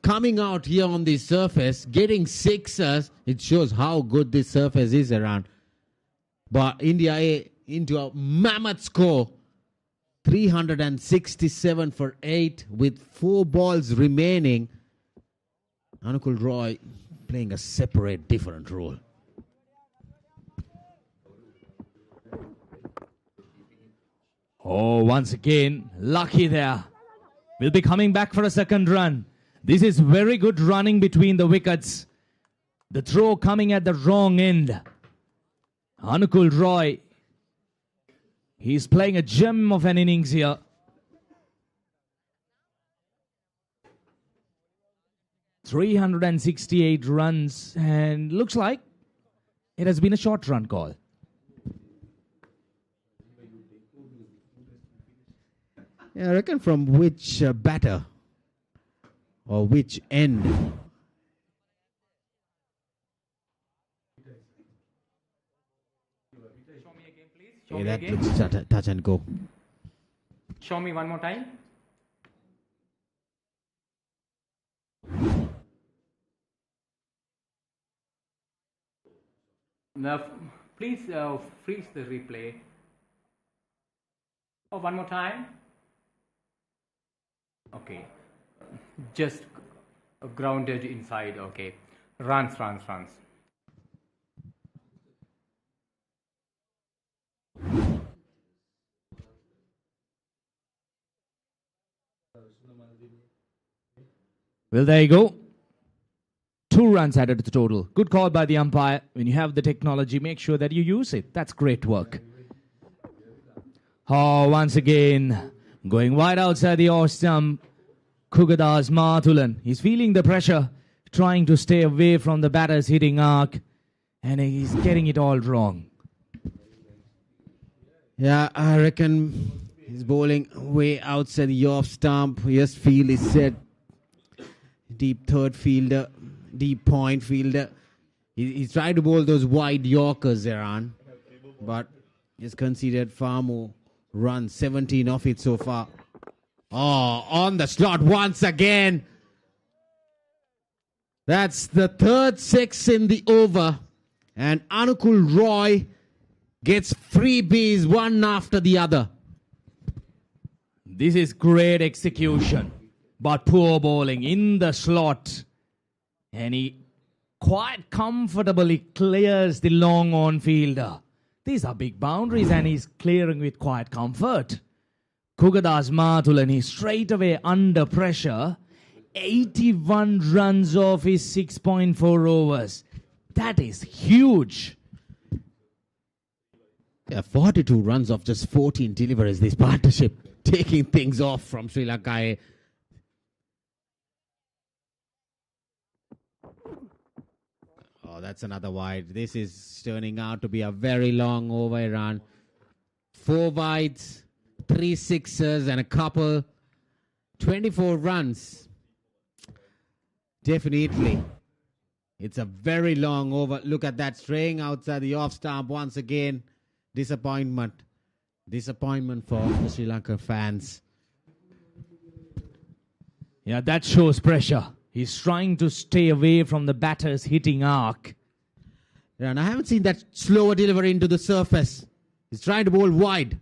coming out here on this surface, getting 6s. It shows how good this surface is around. But India A into a mammoth score. 367 for 8 with 4 balls remaining. Anukul Roy playing a separate, different role. Oh, once again, lucky there. Will be coming back for a second run. This is very good running between the wickets. The throw coming at the wrong end. Anukul Roy, he's playing a gem of an innings here. .368 runs, and looks like it has been a short run call. Yeah, I reckon from which batter or which end? Show That me again. looks touch and go. Show me one more time. Now, please freeze the replay. Oh, one more time. Okay. Just grounded inside. Okay. Runs. Well, there you go. 2 runs added to the total. Good call by the umpire. When you have the technology, make sure that you use it. That's great work. Oh, once again, going wide outside the off stump. Kugadas Mathulan. He's feeling the pressure, trying to stay away from the batter's hitting arc, and he's getting it all wrong. Yeah, I reckon he's bowling way outside the off stump. Yes, field is set. Deep third fielder, deep point fielder. He's trying to bowl those wide Yorkers around, but he's conceded far more runs, 17 off it so far. Oh, on the slot once again. That's the third 6 in the over, and Anukul Roy gets freebies one after the other. This is great execution, but poor bowling in the slot. And he quite comfortably clears the long on fielder. These are big boundaries, and he's clearing with quite comfort. Kugadas Mathulan, he's straight away under pressure. 81 runs off his 6.4 overs. That is huge. Yeah, 42 runs off just 14 deliveries. This partnership taking things off from Sri Lanka. Oh, that's another wide. This is turning out to be a very long over run. 4 wides, 3 sixes, and a couple. 24 runs. Definitely. It's a very long over. Look at that, straying outside the off stump once again. Disappointment. Disappointment for the Sri Lanka fans. Yeah, that shows pressure. He's trying to stay away from the batter's hitting arc. Yeah, and I haven't seen that slower delivery into the surface. He's trying to bowl wide.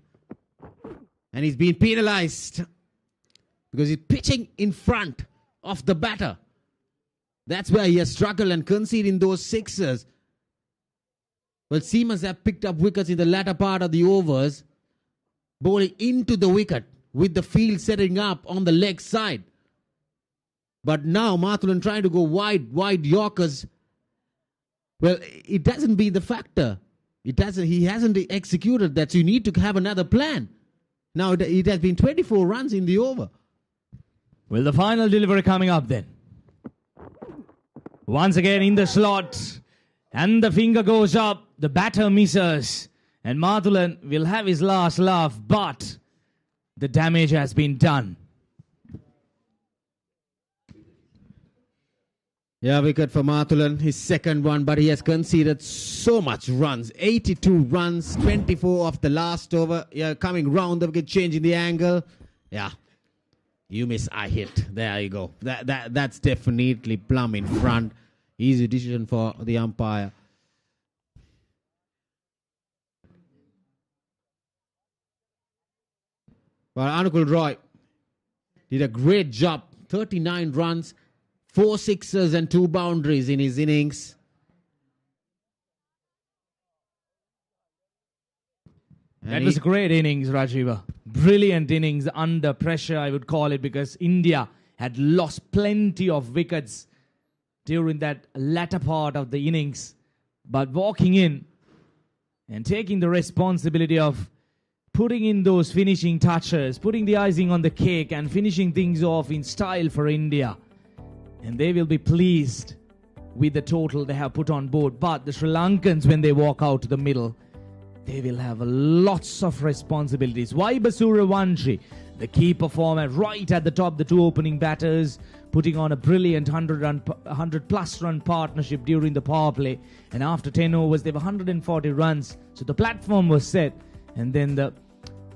And he's been penalized because he's pitching in front of the batter. That's where he has struggled and conceding those sixes. Well, Seamers have picked up wickets in the latter part of the overs, bowling into the wicket with the field setting up on the leg side. But now Mathulan trying to go wide Yorkers. Well, it doesn't be the factor. He hasn't executed that, so you need to have another plan. Now it has been 24 runs in the over. Well, the final delivery coming up then. Once again in the slot. And the finger goes up. The batter misses. And Mathulan will have his last laugh, but the damage has been done. Yeah, wicket for Mathulan, his second one, but he has conceded so much runs. 82 runs, 24 off the last over. Yeah, coming round the wicket, changing the angle. Yeah, you miss, I hit. There you go. That's definitely plumb in front. Easy decision for the umpire. But Anukul Roy did a great job. 39 runs, 4 sixes and 2 boundaries in his innings. That was a great innings, Rajiva. Brilliant innings under pressure, I would call it, because India had lost plenty of wickets during that latter part of the innings. But walking in and taking the responsibility of putting in those finishing touches, putting the icing on the cake and finishing things off in style for India. And they will be pleased with the total they have put on board. But the Sri Lankans, when they walk out to the middle, they will have lots of responsibilities. Vaibhav Surivanshi, the key performer, right at the top, the 2 opening batters, putting on a brilliant 100-plus run partnership during the power play. And after 10 overs, they were 140 runs. So the platform was set. And then the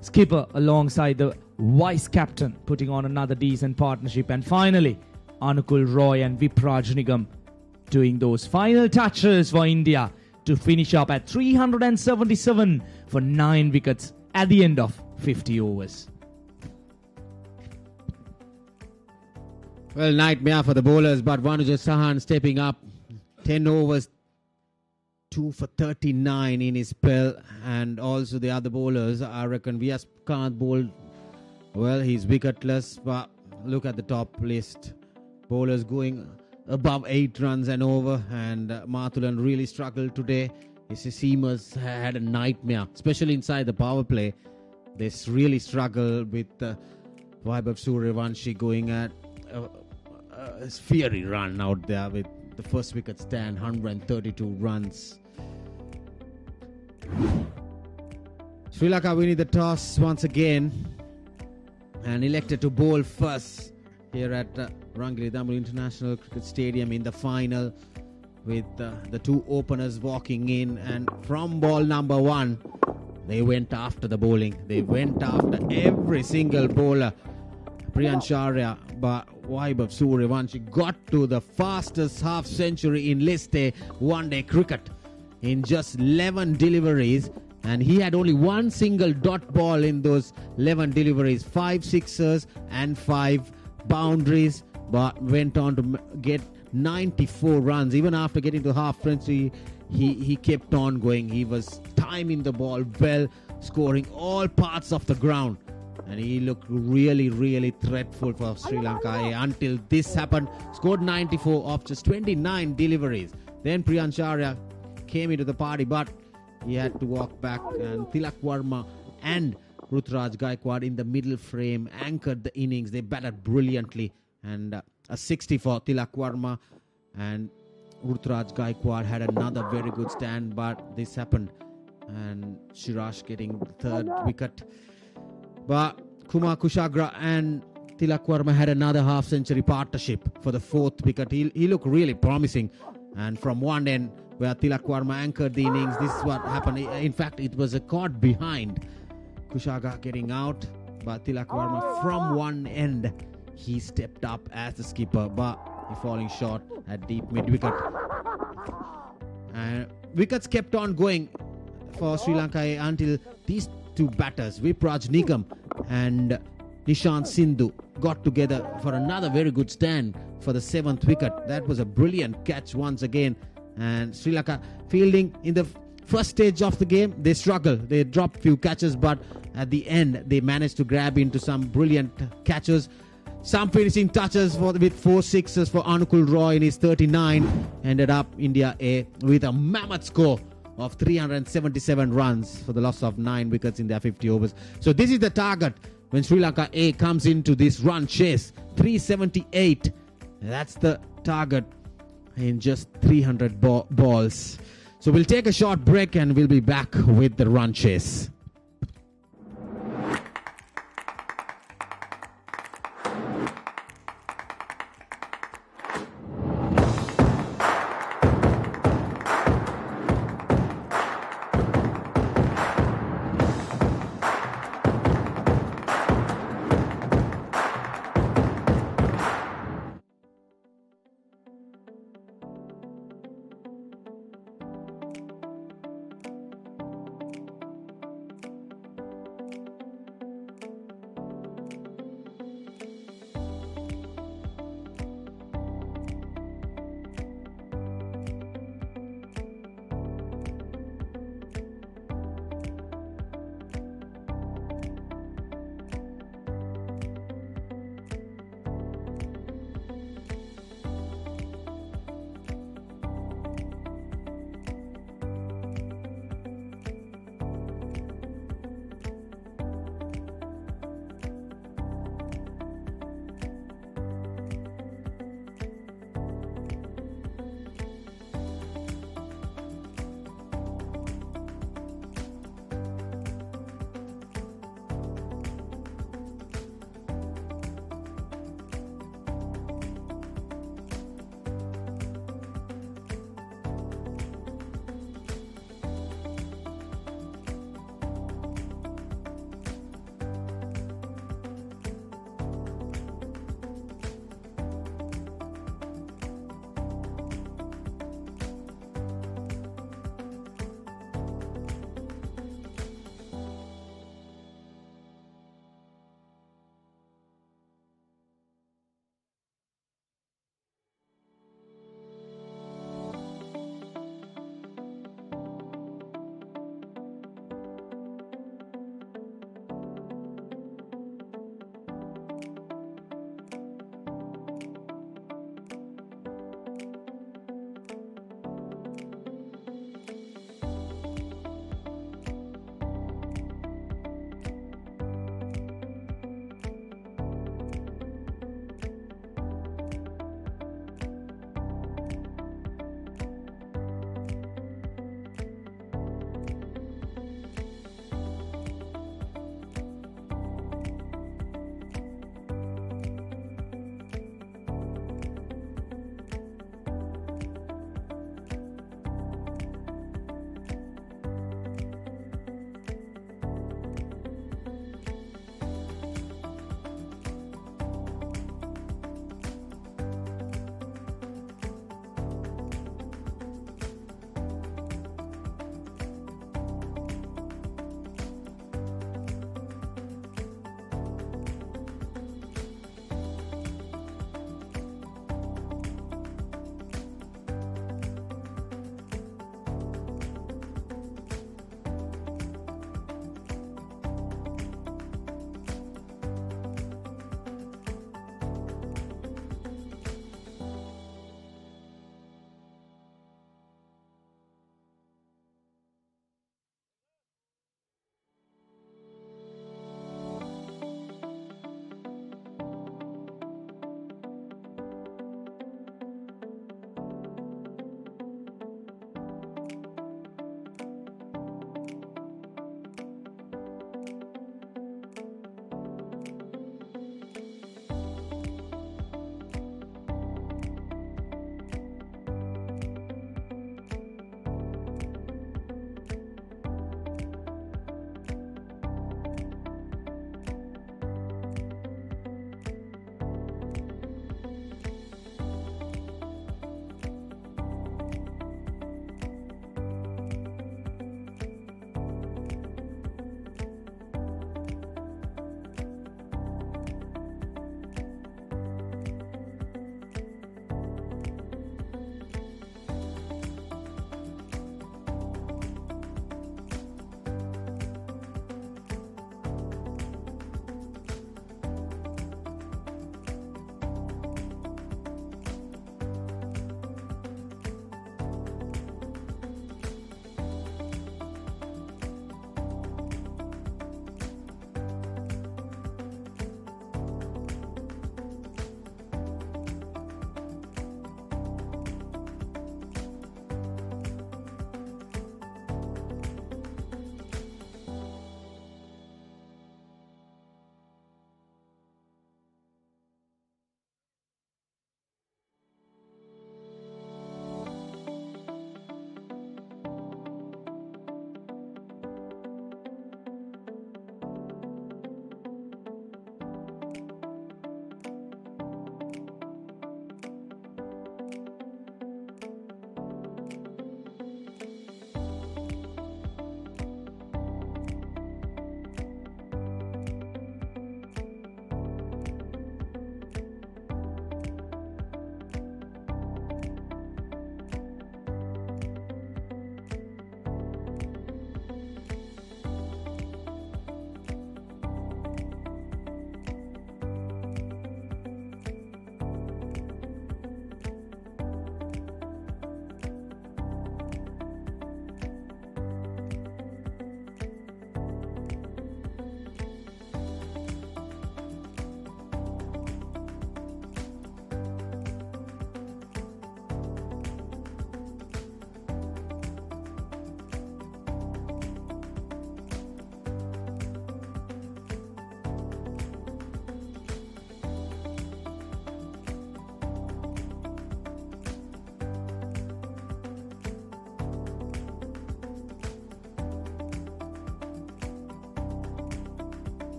skipper alongside the vice captain putting on another decent partnership. And finally, Anukul Roy and Vipraj Nigam doing those final touches for India to finish up at 377 for 9 wickets at the end of 50 overs. Well, nightmare for the bowlers, but Vanuja Sahan stepping up. 10 overs, 2 for 39 in his spell. And also the other bowlers, I reckon Vyas Kant bowled, well, he's wicketless, but look at the top list. Bowlers going above 8 runs and over, and Mathulan really struggled today. His seamers had a nightmare, especially inside the power play. They really struggled with Vaibhav Surivanshi going at a fiery run out there with the first wicket stand, 132 runs. Sri Lanka winning the toss once again and elected to bowl first here at Rangiridamul International Cricket Stadium in the final, with the 2 openers walking in, and from ball number 1 they went after the bowling. They went after every single bowler. Priyansharya, but Vaibhav Surivanshi got to the fastest half century in List A one-day cricket in just 11 deliveries, and he had only 1 single dot ball in those 11 deliveries, 5 sixers and 5 boundaries, but went on to get 94 runs. Even after getting to half century, he kept on going. He was timing the ball well, scoring all parts of the ground, and he looked really, really threatful for Sri Lanka until this happened. Scored 94 off just 29 deliveries. Then Priyansharya came into the party, but he had to walk back, and Tilak Varma and Rutraj Gaikwad in the middle frame anchored the innings. They batted brilliantly, and a 60 for Tilak Varma, and Rutraj Gaikwad had another very good stand, but this happened, and Shiraj getting the 3rd wicket. But Kumar Kushagra and Tilak Varma had another half-century partnership for the 4th wicket. He looked really promising, and from one end where Tilak Varma anchored the innings, this is what happened. In fact, it was a caught behind. Kushagra getting out, but Tilak Varma from one end, he stepped up as the skipper, but he falling short at deep mid-wicket. And wickets kept on going for Sri Lanka until these 2 batters, Vipraj Nigam and Nishant Sindhu, got together for another very good stand for the 7th wicket. That was a brilliant catch once again. And Sri Lanka fielding in the first stage of the game, they struggled. They dropped few catches, but at the end, they managed to grab into some brilliant catches. Some finishing touches with 4 sixes for Anukul Roy in his 39. Ended up India A with a mammoth score of 377 runs for the loss of 9 wickets in their 50 overs. So this is the target when Sri Lanka A comes into this run chase. 378. That's the target in just 300 balls. So we'll take a short break and we'll be back with the run chase.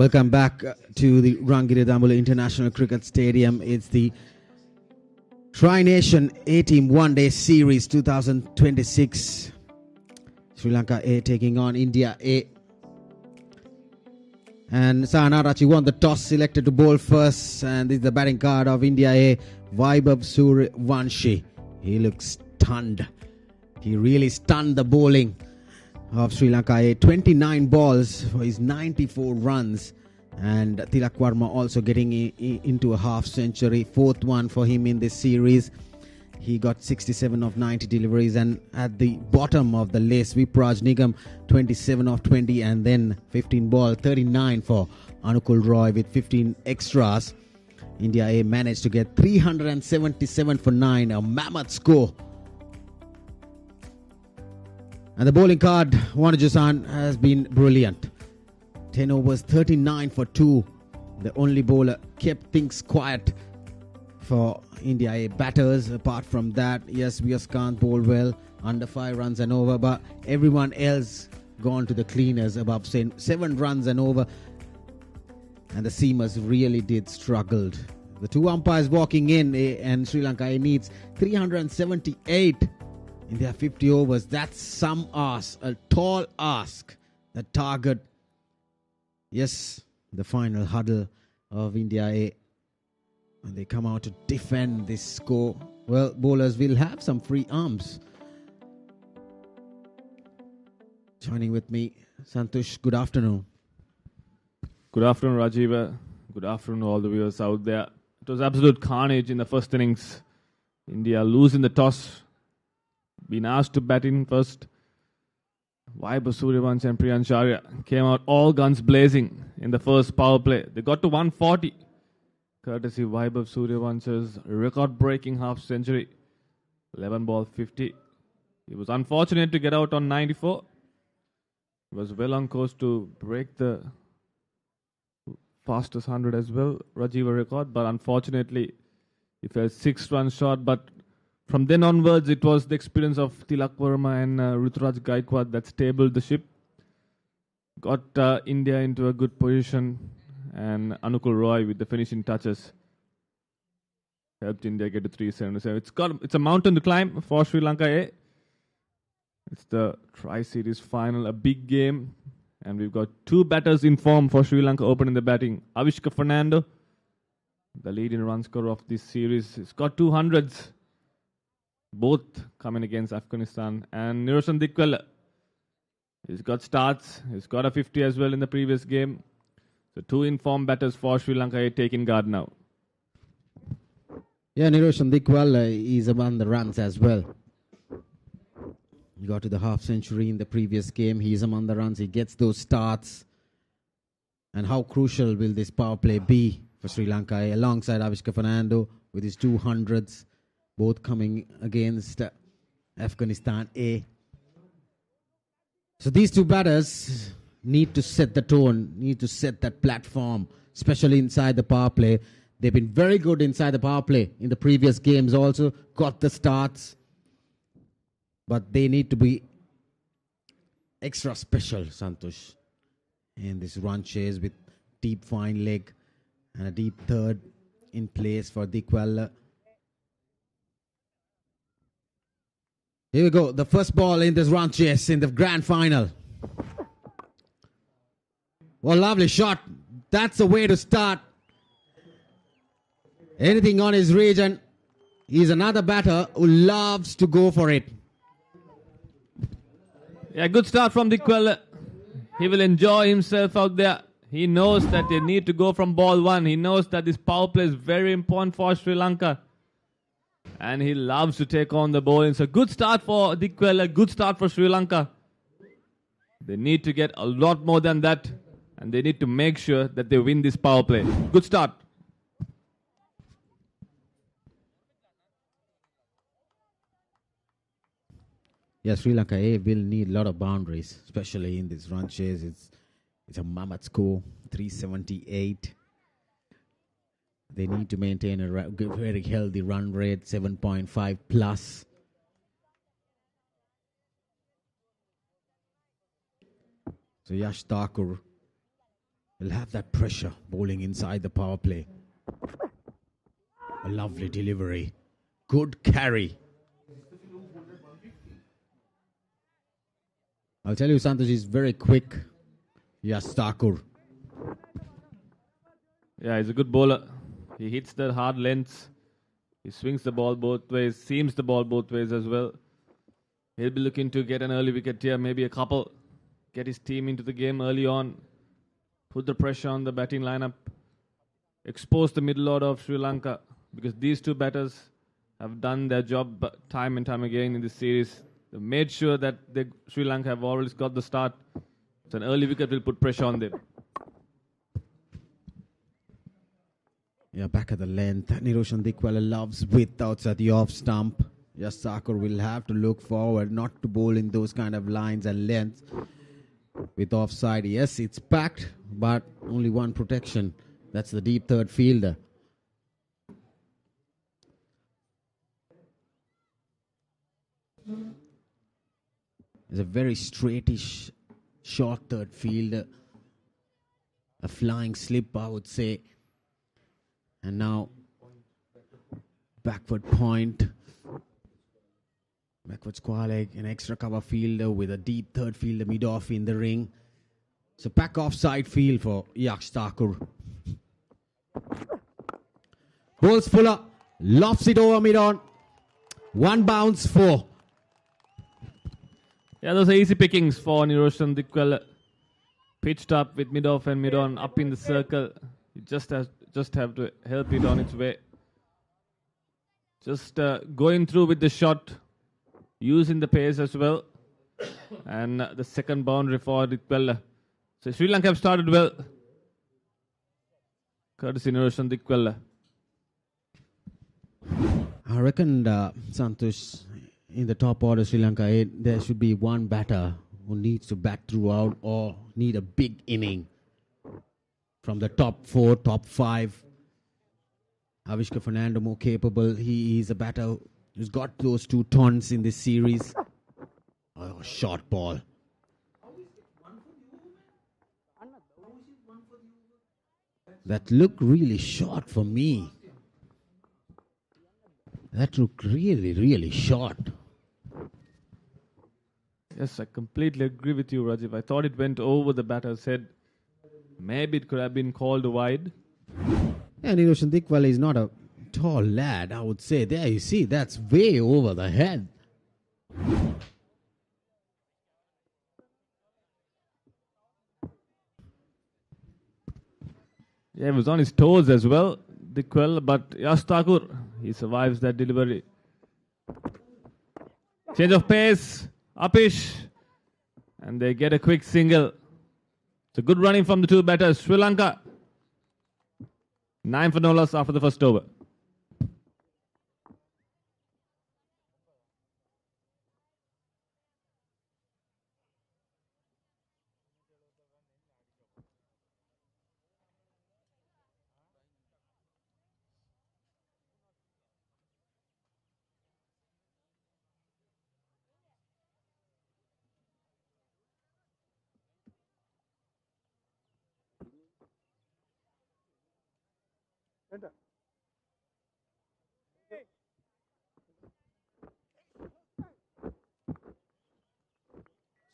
Welcome back to the Rangiridamula International Cricket Stadium. It's the Tri-Nation A-Team One-Day Series 2026. Sri Lanka A taking on India A. And Sahanarachi won the toss, selected to bowl first. And this is the batting card of India A, Vaibhav Suryavanshi. He looks stunned. He really stunned the bowling of Sri Lanka A. 29 balls for his 94 runs. And Tilak Varma also getting into a half century. Fourth one for him in this series. He got 67 of 90 deliveries. And at the bottom of the list, Vipraj Nigam, 27 of 20. And then 15 ball, 39 for Anukul Roy with 15 extras. India A managed to get 377 for 9. A mammoth score. And the bowling card, Wanajusan, has been brilliant. 10 overs, 39 for 2. The only bowler kept things quiet for India A batters. Apart from that, yes, Vyas bowled well, under 5 runs and over. But everyone else gone to the cleaners above 7 runs and over. And the seamers really did struggled. The two umpires walking in, and Sri Lanka A needs 378 in their 50 overs. That's some ask, a tall ask. The target, yes, the final huddle of India A. And they come out to defend this score. Well, bowlers will have some free arms. Joining with me, Santosh, good afternoon. Good afternoon, Rajiva. Good afternoon, all the viewers out there. It was absolute carnage in the first innings. India losing the toss. Been asked to bat in first. Vaibhav Suryavanshi and Priyansharya came out all guns blazing in the first power play. They got to 140. Courtesy Vaibhav Suryavansh's record-breaking half-century. 11 ball 50. He was unfortunate to get out on 94. He was well on course to break the fastest 100 as well, Rajiva record, but unfortunately he fell 6 runs short. But from then onwards, it was the experience of Tilak Varma and Ruturaj Gaikwad that stabled the ship, got India into a good position, and Anukul Roy with the finishing touches helped India get to 377. It's a mountain to climb for Sri Lanka A. It's the Tri-Series final, a big game. And we've got 2 batters in form for Sri Lanka opening the batting. Avishka Fernando, the leading run scorer of this series. He's got 200s, both coming against Afghanistan. And Niroshan Dickwella, he's got starts. He's got a 50 as well in the previous game. So 2 in-form batters for Sri Lanka taking guard now. Yeah, Niroshan Dickwella is among the runs as well. He got to the half century in the previous game. He's among the runs. He gets those starts. And how crucial will this power play be for Sri Lanka alongside Avishka Fernando with his 200s, both coming against Afghanistan A. So these 2 batters need to set the tone, need to set that platform, especially inside the power play. They've been very good inside the power play in the previous games also, got the starts. But they need to be extra special, Santosh, in this run chase with deep fine leg and a deep third in place for Dickwella. Here we go, the first ball in this run chase in the grand final. What a lovely shot. That's the way to start. Anything on his region. He's another batter who loves to go for it. Yeah, good start from Dickwella. He will enjoy himself out there. He knows that they need to go from ball 1. He knows that this power play is very important for Sri Lanka. And he loves to take on the bowling. So good start for Dickwella. Good start for Sri Lanka. They need to get a lot more than that. And they need to make sure that they win this power play. Good start. Yeah, Sri Lanka A will need a lot of boundaries, especially in this run chase. It's a mammoth score, 378. They need to maintain a very healthy run rate, 7.5 plus. So Yash Thakur will have that pressure bowling inside the power play. A lovely delivery. Good carry. I'll tell you, Santosh is very quick. Yes, Thakur. Yeah, he's a good bowler. He hits the hard lengths. He swings the ball both ways, seams the ball both ways as well. He'll be looking to get an early wicket here, maybe a couple. Get his team into the game early on. Put the pressure on the batting lineup. Expose the middle order of Sri Lanka. Because these two batters have done their job time and time again in this series. They've made sure that Sri Lanka have always got the start. So an early wicket will put pressure on them. Yeah, back at the length. Niroshan Dikwala loves width outside the off stump. Yes, Thakur will have to look forward, not to bowl in those kind of lines and lengths. With offside, yes, it's packed, but only one protection. That's the deep third fielder. It's a very straightish, short third fielder. A flying slip, I would say. And now, backward point. Backward square leg, an extra cover fielder with a deep third fielder mid-off in the ring. So pack offside field for Yash Thakur. Bowls Fuller, lofts it over mid-on. One bounce, 4. Yeah, those are easy pickings for Niroshan Dikwala. Pitched up with mid-off and mid-on up in the circle. You just have to help it on its way. Just going through with the shot, using the pace as well. And the second boundary for Dikwala. So Sri Lanka have started well. Courtesy Niroshan Dikwala. I reckon, Santosh, in the top order Sri Lanka, there should be one batter who needs to bat throughout or need a big inning. From the top 4, top 5. Avishka Fernando more capable. He is a batter who's got those 2 tons in this series. Oh, short ball. That looked really short for me. That looked really, really short. Yes, I completely agree with you, Rajiv. I thought it went over the batter's head. Maybe it could have been called wide. And Niroshan Dikwala is not a tall lad, I would say. There you see, that's way over the head. Yeah, he was on his toes as well, Dikwala, but Yash Thakur, he survives that delivery. Change of pace, upish, and they get a quick single. It's a good running from the 2 batters. Sri Lanka, 9 for no loss after the first over.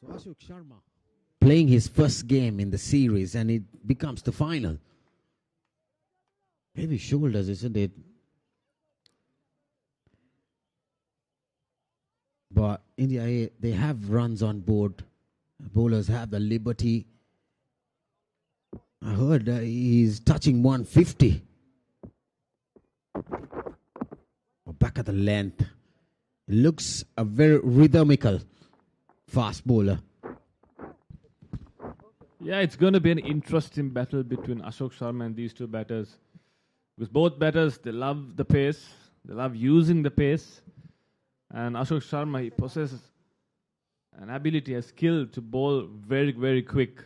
So Ashok Sharma playing his first game in the series and it becomes the final. Heavy shoulders, isn't it? But India, they have runs on board. Bowlers have the liberty. I heard he's touching 150. Back at the length. Looks a very rhythmical fast bowler. Yeah, it's going to be an interesting battle between Ashok Sharma and these 2 batters. Because both batters, they love the pace. They love using the pace. And Ashok Sharma, he possesses an ability, a skill to bowl very, very quick.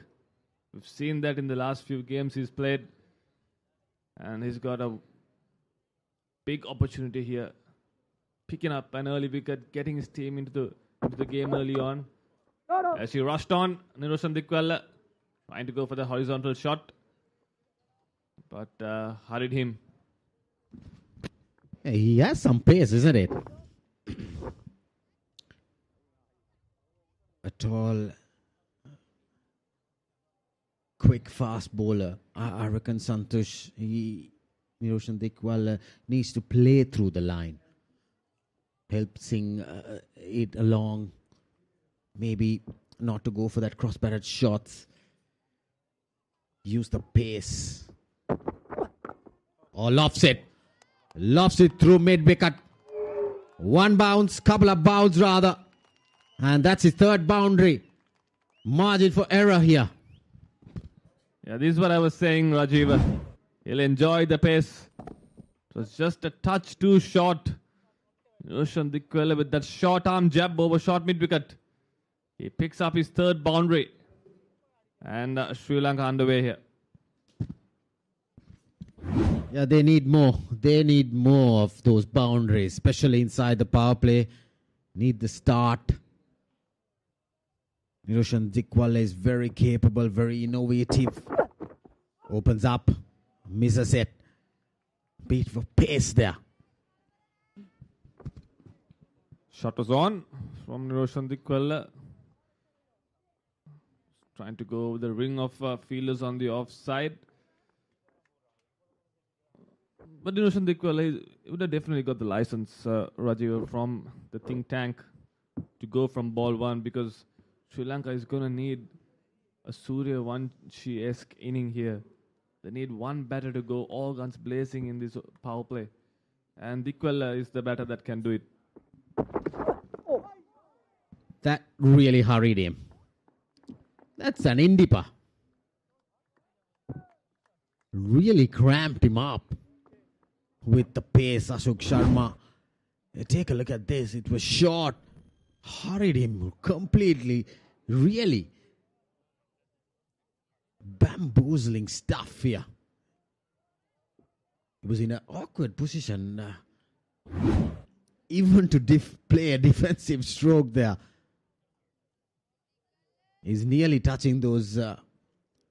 We've seen that in the last few games he's played. And he's got a big opportunity here. Picking up an early wicket, getting his team into the game early on. As he rushed on, Niroshan Dikwala trying to go for the horizontal shot. but hurried him. He has some pace, isn't it? A tall, quick, fast bowler. I reckon Santosh, Niroshan Dikwal needs to play through the line. Help sing it along. Maybe not to go for that cross-batted shots. Use the pace. Or lofts it. Lofts it through mid-wicket. One bounce, couple of bounds rather. And that's his third boundary. Margin for error here. Yeah, this is what I was saying, Rajiv. He'll enjoy the pace. It was just a touch too short. Roshan Dikwala with that short arm jab over short mid-wicket. He picks up his third boundary. And Sri Lanka underway here. Yeah, they need more. They need more of those boundaries, especially inside the power play. Need the start. Niroshan Dikwala is very capable, very innovative. Opens up, misses it. Bit of pace there. Shot was on from Niroshan Dikwala. Trying to go over the ring of fielders on the offside. But Niroshan Dikwala would have definitely got the license, Rajiv, from the think tank to go from ball one, because Sri Lanka is going to need a Surya Vanshi-esque inning here. They need one batter to go all guns blazing in this power play. And Dikwala is the batter that can do it. That really hurried him. That's an Indipa. Really cramped him up with the pace. Ashok Sharma. Take a look at this. It was short. Hurried him completely. Really bamboozling stuff here. He was in an awkward position. Even to play a defensive stroke there. He's nearly touching those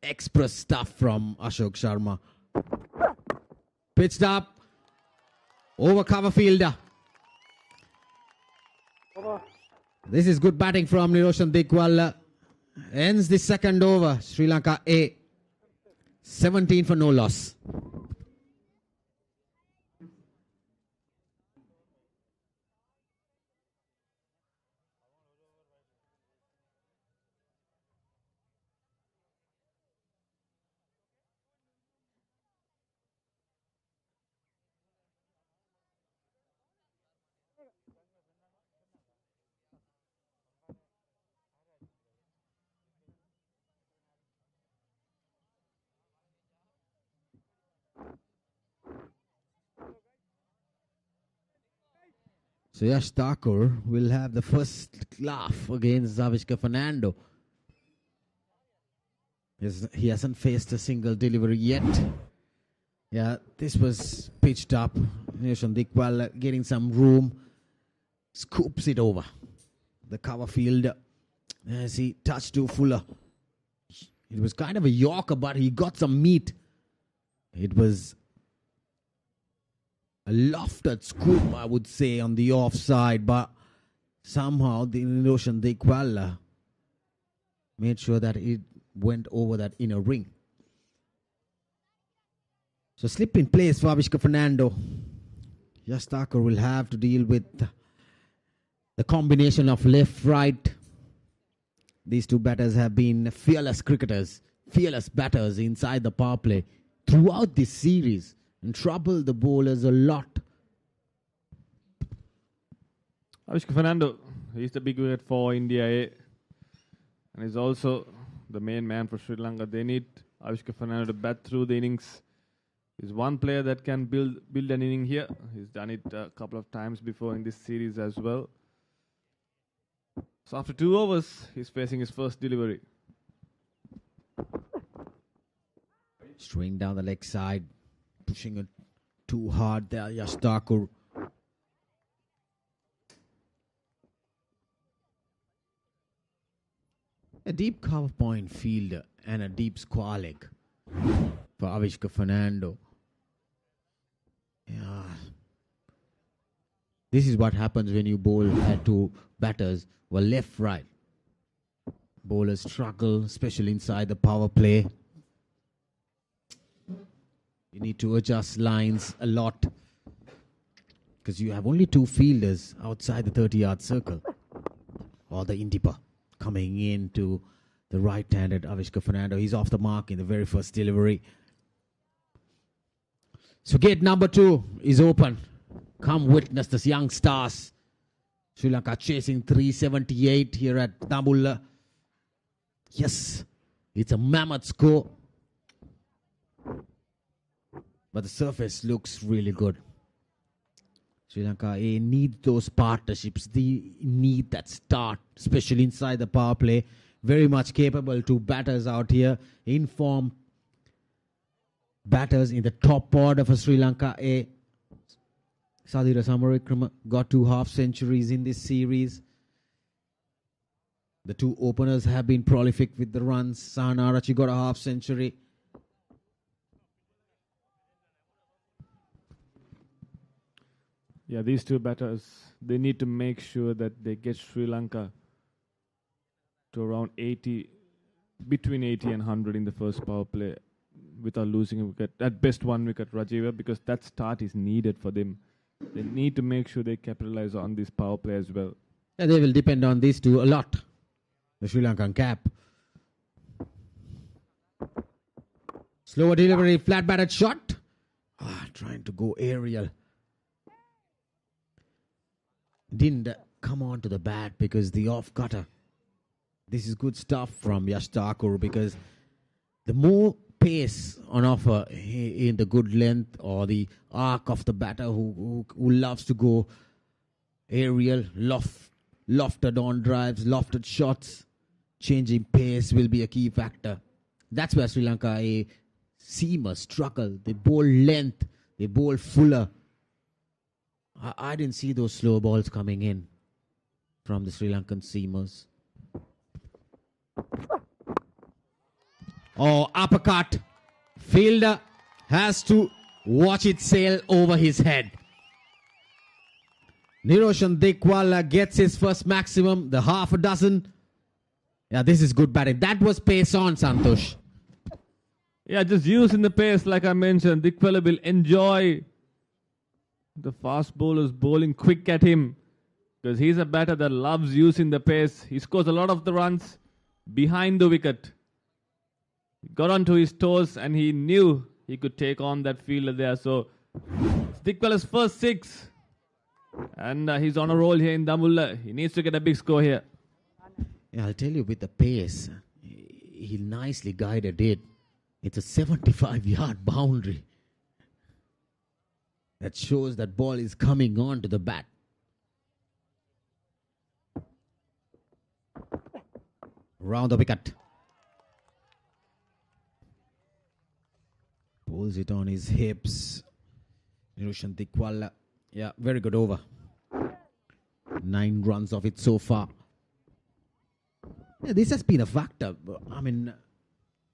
express stuff from Ashok Sharma. Pitched up. Over cover fielder. This is good batting from Niroshan Dikwala. Ends the second over. Sri Lanka A. 17 for no loss. So Yash Thakur will have the first laugh against Zavishka Fernando. He hasn't faced a single delivery yet. Yeah, this was pitched up. Niroshan Dikwala getting some room. Scoops it over the cover field as he touched to Fuller. It was kind of a Yorker, but he got some meat. It was a lofted scoop, I would say, on the offside, but somehow the Niroshan Dikwala made sure that it went over that inner ring. So slip in place for Avishka Fernando. Yash Thakur will have to deal with the combination of left-right. These two batters have been fearless cricketers, fearless batters inside the power play throughout this series and troubled the bowlers a lot. Avishka Fernando, he's the big wicket for India A. And he's also the main man for Sri Lanka. They need Avishka Fernando to bat through the innings. He's one player that can build an inning here. He's done it a couple of times before in this series as well. So after 2 overs, he's facing his first delivery. Straying down the leg side, pushing it too hard there, Yash Thakur. A deep cover point fielder and a deep square leg for Avishka Fernando. Yeah. This is what happens when you bowl at two batters, well, left, right. Bowlers struggle, especially inside the power play. You need to adjust lines a lot because you have only two fielders outside the 30-yard circle, or the Indipa coming into the right-handed Avishka Fernando. He's off the mark in the very first delivery. So gate number 2 is open. Come witness this young stars. Sri Lanka chasing 378 here at Dambulla. Yes, it's a mammoth score. But the surface looks really good. Sri Lanka need those partnerships. They need that start, especially inside the power play. Very much capable to batters out here. In form batters in the top order for Sri Lanka. Sadira Samarakrama got 2 half centuries in this series. The 2 openers have been prolific with the runs. Sahana Arachi got a half century. Yeah, these 2 batters, they need to make sure that they get Sri Lanka to around 80, between 80 and 100 in the first power play without losing a wicket. At best 1 wicket, Rajiva, because that start is needed for them. They need to make sure they capitalize on this power play as well. Yeah, they will depend on these 2 a lot. The Sri Lankan cap. Slower delivery, flat batted shot. Trying to go aerial. Didn't come on to the bat because the off cutter. This is good stuff from Yash Thakur, because the more pace on offer in the good length or the arc of the batter who loves to go aerial, lofted on drives, lofted shots, changing pace will be a key factor. That's where Sri Lanka seamers struggle. They bowl length, they bowl fuller. I didn't see those slow balls coming in from the Sri Lankan seamers. Oh, uppercut. Fielder has to watch it sail over his head. Niroshan Dikwala gets his first maximum, the half a dozen. Yeah, this is good batting. That was pace on, Santosh. Yeah, just using the pace, like I mentioned. Dikwala will enjoy the fast bowlers bowling quick at him, because he's a batter that loves using the pace. He scores a lot of the runs behind the wicket. He got onto his toes and he knew he could take on that fielder there. So Dikwala's first 6. And he's on a roll here in Dambulla. He needs to get a big score here. Yeah, I'll tell you, with the pace, he nicely guided it. It's a 75-yard boundary. That shows that ball is coming on to the bat. Round the wicket. Pulls it on his hips. Niroshan Dikwala. Yeah, very good over. 9 runs of it so far. Yeah, this has been a factor. I mean,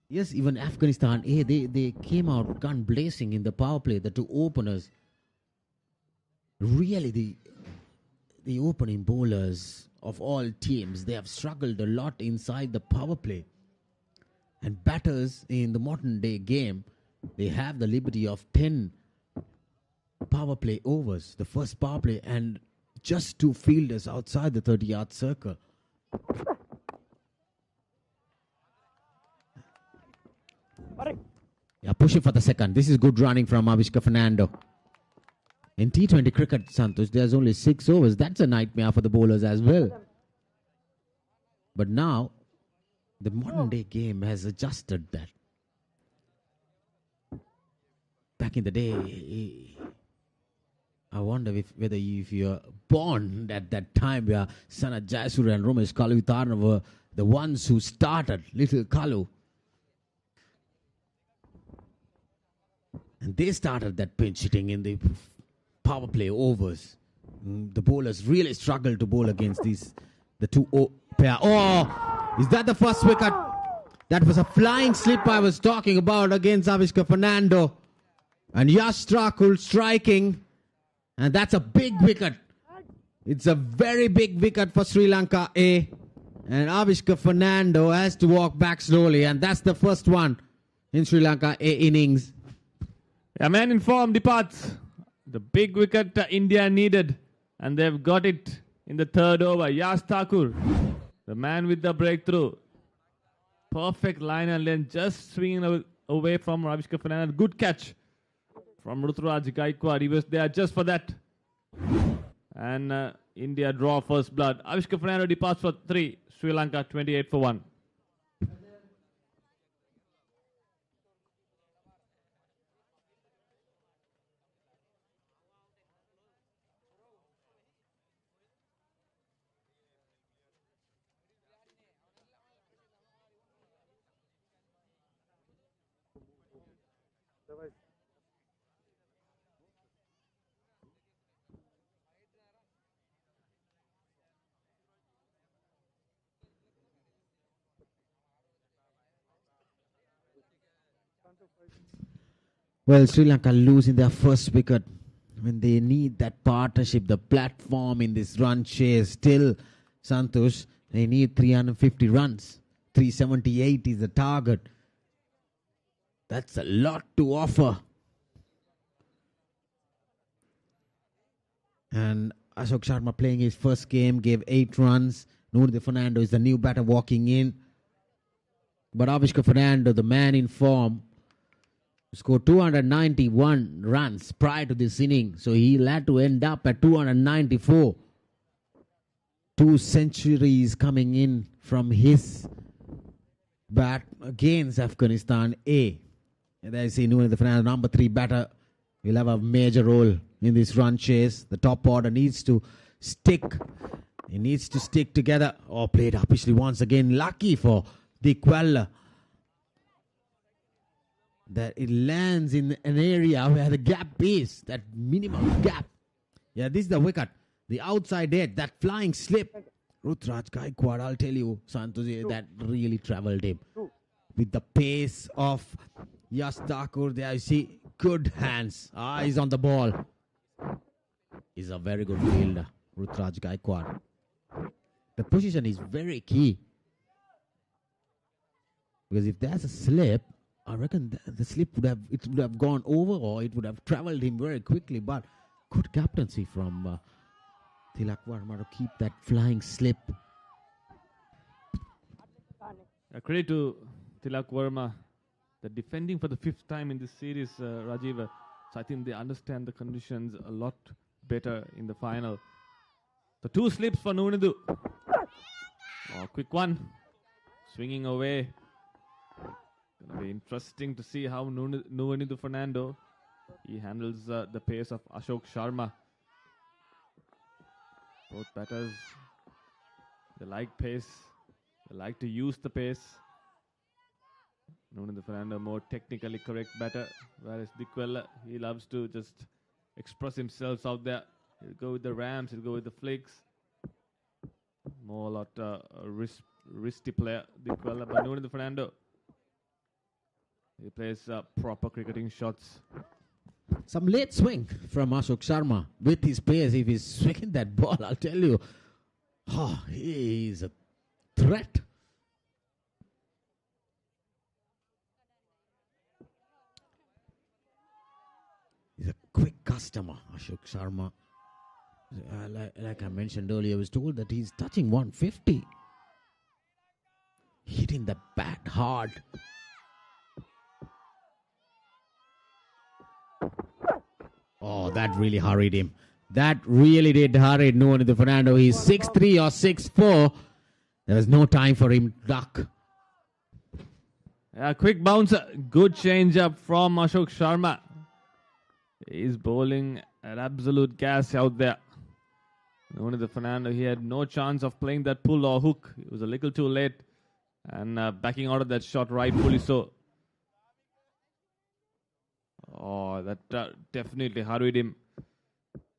yes, even Afghanistan, they came out gun blazing in the power play, the 2 openers. Really, the opening bowlers of all teams, they have struggled a lot inside the power play. And batters in the modern day game, they have the liberty of 10 power play overs, the first power play, and just 2 fielders outside the 30-yard circle. Yeah, pushing for the second. This is good running from Avishka Fernando. In T20 cricket, Santosh, there's only 6 overs. That's a nightmare for the bowlers as well. But now, the modern day game has adjusted that. Back in the day, I wonder whether if you're born at that time where Sanat Jayasuriya and Ramesh Kaluvitarna were the ones who started Little Kalu. And they started that pinch hitting in the power play overs. The bowlers really struggled to bowl against the 2 pair. Oh, is that the first wicket? That was a flying slip I was talking about against Avishka Fernando. And Yash Thakur striking. And that's a big wicket. It's a very big wicket for Sri Lanka A. And Avishka Fernando has to walk back slowly. And that's the first one in Sri Lanka A innings. A man in form departs. The big wicket India needed. And they've got it in the third over. Yash Thakur, the man with the breakthrough. Perfect line and length, just swinging away from Avishka Fernando. Good catch from Ruturaj Gaikwad. He was there just for that. And India draw first blood. Avishka Fernando departs for 3. Sri Lanka 28 for 1. Well, Sri Lanka losing their first wicket when they need that partnership, the platform in this run chase. Still, Santosh, they need 350 runs. 378 is the target. That's a lot to offer. And Ashok Sharma playing his first game, gave 8 runs. Nurdi Fernando is the new batter walking in. But Avishka Fernando, the man in form, scored 291 runs prior to this inning. So he'll have to end up at 294. 2 centuries coming in from his bat against Afghanistan A. And there you see Nurdi Fernando, number 3 batter, will have a major role in this run chase. The top order needs to stick. It needs to stick together. Oh, played uppishly once again. Lucky for Dikwella that it lands in an area where the gap is, that minimum gap. Yeah, this is the wicket. The outside edge, that flying slip. Ruturaj Gaikwad, I'll tell you, Santosh, that really travelled him. With the pace of Yash Thakur, there you see, good hands. Eyes on the ball. He's a very good fielder, Ruturaj Gaikwad. The position is very key. Because if there's a slip, I reckon the slip would have gone over, or it would have travelled him very quickly. But good captaincy from Tilak Verma to keep that flying slip. Credit to Tilak Verma, the defending for the 5th time in this series, Rajiv. So I think they understand the conditions a lot better in the final. So 2 slips for Nunidu. Oh, quick one. Swinging away. Going to be interesting to see how Nunidu Fernando, he handles the pace of Ashok Sharma. Both batters, they like pace. They like to use the pace. Nunidu Fernando, more technically correct batter. Whereas Dikwella, he loves to just express himself out there. He'll go with the rams, he'll go with the flicks. More lot wristy player, Dikwella. But Nunidu Fernando, he plays proper cricketing shots. Some late swing from Ashok Sharma with his pace. If he's swinging that ball, I'll tell you, he is a threat. He's a quick customer, Ashok Sharma. Like I mentioned earlier, I was told that he's touching 150. Hitting the bat hard. Oh, that really hurried him. That really did hurry Nunidu Fernando. He's 6'3" or 6'4". There was no time for him to duck. A quick bounce. Good change up from Ashok Sharma. He's bowling at absolute gas out there. Nunidu Fernando, he had no chance of playing that pull or hook. It was a little too late. And backing out of that shot rightfully so. Oh, that definitely hurried him.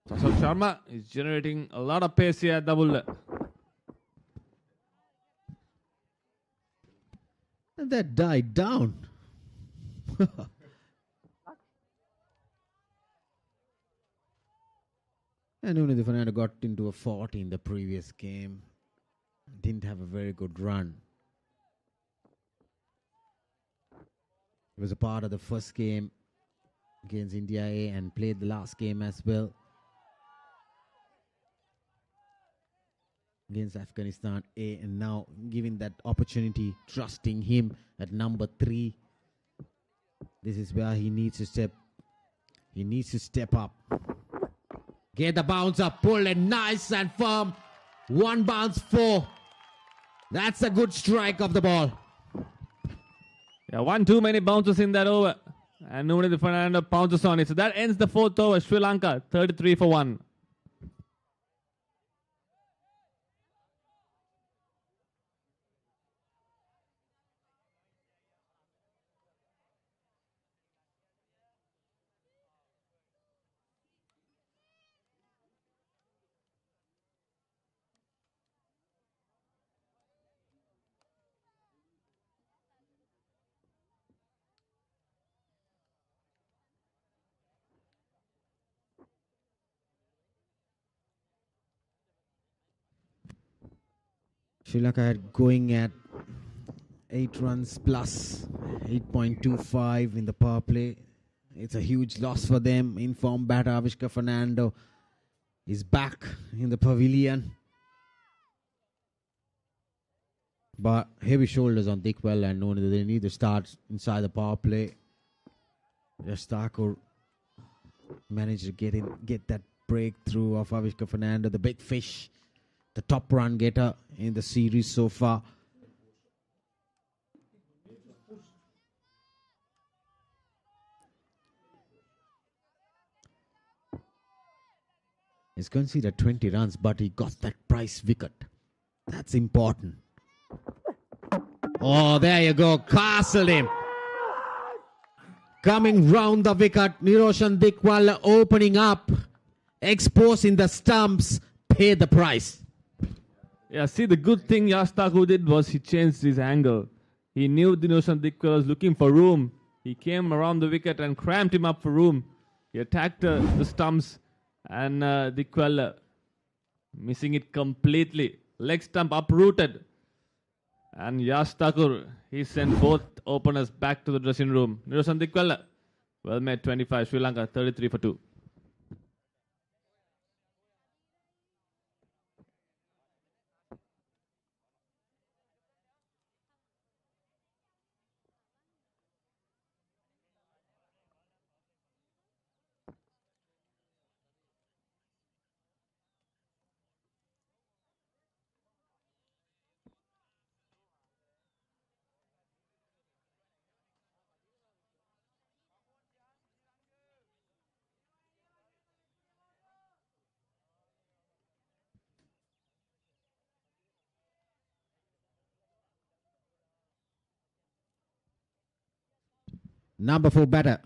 Ashok Sharma is generating a lot of pace here at double. have that died down? And Nuno Fernando got into a 40 in the previous game. Didn't have a very good run. He was a part of the first game against India A and played the last game as well against Afghanistan A, and now giving that opportunity, trusting him at number 3. This is where he needs to step. He needs to step up. Get the bounce up, pull it nice and firm. 1 bounce 4. That's a good strike of the ball. Yeah, 1 too many bounces in that over. And Nuno Fernando pounces on it. So that ends the 4th over. Sri Lanka 33 for 1. Sri Lanka had going at 8 runs plus 8.25 in the power play. It's a huge loss for them. Informed batter Avishka Fernando is back in the pavilion. But heavy shoulders on Dickwell and Noni. They need to start inside the power play. Just Thakur managed to get that breakthrough of Avishka Fernando, the big fish, the top run getter in the series so far. He's conceded 20 runs, but he got that prize wicket. That's important. Oh, there you go. Castled him. Coming round the wicket. Niroshan Dickwalla opening up. Exposing the stumps. Pay the price. Yeah, see, the good thing Yash Thakur did was he changed his angle. He knew Niroshan Dickwalla was looking for room. He came around the wicket and cramped him up for room. He attacked the stumps. And Dickwalla missing it completely. Leg stump uprooted. And Yash Thakur, he sent both openers back to the dressing room. Niroshan Dickwalla, well made 25. Sri Lanka 33 for 2. Number 4 batter.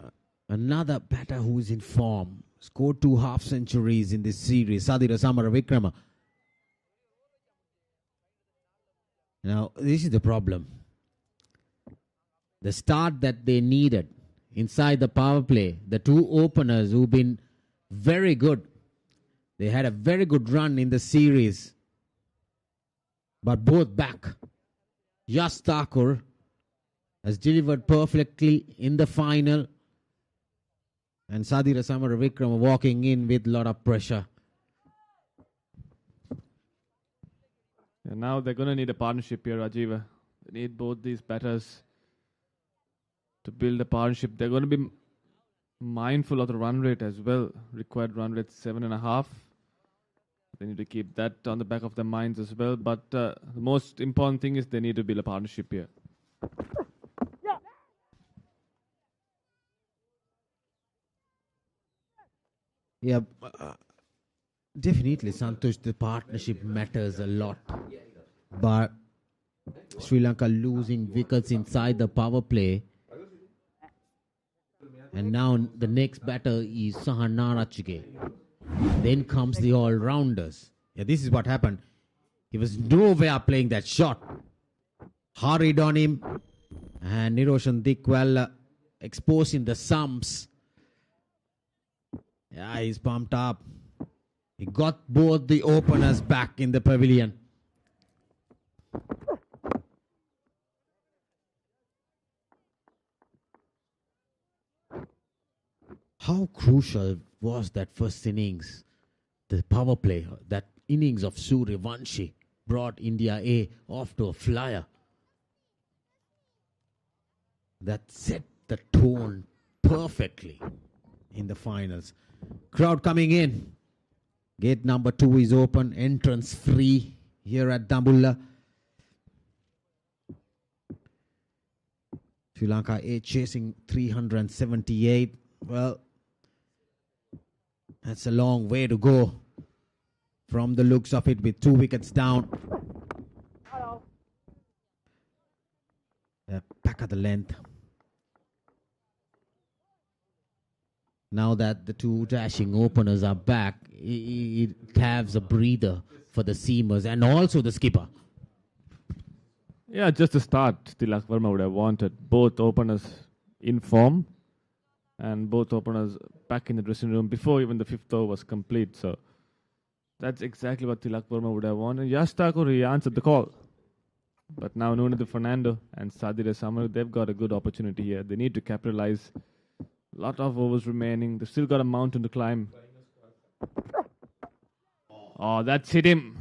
Another batter who is in form. Scored 2 half centuries in this series. Sadira Samaravikrama. Now, this is the problem. The start that they needed inside the power play. The 2 openers who've been very good. They had a very good run in the series. But both back. Yash Thakur has delivered perfectly in the final. And Sadira Samaravikrama walking in with a lot of pressure. And now they're going to need a partnership here, Rajiva. They need both these batters to build a partnership. They're going to be mindful of the run rate as well. Required run rate 7.5. They need to keep that on the back of their minds as well. But the most important thing is they need to build a partnership here. Yeah, definitely, Santosh, the partnership matters a lot. But Sri Lanka losing wickets inside the power play. And now the next batter is Sahanarachige. Then comes the all-rounders. Yeah, this is what happened. He was nowhere playing that shot. Hurried on him. And Niroshan Dikwal exposing the sumps. Yeah, he's pumped up. He got both the openers back in the pavilion. How crucial was that first innings? The power play, that innings of Suryavanshi brought India A off to a flyer. That set the tone perfectly in the finals. Crowd coming in. Gate number 2 is open. Entrance free here at Dambulla. Sri Lanka A chasing 378. Well, that's a long way to go from the looks of it with 2 wickets down. Back at the length. Now that the 2 dashing openers are back, it has a breather for the seamers and also the skipper. Yeah, just to start, Tilak Verma would have wanted both openers in form and both openers back in the dressing room before even the 5th over was complete. So that's exactly what Tilak Verma would have wanted. Yash Thakur, he answered the call. But now Nunadu Fernando and Sadira Samaru, they've got a good opportunity here. They need to capitalize. A lot of overs remaining. They've still got a mountain to climb. Oh, that's hit him.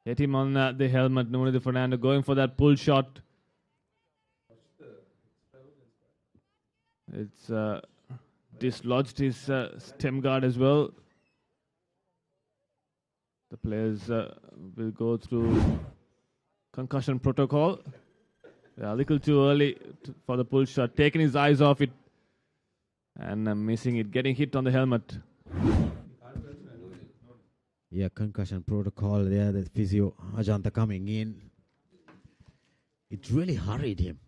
Hit him on the helmet. Nunadu Fernando going for that pull shot. It's dislodged his stem guard as well. The players will go through concussion protocol. A little too early for the pull shot. Taking his eyes off it and missing it. Getting hit on the helmet. Yeah, concussion protocol there. The physio Ajanta coming in. It really hurried him.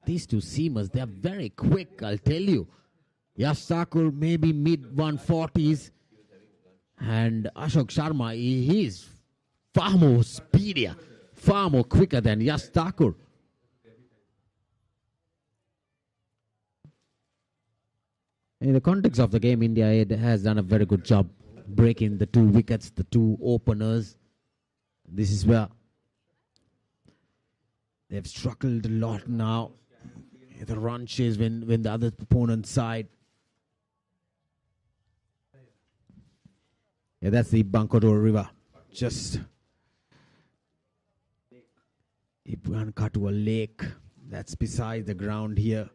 These 2 seamers, they're very quick, I'll tell you. Yash Thakur maybe mid 140s. And Ashok Sharma, he is far more speedier, far more quicker than Yash Thakur. In the context of the game, India has done a very good job breaking the 2 wickets, the 2 openers. This is where they've struggled a lot now. The run chase when the other opponent's side. Yeah, that's the Bankodor River. Just Ipuankatua Lake. That's beside the ground here.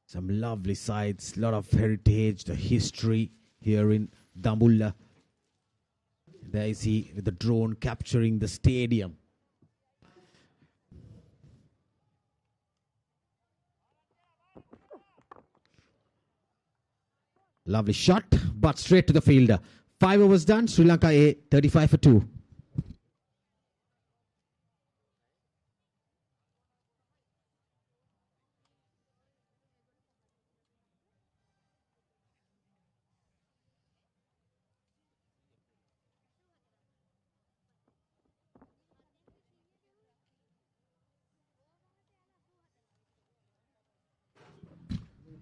Some lovely sights, a lot of heritage, the history here in Dambulla. There is he with the drone capturing the stadium. Lovely shot, but straight to the fielder. 5 overs done, Sri Lanka A, 35 for 2.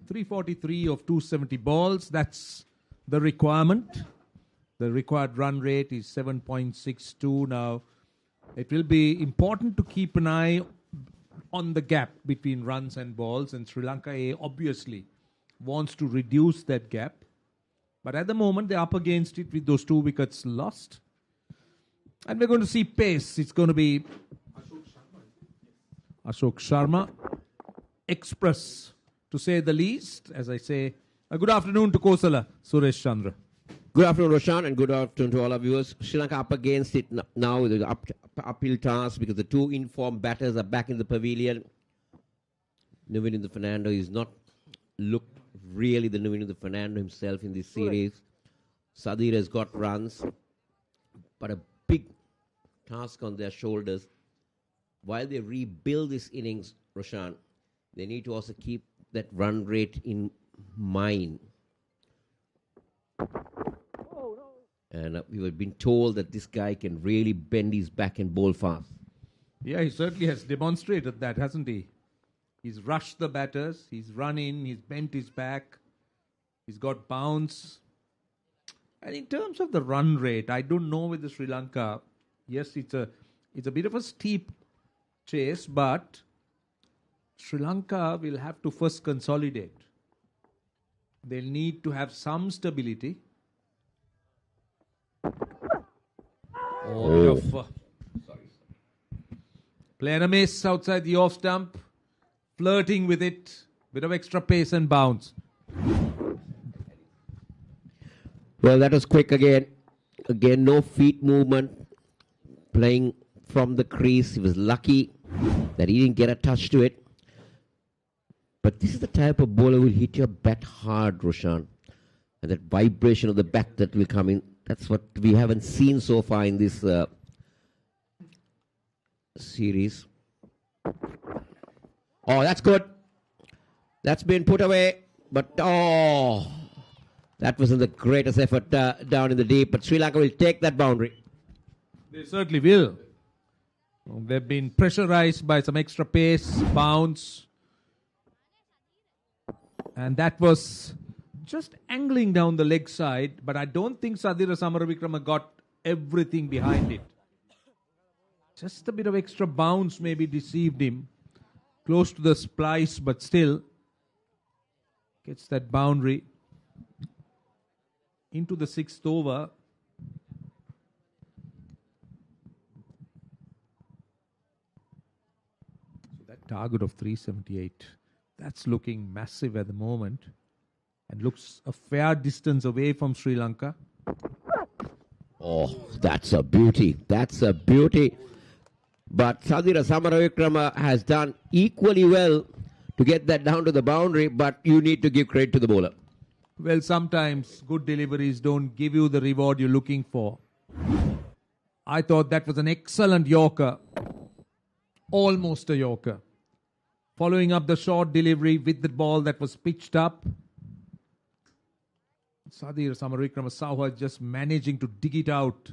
.343 of 270 balls. That's the requirement. The required run rate is 7.62 now. It will be important to keep an eye on the gap between runs and balls, and Sri Lanka A obviously wants to reduce that gap. But at the moment, they're up against it with those 2 wickets lost. And we're going to see pace. It's going to be Ashok Sharma. Express, to say the least. As I say, good afternoon to Kosala, Suresh Chandra. Good afternoon, Roshan, and good afternoon to all our viewers. Sri Lanka up against it now with the uphill task because the 2 informed batters are back in the pavilion. Nuvindu Fernando is not looked really the Nuvindu Fernando himself in this series. Sadir has got runs, but a big task on their shoulders. While they rebuild this innings, Roshan, they need to also keep that run rate in mind. And we have been told that this guy can really bend his back and bowl fast. Yeah, he certainly has demonstrated that, hasn't he? He's rushed the batters, he's run in, he's bent his back, he's got bounce. And in terms of the run rate, I don't know with the Sri Lanka. Yes, it's a bit of a steep chase, but Sri Lanka will have to first consolidate. They'll need to have some stability. Bit of play and a miss outside the off stump, flirting with it, bit of extra pace and bounce. Well, that was quick again. Again, no feet movement. Playing from the crease. He was lucky that he didn't get a touch to it. But this is the type of bowler who will hit your bat hard, Roshan. And that vibration of the bat that will come in, that's what we haven't seen so far in this series. Oh, that's good. That's been put away. But, that wasn't the greatest effort down in the deep. But Sri Lanka will take that boundary. They certainly will. They've been pressurized by some extra pace, bounce. And that was just angling down the leg side. But I don't think Sadira Samaravikrama got everything behind it. Just a bit of extra bounce maybe deceived him. Close to the splice, but still gets that boundary. Into the sixth over. So that target of 378, that's looking massive at the moment and looks a fair distance away from Sri Lanka. Oh, that's a beauty. That's a beauty. But Sadira Samaravikrama has done equally well to get that down to the boundary, but you need to give credit to the bowler. Well, sometimes good deliveries don't give you the reward you're looking for. I thought that was an excellent Yorker. Almost a Yorker. Following up the short delivery with the ball that was pitched up. Sadira Samaravikrama Saha just managing to dig it out.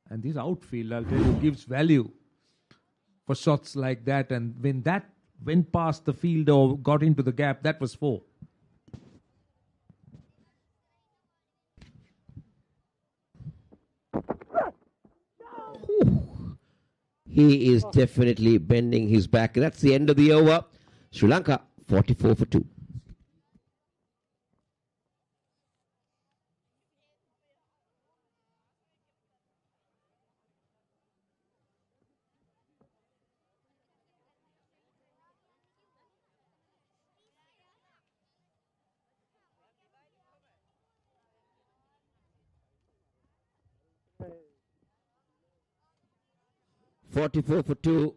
And this outfield, I'll tell you, gives value for shots like that. And when that went past the field or got into the gap, that was 4. He is definitely bending his back. That's the end of the over. Sri Lanka, 44 for 2. "44 for 2.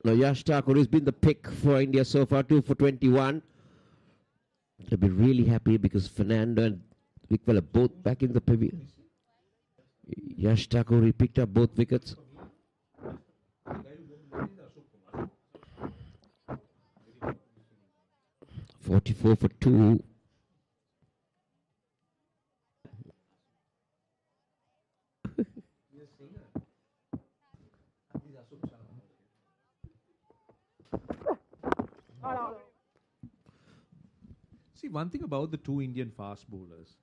Now Yash Thakur has been the pick for India so far, 2 for 21. They'll be really happy because Fernando and Vikval are both back in the pavilion. Yash Thakur, he picked up both wickets. "44 for 2. See, one thing about the two Indian fast bowlers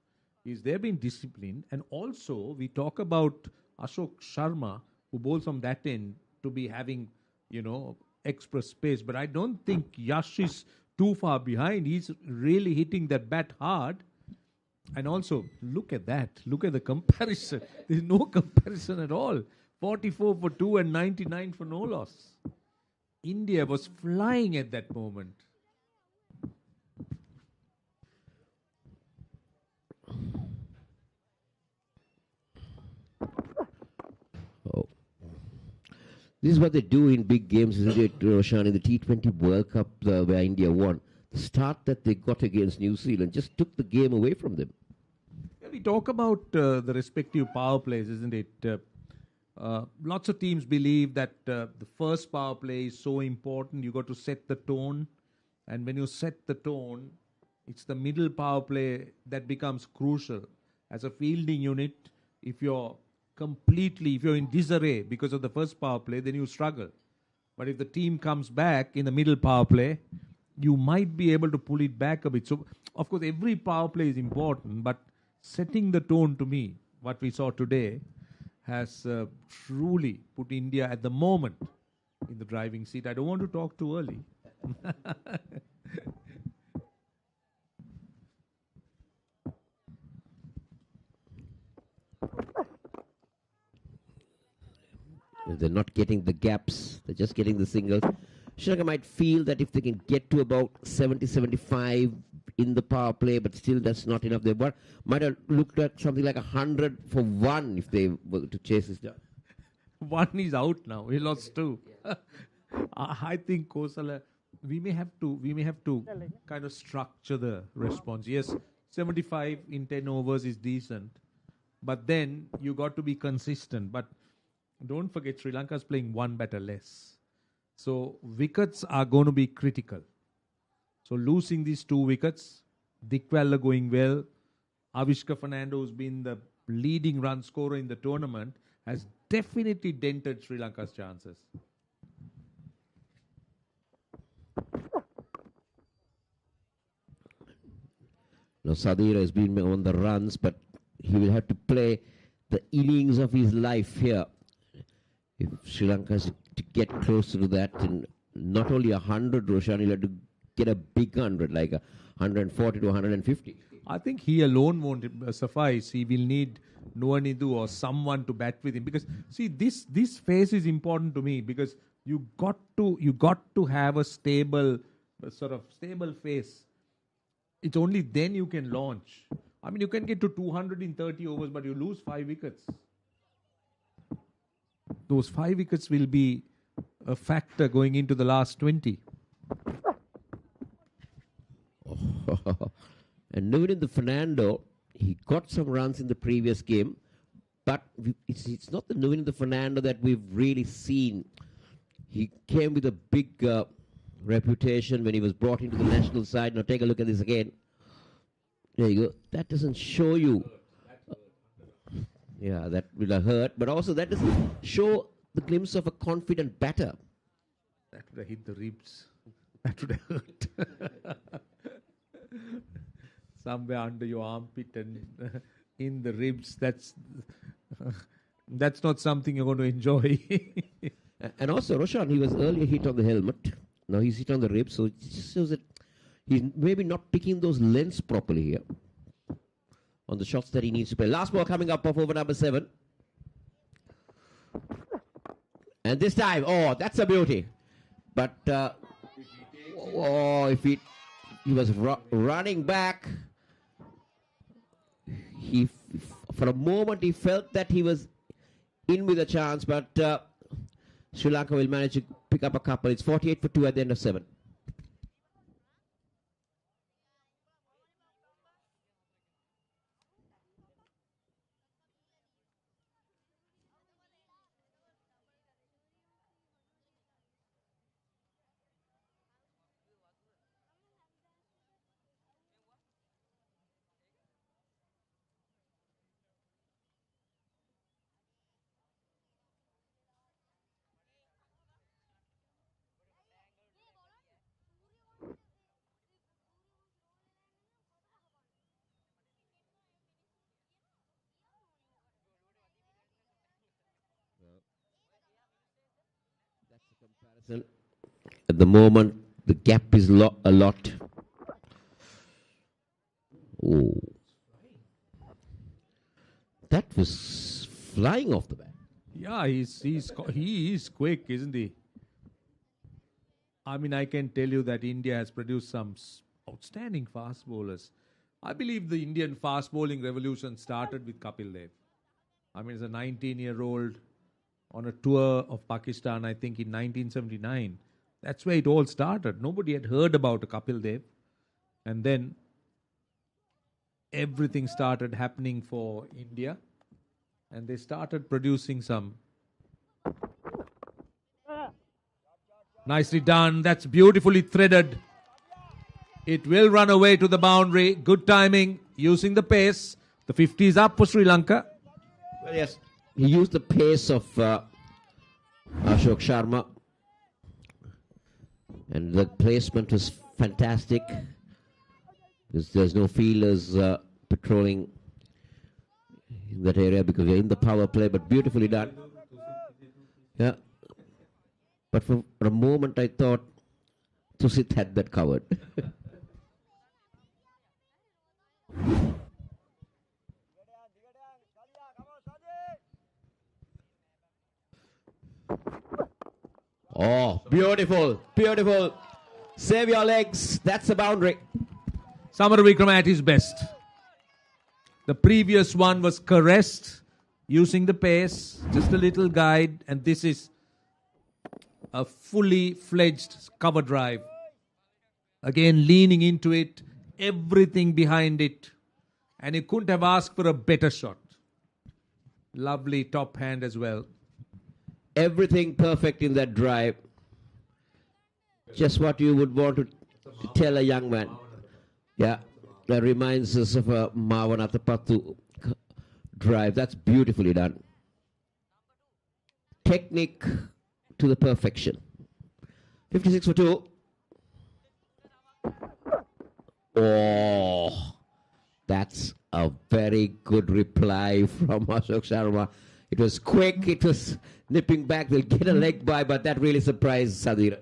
is they've been disciplined, and also we talk about Ashok Sharma, who bowls from that end, to be having, extra space. But I don't think Yash is too far behind. He's really hitting that bat hard. And also, look at that. Look at the comparison. There's no comparison at all. 44 for 2 and 99 for no loss. India was flying at that moment. This is what they do in big games, isn't it, Roshan? In the T20 World Cup where India won, the start that they got against New Zealand just took the game away from them. Yeah, we talk about the respective power plays, isn't it? Lots of teams believe that the first power play is so important. You got to set the tone. And when you set the tone, it's the middle power play that becomes crucial. As a fielding unit, if you're completely, if you're in disarray because of the first power play, then you struggle. But if the team comes back in the middle power play, you might be able to pull it back a bit. So, of course, every power play is important, but setting the tone, to me, what we saw today, has truly put India at the moment in the driving seat. I don't want to talk too early. They're not getting the gaps, they're just getting the singles. Sri Lanka might feel that if they can get to about 70, 75 in the power play, but still that's not enough. They might have looked at something like 100 for one if they were to chase this down. One is out now. He lost two. I think Kosala, we may have to kind of structure the response. Yes, 75 in 10 overs is decent, but then you got to be consistent. But don't forget, Sri Lanka is playing one batter less. So wickets are going to be critical. So losing these 2 wickets, Dikwella going well, Avishka Fernando, who's been the leading run scorer in the tournament, has definitely dented Sri Lanka's chances. Now Sadira has been on the runs, but he will have to play the innings of his life here. If Sri Lanka has to get closer to that, and not only 100, Roshan, he'll have to get a big 100, like 140 to 150. I think he alone won't suffice. He will need Nuanidu or someone to bat with him, because see, this phase is important to me, because you got to have a stable phase. It's only then you can launch. I mean, you can get to 200 in 30 overs, but you lose 5 wickets. Those 5 wickets will be a factor going into the last 20. And Nuanidu Fernando, he got some runs in the previous game, but it's not the Nuanidu Fernando that we've really seen. He came with a big reputation when he was brought into the national side. Now take a look at this again. There you go. That doesn't show you. Yeah, that will have hurt, but also that doesn't show the glimpse of a confident batter. That would have hit the ribs. That would have hurt. Somewhere under your armpit and in the ribs. That's not something you're going to enjoy. And also, Roshan, he was earlier hit on the helmet. Now he's hit on the ribs, so it just shows that he's maybe not picking those lengths properly here on the shots that he needs to play. Last ball coming up of over number 7. And this time, that's a beauty. But, if he was running back, for a moment he felt that he was in with a chance, but Sri Lanka will manage to pick up a couple. It's 48 for 2 at the end of 7. At the moment, the gap is a lot. Oh, that was flying off the bat. Yeah, he is quick, isn't he? I mean, I can tell you that India has produced some outstanding fast bowlers. I believe the Indian fast bowling revolution started with Kapil Dev. I mean, as a 19-year-old on a tour of Pakistan, I think in 1979. That's where it all started. Nobody had heard about a Kapil Dev. And then everything started happening for India. And they started producing some. Nicely done. That's beautifully threaded. It will run away to the boundary. Good timing. Using the pace. The 50 is up for Sri Lanka. Well, yes. he used the pace of Ashok Sharma, and the placement was fantastic. There's no fielders patrolling in that area because we're in the power play, but beautifully done. Yeah. But for a moment I thought Tusit had that covered. Oh, beautiful, beautiful. Save your legs. That's the boundary. Samara Vikram at his best. The previous one was caressed using the pace, just a little guide, and this is a fully fledged cover drive. Again, leaning into it, everything behind it, and he couldn't have asked for a better shot. Lovely top hand as well. Everything perfect in that drive. Just what you would want to tell a young man. Yeah, that reminds us of a Mavanatapattu drive. That's beautifully done. Technique to the perfection. 56 for 2. Oh, that's a very good reply from Ashok Sharma. It was quick, it was nipping back. They'll get a leg by, but that really surprised Sadira.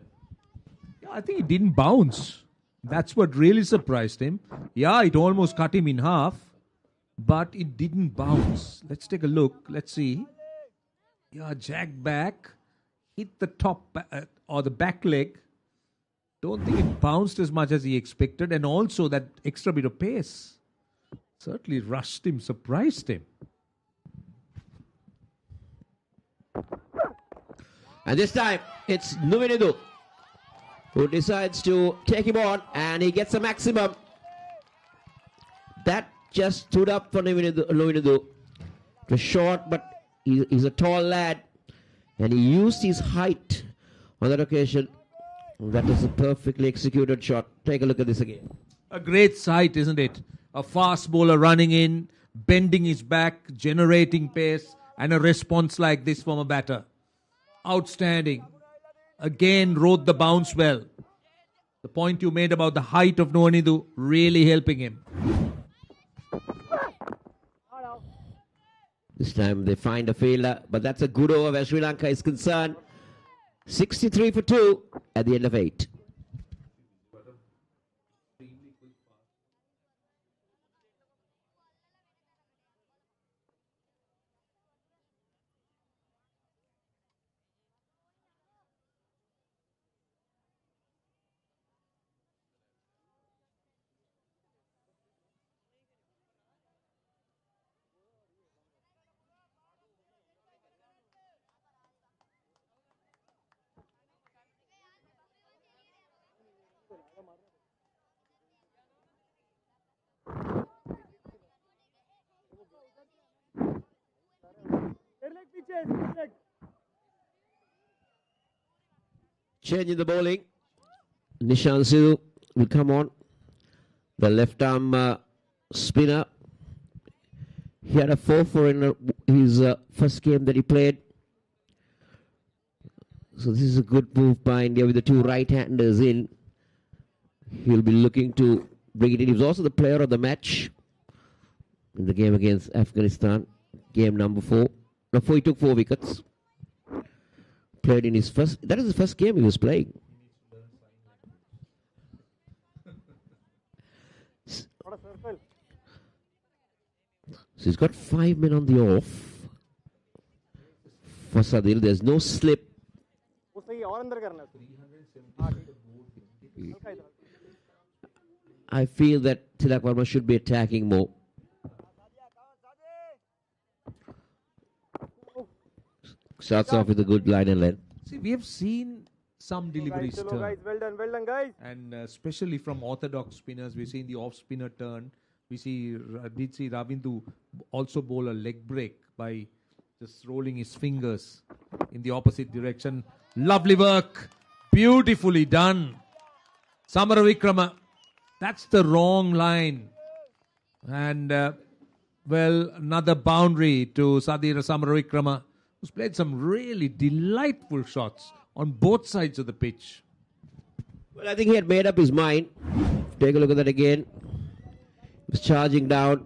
I think it didn't bounce. That's what really surprised him. Yeah, it almost cut him in half, but it didn't bounce. Let's take a look. Let's see. Yeah, jack back, hit the top or the back leg. Don't think it bounced as much as he expected, and also that extra bit of pace certainly rushed him, surprised him. And this time, it's Nuvinedu who decides to take him on, and he gets a maximum. That just stood up for Nuvinedu. It was short, but he's a tall lad, and he used his height on that occasion. That was a perfectly executed shot. Take a look at this again. A great sight, isn't it? A fast bowler running in, bending his back, generating pace, and a response like this from a batter. Outstanding. Again, rode the bounce well. The point you made about the height of Nuvinedu really helping him. This time they find a fielder, but that's a good over where Sri Lanka is concerned. 63 for 2 at the end of 8. Change in the bowling. Nishan Sidhu will come on. The left arm spinner. He had a 4-4 in his first game that he played. So this is a good move by India with the two right-handers in. He'll be looking to bring it in. He was also the player of the match in the game against Afghanistan. Game number 4. No, he took 4 wickets. Played in his first, that is the first game he was playing. So he's got 5 men on the off. For Sadil, there's no slip. I feel that Tilak Verma should be attacking more. Starts off with a good line and length. See, we have seen some deliveries turn. Guys, well done, guys. And especially from orthodox spinners, we've seen the off-spinner turn. We did see Ravindu also bowl a leg break by just rolling his fingers in the opposite direction. Lovely work. Beautifully done. Samara Vikrama. That's the wrong line. And Well, another boundary to Sadira Samaravikrama, who's played some really delightful shots on both sides of the pitch. Well, I think he had made up his mind. Take a look at that again. He was charging down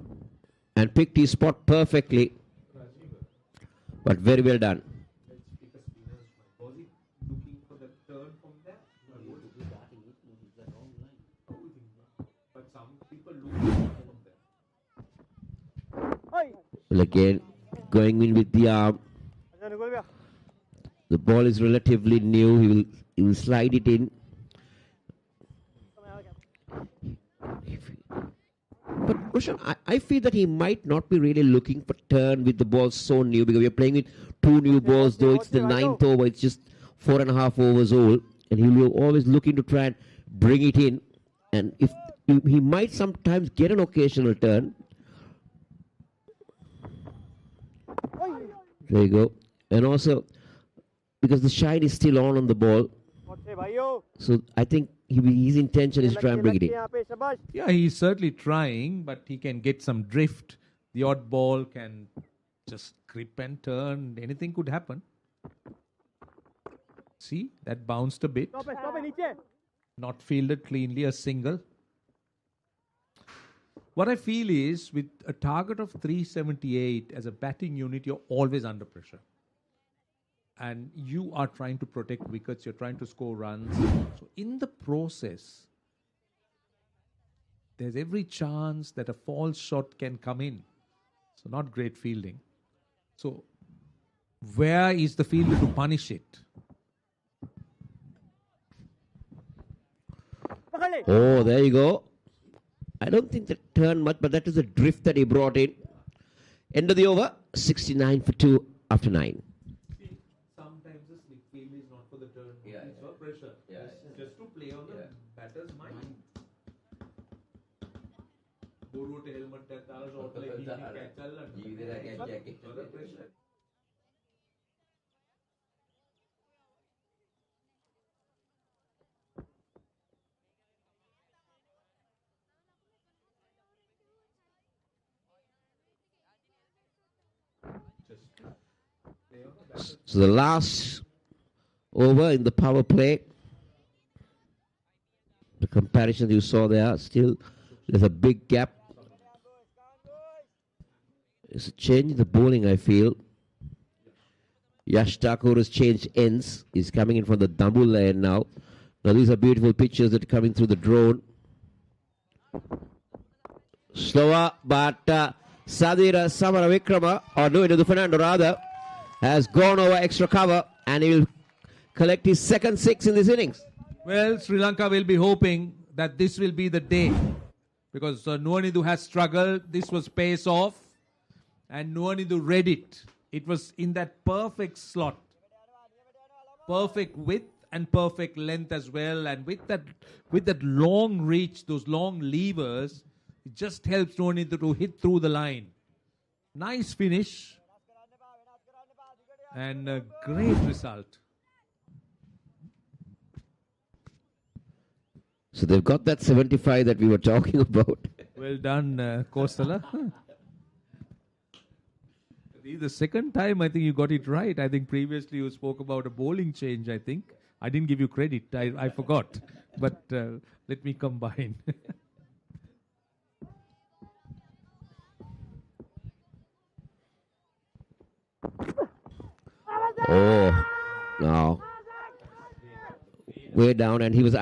and picked his spot perfectly. But very well done. Well, again, going in with the arm. The ball is relatively new. He will slide it in. But Roshan, I feel that he might not be really looking for turn with the ball so new, because we are playing with 2 new balls, though it's the 9th over. It's just 4.5 overs old, and he will always looking to try and bring it in. And if he might sometimes get an occasional turn. There you go. And also, because the shine is still on the ball, so I think his intention is to try and bring it in. Yeah, he's certainly trying, but he can get some drift. The odd ball can just grip and turn. Anything could happen. See, that bounced a bit. Not fielded cleanly, a single. What I feel is, with a target of 378 as a batting unit, you're always under pressure. And you are trying to protect wickets, you're trying to score runs. So in the process, there's every chance that a false shot can come in. So not great fielding. So where is the fielder to punish it? Oh, there you go. I don't think that turned much, but that is the drift that he brought in. End of the over, 69 for 2 after 9. Sometimes the slip field is not for the turn. It's for pressure. It's just to play on the batter's mind. So the last over in the power play, the comparison you saw there, still there's a big gap. It's a change in the bowling, I feel. Yash Thakur has changed ends. He's coming in from the Dambul lane now. Now these are beautiful pictures that are coming through the drone. Slower, but Sadira Samaravikrama, or no, Idu Fernando rather, has gone over extra cover, and he will collect his second 6 in this innings. Well, Sri Lanka will be hoping that this will be the day, because Nuanidu has struggled. This was pace off, and Nuanidu read it. It was in that perfect slot, perfect width and perfect length as well, and with that long reach, those long levers, it just helps Nuanidu to hit through the line. Nice finish. And a great result. So they've got that 75 that we were talking about. Well done, Kosala. This is the second time I think you got it right. I think previously you spoke about a bowling change, I think. I didn't give you credit. I forgot. But let me combine. Oh, no. Way down, and he was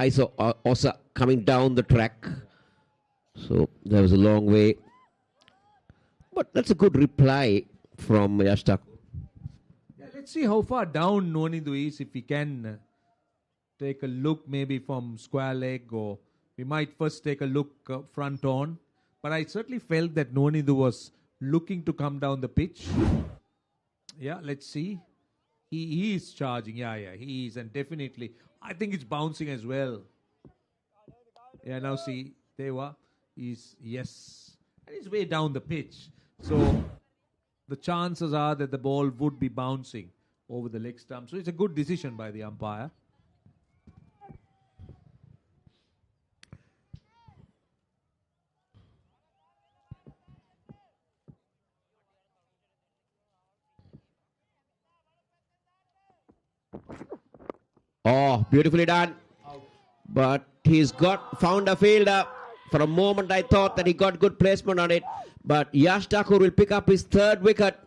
also coming down the track. So there was a long way. But that's a good reply from Yash Thakur. Yeah, let's see how far down Nuanidu is, if we can take a look maybe from square leg, or we might first take a look front on. But I certainly felt that Nuanidu was looking to come down the pitch. Yeah, let's see. He is charging. Yeah, he is. And definitely, I think it's bouncing as well. Yeah, now see, Deva is, yes. And he's way down the pitch. So, the chances are that the ball would be bouncing over the leg stump. So, it's a good decision by the umpire. Oh, beautifully done. But he's found a fielder. For a moment, I thought that he got good placement on it. But Yash Thakur will pick up his third wicket.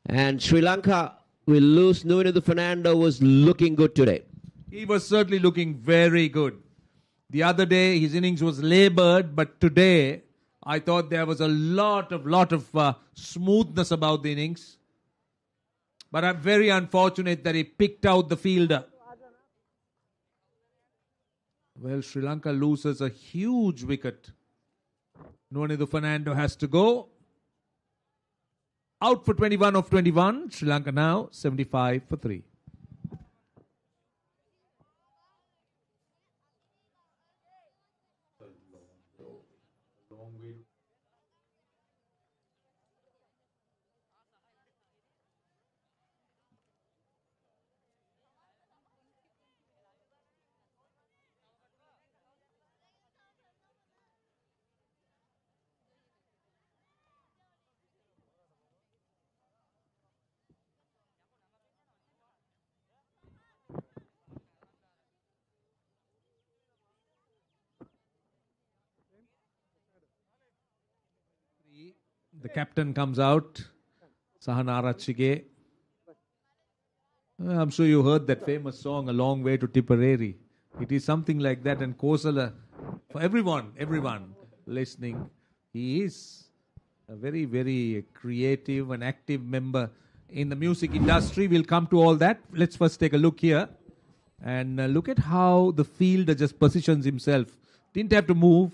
And Sri Lanka will lose. Nuinathu Fernando was looking good today. He was certainly looking very good. The other day, his innings was laboured, but today, I thought there was a lot of smoothness about the innings. But I'm very unfortunate that he picked out the fielder. Well, Sri Lanka loses a huge wicket. Nuinathu Fernando has to go. Out for 21 of 21. Sri Lanka now 75 for 3. The captain comes out, Sahanara Chige. I'm sure you heard that famous song, A Long Way to Tipperary. It is something like that. And Kosala, for everyone listening, he is a very, very creative and active member in the music industry. We'll come to all that. Let's first take a look here. And look at how the fielder just positions himself. Didn't have to move.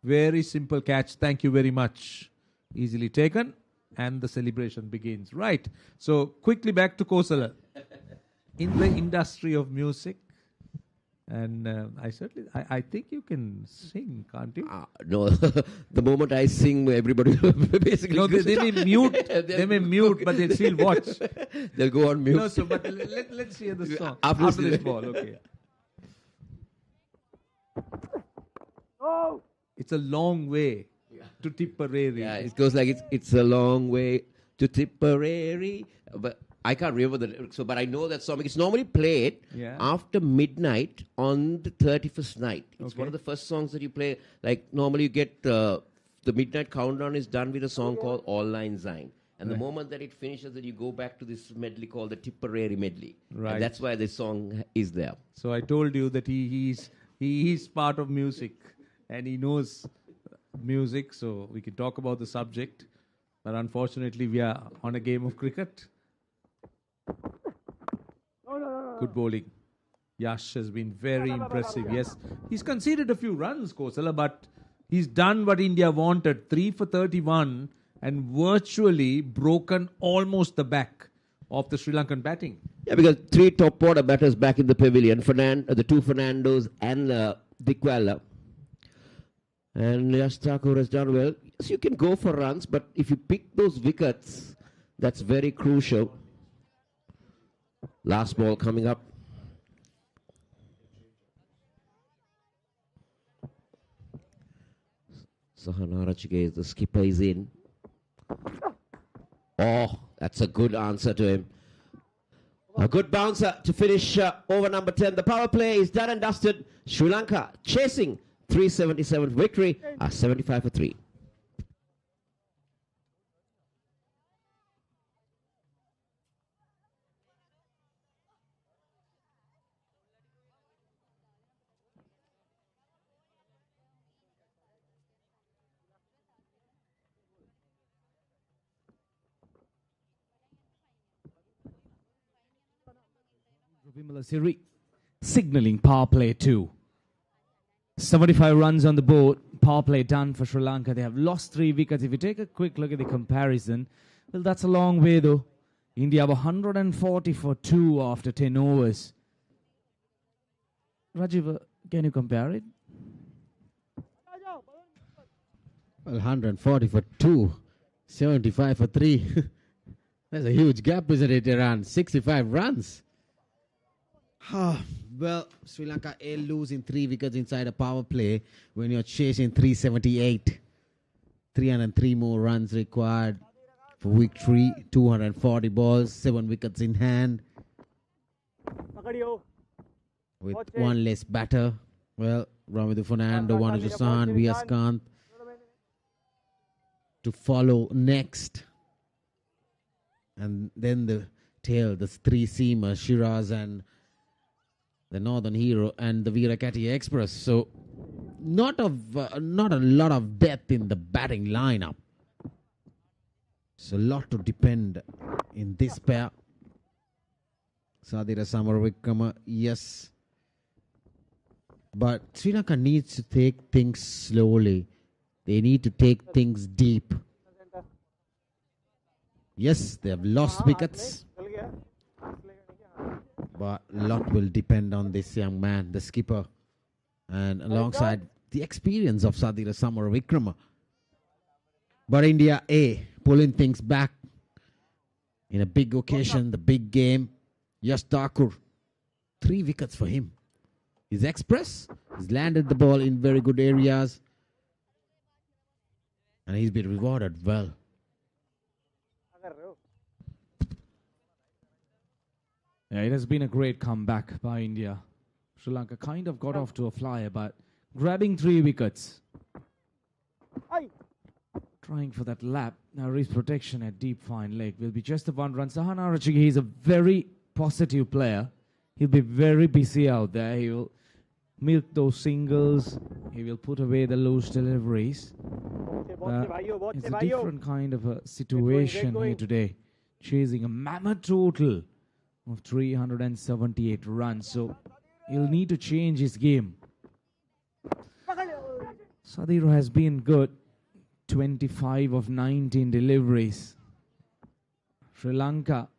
Very simple catch. Thank you very much. Easily taken, and the celebration begins. Right. So quickly back to Kosala. In the industry of music, and I think you can sing, can't you? No, the moment I sing, everybody basically. No, they may mute. They may mute, but they still watch. They'll go on mute. No, so but let's hear the song After this ball. Okay. Oh! It's a long way to Tipperary. Yeah, it goes like it's a long way to Tipperary. But I can't remember the lyrics, but I know that song. It's normally played after midnight on the 31st night. It's one of the first songs that you play. Like normally you get the midnight countdown is done with a song called All Lines Sein. And the moment that it finishes, then you go back to this medley called the Tipperary medley. Right. And that's why this song is there. So I told you that he is part of music and he knows music, so we can talk about the subject. But unfortunately, we are on a game of cricket. Good bowling. Yash has been very impressive. Yes, he's conceded a few runs, Kosala, but he's done what India wanted. 3 for 31 and virtually broken almost the back of the Sri Lankan batting. Yeah, because 3 top order batters back in the pavilion. The 2 Fernandos and Dikwala. And Yash Thakur has done well. Yes, you can go for runs, but if you pick those wickets, that's very crucial. Last ball coming up. Sahanara Chige, the skipper, is in. Oh, that's a good answer to him. A good bouncer to finish over number 10. The power play is done and dusted. Sri Lanka chasing 377 victory, 75 for 3. Vimala Siri signaling power play 2. 75 runs on the board. Power play done for Sri Lanka. They have lost 3 wickets. If you take a quick look at the comparison, well, that's a long way though. India have 140 for 2 after 10 overs. Rajiv, can you compare it? Well, 140 for 2, 75 for 3. There's a huge gap, isn't it, Iran? 65 runs. Well, Sri Lanka losing 3 wickets inside a power play when you're chasing 378. 303 more runs required for victory. 240 balls, 7 wickets in hand. with one less batter. Well, Ramadhu Fernando, Vanuja Sahan, Viaskant to follow next. And then the tail, the three seamers, Shiraz and the Northern Hero and the Virakati Express. So not a lot of depth in the batting lineup. So a lot to depend in this pair. Sadira Samaravikrama, yes. But Sri Lanka needs to take things slowly. They need to take things deep. Yes, they have lost wickets. But a lot will depend on this young man, the skipper. And alongside the experience of Sadira Samaravikrama. But India A, pulling things back in a big occasion, the big game. Yash Thakur, 3 wickets for him. He's express. He's landed the ball in very good areas. And he's been rewarded well. Yeah, it has been a great comeback by India. Sri Lanka kind of got off to a flyer, but grabbing 3 wickets. Trying for that lap. Now wrist protection at deep fine leg will be just the 1 run. Sahan Arachigi is a very positive player. He'll be very busy out there. He will milk those singles. He will put away the loose deliveries. It's a different kind of a situation here today. Chasing a mammoth total of 378 runs. So he'll need to change his game. Sadira has been good. 25 of 19 deliveries. Sri Lanka,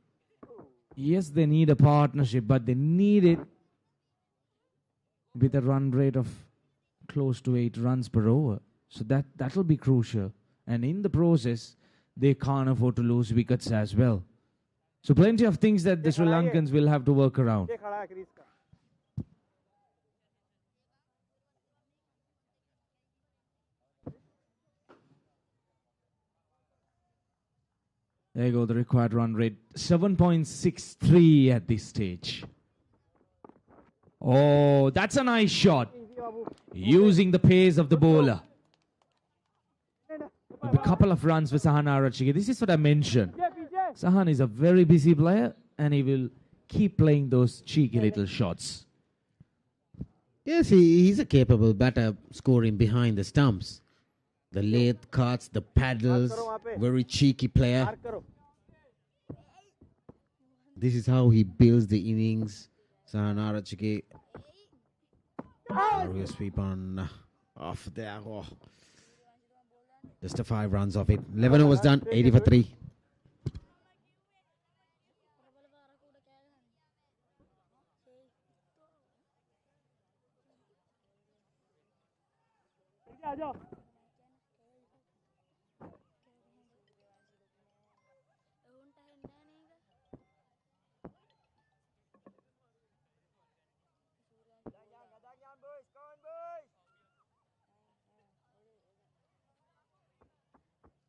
yes, they need a partnership, but they need it with a run rate of close to 8 runs per over. So that will be crucial. And in the process, they can't afford to lose wickets as well. So plenty of things that the Sri Lankans will have to work around. There you go, the required run rate. 7.63 at this stage. Oh, that's a nice shot. Using the pace of the bowler. With a couple of runs for Sahan Arachigi. This is what I mentioned. Sahan is a very busy player and he will keep playing those cheeky little shots. Yes, he's a capable batter scoring behind the stumps. The lathe cuts, the paddles, very cheeky player. This is how he builds the innings. Sahan Arachigi. Real sweep on off there. Oh. Just a 5 runs off it. 11 overs done, 80 for 3.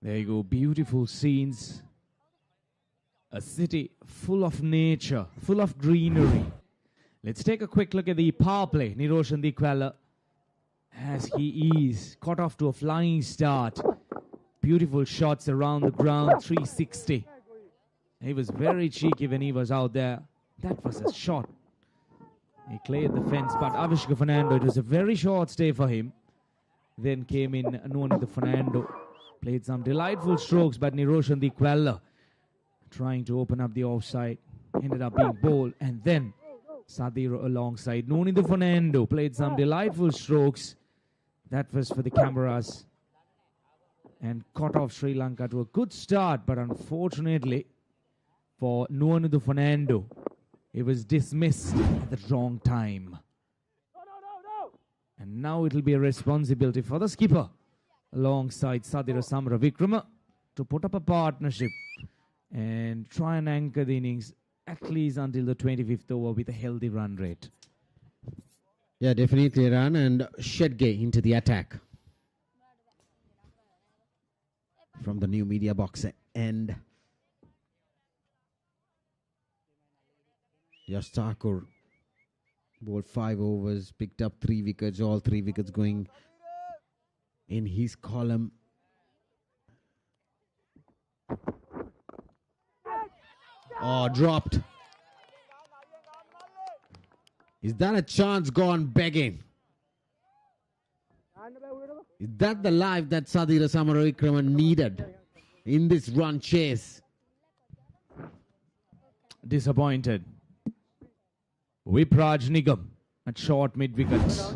There you go, beautiful scenes. A city full of nature, full of greenery. Let's take a quick look at the power play. Niroshan Dikwala, as he is caught off to a flying start. Beautiful shots around the ground, 360. He was very cheeky when he was out there. That was a shot. He cleared the fence, but Avishka Fernando, it was a very short stay for him. Then came in Nuanitha Fernando. Played some delightful strokes, but Niroshan Dikwala trying to open up the offside. Ended up being bowled. And then Sadira alongside. Nuanitha Fernando played some delightful strokes. That was for the cameras. And caught off Sri Lanka to a good start. But unfortunately for Nuanitha Fernando, it was dismissed at the wrong time. And now it will be a responsibility for the skipper alongside Sadira Samaravikrama to put up a partnership and try and anchor the innings at least until the 25th over with a healthy run rate. Yeah, definitely run and Shedgay into the attack. From the new media box end. Yash Thakur Bowled 5 overs, picked up 3 wickets, all 3 wickets going in his column. Oh, dropped. Is that a chance gone begging? Is that the life that Sadira Samaravikrama needed in this run chase? Disappointed. Vipraj Nigam at short mid-wicket.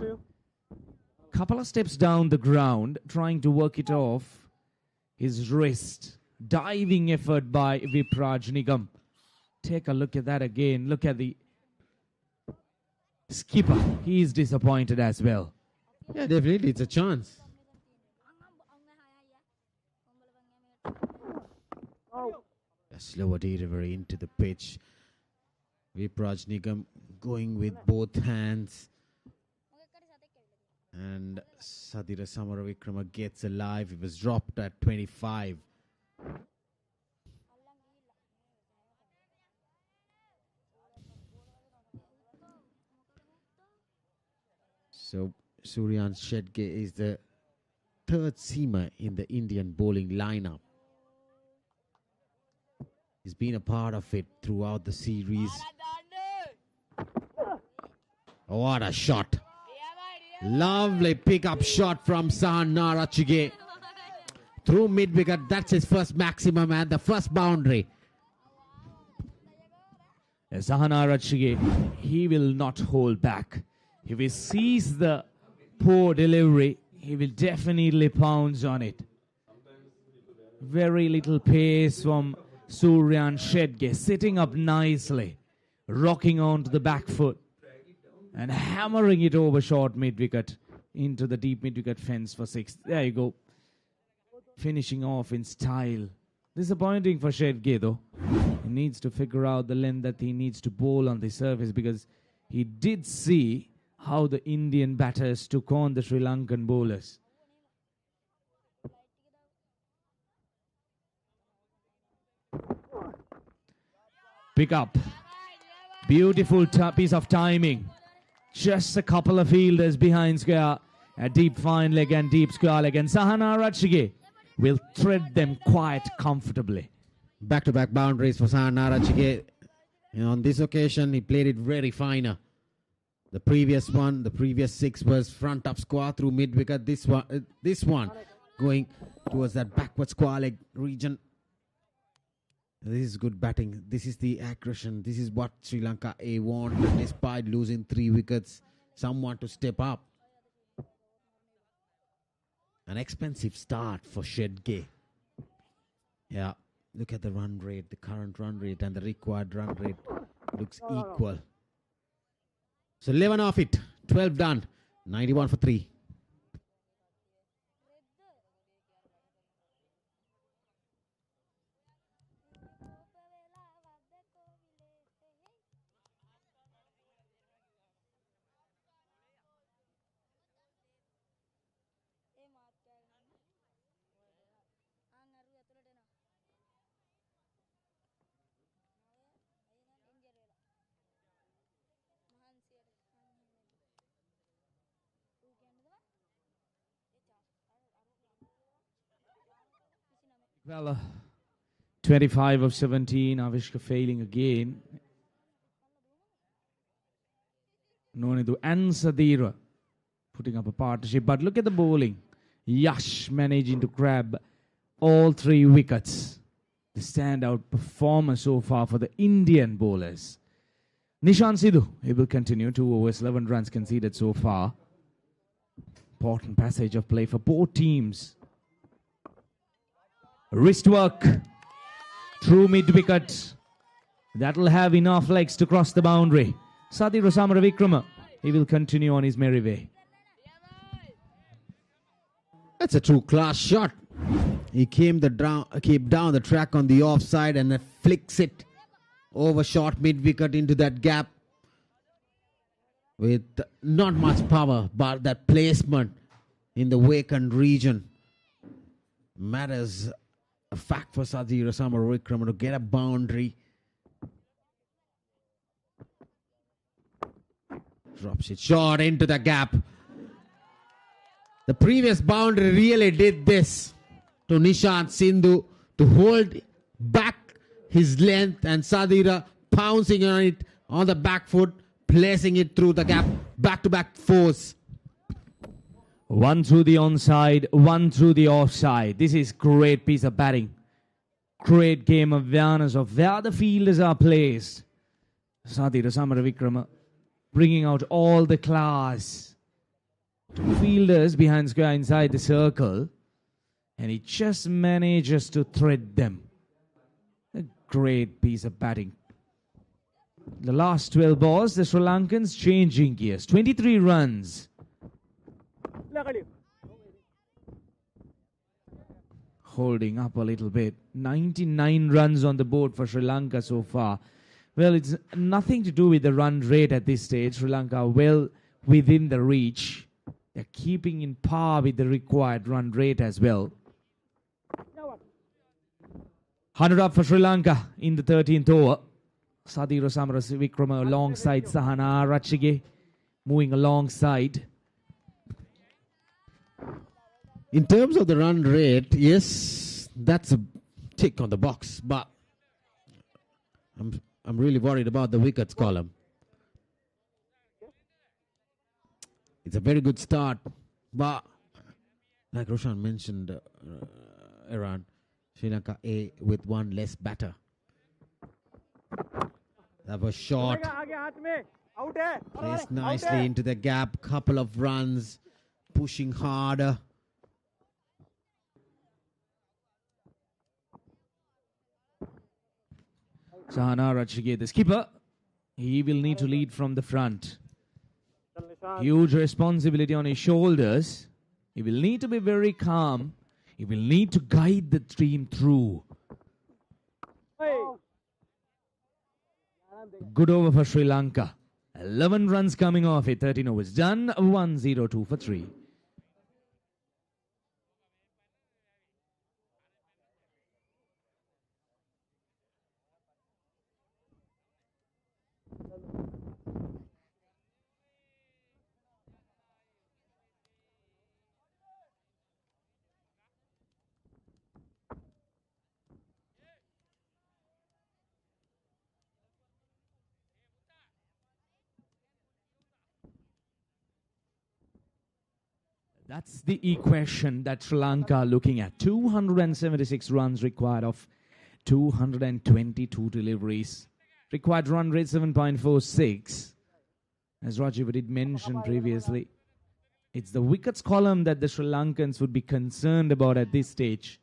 Couple of steps down the ground, trying to work it off. His wrist. Diving effort by Vipraj Nigam. Take a look at that again. Look at the skipper. He is disappointed as well. Yeah, definitely. It's a chance. A slower delivery into the pitch. Vipraj Nigam going with both hands. And Sadira Samaravikrama gets alive. It was dropped at 25. So Suryan Shedge is the third seamer in the Indian bowling lineup. He's been a part of it throughout the series. Oh, what a shot. Lovely pick-up shot from Sahan Narachige. Through mid-wicket, that's his first maximum and the first boundary. Sahan Narachige, he will not hold back. If he sees the poor delivery, he will definitely pounce on it. Very little pace from Suryan Shedge, sitting up nicely, rocking onto the back foot and hammering it over short mid-wicket into the deep mid-wicket fence for 6. There you go. Finishing off in style. Disappointing for Shedge though. He needs to figure out the length that he needs to bowl on the surface, because he did see how the Indian batters took on the Sri Lankan bowlers. Pick up. Beautiful piece of timing. Just a couple of fielders behind square. A deep fine leg and deep square leg. And Sahan Narachige will thread them quite comfortably. Back-to-back boundaries for Sahan Narachige. On this occasion, he played it very finer. The previous 6 was front up square through mid-wicket. This one going towards that backward square leg region. This is good batting. This is the aggression. This is what Sri Lanka A want. Despite losing 3 wickets, someone to step up. An expensive start for Shedge. Yeah, look at the run rate, the current run rate and the required run rate looks equal. So 11 off it, 12 done, 91 for 3. Well, 25 of 17, Avishka failing again. Nonidu and Sadira putting up a partnership. But look at the bowling. Yash managing to grab all 3 wickets. The standout performer so far for the Indian bowlers. Nishan Sidhu, he will continue. 2 overs, 11 runs conceded so far. Important passage of play for both teams. Wrist work through mid-wicket. That'll have enough legs to cross the boundary. Sadira Samaravikrama, he will continue on his merry way. That's a true class shot. He came down the track on the offside and flicks it over short mid-wicket into that gap with not much power, but that placement in the vacant region matters a fact for Sadira Samaravikrama to get a boundary. Drops it short into the gap. The previous boundary really did this to Nishant Sindhu to hold back his length, and Sadira pouncing on it on the back foot, placing it through the gap. Back-to-back fours. One through the onside, one through the offside. This is great piece of batting. Great game of awareness of where the fielders are placed. Sadira Samaravikrama bringing out all the class. Two fielders behind square inside the circle, and he just manages to thread them. A great piece of batting. The last 12 balls, the Sri Lankans changing gears. 23 runs. Holding up a little bit. 99 runs on the board for Sri Lanka so far. Well, it's nothing to do with the run rate at this stage. Sri Lanka are well within the reach. They're keeping in par with the required run rate as well. 100 up for Sri Lanka in the 13th over. Sadira Samaravikrama alongside Sahana Rachige, moving alongside. In terms of the run rate, yes, that's a tick on the box, but I'm really worried about the wickets column. It's a very good start, but like Roshan mentioned, Iran, Sri Lanka A with one less batter. That was short. Placed nicely into the gap. Couple of runs. Pushing harder. Sahana Rachige, the skipper. He will need to lead from the front. Huge responsibility on his shoulders. He will need to be very calm. He will need to guide the team through. Good over for Sri Lanka. 11 runs coming off it. 13 overs done. 1-0-2 for 3. That's the equation that Sri Lanka are looking at. 276 runs required of 222 deliveries. Required run rate 7.46. As Rajiv did mention previously, it's the wickets column that the Sri Lankans would be concerned about at this stage.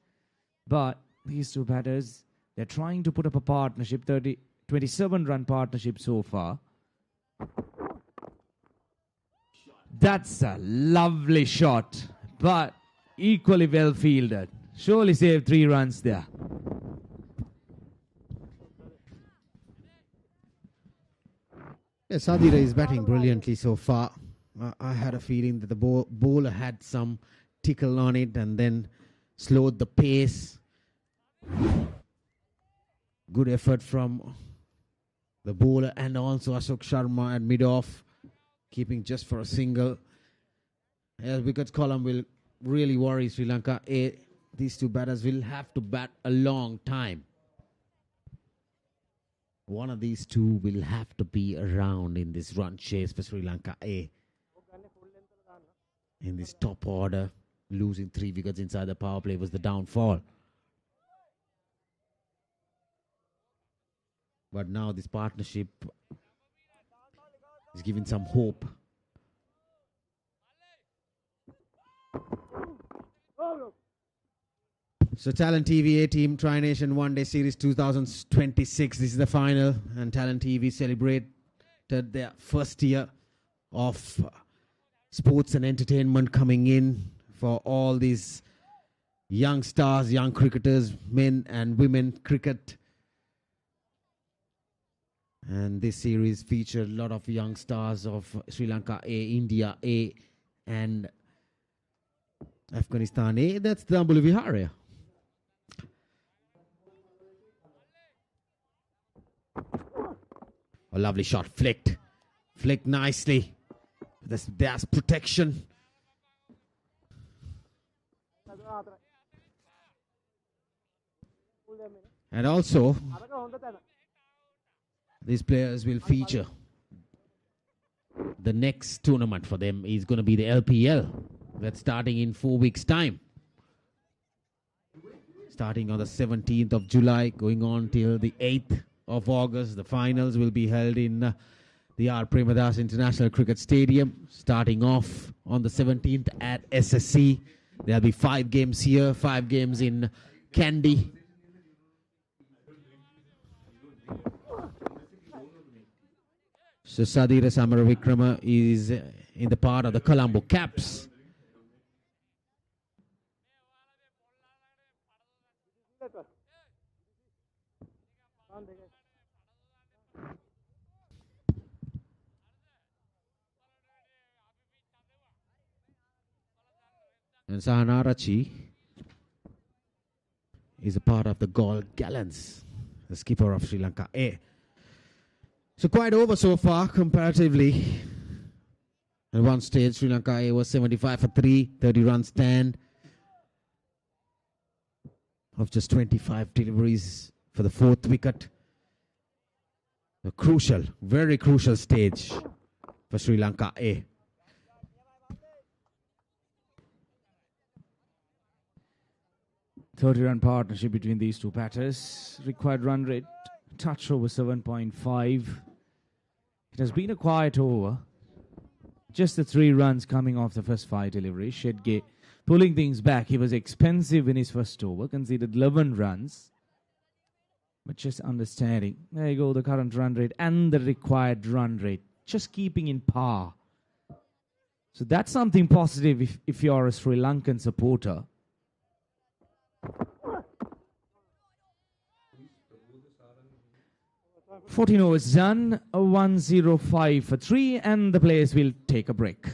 But these two batters, they're trying to put up a partnership, 27-run partnership so far. That's a lovely shot, but equally well fielded. Surely saved 3 runs there. Yes, Sadira is batting brilliantly so far. I had a feeling that the bowler had some tickle on it and then slowed the pace. Good effort from the bowler and also Ashok Sharma at mid-off, keeping just for a single. As wickets column will really worry Sri Lanka. These two batters will have to bat a long time. One of these two will have to be around in this run chase for Sri Lanka A. In this top order, losing 3 wickets inside the power play was the downfall. But now this partnership is giving some hope. So Talent TV A-Team Tri-Nation One Day Series 2026. This is the final, and Talent TV celebrated their first year of sports and entertainment coming in for all these young stars, young cricketers, men and women cricket. And this series featured a lot of young stars of Sri Lanka A, India A, and Afghanistan A. That's the Ambuli Viharia. A lovely shot, flicked nicely. There's protection. And also, these players will feature. The next tournament for them is going to be the LPL. That's starting in 4 weeks' time. Starting on the 17th of July, going on till the 8th of August. The finals will be held in the R. Premadas International Cricket Stadium. Starting off on the 17th at SSC. There'll be 5 games here, 5 games in Kandy. So Sadira Samaravikrama is in the part of the Colombo Caps. And Sahanarachi is a part of the Gol Gallants, the skipper of Sri Lanka A. So quite over so far, comparatively. At one stage, Sri Lanka A was 75 for 3, 30 runs stand of just 25 deliveries for the 4th wicket. A crucial, very crucial stage for Sri Lanka A. Run partnership between these two batters. Required run rate, touch over 7.5. It has been a quiet over. Just the 3 runs coming off the first 5 deliveries. Shedge pulling things back. He was expensive in his first over, conceded 11 runs. But just understanding, there you go, the current run rate and the required run rate. Just keeping in par. So that's something positive if you're a Sri Lankan supporter. 14 overs done, 105 for 3, and the players will take a break.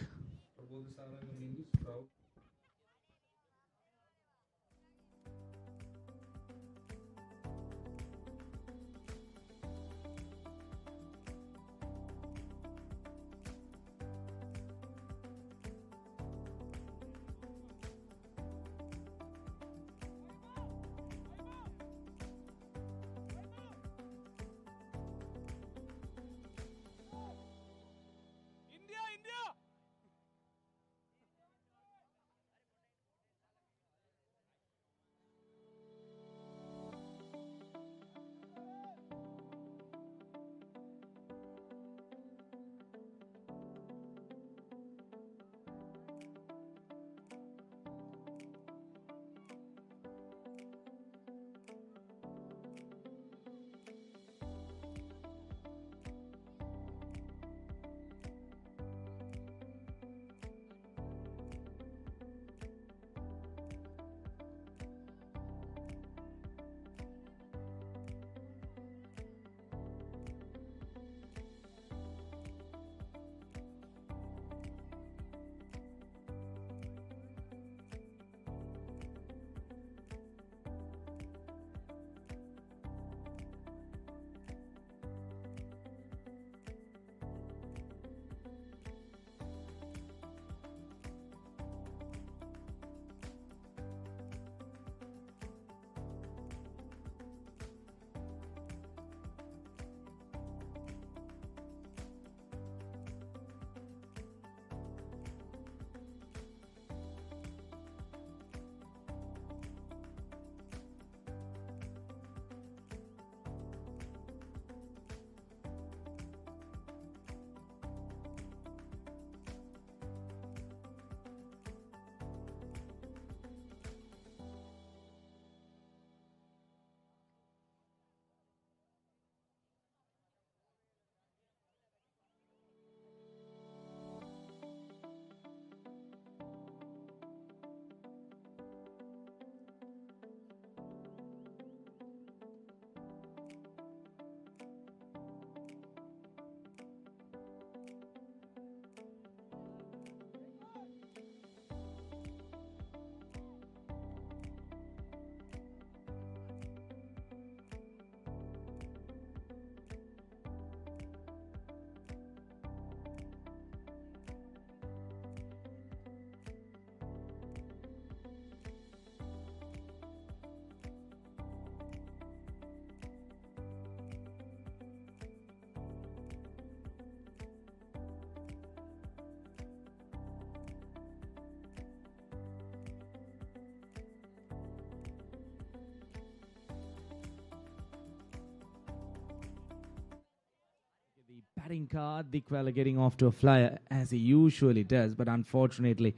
batting card. Dikwala getting off to a flyer as he usually does, but unfortunately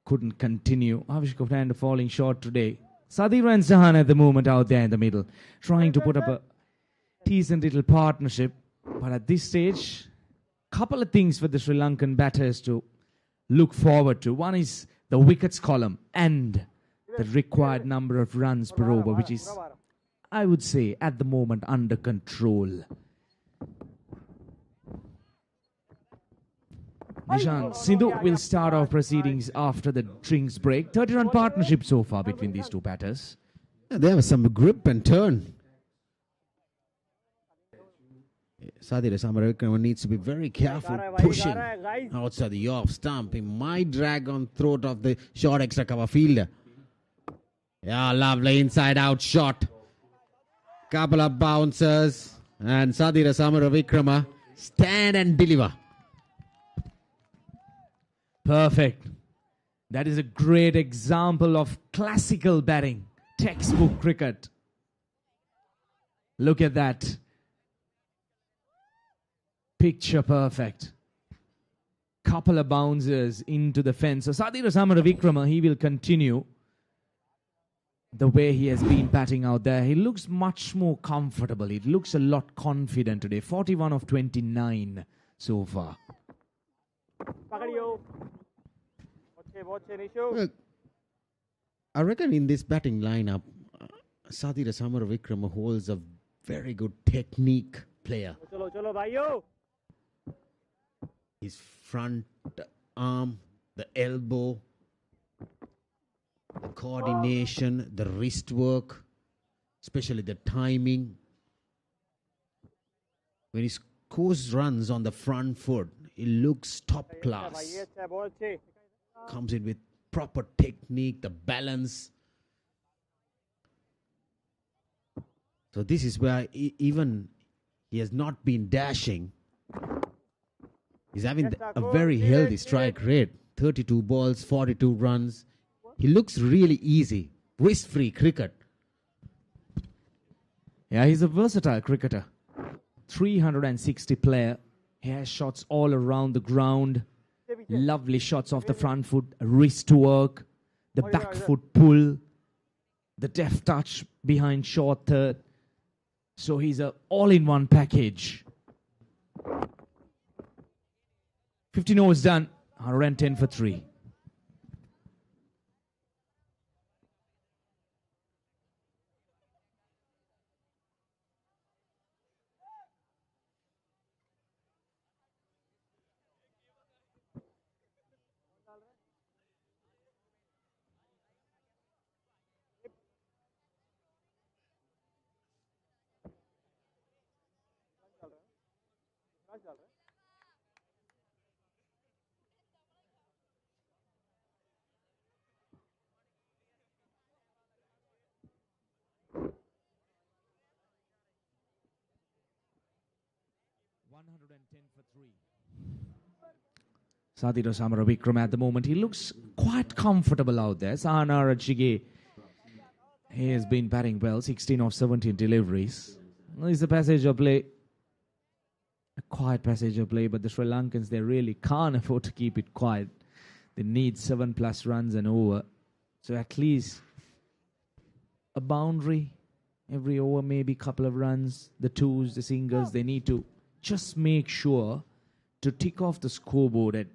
couldn't continue. Avishka Fernando falling short today. Sadira and Sahan at the moment out there in the middle, trying to put up a decent little partnership. But at this stage, couple of things for the Sri Lankan batters to look forward to. One is the wickets column and the required number of runs per over, which is, I would say, at the moment under control. Nishan Sindhu will start off proceedings after the drinks break. 30-run partnership so far between these two batters. There was some grip and turn. Sadira Samaravikrama needs to be very careful pushing outside the off stump. He might drag on throat of the short extra cover fielder. Yeah, lovely inside out shot. Couple of bouncers. And Sadira Samaravikrama stand and deliver. Perfect. That is a great example of classical batting. Textbook cricket. Look at that. Picture perfect. Couple of bouncers into the fence. So Sadira Samaravikrama, he will continue the way he has been batting out there. He looks much more comfortable. He looks a lot confident today. 41 of 29 so far. Look, I reckon in this batting lineup, Sadira Samaravikrama holds a very good technique player. His front arm, the elbow, the coordination, the wrist work, especially the timing. When he scores runs on the front foot, he looks top class. Comes in with proper technique, the balance. So this is where even he has not been dashing. He's having a very healthy strike rate. 32 balls, 42 runs. He looks really easy. Risk-free cricket. Yeah, he's a versatile cricketer. 360 player. He has shots all around the ground. Lovely shots off the front foot. Wrist work. The back foot pull. The deft touch behind short third. So he's a all-in-one package. 15 overs done. 110 for 3. Sadira Samaravikrama at the moment, he looks quite comfortable out there. Sahana Rajige, he has been batting well, 16 of 17 deliveries. It's a passage of play, a quiet passage of play, but the Sri Lankans, they really can't afford to keep it quiet. They need 7+ runs and over. So at least a boundary every over, maybe a couple of runs. The twos, the singles, they need to just make sure to tick off the scoreboard at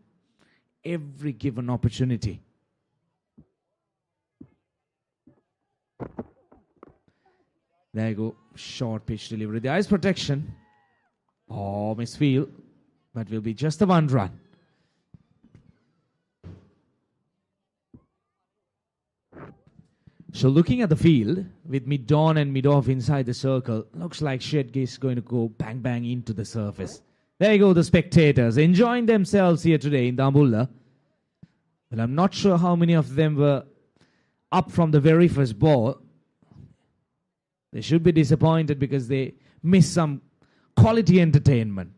every given opportunity. There you go. Short pitch delivery. The ice protection. Oh, misfield. But will be just the 1 run. So looking at the field, with mid-on and mid-off inside the circle, looks like Shedge is going to go bang-bang into the surface. There you go, the spectators enjoying themselves here today in Dambulla. Well, I'm not sure how many of them were up from the very first ball. They should be disappointed because they missed some quality entertainment.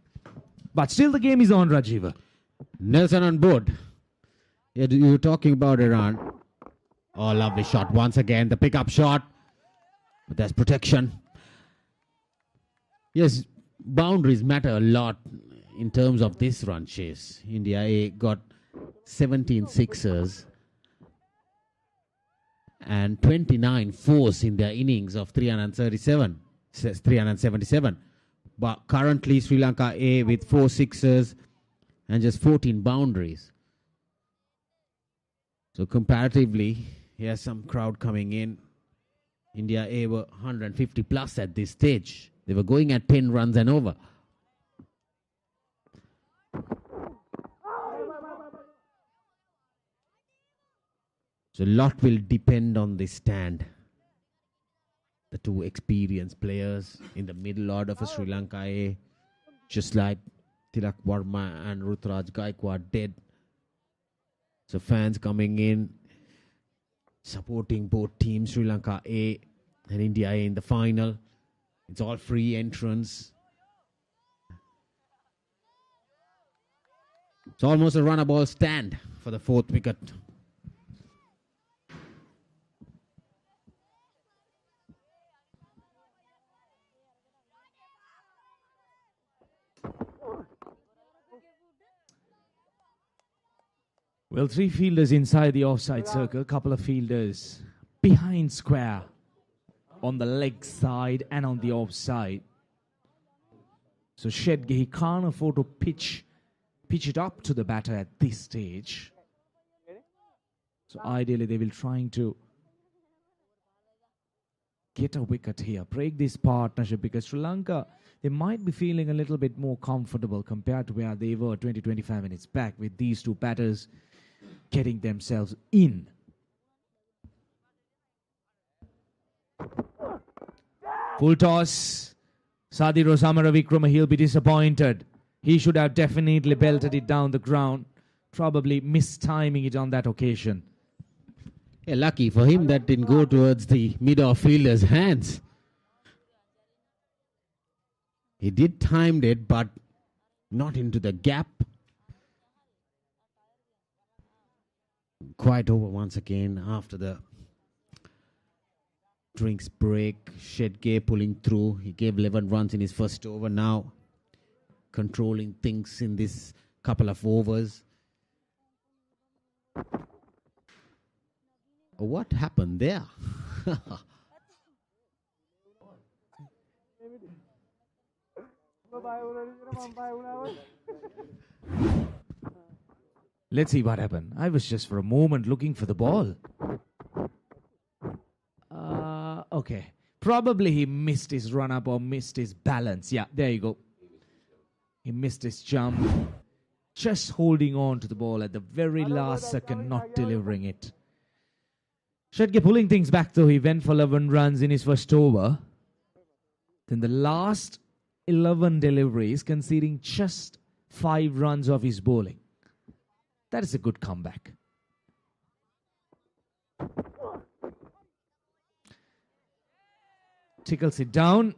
But still the game is on, Rajiva. Nelson on board. Yeah, you were talking about Iran. Oh, lovely shot once again. The pickup shot. But there's protection. Yes, boundaries matter a lot in terms of this run chase. India A got 17 sixers and 29 fours in their innings of 377. But currently Sri Lanka A with 4 sixers and just 14 boundaries. So comparatively, here's some crowd coming in. India A were 150 plus at this stage. They were going at 10 runs and over. So a lot will depend on this stand. The two experienced players in the middle order for Sri Lanka A, just like Tilak Varma and Rutraj Gaikwad did. So fans coming in, supporting both teams, Sri Lanka A and India A in the final. It's all free entrance. It's almost a runner ball stand for the 4th wicket. Well, 3 fielders inside the offside circle, couple of fielders behind square on the leg side and on the offside. So Shedge, he can't afford to pitch it up to the batter at this stage. So ideally they will trying to get a wicket here, break this partnership, because Sri Lanka, they might be feeling a little bit more comfortable compared to where they were 20-25 minutes back with these two batters getting themselves in. Full toss. Sadiro Samaravikrama, he'll be disappointed. He should have definitely belted it down the ground. Probably mistiming it on that occasion. Yeah, lucky for him that didn't go towards the mid-off fielder's hands. He did time it, but not into the gap. Quite over once again after the drinks break. Shedge pulling through. He gave 11 runs in his first over. Now controlling things in this couple of overs. What happened there? Let's see what happened. I was just for a moment looking for the ball. Okay. Probably he missed his run-up or missed his balance. Yeah, there you go. He missed his jump. Just holding on to the ball at the very last second, not delivering it. Shedge pulling things back though. He went for 11 runs in his first over. Then the last 11 deliveries, conceding just 5 runs of his bowling. That is a good comeback. Tickles it down.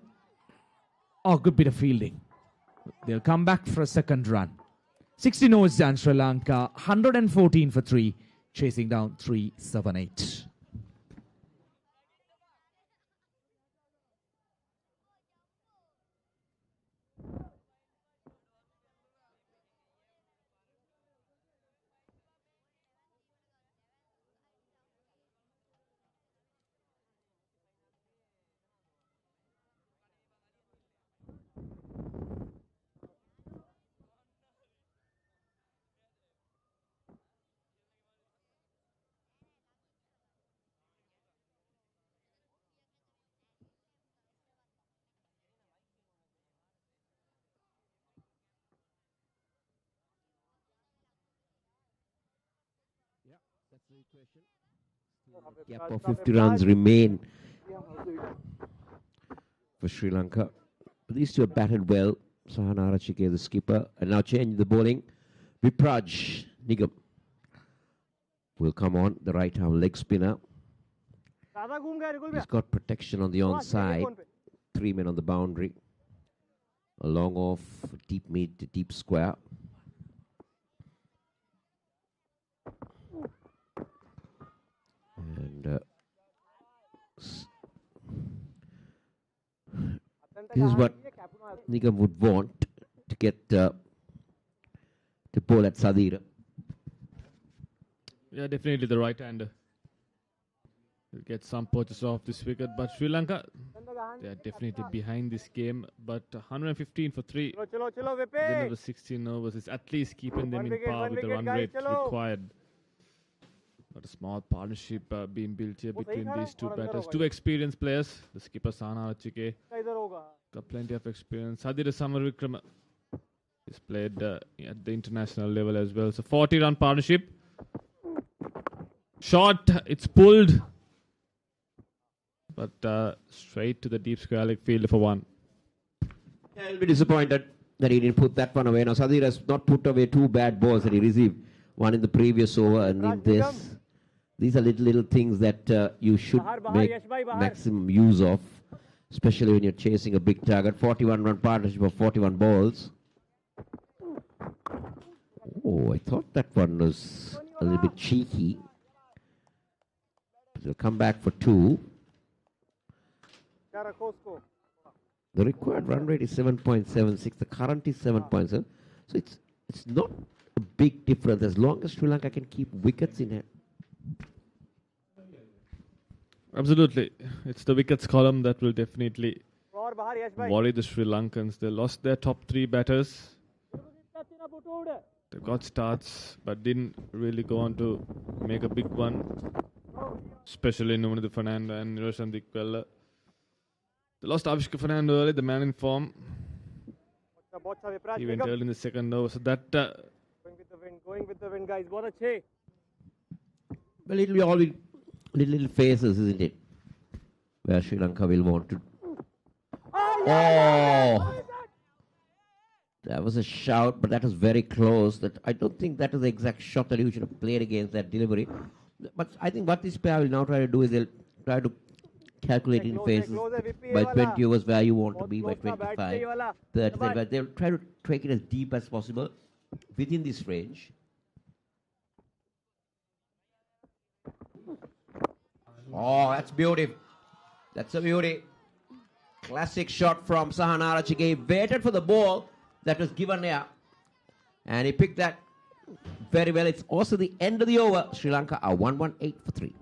Oh, good bit of fielding. They'll come back for a second run. 16 overs done, Sri Lanka. 114 for 3. Chasing down 378. Gap of 50 runs remain for Sri Lanka. But these two have batted well. Sahana Arachike, the skipper, and now changing the bowling. Vipraj Nigam will come on, the right-arm leg spinner. He's got protection on the onside. 3 men on the boundary. A long off, deep mid, deep square. And this is what Nigam would want to get to bowl at Sadira. Yeah, definitely the right-hander. Will get some purchase off this wicket, but Sri Lanka, they are definitely behind this game. But 115 for 3. Then over 16 overs is at least keeping them in par with the run rate required. But a small partnership being built here between these two batters. Two experienced players. The skipper Sana Chike got plenty of experience. Sadira Samavikrama is played at the international level as well. So 40-run partnership. Shot, it's pulled. But straight to the deep square leg field for 1. Yeah, I'll be disappointed that he didn't put that one away. Now Sadir has not put away 2 bad balls that he received. One in the previous over and in this. These are little things that you should make maximum use of, especially when you're chasing a big target. 41-run partnership of 41 balls. Oh, I thought that one was a little bit cheeky. They'll come back for 2. The required run rate is 7.76. The current is 7.7. So it's not a big difference as long as Sri Lanka can keep wickets in hand. Absolutely. It's the wickets column that will definitely worry the Sri Lankans. They lost their top 3 batters. They got starts, but didn't really go on to make a big one. Especially Numanithu Fernando and Niroshan Dikwella. They lost Avishka Fernando early, the man in form. He went early in the second over. So that... Going with the wind, guys. What a chase. Well, it will be all with little phases, isn't it? Where Sri Lanka will want to... Oh! That was a shout, but that was very close. That I don't think that was the exact shot that you should have played against that delivery. But I think what this pair will now try to do is they'll try to calculate in phases by 20 overs where you want to be, by 25, 30, but they'll try to take it as deep as possible within this range. Oh, that's beauty. That's a beauty. Classic shot from Sahanara Chige. Waited for the ball that was given there. And he picked that very well. It's also the end of the over. Sri Lanka are 118 for 3.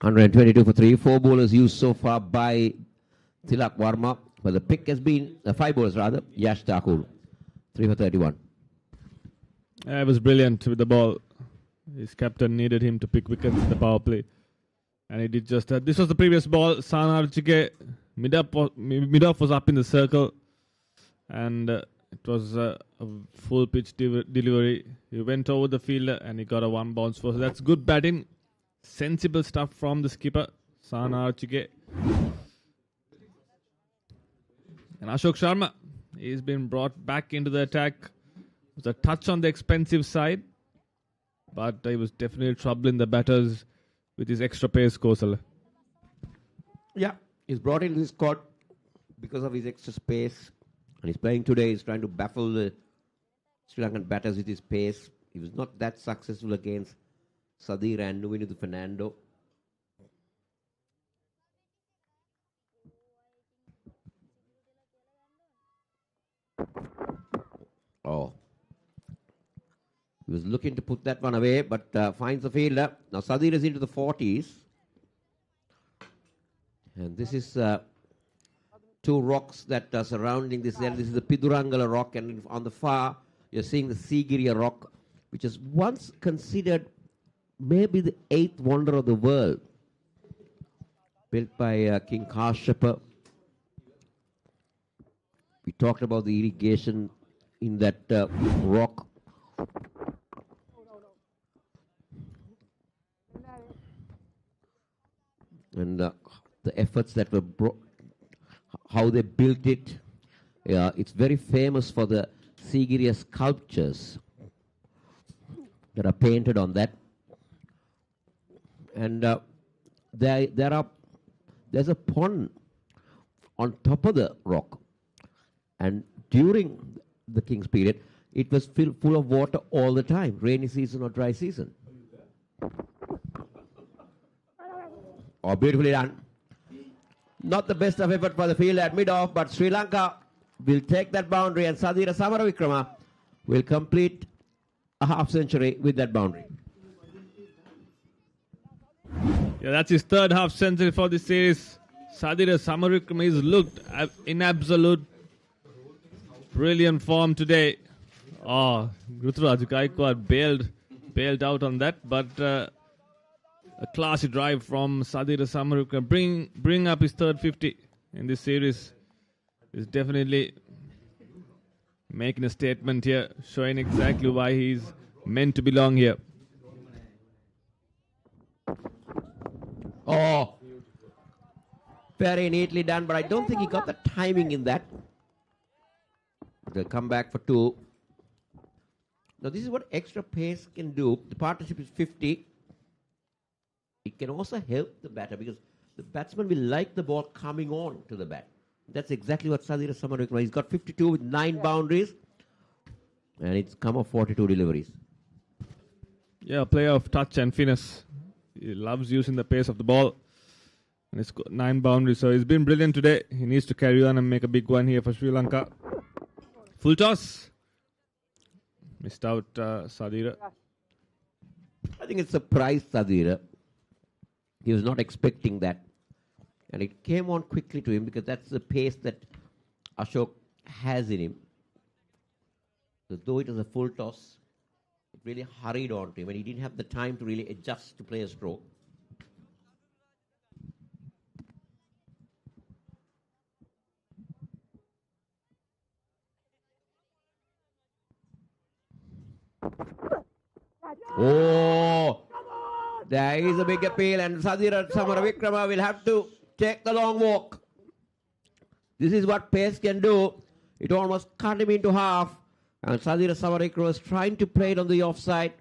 $122 for 3. 4 bowlers used so far by Tilak Varma. But the pick has been, 5 bowlers rather, Yash Thakur. 3 for 31. It was brilliant with the ball. His captain needed him to pick wickets in the power play. And he did just that. This was the previous ball. Sanar Chike, mid-off was up in the circle. And it was a full pitch delivery. He went over the fielder and he got a 1 bounce for. So that's good batting. Sensible stuff from the skipper, Sanar Chike. And Ashok Sharma, he's been brought back into the attack. It was a touch on the expensive side, but he was definitely troubling the batters with his extra pace, Kosala. Yeah, he's brought in this squad because of his extra pace. And he's playing today. He's trying to baffle the Sri Lankan batters with his pace. He was not that successful against Sadir and Numanithu Fernando. Oh. He was looking to put that one away, but finds the fielder. Now Sadir is into the 40s. And this is 2 rocks that are surrounding this area. This is the Pidurangala rock, and on the far, you're seeing the Sigiriya rock, which is once considered maybe the 8th wonder of the world, built by King Kashyapa. We talked about the irrigation in that rock. And the efforts that were how they built it. It's very famous for the Sigiriya sculptures that are painted on that. And there's a pond on top of the rock. And during the King's period, it was full of water all the time, rainy season or dry season. Oh, beautifully done. Not the best of effort for the field at mid-off, but Sri Lanka will take that boundary and Sadira Samaravikrama will complete a half century with that boundary. Yeah, that's his third half century for this series. Sadira Samaravikrama is looked in absolute brilliant form today. Oh, Ruturaj Gaikwad bailed out on that, but a classy drive from Sadira Samaravikrama. Bring up his third 50 in this series is definitely making a statement here, showing exactly why he's meant to belong here. Oh, very neatly done, but I don't think he got the timing in that. They'll come back for 2. Now, this is what extra pace can do. The partnership is 50. It can also help the batter because the batsman will like the ball coming on to the bat. That's exactly what Sadira Samaravikrama. He's got 52 with 9 boundaries, and it's come off 42 deliveries. Yeah, player of touch and finesse. He loves using the pace of the ball. And it's got 9 boundaries, so he's been brilliant today. He needs to carry on and make a big one here for Sri Lanka. Full toss. Missed out Sadira. I think it surprised Sadira. He was not expecting that. And it came on quickly to him because that's the pace that Ashok has in him. So though it was a full toss, it really hurried on to him and he didn't have the time to really adjust to play a stroke. Oh, there is a big appeal and Sadira Samaravikrama will have to take the long walk. This is what pace can do. It almost cut him into half. And Sadira Samaravikrama was trying to play it on the offside,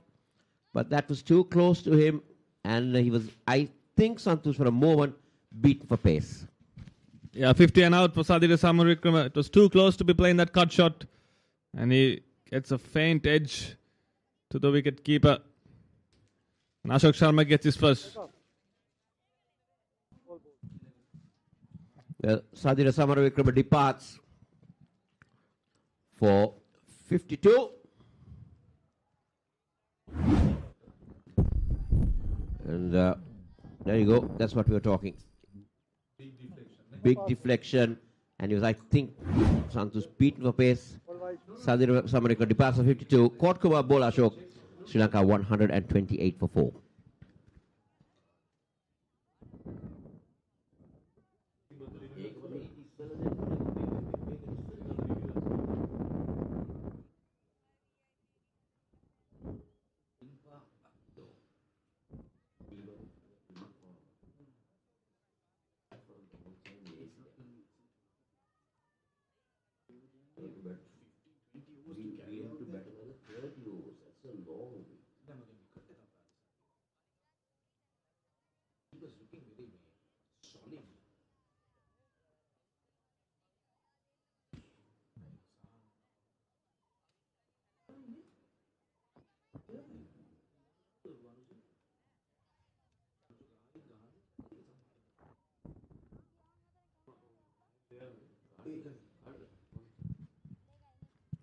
but that was too close to him. And he was, I think, Santosh for a moment, beaten for pace. Yeah, 50 and out for Sadira Samaravikrama. It was too close to be playing that cut shot. And he gets a faint edge to the wicket keeper. And Ashok Sharma gets his first. Well, Sadira Samaravikrama departs for 52. And there you go. That's what we were talking. Big deflection. And he was, I think, Santosh beaten for pace. Sadira Samaravikrama departs for 52. Kotkuma ball Ashok. Sri Lanka 128 for 4.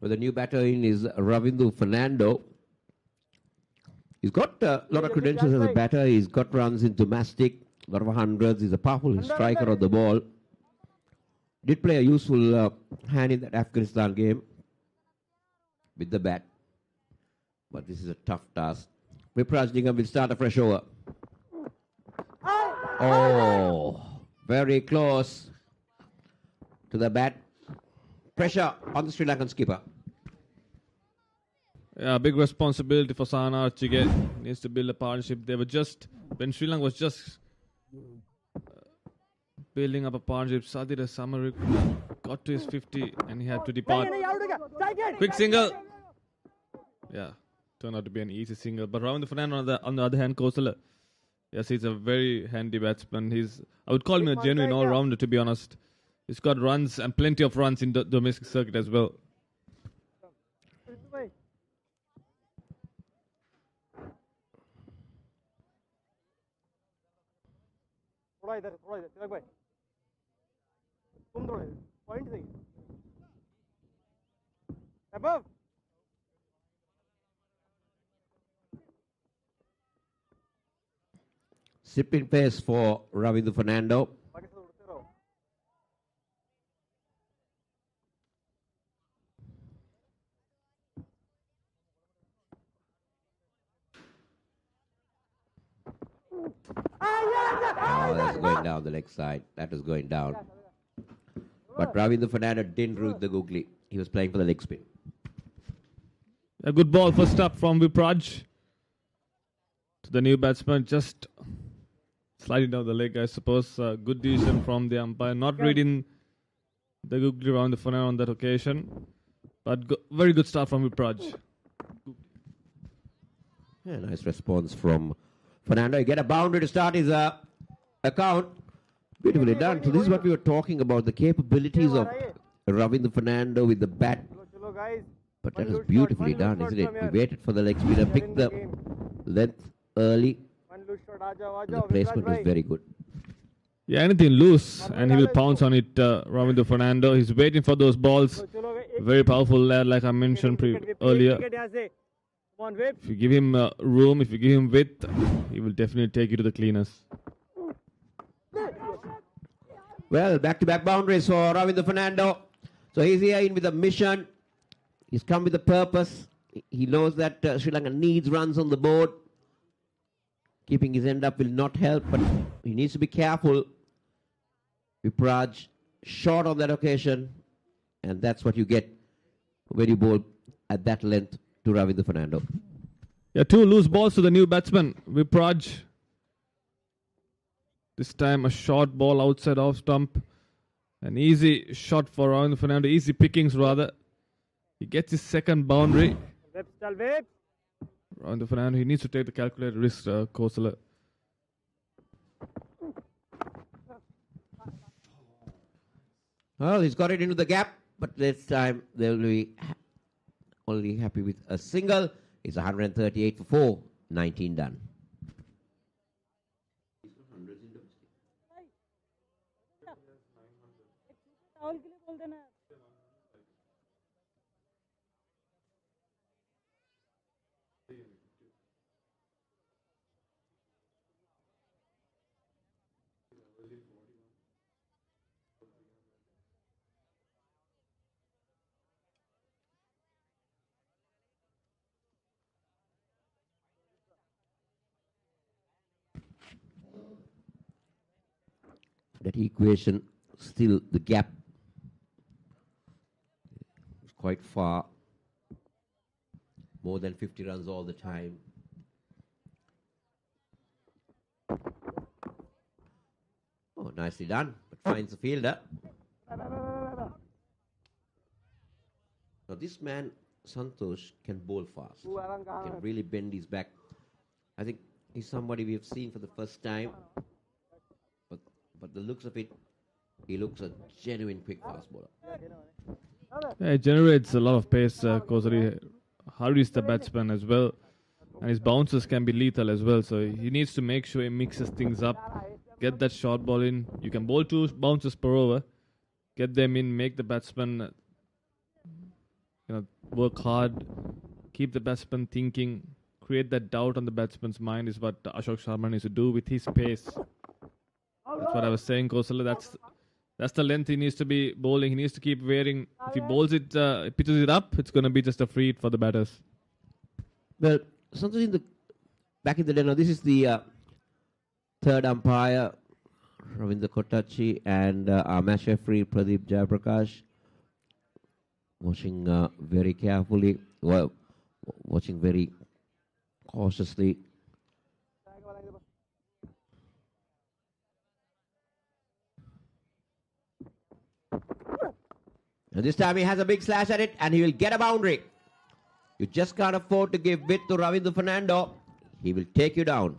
Well, the new batter in is Ravindu Fernando. He's got a lot of credentials as a batter. He's got runs in domestic, a lot of hundreds. He's a powerful striker of the ball. Did play a useful hand in that Afghanistan game with the bat. But this is a tough task. Vipraj Nigam will start a fresh over. Oh, very close to the bat. Pressure on the Sri Lankan skipper. Yeah, big responsibility for Sahana Archige. Needs to build a partnership. They were just, when Sri Lanka was just building up a partnership. Sadira Samarik got to his 50 and he had to depart. Quick single. Yeah, turned out to be an easy single. But Ravindra Fernando on the other hand, Kosala, yes, he's a very handy batsman. I would call him a genuine all-rounder, to be honest. He's got runs and plenty of runs in the domestic circuit as well. Above. Sipping pace for Ravindra Fernando. Oh, that's going down the leg side. That was going down. But Ravindra Fernando didn't root the googly. He was playing for the leg spin. A good ball first up from Vipraj to the new batsman, just sliding down the leg, I suppose. Good decision from the umpire, not reading the googly around the Fernando on that occasion, but very good start from Vipraj. Yeah, nice response from Fernando. You get a boundary to start his account. Beautifully done. So this is what we were talking about, the capabilities of Ravindra Fernando with the bat. But that was beautifully done, isn't it? He waited for the leg spinner, picked the length early. The placement was very good. Yeah, anything loose and he will pounce on it, Ravindra Fernando. He's waiting for those balls. Very powerful lad, like I mentioned earlier. If you give him room, if you give him width, he will definitely take you to the cleaners. Well, back-to-back boundaries for Ravindra Fernando. So he's here in with a mission. He's come with a purpose. He knows that Sri Lanka needs runs on the board. Keeping his end up will not help, but he needs to be careful. Vipraj short on that occasion, and that's what you get when you bowl at that length to Ravindra Fernando. Yeah, 2 loose balls to the new batsman, Vipraj. This time a short ball outside off stump. An easy shot for Ravindra Fernando, easy pickings rather. He gets his second boundary. Ravindra Fernando, he needs to take the calculated risk, Kosala. Well, he's got it into the gap, but this time they'll be only happy with a single. It's 138 for 4, 19 done. That equation, still the gap is quite far. More than 50 runs all the time. Oh, nicely done, but finds the fielder. Now this man, Santosh, can bowl fast. He can really bend his back. I think he's somebody we have seen for the first time. But the looks of it, he looks a genuine quick fast bowler. Yeah, it generates a lot of pace, Kosari. Hurries the batsman as well. And his bounces can be lethal as well. So he needs to make sure he mixes things up. Get that short ball in. You can bowl 2 bounces per over. Get them in, make the batsman work hard. Keep the batsman thinking. Create that doubt on the batsman's mind is what Ashok Sharma needs to do with his pace. That's what I was saying, Kosala. That's the length he needs to be bowling. He needs to keep wearing. If he bowls it, pitches it up, it's going to be just a free hit for the batters. Well, something back in the day, now this is the third umpire, Ravindra Kottachi, and our match referee, Pradeep Jayaprakash, watching very carefully, watching very cautiously. And this time he has a big slash at it and he will get a boundary. You just can't afford to give width to Ravindra Fernando. He will take you down.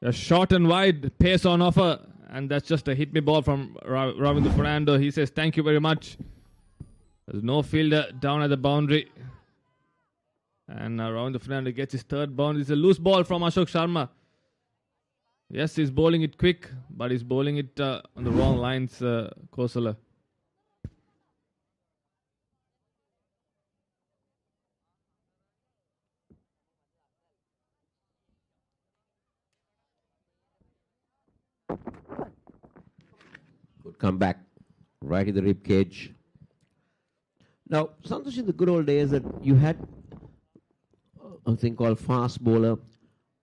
A short and wide, pace on offer. And that's just a hit me ball from Ravindra Fernando. He says, thank you very much. There's no fielder down at the boundary. And Ravindra Fernando gets his third boundary. It's a loose ball from Ashok Sharma. Yes, he's bowling it quick, but he's bowling it on the wrong lines, Kosala. Good comeback. Right in the rib cage. Now, Santosh, in the good old days that you had a thing called fast bowler,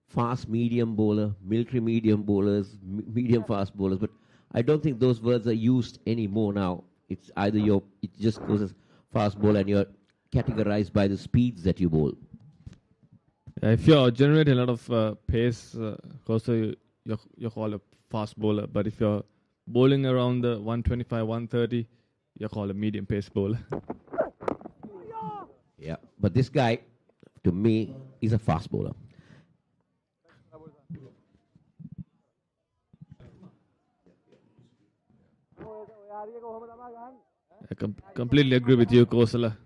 fast medium bowler, military medium bowlers, medium fast bowlers, but I don't think those words are used anymore now. It's either it just goes as fast bowler and you're categorized by the speeds that you bowl. If you're generating a lot of pace, also you call a fast bowler, but if you're bowling around the 125, 130, you call a medium pace bowler. Yeah, but this guy, to me, is a fast bowler. I completely agree with you, Kosala.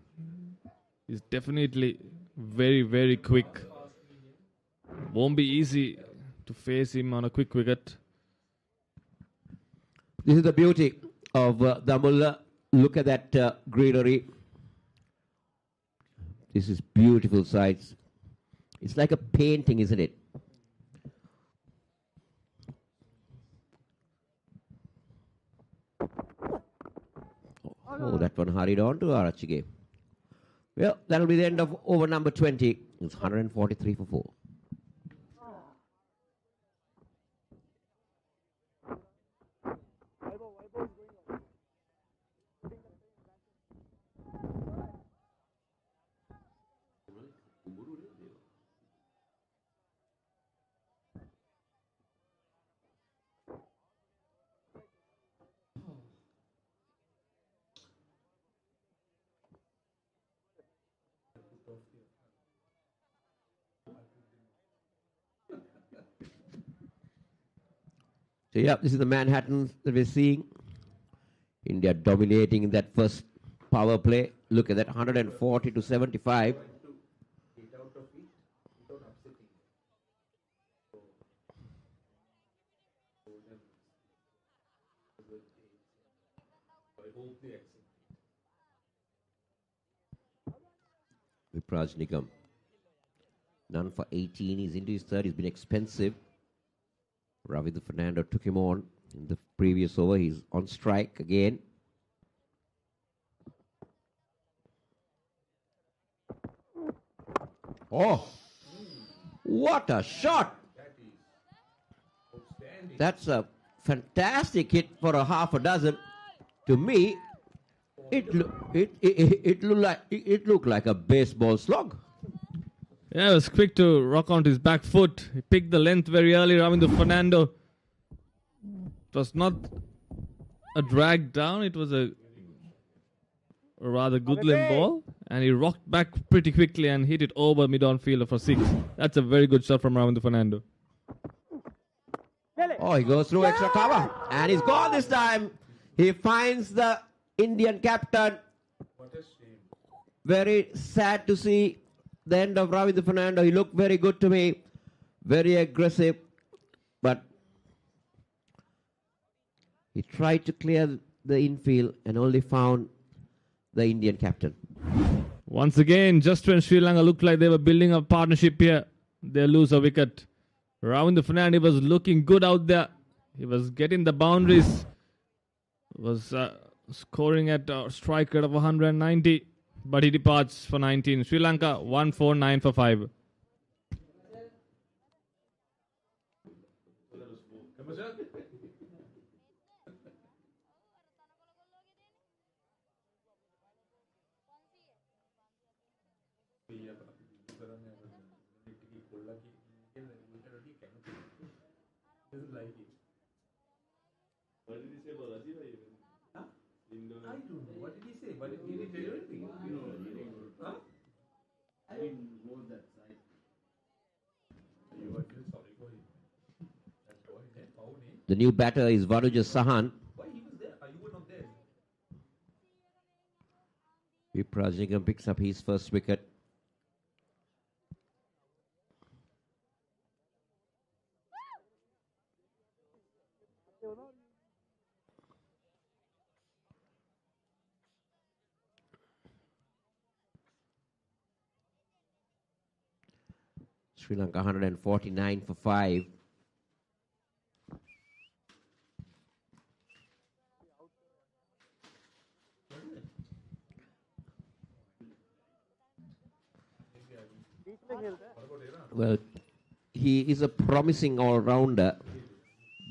He's definitely very, very quick. Won't be easy to face him on a quick wicket. This is the beauty of Damulla. Look at that greenery. This is beautiful sights. It's like a painting, isn't it? Oh, that one hurried on to Arachige. Well, that'll be the end of over number 20. It's 143 for 4. So yeah, this is the Manhattan that we're seeing. India dominating in that first power play. Look at that, 140 to 75. Vipraj Nigam. None for 18. He's into his third. He's been expensive. Ravindra Fernando took him on in the previous over. He's on strike again. Oh, what a shot! That's a fantastic hit for a half a dozen. To me, it looked like a baseball slug. Yeah, it was quick to rock onto his back foot. He picked the length very early, Ravindra Fernando. It was not a drag down, it was a rather good length ball. And he rocked back pretty quickly and hit it over mid-on fielder for 6. That's a very good shot from Ravindra Fernando. Oh, he goes through extra cover. And he's gone this time. He finds the Indian captain. Very sad to see the end of Ravindra Fernando. He looked very good to me. Very aggressive. But he tried to clear the infield and only found the Indian captain. Once again, just when Sri Lanka looked like they were building a partnership here, they lose a wicket. Ravindra Fernando was looking good out there. He was getting the boundaries. Was scoring at a strike rate of 190. But he departs for 19. Sri Lanka 149 for 5. I don't know. What did he say? What did he tell you anything? Huh? I didn't go that side. You were feel sorry for him. That's why he found him. The new batter is Vanuja Sahan. Why he was there? You were not there. Viprajnigam picks up his first wicket. Sri Lanka 149 for 5. Well, he is a promising all-rounder,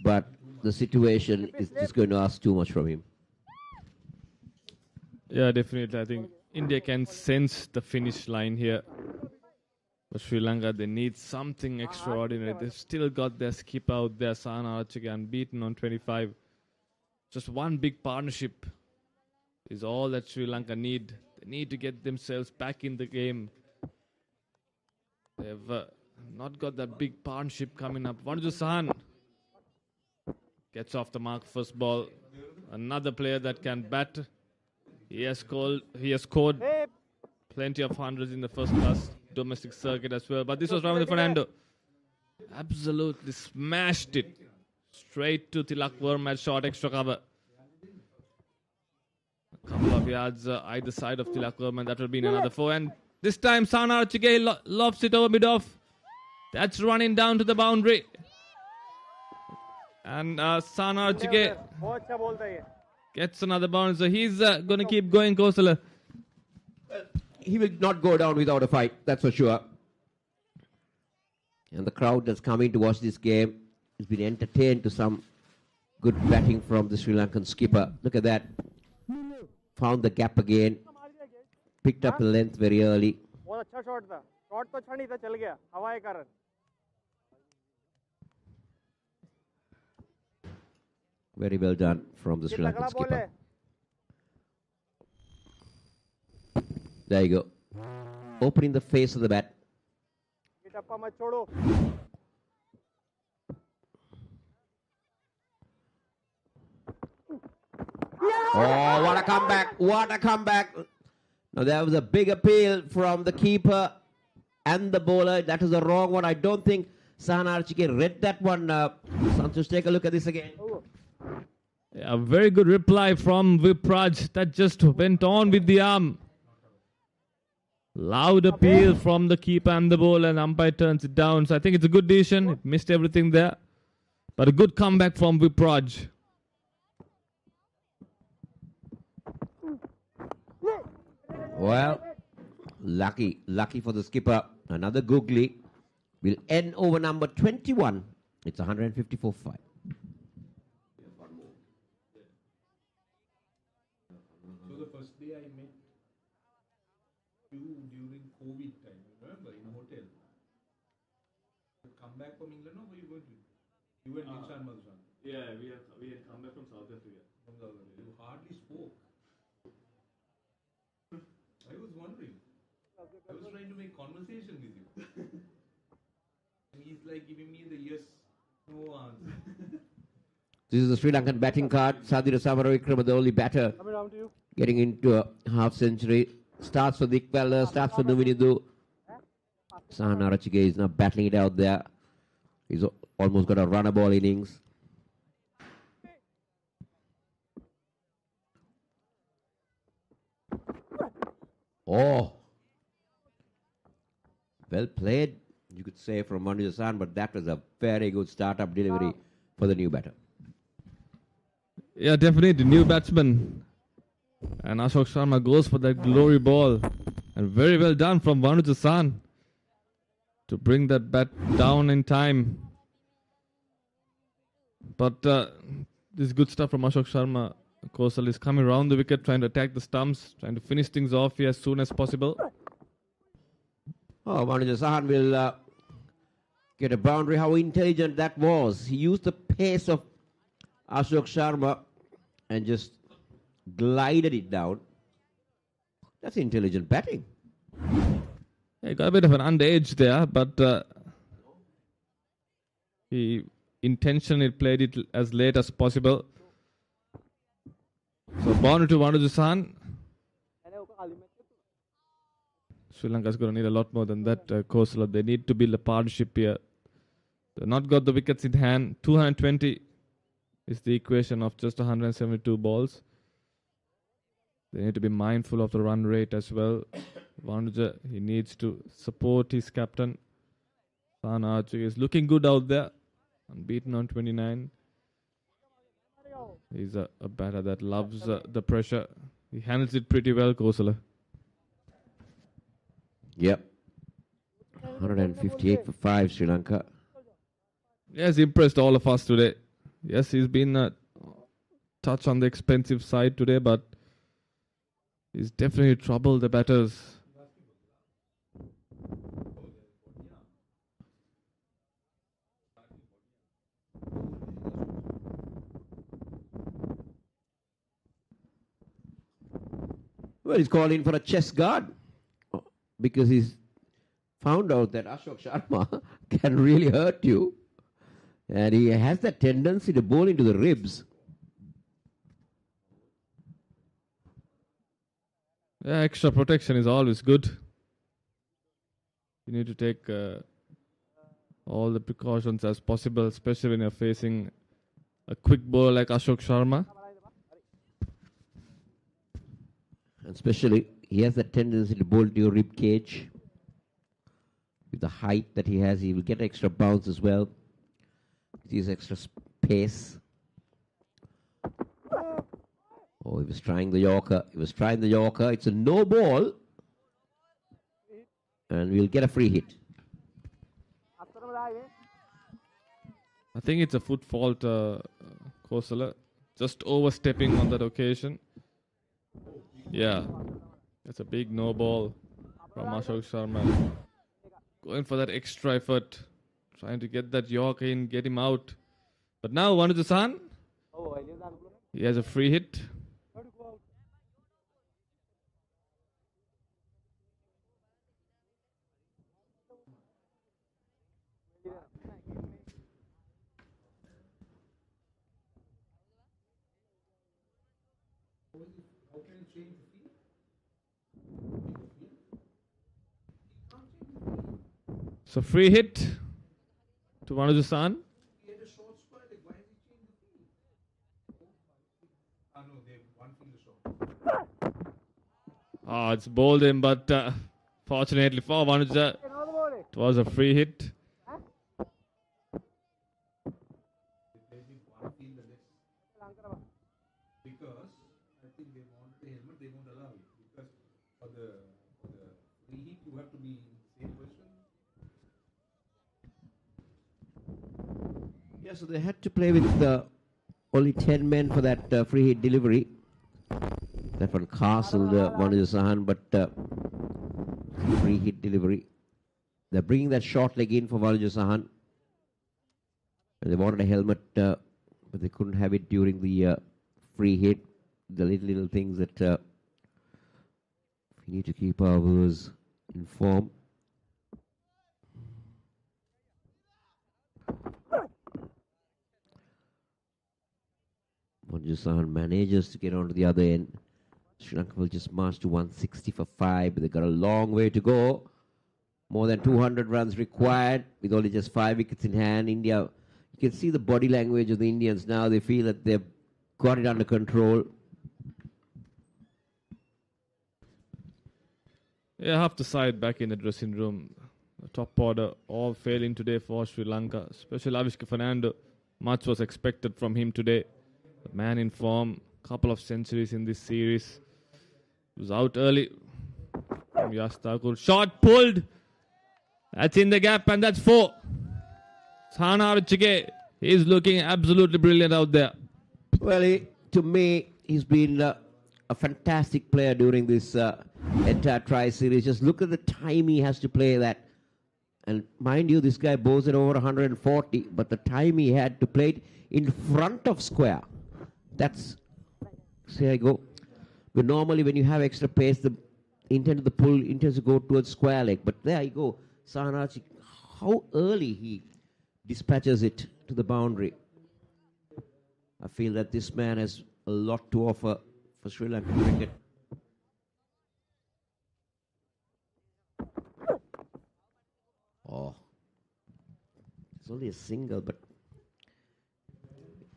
but the situation is just going to ask too much from him. Yeah, definitely. I think India can sense the finish line here. But Sri Lanka, they need something extraordinary. They've still got their skipper out there, Sana Archika, unbeaten on 25. Just one big partnership is all that Sri Lanka need. They need to get themselves back in the game. They've not got that big partnership coming up. Vanuja Sahan gets off the mark first ball. Another player that can bat. He has scored plenty of hundreds in the first class domestic circuit as well. But this was Ravindra Fernando. Absolutely smashed it. Straight to Tilak Verma at short extra cover. A couple of yards either side of Tilak Verma. That will be another 4. And this time Sana Archige lofts it over mid-off. That's running down to the boundary. And Sana Archige gets another bounce. So he's going to keep going, Kosala. He will not go down without a fight, that's for sure. And the crowd that's coming to watch this game has been entertained to some good batting from the Sri Lankan skipper. Look at that. Found the gap again. Picked up the length very early. Very well done from the Sri Lankan skipper. There you go. Opening the face of the bat. Oh, what a comeback. What a comeback. Now, there was a big appeal from the keeper and the bowler. That is the wrong one. I don't think Sahan Archike read that one. Santosh, take a look at this again. Yeah, a very good reply from Vipraj. That just went on with the arm. Loud appeal from the keeper and the bowler, and umpire turns it down. So I think it's a good decision. It missed everything there. But a good comeback from Vipraj. Well, lucky for the skipper. Another googly will end over number 21. It's 154-5. So the first day I met you during COVID time, remember, in a hotel. You come back from England, or were you going to? You went to San Malsan. Yeah, we had come back from South Africa. You hardly spoke. I was wondering. I was trying to make conversation with you. And he's like giving me the yes, no answer. This is the Sri Lankan batting card. Sadira Samaravikrama, the only batter, getting into a half century. Starts for Dickweller, starts for Nuvinidu. Sahan Archige is now battling it out there. He's almost got a runner ball innings. Oh, well played, you could say, from Vanuja Sahan, but that was a very good start-up delivery for the new batter. Yeah, definitely the new batsman. And Ashok Sharma goes for that glory ball. And very well done from Vanuja Sahan to bring that bat down in time. But this is good stuff from Ashok Sharma. Kosal is coming around the wicket, trying to attack the stumps, trying to finish things off here as soon as possible. Oh, Vanuja Sahan will get a boundary. How intelligent that was. He used the pace of Ashok Sharma and just glided it down. That's intelligent batting. He got a bit of an underage there, but he intentionally played it as late as possible. So boundary to Vanujasan. Sri Lanka's going to need a lot more than that, Kosala. They need to build a partnership here. They've not got the wickets in hand. 220 is the equation of just 172 balls. They need to be mindful of the run rate as well. Vanuja, he needs to support his captain. Sana Archie is looking good out there. Unbeaten on 29. He's a batter that loves the pressure. He handles it pretty well, Kosala. Yep. 158 for 5, Sri Lanka. Yes, impressed all of us today. Yes, he's been a touch on the expensive side today, but he's definitely troubled the batters. Well, he's calling for a chest guard because he's found out that Ashok Sharma can really hurt you. And he has that tendency to bowl into the ribs. Yeah, extra protection is always good. You need to take all the precautions as possible, especially when you're facing a quick bowler like Ashok Sharma. And especially, he has that tendency to bowl to your rib cage. With the height that he has, he will get extra bounce as well. He has extra pace. Oh, he was trying the Yorker. It's a no ball. And we'll get a free hit. I think it's a foot fault, Kosala. Just overstepping on that occasion. Yeah. That's a big no ball from Ashok Sharma. Going for that extra effort. Trying to get that Yorker in, get him out. But now Vanujasan. He has a free hit. So free hit to Vanujasan. Oh, it's bowled in, but fortunately for Vanuja, it was a free hit. Yeah, so they had to play with only 10 men for that free hit delivery. That one castled Vanujasan, but free hit delivery. They're bringing that short leg in for Vanujasan. And they wanted a helmet, but they couldn't have it during the free hit. The little things that we need to keep our viewers informed. Vanujasan manages to get onto the other end. Sri Lanka will just march to 160 for 5, but they've got a long way to go. More than 200 runs required with only just 5 wickets in hand. India, you can see the body language of the Indians now. They feel that they've got it under control. Yeah, half the side back in the dressing room. The top order all failing today for Sri Lanka. Especially Avishka Fernando. Much was expected from him today. The man in form. Couple of centuries in this series. He was out early from Yash Thakur. Shot pulled. That's in the gap and that's 4. Sana Archike is looking absolutely brilliant out there. Well, to me, he's been a fantastic player during this entire tri-series. Just look at the time he has to play that. And mind you, this guy bowls at over 140, but the time he had to play it in front of square. That's, say I go. But normally when you have extra pace, the intent of the pull intends to go towards square leg. But there you go. Sahanachi, how early he dispatches it to the boundary. I feel that this man has a lot to offer for Sri Lanka cricket. Oh, it's only a single, but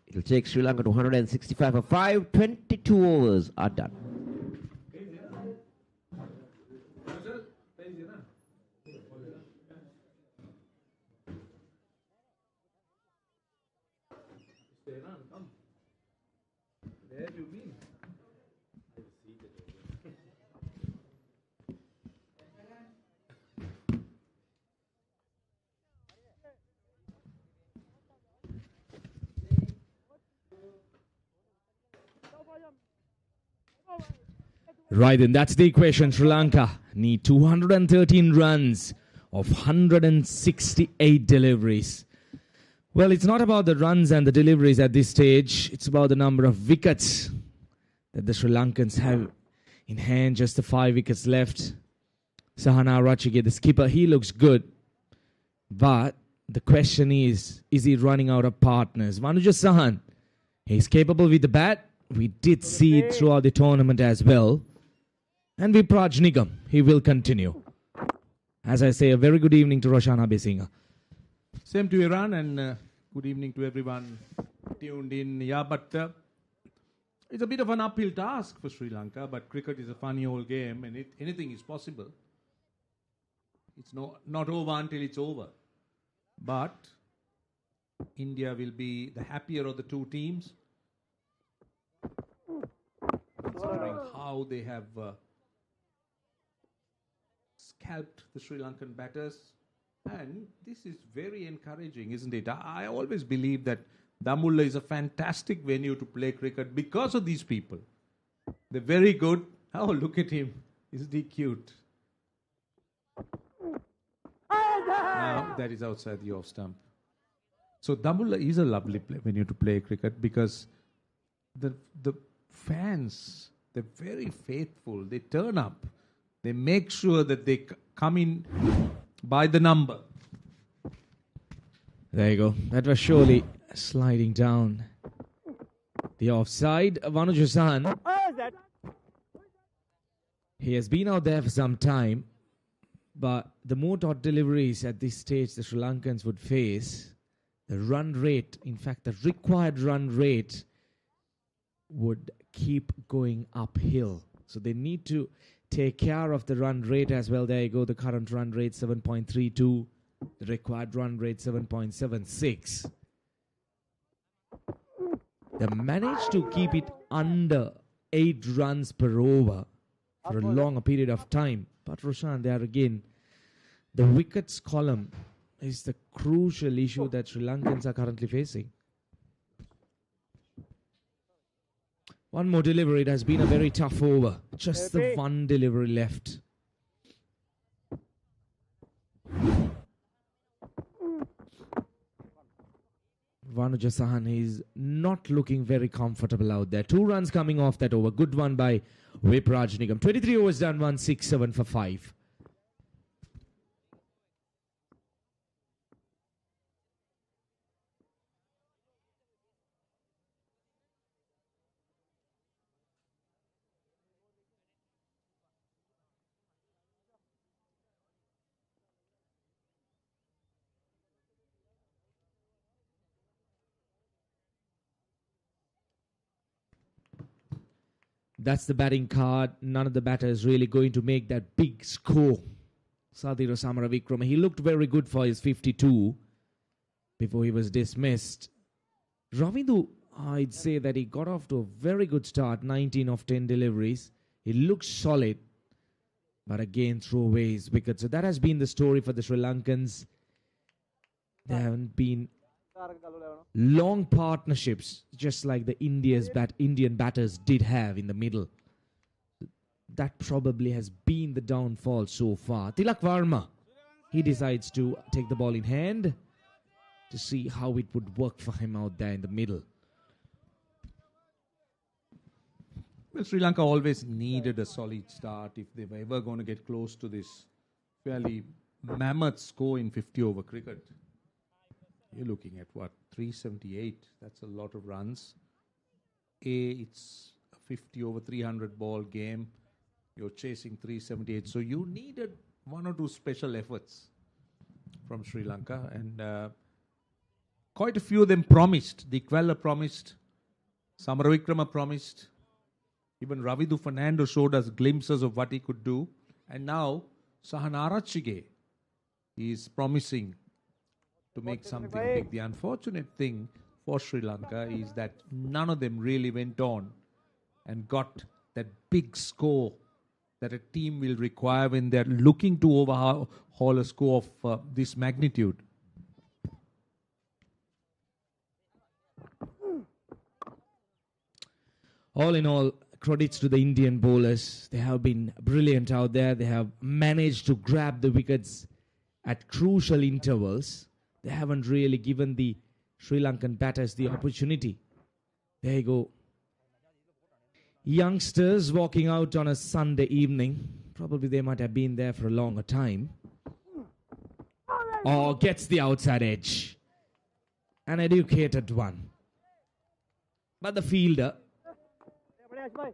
it'll take Sri Lanka to 165 for 5. 22 overs are done. Right then, that's the equation. Sri Lanka need 213 runs of 168 deliveries. Well, it's not about the runs and the deliveries at this stage. It's about the number of wickets that the Sri Lankans have in hand. Just the 5 wickets left. Sahana Rachige, the skipper, he looks good. But the question is he running out of partners? Vanuja Sahan, he's capable with the bat. We did see it throughout the tournament as well. And Vipraj Nigam, he will continue. As I say, a very good evening to Roshana Besinga. Same to Iran, and good evening to everyone tuned in. Yeah, but it's a bit of an uphill task for Sri Lanka, but cricket is a funny old game, and anything is possible. It's not over until it's over. But India will be the happier of the two teams, considering how they have scalped the Sri Lankan batters. And this is very encouraging, isn't it? I always believe that Damulla is a fantastic venue to play cricket because of these people. They're very good. Oh, look at him. Isn't he cute? Now, that is outside the off stump. So Damulla is a lovely venue to play cricket because the fans, they're very faithful. They turn up. They make sure that they come in by the number. There you go. That was surely sliding down the offside. Vanuja Sahan, he has been out there for some time, but the more dot deliveries at this stage the Sri Lankans would face, the run rate, in fact the required run rate, would keep going uphill. So they need to take care of the run rate as well. There you go, the current run rate 7.32, the required run rate 7.76. They managed to keep it under 8 runs per over for a longer period of time. But Roshan, there again, the wickets column is the crucial issue that Sri Lankans are currently facing. One more delivery. It has been a very tough over. Just the one delivery left. Vanuja Sahan is not looking very comfortable out there. 2 runs coming off that over. Good one by Vipraj Nigam. 23 overs done, 167 for 5. That's the batting card. None of the batters really going to make that big score. Sadhira Samaravikrama, he looked very good for his 52 before he was dismissed. Ravindu, I'd say that he got off to a very good start. 19 of 10 deliveries. He looks solid. But again, throwaways, wickets. So that has been the story for the Sri Lankans. There haven't been long partnerships, just like the Indian batters did have in the middle. That probably has been the downfall so far. Tilak Varma, he decides to take the ball in hand to see how it would work for him out there in the middle. Well, Sri Lanka always needed a solid start if they were ever going to get close to this fairly mammoth score in 50 over cricket. You're looking at what, 378? That's a lot of runs. It's a 50 over 300 ball game. You're chasing 378. So you needed one or two special efforts from Sri Lanka. And quite a few of them promised. Dikwella promised. Samaravikrama promised. Even Ravidu Fernando showed us glimpses of what he could do. And now Sahan Arachige is promising to make something big. The unfortunate thing for Sri Lanka is that none of them really went on and got that big score that a team will require when they're looking to overhaul a score of this magnitude. All in all, credits to the Indian bowlers. They have been brilliant out there. They have managed to grab the wickets at crucial intervals. They haven't really given the Sri Lankan batters the opportunity. There you go. Youngsters walking out on a Sunday evening. Probably they might have been there for a longer time. Or gets the outside edge. An educated one. But the fielder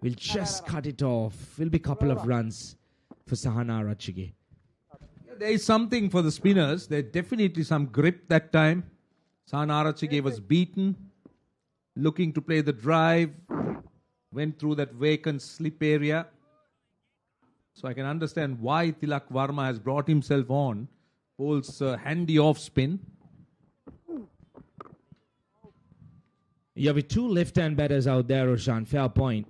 will just cut it off. Will be a couple of runs for Sahana Arachige. There is something for the spinners. There's definitely some grip that time. Sahana Arachige was beaten, looking to play the drive, went through that vacant slip area. So I can understand why Tilak Varma has brought himself on. Bowls handy off spin. Yeah, with two left-hand batters out there, Roshan, fair point.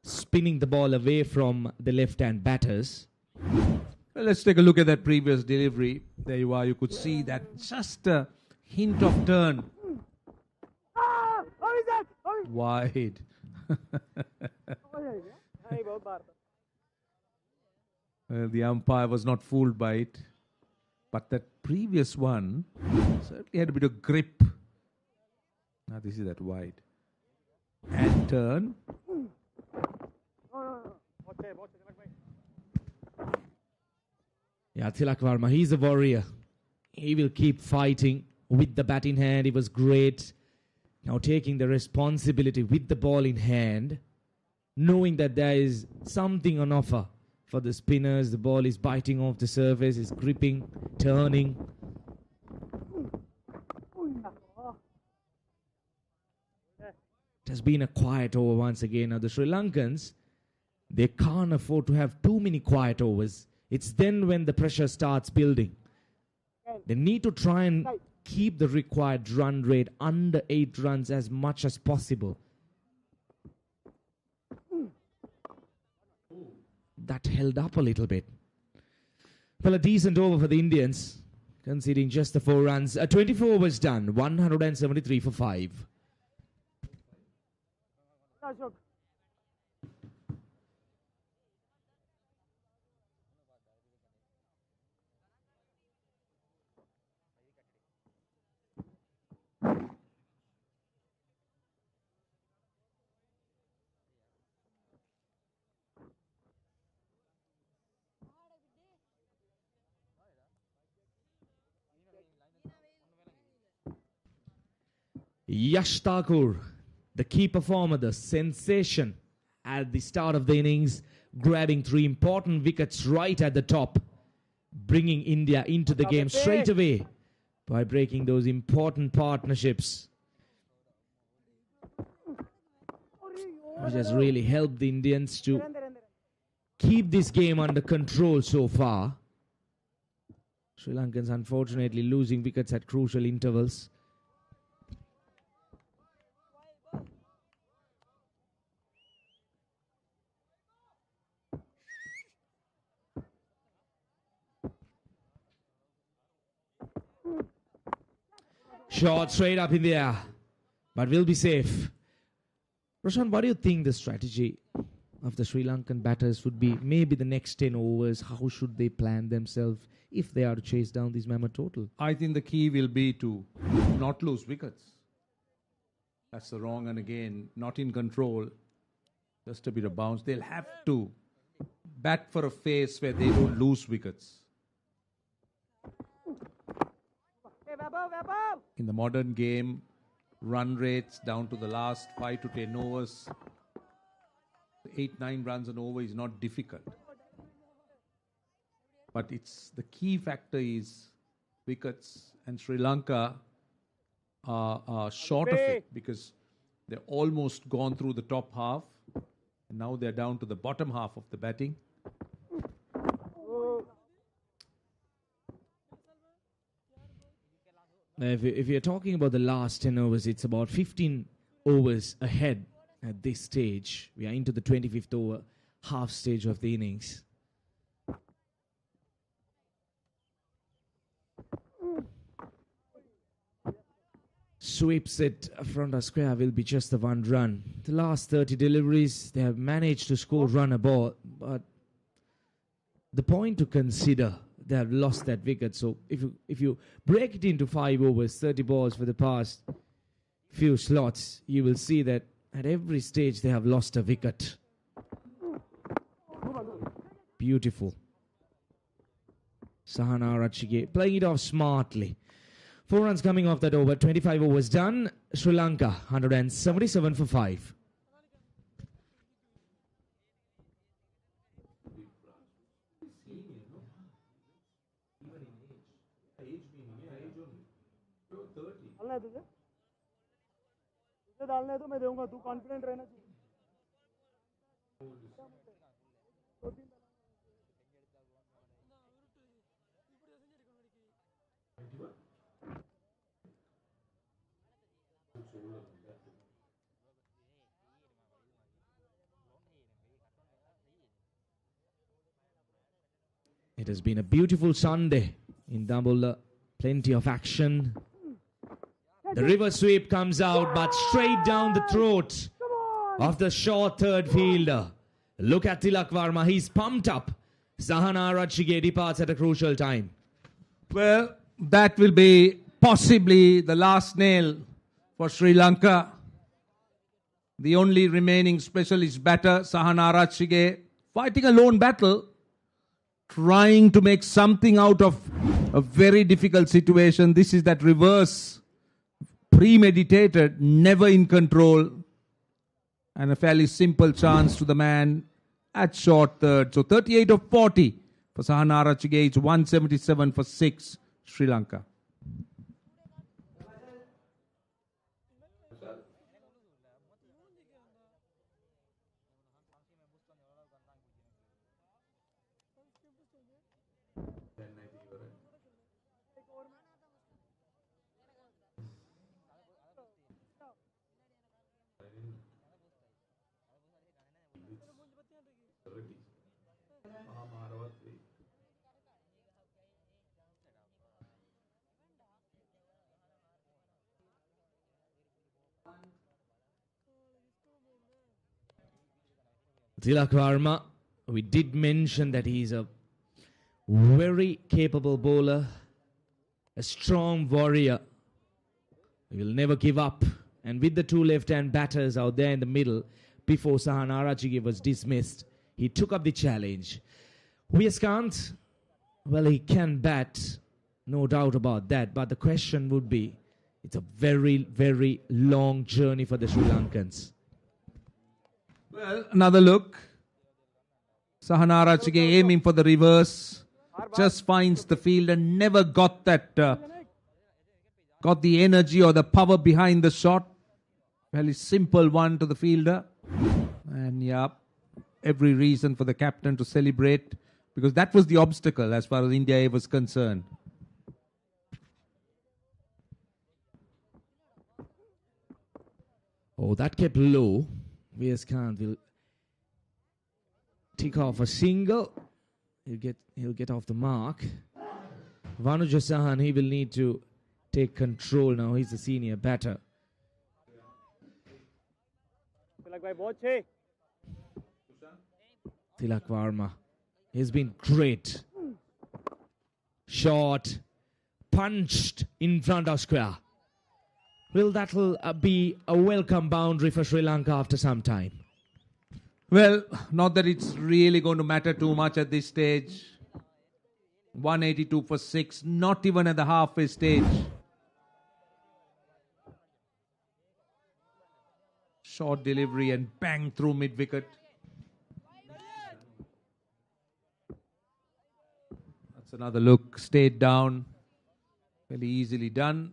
Spinning the ball away from the left-hand batters. Well, let's take a look at that previous delivery. There you are. You could see that just a hint of turn. Wide. Well, the umpire was not fooled by it. But that previous one certainly had a bit of grip. Now this is that wide. And turn. Yeah, Tilak Varma, he's a warrior. He will keep fighting with the bat in hand. He was great. Now taking the responsibility with the ball in hand, knowing that there is something on offer for the spinners. The ball is biting off the surface, is gripping, turning. It has been a quiet over once again. Now the Sri Lankans, they can't afford to have too many quiet overs. It's then when the pressure starts building. They need to try and keep the required run rate under 8 runs as much as possible. That held up a little bit. Well, a decent over for the Indians, conceding just the 4 runs. 24 was done, 173 for 5. Yash Thakur, the key performer, the sensation at the start of the innings, grabbing 3 important wickets right at the top, bringing India into the game straight away by breaking those important partnerships, which has really helped the Indians to keep this game under control so far. Sri Lankans unfortunately losing wickets at crucial intervals. Shot straight up in the air, but will be safe. Roshan, what do you think the strategy of the Sri Lankan batters would be? Maybe the next 10 overs, how should they plan themselves if they are to chase down this mammoth total? I think the key will be to not lose wickets. That's the wrong, and again, not in control. Just a bit of bounce. They'll have to bat for a phase where they don't lose wickets. In the modern game, run rates down to the last 5 to 10 overs. 8-9 runs an over is not difficult. But it's the key factor is wickets, and Sri Lanka are short of it because they're almost gone through the top half, and now they're down to the bottom half of the batting. If you're talking about the last 10 overs, it's about 15 overs ahead at this stage. We are into the 25th over, half stage of the innings. Sweeps it front of square will be just the 1 run. The last 30 deliveries, they have managed to score run a ball, but the point to consider, they have lost that wicket. So if you break it into 5 overs, 30 balls for the past few slots, you will see that at every stage they have lost a wicket. Beautiful. Sahana Rachige playing it off smartly. 4 runs coming off that over. 25 overs done. Sri Lanka 177 for 5. डालने दो मैं दूंगा तू confident रहना चाहिए It has been a beautiful Sunday in Dambulla. Plenty of action. The river sweep comes out, but straight down the throat of the short third fielder. Look at Tilak Varma. He's pumped up. Sahana Rachige departs at a crucial time. Well, that will be possibly the last nail for Sri Lanka. The only remaining specialist batter, Sahana Rachige, fighting a lone battle, trying to make something out of a very difficult situation. This is that reverse, premeditated, never in control, and a fairly simple chance to the man at short third. So 38 of 40 for Sahana Rachige. It's 177 for 6, Sri Lanka. Tilak Varma, we did mention that he's a very capable bowler, a strong warrior. He will never give up. And with the 2 left-hand batters out there in the middle, before Sahana Rachige was dismissed, he took up the challenge. Viyaskant, well, he can bat, no doubt about that. But the question would be, it's a very, very long journey for the Sri Lankans. Well, another look. Sahana Rachige aiming for the reverse. Just finds the field and never got that, got the energy or the power behind the shot. Fairly simple one to the fielder. And yeah, every reason for the captain to celebrate, because that was the obstacle as far as India was concerned. Oh, that kept low. Viyaskant will tick off a single. He'll get off the mark. Vanuja Sahan, he will need to take control now. He's the senior batter. Tilak Varma. He's been great. Shot. Punched in front of square. Well, that'll be a welcome boundary for Sri Lanka after some time. Well, not that it's really going to matter too much at this stage. 182 for 6, not even at the halfway stage. Short delivery and bang through mid-wicket. That's another look. Stayed down. Fairly easily done.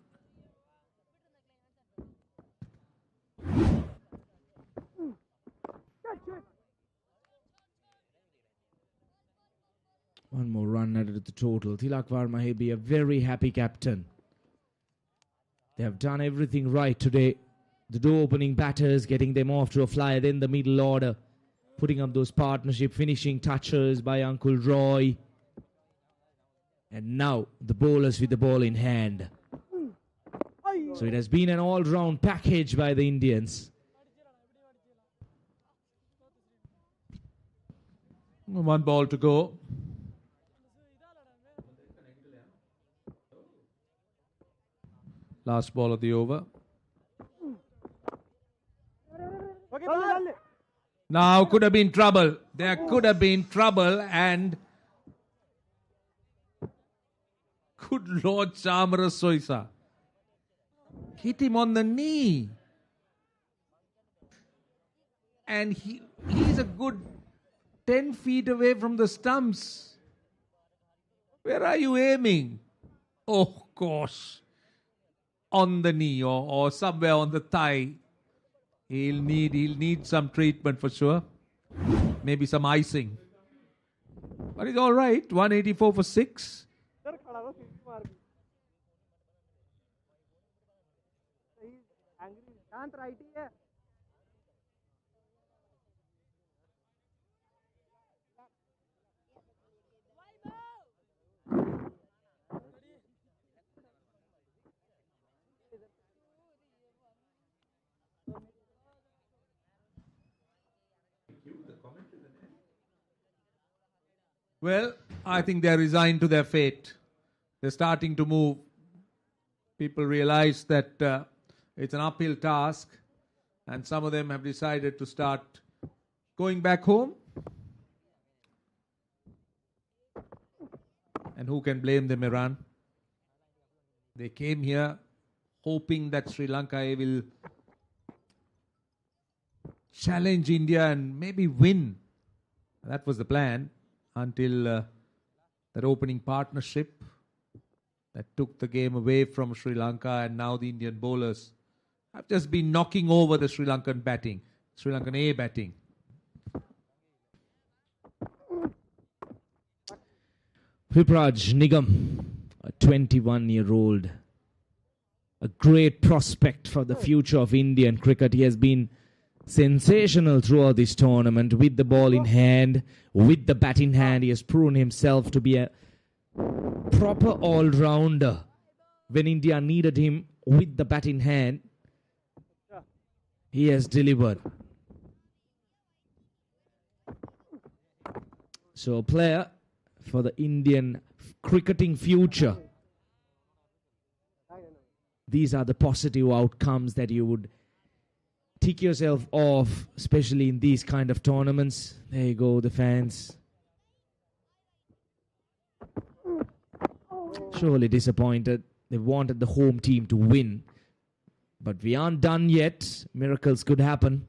One more run added to the total. Tilak Varma, he'll be a very happy captain. They have done everything right today. The door opening batters, getting them off to a flyer, then the middle order, putting up those partnership finishing touches by Uncle Roy. And now the bowlers with the ball in hand. So it has been an all-round package by the Indians. One ball to go. Last ball of the over. Now could have been trouble. There could have been trouble, and good Lord, Chamara Soisa hit him on the knee. And he's a good 10 feet away from the stumps. Where are you aiming? Oh, gosh. On the knee or somewhere on the thigh. He'll need some treatment for sure. Maybe some icing. But it's all right. 184 for 6. Well, I think they're resigned to their fate. They're starting to move. People realize that it's an uphill task, and some of them have decided to start going back home. And who can blame them, Iran? They came here hoping that Sri Lanka will challenge India and maybe win. That was the plan until that opening partnership that took the game away from Sri Lanka, and now the Indian bowlers have just been knocking over the Sri Lankan batting, Sri Lankan A batting. Vipraj Nigam, a 21-year-old, a great prospect for the future of Indian cricket. He has been sensational throughout this tournament with the ball in hand, with the bat in hand. He has proven himself to be a proper all-rounder. When India needed him with the bat in hand, he has delivered. So a player for the Indian cricketing future. These are the positive outcomes that you would tick yourself off, especially in these kind of tournaments. There you go, the fans. Surely disappointed. They wanted the home team to win. But we aren't done yet. Miracles could happen.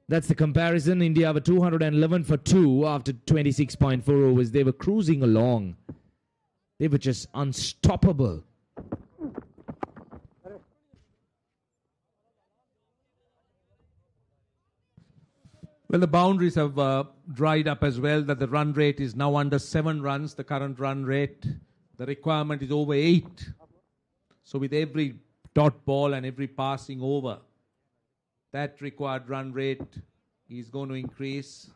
That's the comparison. India were 211 for 2 after 26.4 overs. They were cruising along. They were just unstoppable. Well, the boundaries have dried up as well, that the run rate is now under 7 runs, the current run rate. The requirement is over 8. So with every dot ball and every passing over, that required run rate is going to increase.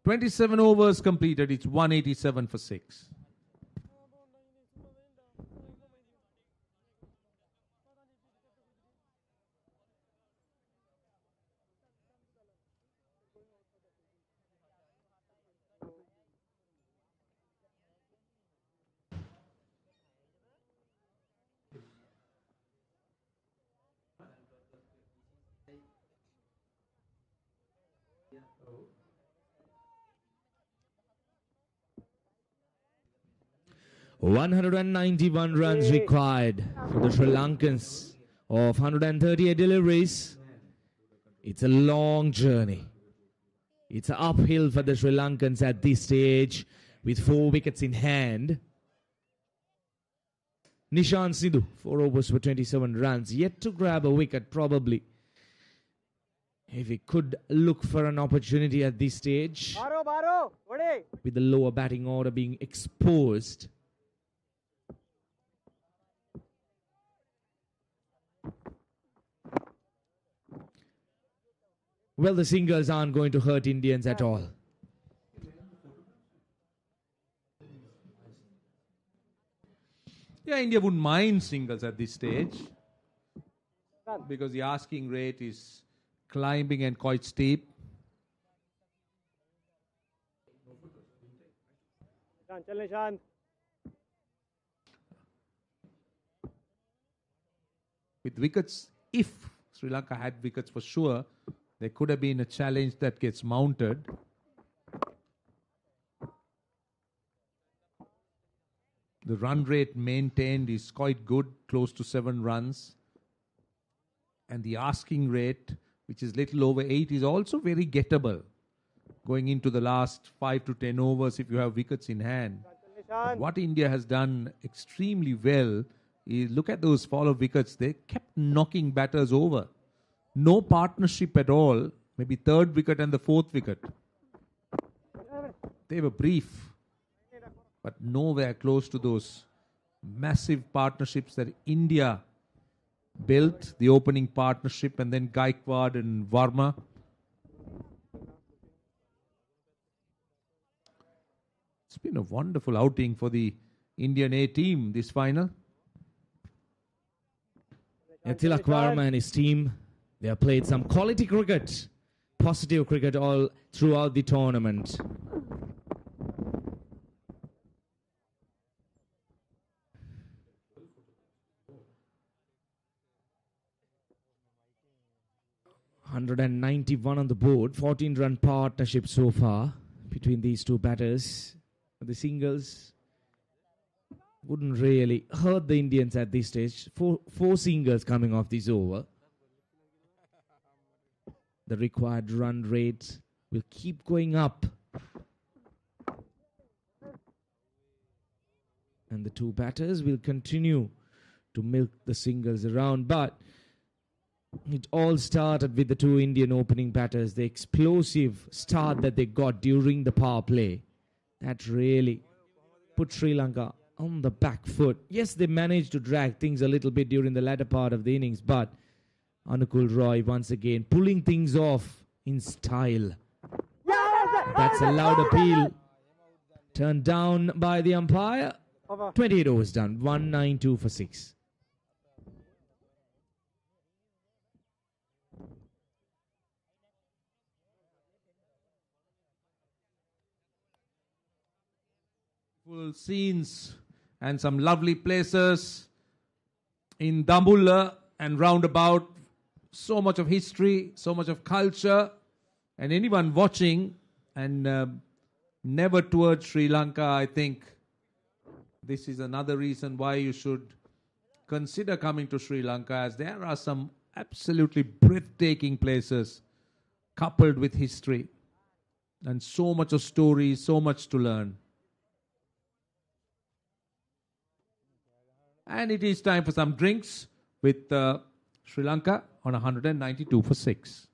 "27 overs completed. It's 187 for 6. 191 runs required for the Sri Lankans of 138 deliveries. It's a long journey. It's an uphill for the Sri Lankans at this stage with 4 wickets in hand. Nishan Sidhu, 4 overs for 27 runs, yet to grab a wicket probably. If he could look for an opportunity at this stage, with the lower batting order being exposed. Well, the singles aren't going to hurt Indians at all. Yeah, India wouldn't mind singles at this stage because the asking rate is climbing and quite steep. With wickets, if Sri Lanka had wickets for sure, there could have been a challenge that gets mounted. The run rate maintained is quite good, close to 7 runs. And the asking rate, which is little over 8, is also very gettable. Going into the last 5 to 10 overs if you have wickets in hand. But what India has done extremely well is look at those follow wickets. They kept knocking batters over. No partnership at all. Maybe 3rd wicket and the 4th wicket. They were brief. But nowhere close to those massive partnerships that India built. The opening partnership and then Gaikwad and Varma. It's been a wonderful outing for the Indian A team this final. Tilak Varma and his team, they have played some quality cricket, positive cricket all throughout the tournament. ...191 on the board, 14-run partnership so far between these two batters. The singles wouldn't really hurt the Indians at this stage. Four singles coming off this over. The required run rate will keep going up. And the two batters will continue to milk the singles around. But it all started with the two Indian opening batters. The explosive start that they got during the power play. That really put Sri Lanka on the back foot. Yes, they managed to drag things a little bit during the latter part of the innings, but Anukul Roy once again pulling things off in style. That's a loud appeal. Turned down by the umpire. 28 overs done. 192 for 6. Full scenes and some lovely places in Dambulla and roundabout. So much of history, so much of culture. And anyone watching and never toured Sri Lanka, I think this is another reason why you should consider coming to Sri Lanka, as there are some absolutely breathtaking places coupled with history and so much of stories, so much to learn. And it is time for some drinks with Sri Lanka on 192 for 6.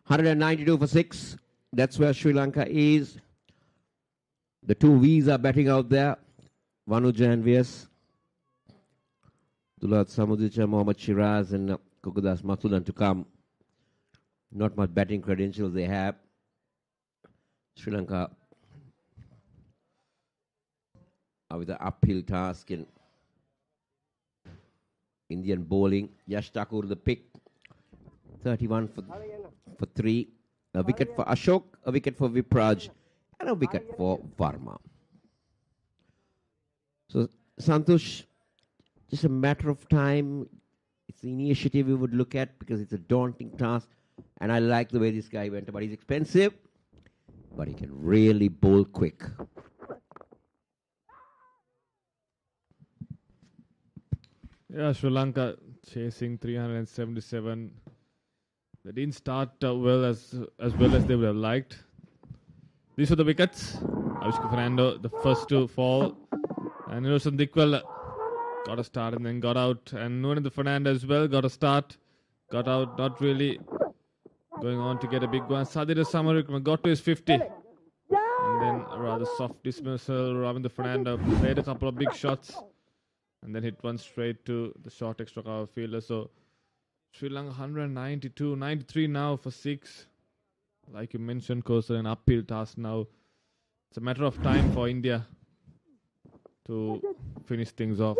192 for 6. That's where Sri Lanka is. The two Vs are batting out there. Vanuja and VS. Dulat Samudicha, Mohammad Shiraz and Kokudas Mathulan to come. Not much batting credentials they have. Sri Lanka are with the uphill task in Indian bowling. Yash Thakur the pick. 31 for 3. A wicket for Ashok, a wicket for Vipraj, and a wicket for Varma. So, Santosh, just a matter of time. It's the initiative we would look at because it's a daunting task. And I like the way this guy went about. He's expensive, but he can really bowl quick. Yeah, Sri Lanka chasing 377. They didn't start well as well as they would have liked. These were the wickets. Avishka Fernando, the first to fall. And Innocent Dickwell got a start and then got out. And Nuan Fernando as well got a start. Got out, not really going on to get a big one. Sadira Samarik got to his 50. And then a rather soft dismissal. Ravinder Fernando played a couple of big shots. And then hit one straight to the short extra cover fielder. So Sri Lanka 192, 93 now for 6. Like you mentioned, Kosa, an uphill task now. It's a matter of time for India to finish things off.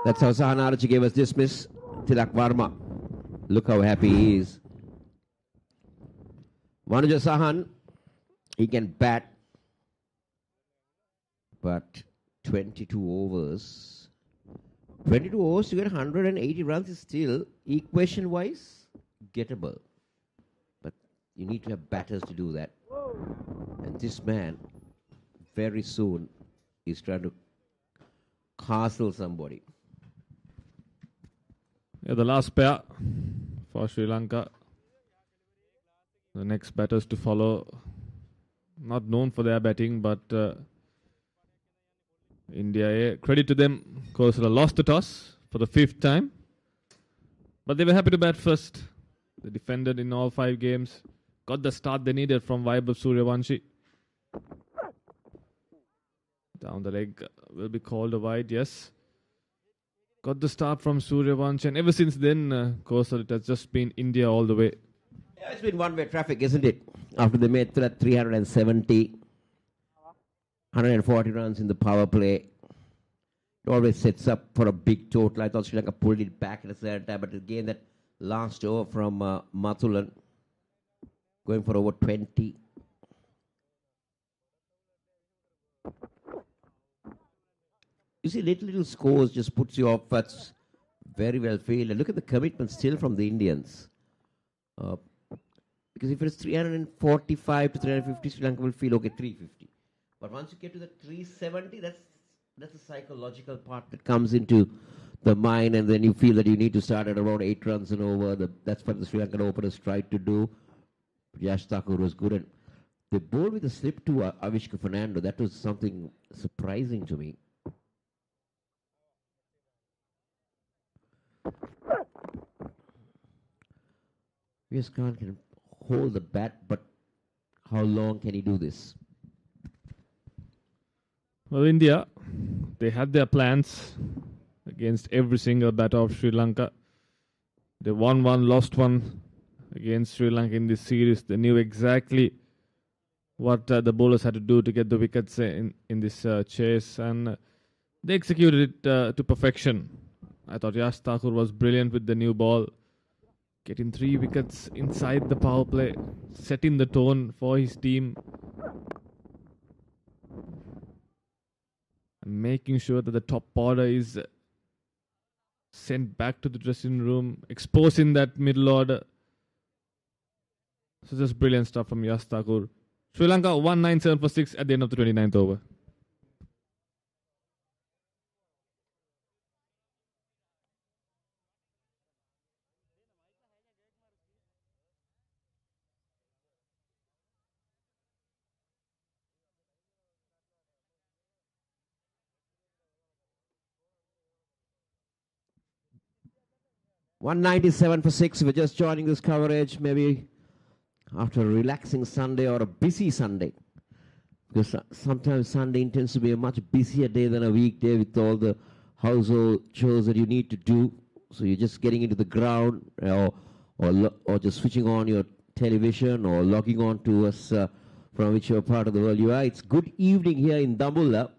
That's how Sahan Archie gave us dismiss. Tilak Varma. Look how happy he is. Vanuja Sahan, he can bat. But 22 overs. 22 overs to get 180 runs is still, equation-wise, gettable. But you need to have batters to do that. And this man, very soon, is trying to castle somebody. Yeah, the last pair for Sri Lanka. The next batters to follow. Not known for their batting, but India, credit to them. Kosala lost the toss for the 5th time. But they were happy to bat first. They defended in all 5 games. Got the start they needed from Vaibhav Suryavanshi. Down the leg will be called a wide, yes. Got the start from Suryavanshi. And ever since then, Kosala, it has just been India all the way. Yeah, it's been one-way traffic, isn't it? After they made that 370. 140 runs in the power play. It always sets up for a big total. I thought Sri Lanka pulled it back at a certain time, but again, that last over from Mathulan, going for over 20. You see, little scores just puts you off. That's very well fielded. Look at the commitment still from the Indians. Because if it's 345 to 350, Sri Lanka will feel okay, 350. But once you get to the 370, that's the psychological part that comes into the mind, and then you feel that you need to start at around 8 runs and over. That's what the Sri Lankan openers tried to do. Yash Thakur was good, and they bowled with a slip to Avishka Fernando. That was something surprising to me. Yes, Khan can hold the bat, but how long can he do this? Well, India, they had their plans against every single batter of Sri Lanka. They won one, lost one against Sri Lanka in this series. They knew exactly what the bowlers had to do to get the wickets in this chase, and they executed it to perfection. I thought Yash Thakur was brilliant with the new ball, getting 3 wickets inside the power play, setting the tone for his team, and making sure that the top order is sent back to the dressing room, exposing that middle order. So just brilliant stuff from Yash Thakur. Sri Lanka 197 for 6 at the end of the 29th over. $197 for 6. If you're just joining this coverage, maybe after a relaxing Sunday or a busy Sunday. Because sometimes Sunday intends to be a much busier day than a weekday with all the household chores that you need to do. So you're just getting into the ground or just switching on your television or logging on to us from whichever part of the world you are. It's good evening here in Dambulla.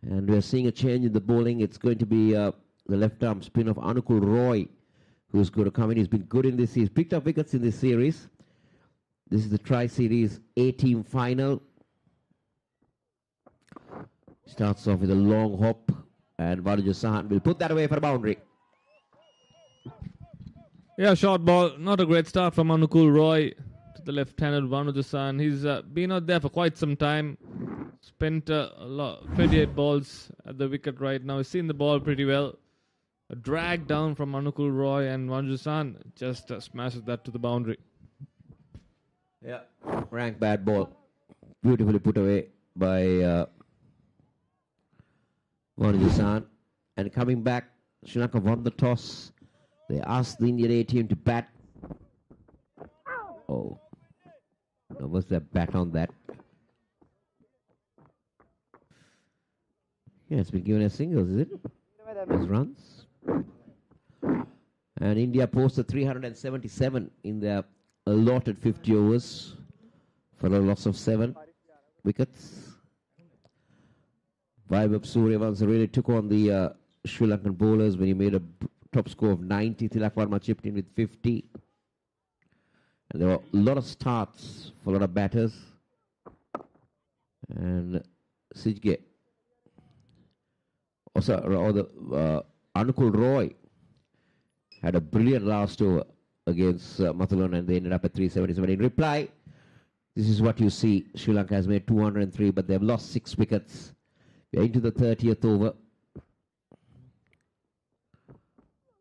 And we're seeing a change in the bowling. It's going to be the left-arm spin of Anukul Roy, who's going to come in. He's been good in this. He's picked up wickets in this series. This is the Tri-Series A-team final. Starts off with a long hop, and Vanuja Sahan will put that away for a boundary. Yeah, short ball. Not a great start from Anukul Roy to the left-handed Vanuja Sahan. He's been out there for quite some time. Spent 28 balls at the wicket right now. He's seen the ball pretty well. A drag down from Anukul Roy, and Vanuja Sahan just smashes that to the boundary. Yeah, rank bad ball. Beautifully put away by Vanuja Sahan. And coming back, Sri Lanka won the toss. They asked the Indian A team to bat. Oh, was there bat on that? Yeah, it's been given as singles, is it? As runs. And India posted 377 in their allotted 50 overs for a loss of 7 wickets. Vaibhav Suryavanshi really took on the Sri Lankan bowlers when he made a top score of 90. Tilak Varma chipped in with 50. And there were a lot of starts for a lot of batters. And Sijge, Anukul Roy had a brilliant last over against Mathulan, and they ended up at 377. In reply, this is what you see. Sri Lanka has made 203, but they've lost 6 wickets. We're into the 30th over.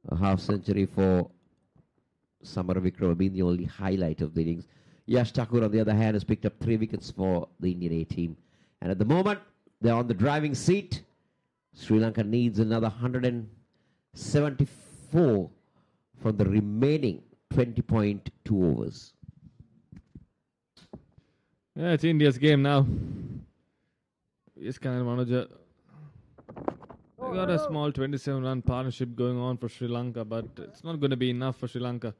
A half century for Samara Vikrama being the only highlight of the innings. Yash Thakur, on the other hand, has picked up 3 wickets for the Indian A team. And at the moment, they're on the driving seat. Sri Lanka needs another 174 from the remaining 20.2 overs. Yeah, it's India's game now. Iskan and Vanuja. They got a small 27-run partnership going on for Sri Lanka, but it's not going to be enough for Sri Lanka.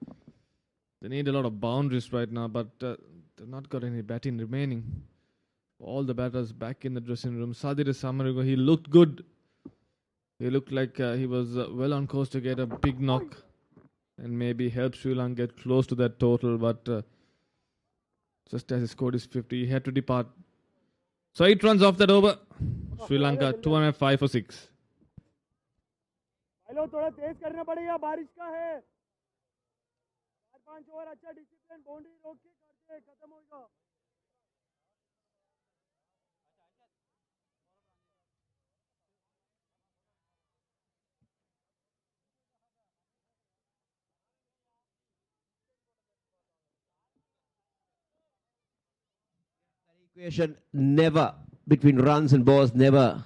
They need a lot of boundaries right now, but they've not got any batting remaining. All the batters back in the dressing room. Sadir Samarigo, he looked good. He looked like he was well on course to get a big knock and maybe help Sri Lanka get close to that total, but just as he scored his 50, he had to depart. So 8 runs off that over. Sri Lanka 205 for 6. Hello थोड़ा तेज करना पड़ेगा बारिश का है 4-5 over अच्छा discipline boundary रोक के करते खत्म होगा Equation never, between runs and balls, never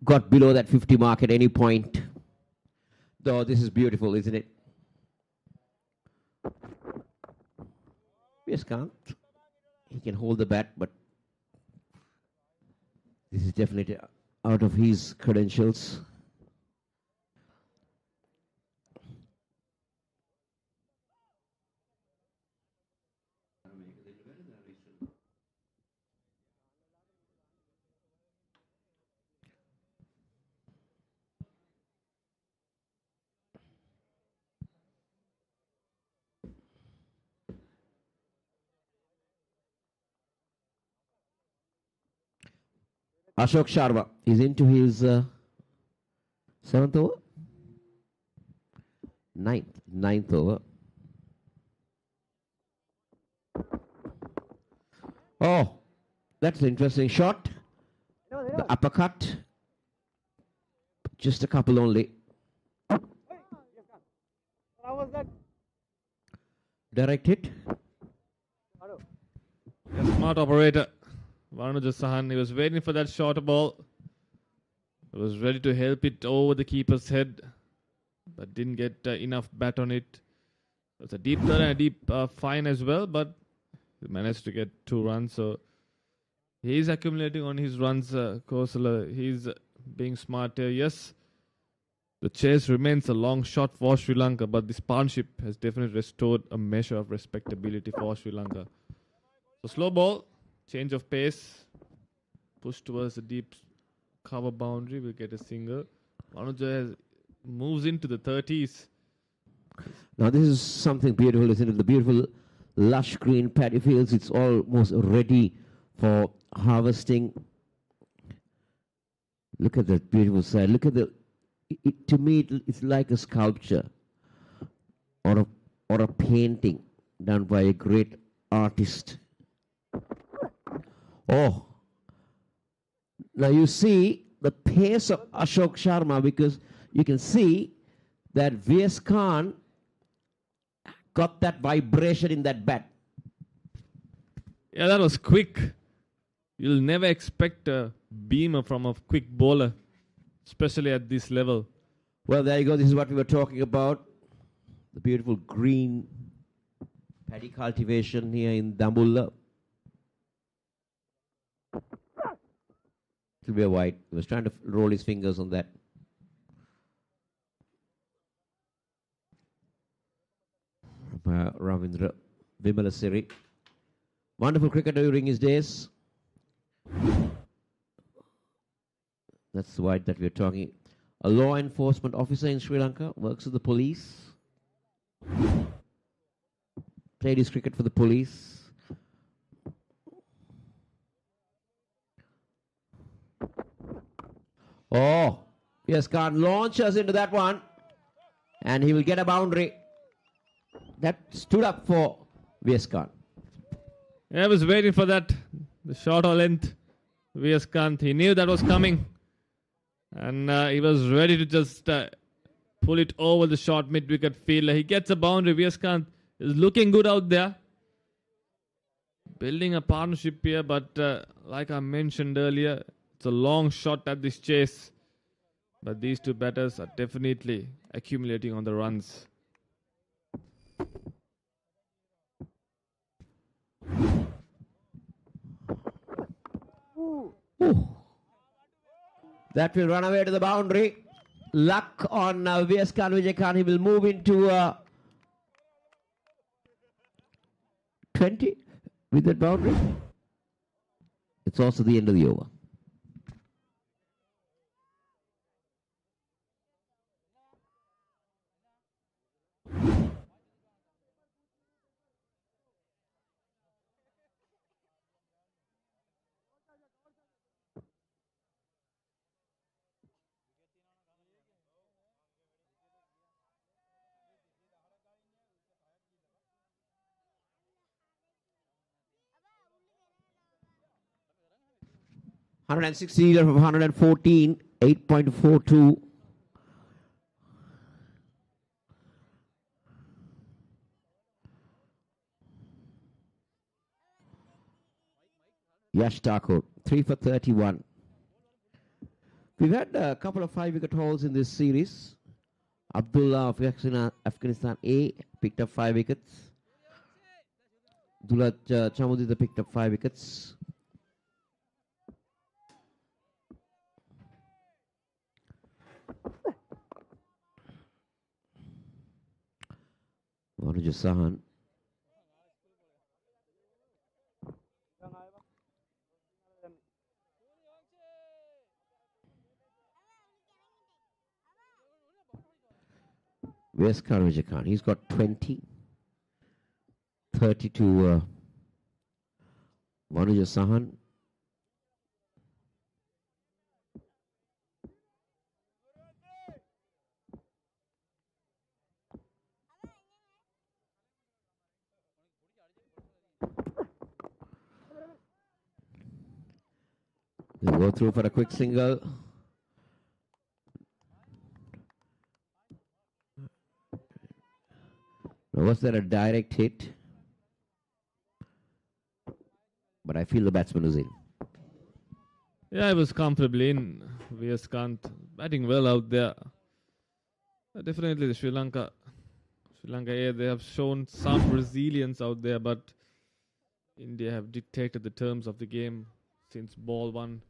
got below that 50 mark at any point. Though this is beautiful, isn't it? Yes, can't. He can hold the bat, but this is definitely out of his credentials. Ashok Sharma is into his 7th over? 9th over. Oh, that's an interesting shot. The uppercut. Just a couple only. How was that? Direct hit. A smart operator. Vanuja Sahan, he was waiting for that short ball. He was ready to help it over the keeper's head, but didn't get enough bat on it. It's a deep third and a deep fine as well, but he managed to get 2 runs. So he's accumulating on his runs, Kosala. He's being smart here. Yes, the chase remains a long shot for Sri Lanka, but this partnership has definitely restored a measure of respectability for Sri Lanka. So slow ball, change of pace, push towards the deep cover boundary, will get a single. Manuja moves into the 30s. Now this is something beautiful. Listen to the beautiful lush green paddy fields. It's almost ready for harvesting. Look at that beautiful side. Look at to me, it's like a sculpture or a painting done by a great artist. Oh, now you see the pace of Ashok Sharma, because you can see that V.S. Khan got that vibration in that bat. Yeah, that was quick. You'll never expect a beamer from a quick bowler, especially at this level. Well, there you go. This is what we were talking about. The beautiful green paddy cultivation here in Dambulla. It'll be a white. He was trying to roll his fingers on that. Ravindra Vimalasiri. Wonderful cricketer during his days. That's the white that we're talking. A law enforcement officer in Sri Lanka, works with the police. Played his cricket for the police. Oh, yes, Khan launches into that one. And he will get a boundary. That stood up for V.S. Khan. Yeah, I was waiting for that. The short or length. V.S. Khan, he knew that was coming. And he was ready to just pull it over the short mid-wicket fielder. He gets a boundary. V.S. Khan is looking good out there. Building a partnership here, but like I mentioned earlier, it's a long shot at this chase. But these two batters are definitely accumulating on the runs. Ooh. That will run away to the boundary. Luck on V.S. Khan, Vijay Khan. He will move into 20 with that boundary. It's also the end of the over. (160 from 114, 8.42. Yash Thakur, 3 for 31. We've had a couple of 5-wicket hauls in this series. Abdullah of Afghanistan A picked up 5 wickets. Dulat Chamudita picked up 5 wickets. Manuja Sahan. Where's Vijay Khan? He's got 20. 30 to Manuja Sahan. They go through for a quick single. Now, was there a direct hit? But I feel the batsman was in. Yeah, I was comfortably in. V.S. Khan batting well out there. Definitely the Sri Lanka Sri Lanka, yeah, they have shown some resilience out there, but India have dictated the terms of the game since ball one.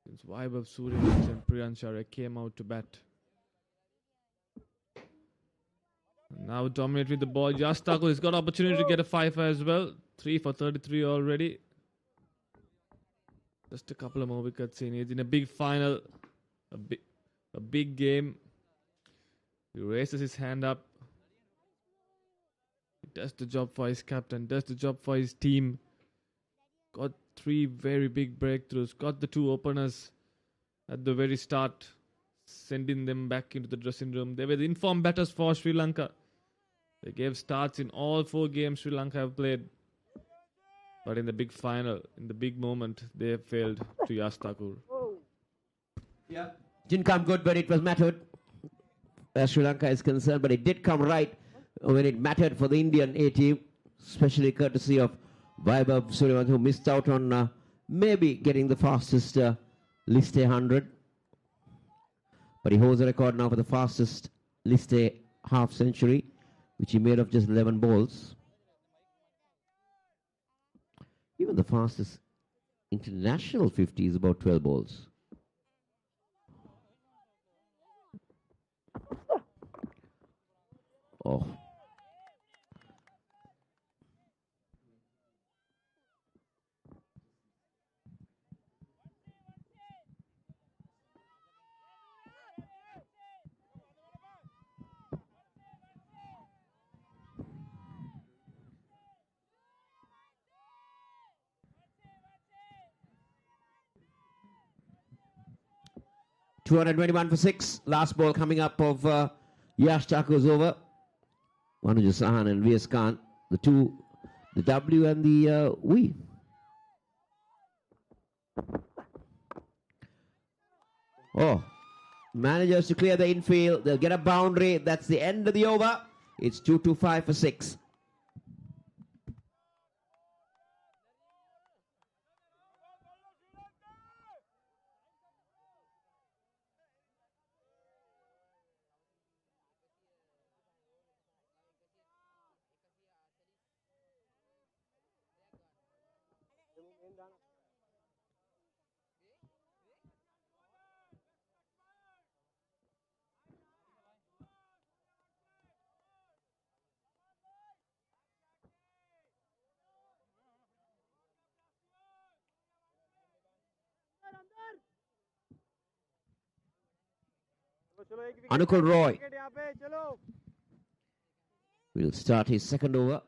Since Vaibhav, Suryavansh and Priyanshara came out to bat. Now dominate with the ball. Yash Thakur has got opportunity to get a 5 as well. 3 for 33 already. Just a couple of more wickets in. He's in a big final. A big game. He raises his hand up. He does the job for his captain. Does the job for his team. Got 3 very big breakthroughs. Got the 2 openers at the very start, sending them back into the dressing room. They were the informed batters for Sri Lanka. They gave starts in all 4 games Sri Lanka have played. But in the big final, in the big moment, they have failed to Yash Thakur. Yeah. Didn't come good when it was mattered, as Sri Lanka is concerned, but it did come right when it mattered for the Indian A team, especially courtesy of Vaibhav Suryavansh, who missed out on maybe getting the fastest List A 100. But he holds a record now for the fastest List A half century, which he made of just 11 balls. Even the fastest international 50 is about 12 balls. Oh. $221 for 6. Last ball coming up of Yash Thakur's over. Manuja Sahan and V.S. Khan. The 2, the W and the V. Oh, managers to clear the infield. They'll get a boundary. That's the end of the over. It's 225 for 6. Anukul Roy will start his second over.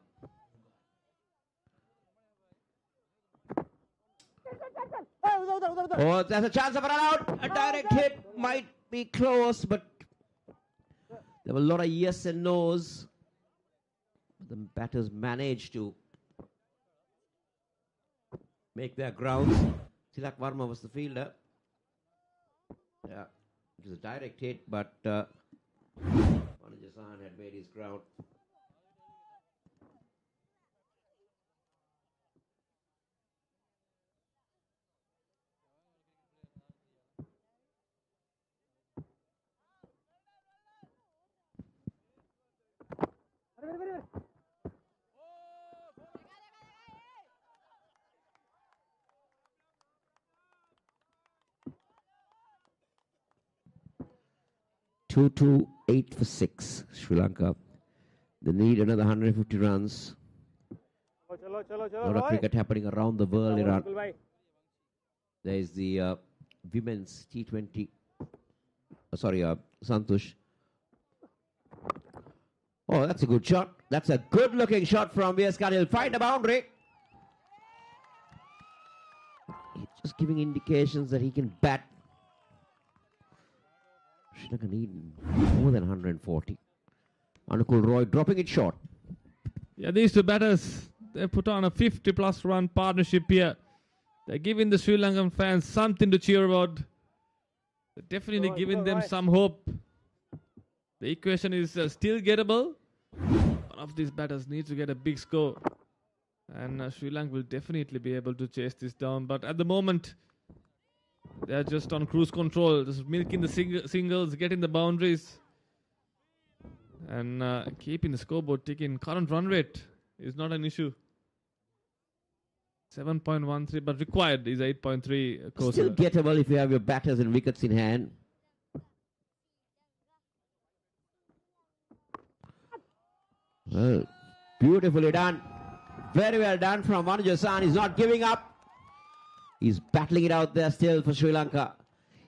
Oh, there's a chance of a run out. A direct hit might be close, but there were a lot of yes and no's. The batters managed to make their grounds. Tilak Varma was the fielder. Yeah, it was a direct hit, but Manuja Sahan had made his ground. Two to 8 for 6, Sri Lanka. They need another 150 runs. A lot of cricket happening around the world, Iran. There is the women's T20. Santosh. Oh, that's a good shot. That's a good looking shot from V.S. Khan. He'll find a boundary. He's just giving indications that he can bat. Sri Lanka need more than 140. Anukul Roy dropping it short. Yeah, these two batters, they put on a 50-plus run partnership here. They're giving the Sri Lankan fans something to cheer about. They're definitely giving them some hope. The equation is still gettable. One of these batters needs to get a big score. And Sri Lanka will definitely be able to chase this down. But at the moment, they're just on cruise control, just milking the singles, getting the boundaries. and keeping the scoreboard ticking. Current run rate is not an issue. 7.13, but required is 8.3. Still gettable if you have your batters and wickets in hand. Well, beautifully done. Very well done from Vanujasan. He's not giving up. He's battling it out there still for Sri Lanka.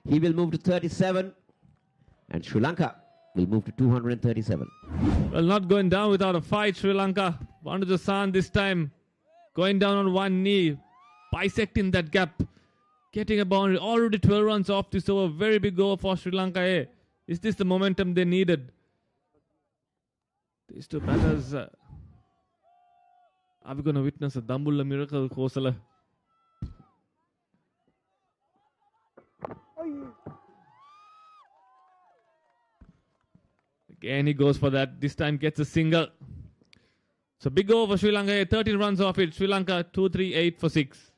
He will move to 37. And Sri Lanka will move to 237. Well, not going down without a fight, Sri Lanka. Vanujasan this time going down on one knee, bisecting that gap, getting a boundary. Already 12 runs off this over. Very big over for Sri Lanka. Eh? Is this the momentum they needed? These two batters. Are we going to witness a Dambulla miracle, Kosala? Again, he goes for that. This time gets a single. So big over for Sri Lanka. 13 runs off it. Sri Lanka 2-3-8 for 6.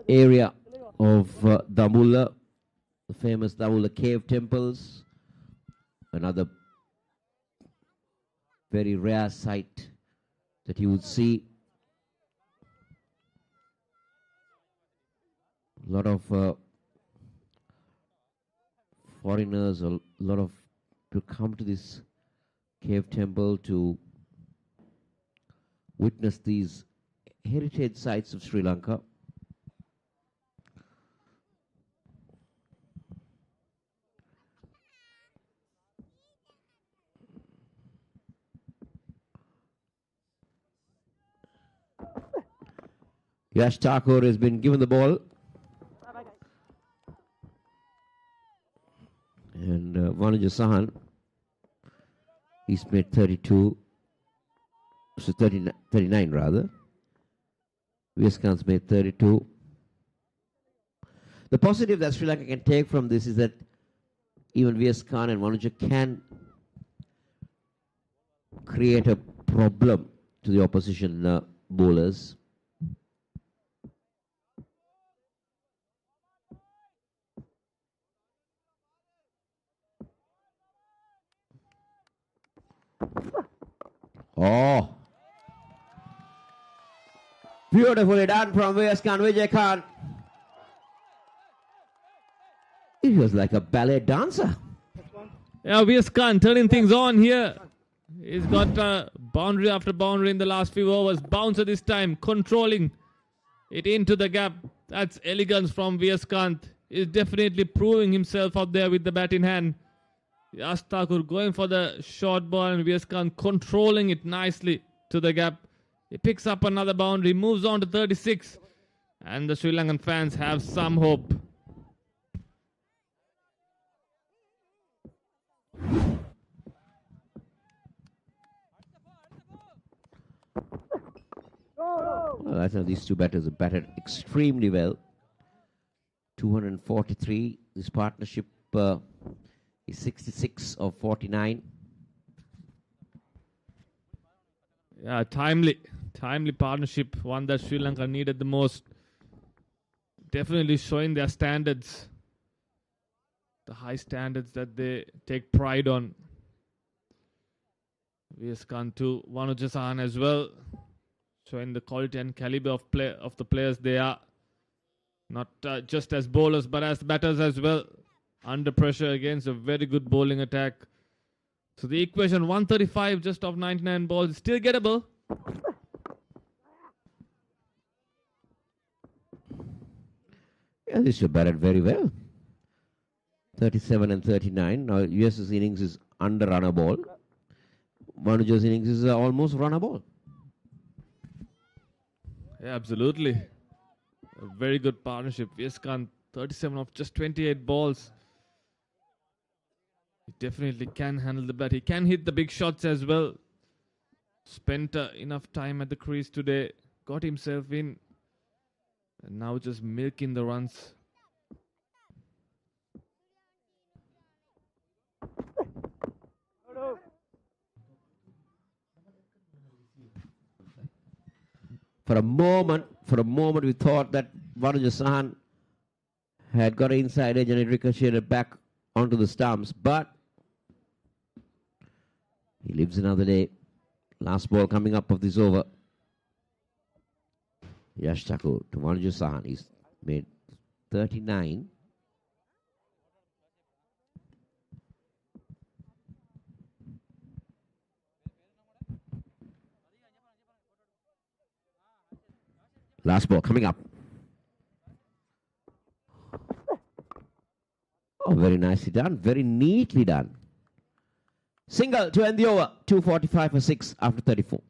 Area of Dambulla, the famous Dambulla cave temples, another very rare sight that you would see. A lot of foreigners, a lot of people come to this cave temple to witness these heritage sites of Sri Lanka. Yash Thakur has been given the ball. And Vanujasan, he's made 32, so 39 rather. Viaskan's made 32. The positive that Sri Lanka can take from this is that even Viaskan and Vanuja can create a problem to the opposition bowlers. Oh, beautifully done from Viaskan Vijay. It was like a ballet dancer. Yeah, Viaskan turning things on here. He's got boundary after boundary in the last few overs. Bouncer this time, controlling it into the gap. That's elegance from Viaskan. He's definitely proving himself out there with the bat in hand. Yash Thakur going for the short ball and Viaskan controlling it nicely to the gap. He picks up another boundary, moves on to 36. And the Sri Lankan fans have some hope. Well, I think these two batters have batted extremely well. 243. This partnership is 66 of 49. Yeah, timely partnership. One that Sri Lanka needed the most. Definitely showing their standards. The high standards that they take pride on. Viaskan to Vanujasan as well. Showing the quality and caliber of the players they are. Not just as bowlers but as batters as well. Under pressure against a very good bowling attack. So the equation 135 just off 99 balls is still gettable. Yeah, this should batted very well. 37 and 39. Now US's innings is under run a ball. Vanuja's innings is almost run a ball. Yeah, absolutely. A very good partnership. Viaskan 37 of just 28 balls. He definitely can handle the bat. He can hit the big shots as well. Spent enough time at the crease today. Got himself in. And now just milking the runs. For a moment, we thought that Vanuja Sahan had got an inside edge and it ricocheted back onto the stumps, but he lives another day. Last ball coming up of this over. Yash Thakur to Vanuja Sahan. He's made 39. Last ball coming up. Oh, very nicely done. Very neatly done. Single to end the over. 245 for 6 after 34.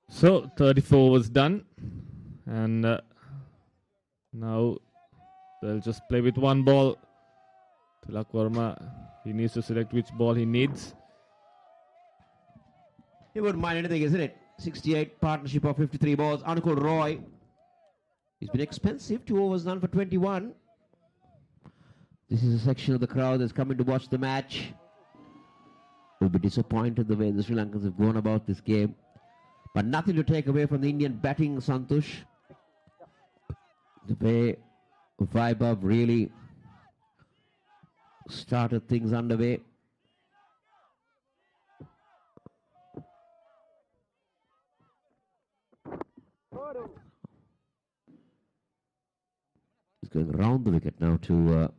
So 34 was done, and now they'll just play with one ball. Tilak Verma, he needs to select which ball he needs. He wouldn't mind anything, isn't it? 68 partnership of 53 balls. Anukul Roy. He's been expensive. 2 overs done for 21. This is a section of the crowd that's coming to watch the match. Will be disappointed the way the Sri Lankans have gone about this game. But nothing to take away from the Indian batting, Santosh. The way Vaibhav really started things underway. He's going around the wicket now to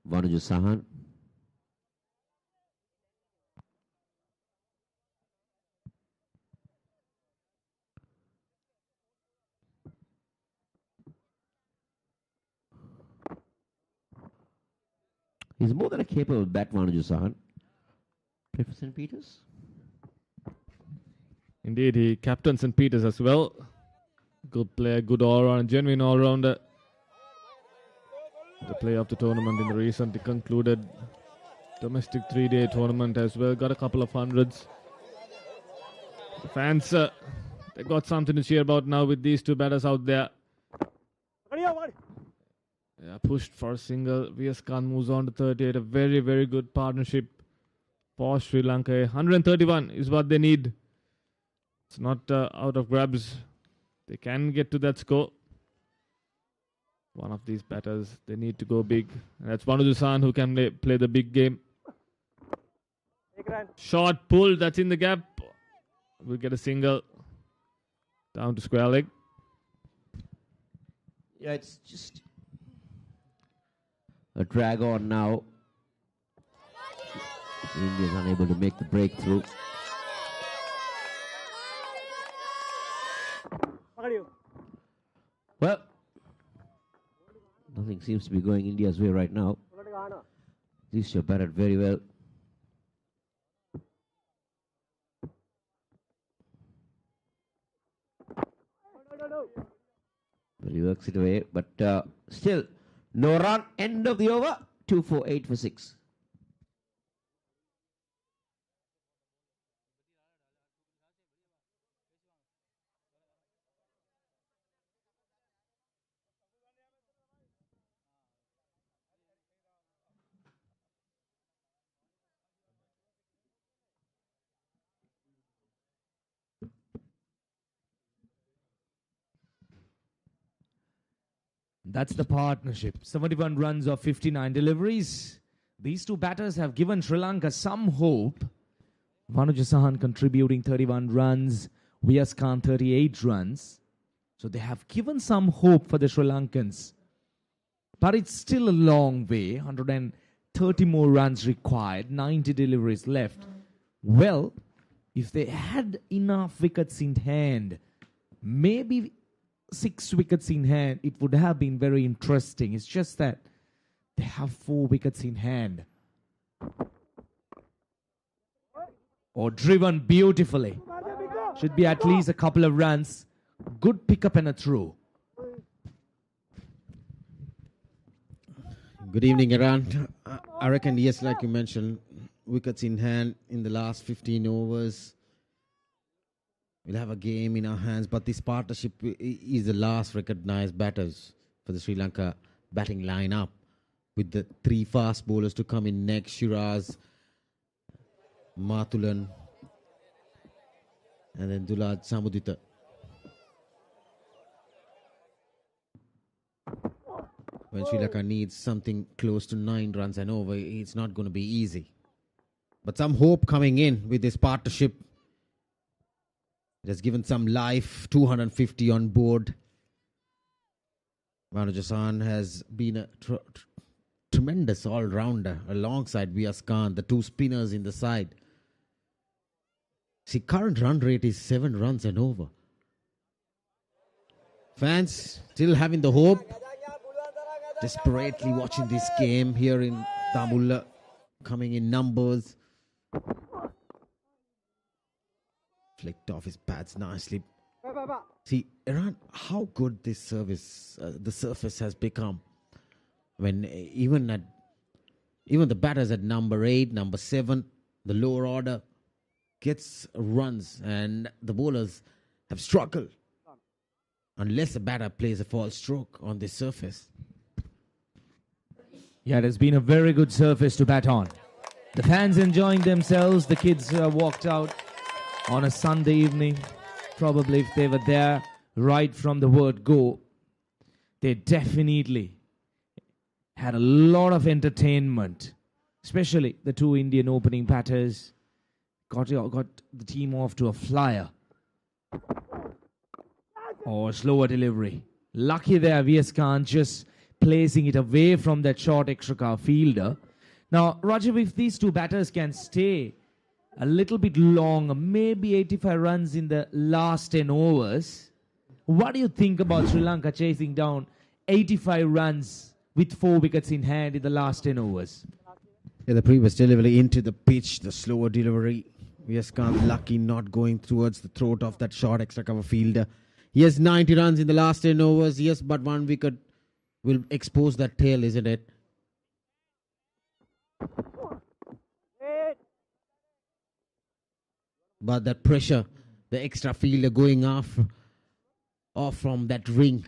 Vanuja Sahan. He's more than a capable bat, Vanuja Sahan. Play for St. Peters? Indeed, he captained St. Peters as well. Good player, good all-round, genuine all-rounder. The player of the tournament in the recently concluded domestic 3-day tournament as well. Got a couple of hundreds. The fans, they got something to cheer about now with these two batters out there. Yeah, pushed for a single. VS Khan moves on to 38. A very, very good partnership for Sri Lanka. 131 is what they need. It's not out of grabs. They can get to that score. One of these batters, they need to go big. And that's Vanuja Sahan who can play the big game. Short pull, that's in the gap. We'll get a single. Down to square leg. Yeah, it's just a drag on now. India's unable to make the breakthrough. Well, nothing seems to be going India's way right now. These two batted very well. But he works it away. But still, no run. End of the over. 248 for 6. That's the partnership. 71 runs of 59 deliveries. These two batters have given Sri Lanka some hope. Vanuja Sahan contributing 31 runs. VS Khan 38 runs. So they have given some hope for the Sri Lankans. But it's still a long way. 130 more runs required. 90 deliveries left Well, if they had enough wickets in hand, maybe 6 wickets in hand, it would have been very interesting. It's just that they have 4 wickets in hand. Or driven beautifully. Should be at least a couple of runs. Good pickup and a throw. Good evening, Iran. I reckon, yes, like you mentioned, wickets in hand in the last 15 overs. We'll have a game in our hands, but this partnership is the last recognized batters for the Sri Lanka batting lineup, with the 3 fast bowlers to come in next: Shiraz, Mathulan, and then Dulad Samudita. When Sri Lanka needs something close to 9 runs and over, it's not going to be easy. But some hope coming in with this partnership. It has given some life, 250 on board. Manu Jasan has been a tremendous all-rounder alongside Vyas Khan, the 2 spinners in the side. See, current run rate is 7 runs and over. Fans still having the hope. Desperately watching this game here in Tamulla, coming in numbers. Flicked off his pads nicely. See, Iran, how good this service, the surface has become. When even the batters at number 8, number 7, the lower order gets runs, and the bowlers have struggled unless a batter plays a false stroke on this surface. Yeah, it has been a very good surface to bat on. The fans enjoying themselves. The kids walked out on a Sunday evening. Probably if they were there right from the word go, they definitely had a lot of entertainment. Especially the 2 Indian opening batters got the team off to a flyer. Or slower delivery. Lucky there, Vyas Khan just placing it away from that short extra car fielder. Now, Rajiv, if these 2 batters can stay a little bit long, maybe 85 runs in the last 10 overs, what do you think about Sri Lanka chasing down 85 runs with 4 wickets in hand in the last 10 overs? Yeah, the previous delivery into the pitch, the slower delivery. Vyas Khan lucky not going towards the throat of that short extra cover fielder. He has 90 runs in the last 10 overs, yes, but 1 wicket will expose that tail, isn't it? But that pressure, the extra fielder going off from that ring.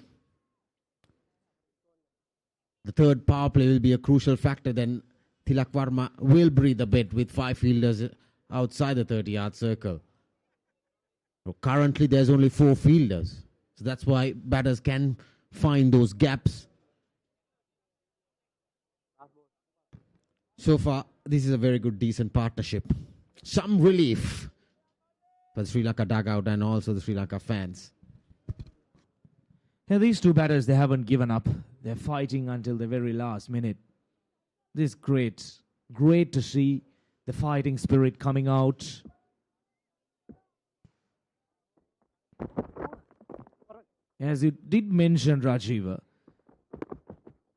The third power play will be a crucial factor. Then Tilak Varma will breathe a bit with 5 fielders outside the 30-yard circle. So currently, there's only 4 fielders. So that's why batters can find those gaps. So far, this is a very good, decent partnership. Some relief for the Sri Lanka dugout and also the Sri Lanka fans. Yeah, these 2 batters, they haven't given up. They're fighting until the very last minute. This is great. Great to see the fighting spirit coming out. As you did mention, Rajiva,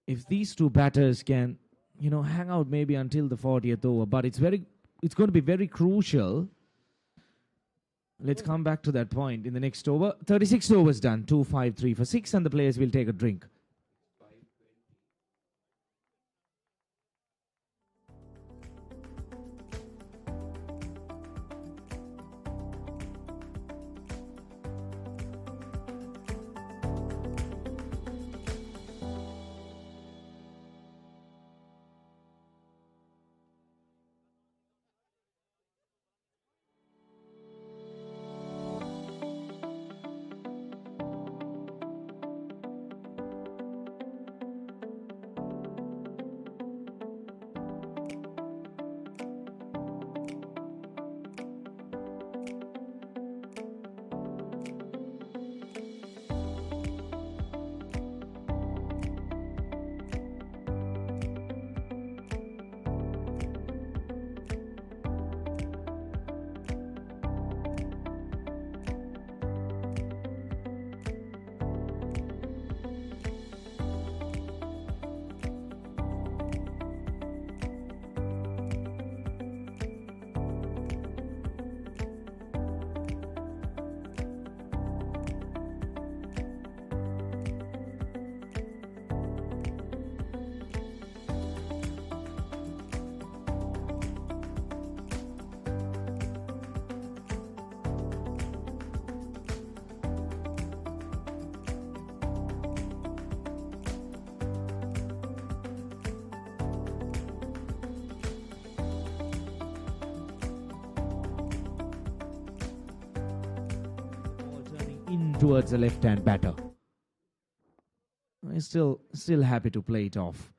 if these 2 batters can, hang out maybe until the 40th over, but it's going to be very crucial. Let's come back to that point in the next over. 36 overs done, 2, 5, 3 for 6, and the players will take a drink. towards the left-hand batter. He's still happy to play it off.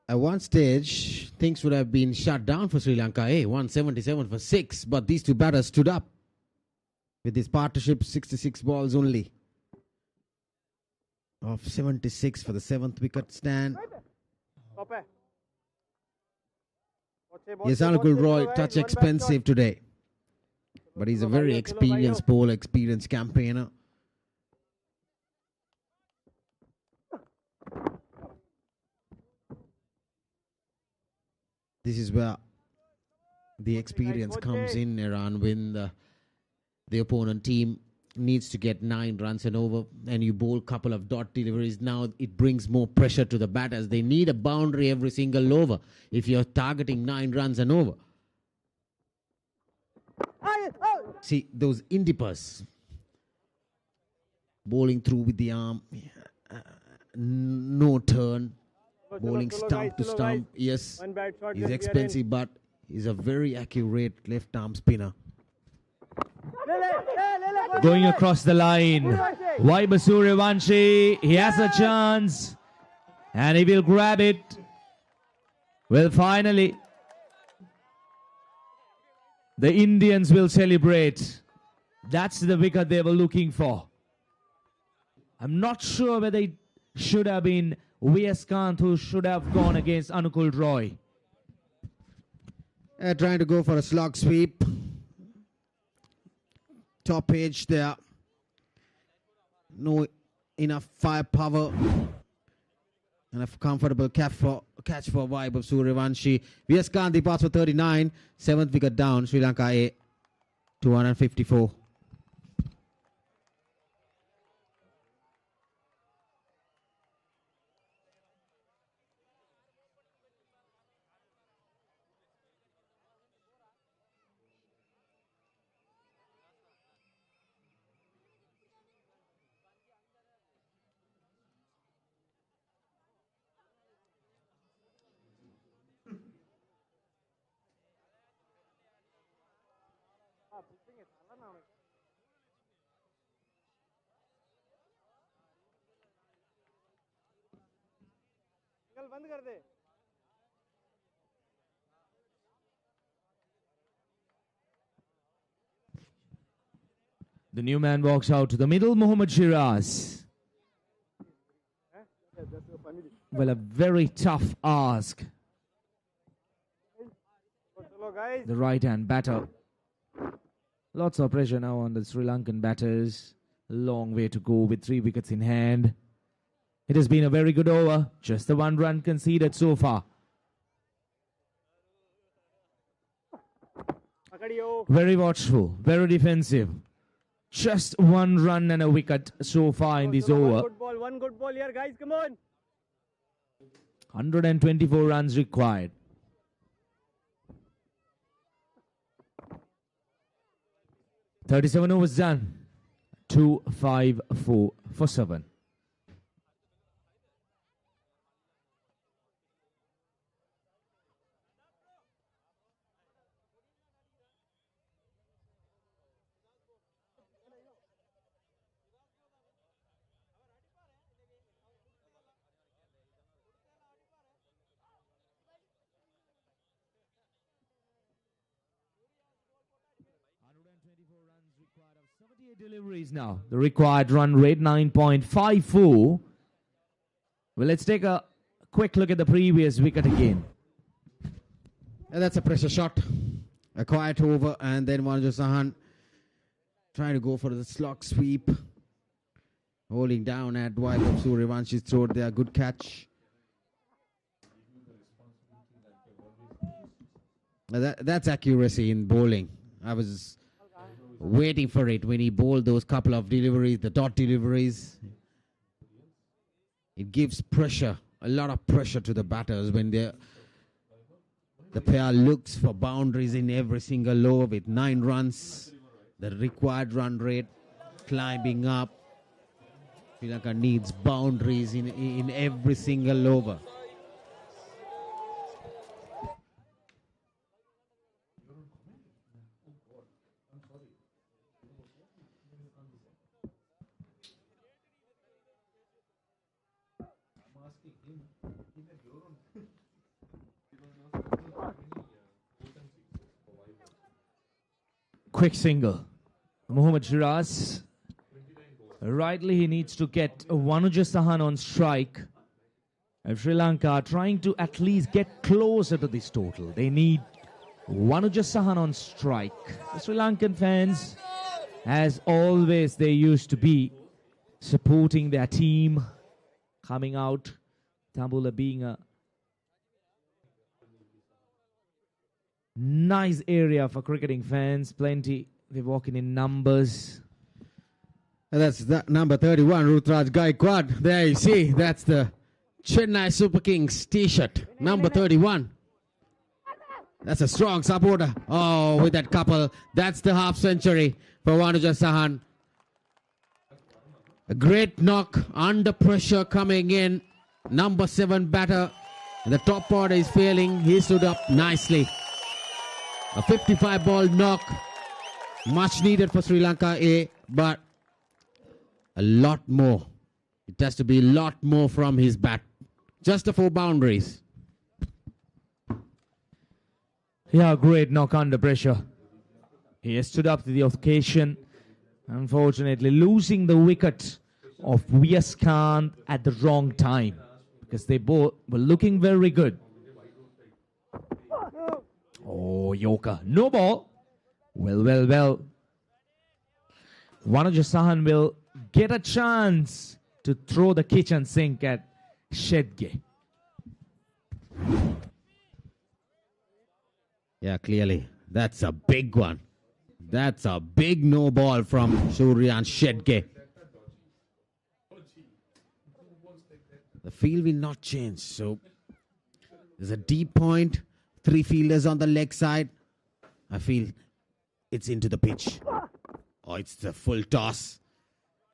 At one stage, things would have been shut down for Sri Lanka. 177 for 6, but these two batters stood up with this partnership, 66 balls only. Of 76 for the 7th wicket stand. Yes, Anukul Roy, touch expensive today. But he's a very experienced bowler, experienced campaigner. This is where the experience comes in, Iran, when the opponent team needs to get 9 runs and over, and you bowl a couple of dot deliveries. Now it brings more pressure to the batters. They need a boundary every single over if you're targeting 9 runs and over. See, those indippers bowling through with the arm, no turn, bowling stump to stump. Yes, he's expensive, but he's a very accurate left arm spinner. Going across the line, Vaibhav Suryavanshi, he has a chance and he will grab it. Well, finally, the Indians will celebrate. That's the wicket they were looking for. I'm not sure whether it should have been V.S. Kant who should have gone against Anukul Roy. Trying to go for a slog sweep. Top edge there. No enough firepower. And a comfortable catch for Vaibhav Suryavanshi. V.S. Kanti pass for 39. 7th wicket down. Sri Lanka A. 254. The new man walks out to the middle, Mohammad Shiraz. Well, a very tough ask. The right-hand batter. Lots of pressure now on the Sri Lankan batters. Long way to go with 3 wickets in hand. It has been a very good over. Just the 1 run conceded so far. Very watchful, very defensive. Just 1 run and a wicket so far in this over. One good ball here, guys. Come on. 124 runs required. "37 overs done. 2-5-4 for 7. Deliveries now. The required run rate 9.54. Well, let's take a quick look at the previous wicket again. And that's a pressure shot. A quiet over, and then Wanjo Sahan trying to go for the slog sweep. Holding down at Vaibhav Suryavansh's throat there. Good catch. That's accuracy in bowling. I was waiting for it when he bowled those couple of deliveries, the dot deliveries. It gives pressure, a lot of pressure to the batters when the pair looks for boundaries in every single over with 9 runs. The required run rate climbing up. Sri Lanka needs boundaries in every single over. Quick single. Mohammad Shiraz. Rightly, he needs to get Wanuja Sahan on strike. And Sri Lanka are trying to at least get closer to this total. They need Wanuja Sahan on strike. The Sri Lankan fans, as always they used to be, supporting their team, coming out. Tambula being a nice area for cricketing fans. Plenty. They're walking in numbers. And that's number 31, Rutraj Gaikwad. There you see, that's the Chennai Super Kings t-shirt, number 31. That's a strong supporter. Oh, with that couple, that's the half century for Wanuja Sahan. A great knock, under pressure coming in. Number 7 batter. And the top order is failing. He stood up nicely. A 55 ball knock. Much needed for Sri Lanka A, but a lot more. It has to be a lot more from his bat. Just the 4 boundaries. Yeah, great knock under pressure. He has stood up to the occasion. Unfortunately, losing the wicket of V.S. Khan at the wrong time, because they both were looking very good. Oh, Yorker. No ball. Well. Wanuja Sahan will get a chance to throw the kitchen sink at Shedge. Yeah, clearly. That's a big one. That's a big no ball from Suryan Shedge. The field will not change. So there's a deep point. 3 fielders on the leg side. I feel it's into the pitch. Oh, it's the full toss.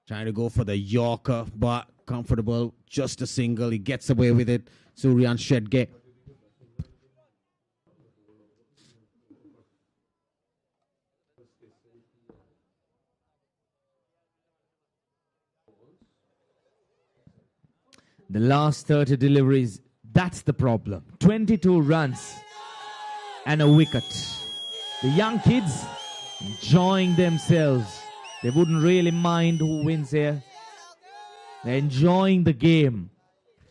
Trying to go for the Yorker, but comfortable. Just a single. He gets away with it. Suryan Shedge. The last 30 deliveries, that's the problem. 22 runs and a wicket. The young kids enjoying themselves. They wouldn't really mind who wins here. They're enjoying the game.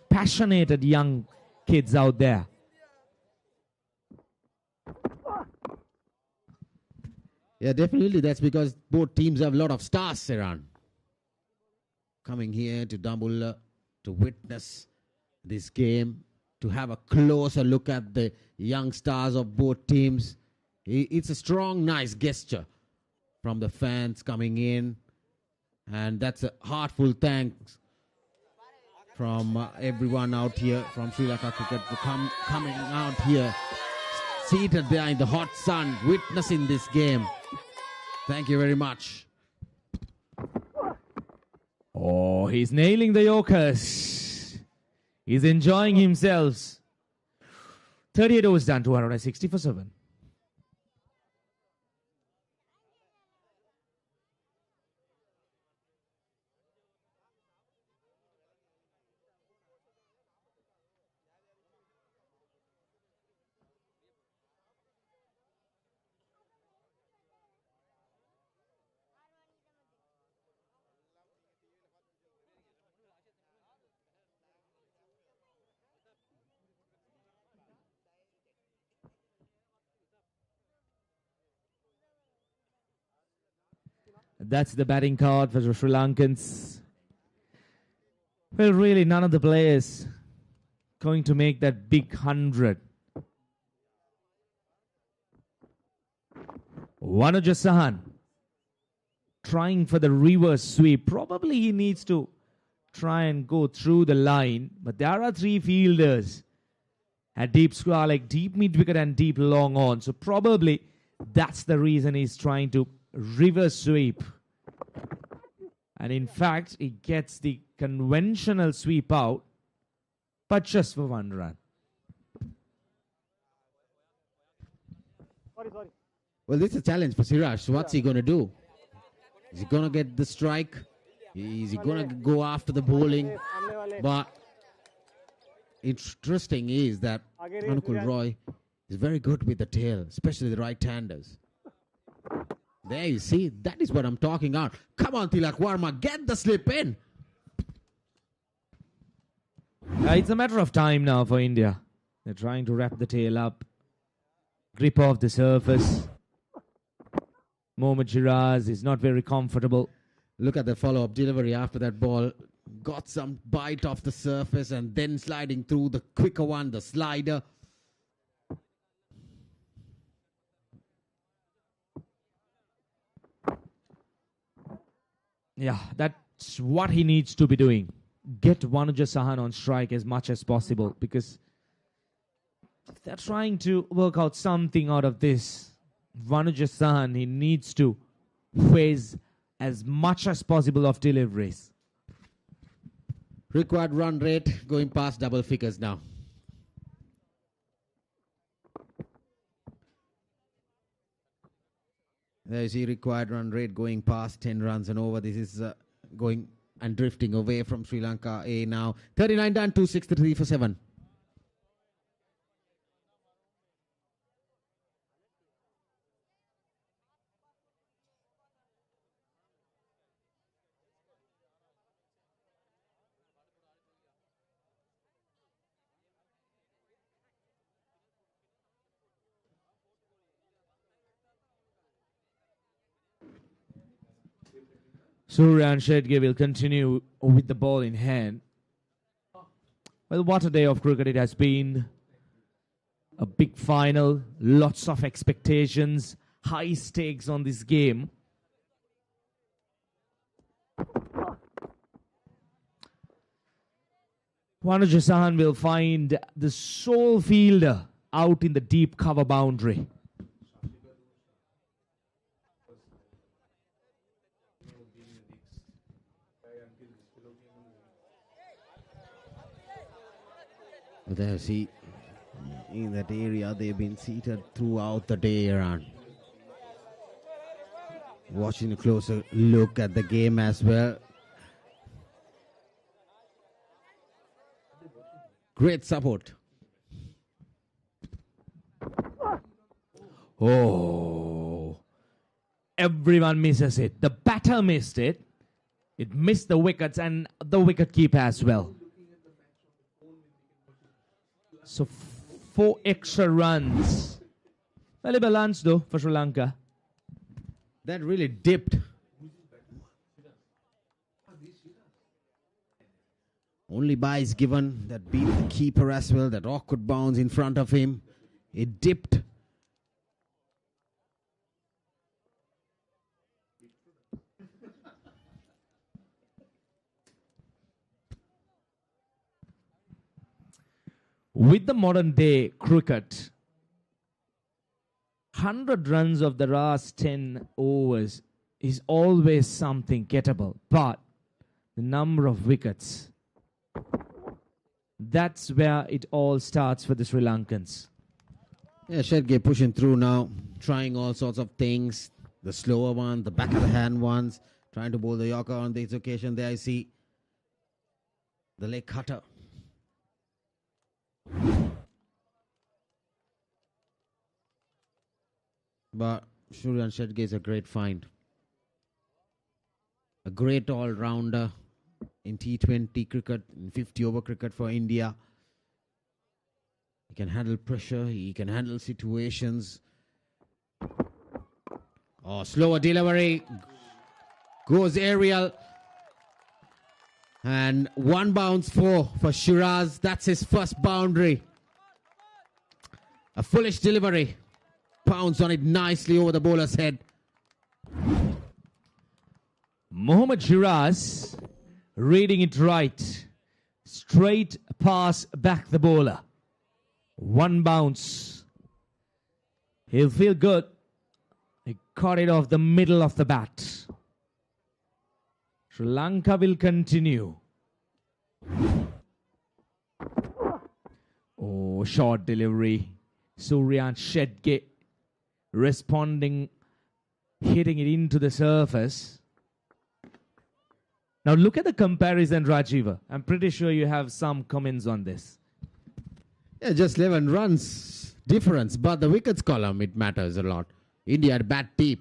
Passionate young kids out there. Yeah, definitely. That's because both teams have a lot of stars around. Coming here to Dambulla to witness this game, to have a closer look at the young stars of both teams. It's a strong, nice gesture from the fans coming in. And that's a heartful thanks from everyone out here from Sri Lanka Cricket for coming out here, seated there in the hot sun, witnessing this game. Thank you very much. Oh, he's nailing the Yorkers. He's enjoying himself. 38 overs done, 260 for 7. That's the batting card for the Sri Lankans. Well, really, none of the players going to make that big 100. Wanuja Sahan trying for the reverse sweep. Probably he needs to try and go through the line. But there are 3 fielders at deep square, like deep mid wicket and deep long on. So probably that's the reason he's trying to reverse sweep. And in fact, he gets the conventional sweep out, but just for 1 run. Well, this is a challenge for Siraj. What's he going to do? Is he going to get the strike? Is he going to go after the bowling? But interesting is that Anukul Roy is very good with the tail, especially the right-handers. There you see, that is what I'm talking about. Come on, Tilak Varma, get the slip in. It's a matter of time now for India. They're trying to wrap the tail up. Grip off the surface. Mohammad Shiraz is not very comfortable. Look at the follow-up delivery after that ball. Got some bite off the surface and then sliding through the quicker one, the slider. Yeah, that's what he needs to be doing. Get Vanuja Sahan on strike as much as possible, because if they're trying to work out something out of this, Vanuja Sahan, he needs to phase as much as possible of deliveries. Required run rate going past double figures now. There you see required run rate going past 10 runs and over. This is going and drifting away from Sri Lanka A now. 39 done, 263 for 7. Suryan Shetty will continue with the ball in hand. Well, what a day of cricket it has been. A big final, lots of expectations, high stakes on this game. Vanuja Sahan will find the sole fielder out in the deep cover boundary. There, see, in that area they've been seated throughout the day around. Watching a closer look at the game as well. Great support. Oh, everyone misses it. The batter missed it. It missed the wickets and the wicket keeper as well. So 4 extra runs. Valuable runs though for Sri Lanka. That really dipped. Only byes given that beat the keeper as well. That awkward bounce in front of him. It dipped. With the modern day cricket, 100 runs of the last 10 overs is always something gettable. But the number of wickets, that's where it all starts for the Sri Lankans. Yeah, Shetty pushing through now, trying all sorts of things. The slower one, the back of the hand ones, trying to bowl the Yorker on this occasion. There I see the leg cutter. But Suryan Shetty is a great find. A great all-rounder in T20 cricket, in 50-over cricket for India. He can handle pressure, he can handle situations. Oh, slower delivery. Goes aerial. And one bounce for Shiraz. That's his first boundary. A foolish delivery. Pounds on it nicely over the bowler's head. Mohammad Shiraz reading it right. Straight pass back the bowler. One bounce. He'll feel good. He caught it off the middle of the bat. Sri Lanka will continue. Oh, short delivery. Suryan Shetty responding, hitting it into the surface. Now look at the comparison, Rajiva. I'm pretty sure you have some comments on this. Yeah, just 11 runs difference. But the wickets column, it matters a lot. India had bad deep.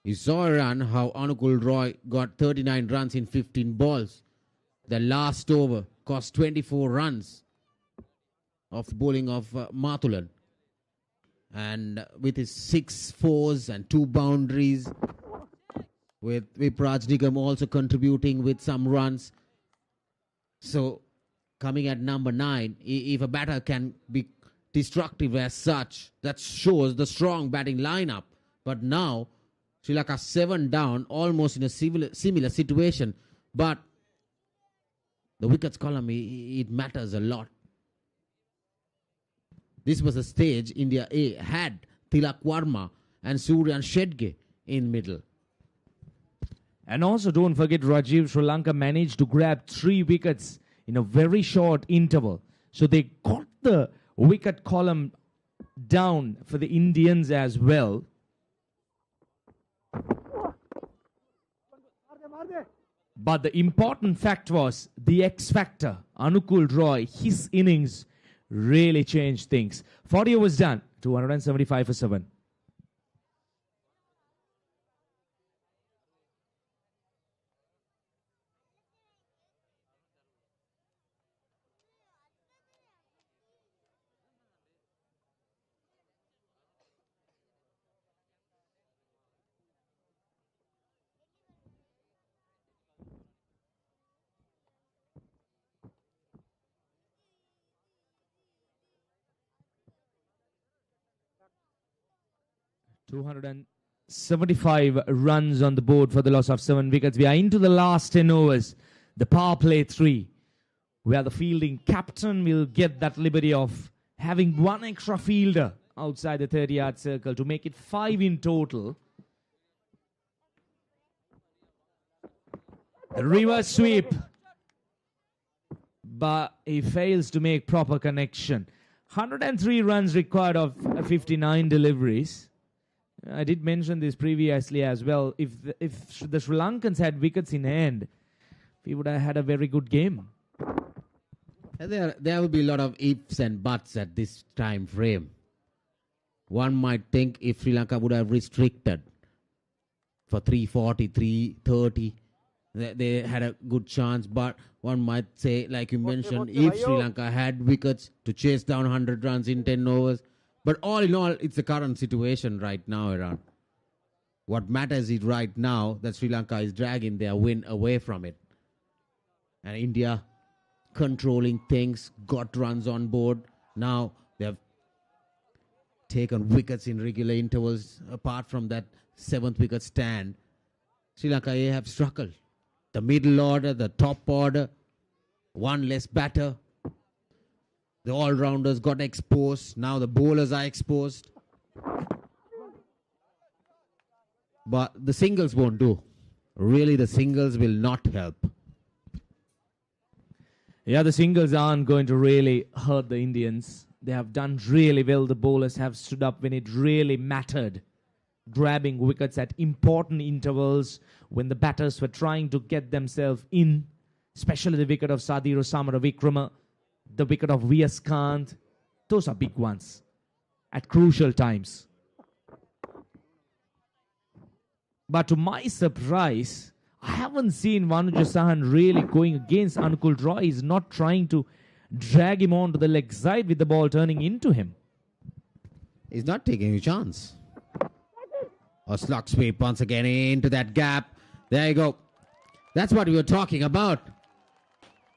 You saw a run how Anukul Roy got 39 runs in 15 balls. The last over cost 24 runs of bowling of Mathulan. And with his 6 fours and 2 boundaries, with Vipraj Nigam also contributing with some runs. So coming at number 9, if a batter can be destructive as such, that shows the strong batting lineup. But now Sri Lanka 7 down, almost in a similar situation. But the wickets column, it matters a lot. This was a stage India A had Tilak Warma and Suryan Shedge in middle. And also don't forget, Rajiv, Sri Lanka managed to grab 3 wickets in a very short interval. So they got the wicket column down for the Indians as well. But the important fact was the X factor, Anukul Roy, his innings really changed things. 40 overs done, 275 for 7. $275 runs on the board for the loss of 7 wickets. We are into the last 10 overs. The power play 3, where the fielding captain will get that liberty of having 1 extra fielder outside the 30-yard circle to make it 5 in total. The reverse sweep, but he fails to make proper connection. 103 runs required of 59 deliveries. I did mention this previously as well. If the Sri Lankans had wickets in hand, we would have had a very good game. And there will be a lot of ifs and buts at this time frame. One might think if Sri Lanka would have restricted for 340, 330, they had a good chance. But one might say, like you mentioned, if Sri Lanka had wickets to chase down 100 runs in 10 overs. But all in all, it's the current situation right now, Iran. What matters is right now that Sri Lanka is dragging their win away from it. And India controlling things, got runs on board. Now they have taken wickets in regular intervals. Apart from that 7th wicket stand, Sri Lanka have struggled. The middle order, the top order, 1 less batter. The all-rounders got exposed. Now the bowlers are exposed. But the singles won't do. Really, the singles will not help. Yeah, the singles aren't going to really hurt the Indians. They have done really well. The bowlers have stood up when it really mattered, grabbing wickets at important intervals when the batters were trying to get themselves in, especially the wicket of Sadhiro Samaravikrama, the wicket of V.S. Kant. Those are big ones at crucial times. But to my surprise, I haven't seen Vanuja Sahan really going against Anukul Roy. He's not trying to drag him onto the leg side with the ball turning into him. He's not taking a chance. A slug sweep once again into that gap. There you go. That's what we were talking about.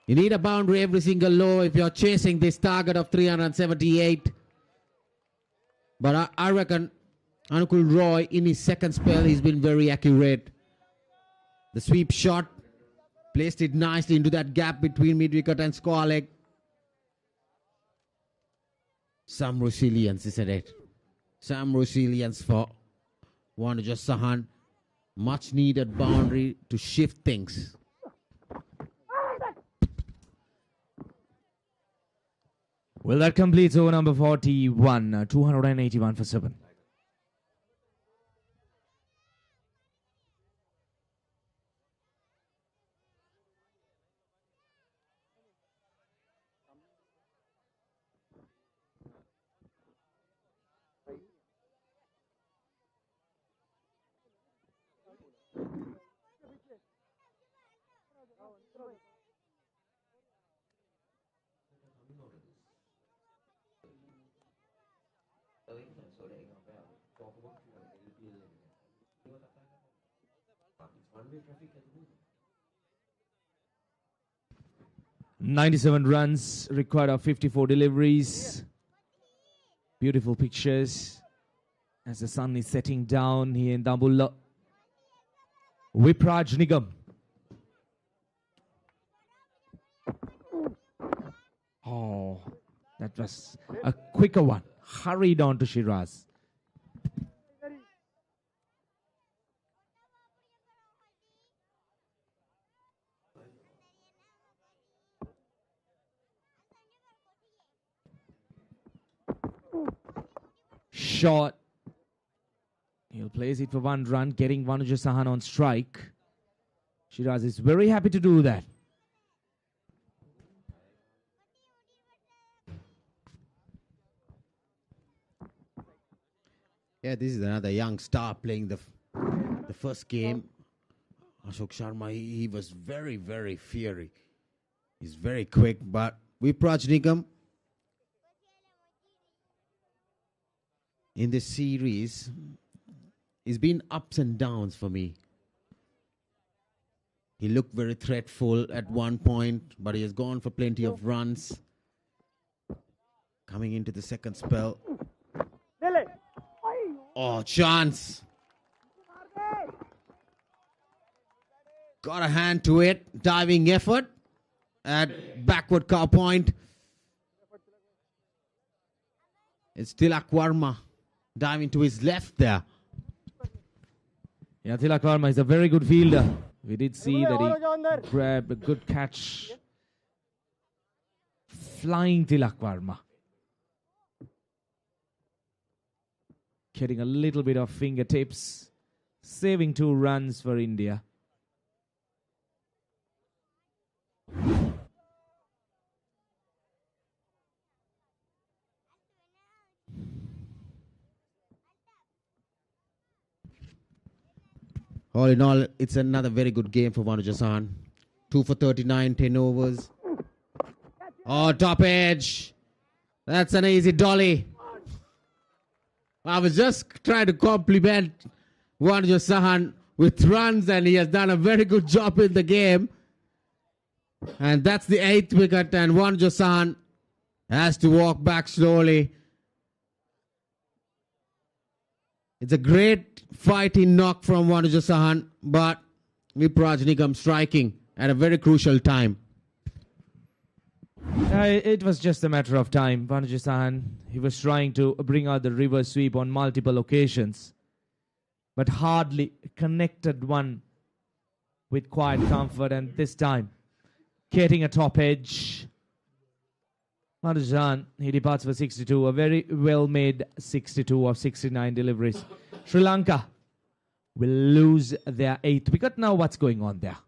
You need a boundary every single low if you're chasing this target of 378. But I reckon Anukul Roy, in his second spell, he's been very accurate. The sweep shot placed it nicely into that gap between mid-wicket and square leg. Some resilience, isn't it? Some resilience for Vanuja Sahan. Much needed boundary to shift things. Well, that completes over number 41, 281 for 7. "97 runs required of 54 deliveries." Beautiful pictures as the sun is setting down here in Dambulla. Vipraj Nigam. Oh, that was a quicker one. Hurried on to Shiraz. Short. He'll place it for 1 run, getting Vanuja Sahan on strike. Shiraz is very happy to do that. Yeah, this is another young star playing the first game. Ashok Sharma, he was very, very fiery. He's very quick, but Vipraj Nigam in this series, it's been ups and downs for me. He looked very threatful at one point, but he has gone for plenty of runs. Coming into the second spell. Oh, chance. Got a hand to it. Diving effort at backward cow point. It's Tilak Varma diving to his left there. Yeah, Tilak Varma is a very good fielder. We did see that he grabbed a good catch. Flying Tilak Varma. Getting a little bit of fingertips. Saving 2 runs for India. All in all, it's another very good game for Vanuja Sahan. 2 for 39, 10 overs. Oh, top edge. That's an easy dolly. I was just trying to compliment Vanuja Sahan with runs, and he has done a very good job in the game. And that's the 8th wicket, and Vanuja Sahan has to walk back slowly. It's a great fighting knock from Vanuja Sahan, but Vipraj Nigam striking at a very crucial time. It was just a matter of time. Vanuja Sahan, he was trying to bring out the reverse sweep on multiple occasions, but hardly connected one with quiet comfort, and this time getting a top edge. Vanuja Sahan, he departs for 62, a very well-made 62 of 69 deliveries. Sri Lanka will lose their 8th wicket. Now what's going on there?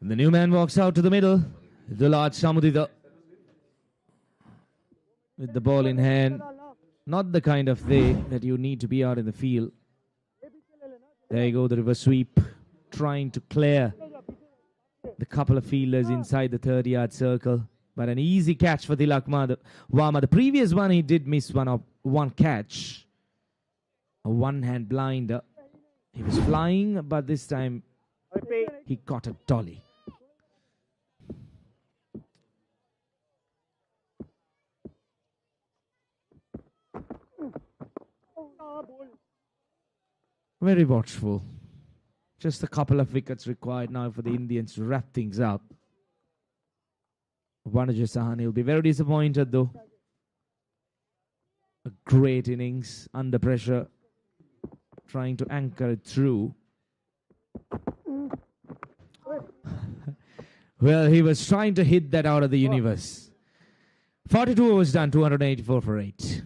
The new man walks out to the middle. Dulaj Samudita with the ball in hand. Not the kind of day that you need to be out in the field. There you go, the reverse sweep. Trying to clear the couple of fielders inside the 30-yard circle. But an easy catch for Tilak Varma. The previous one, he did miss one catch. A one-hand blinder. He was flying, but this time he caught a dolly. Very watchful. Just a couple of wickets required now for the Indians to wrap things up. Vanaja Sahani will be very disappointed though. A great innings under pressure, trying to anchor it through. Well, he was trying to hit that out of the universe. 42 overs done, 284 for 8.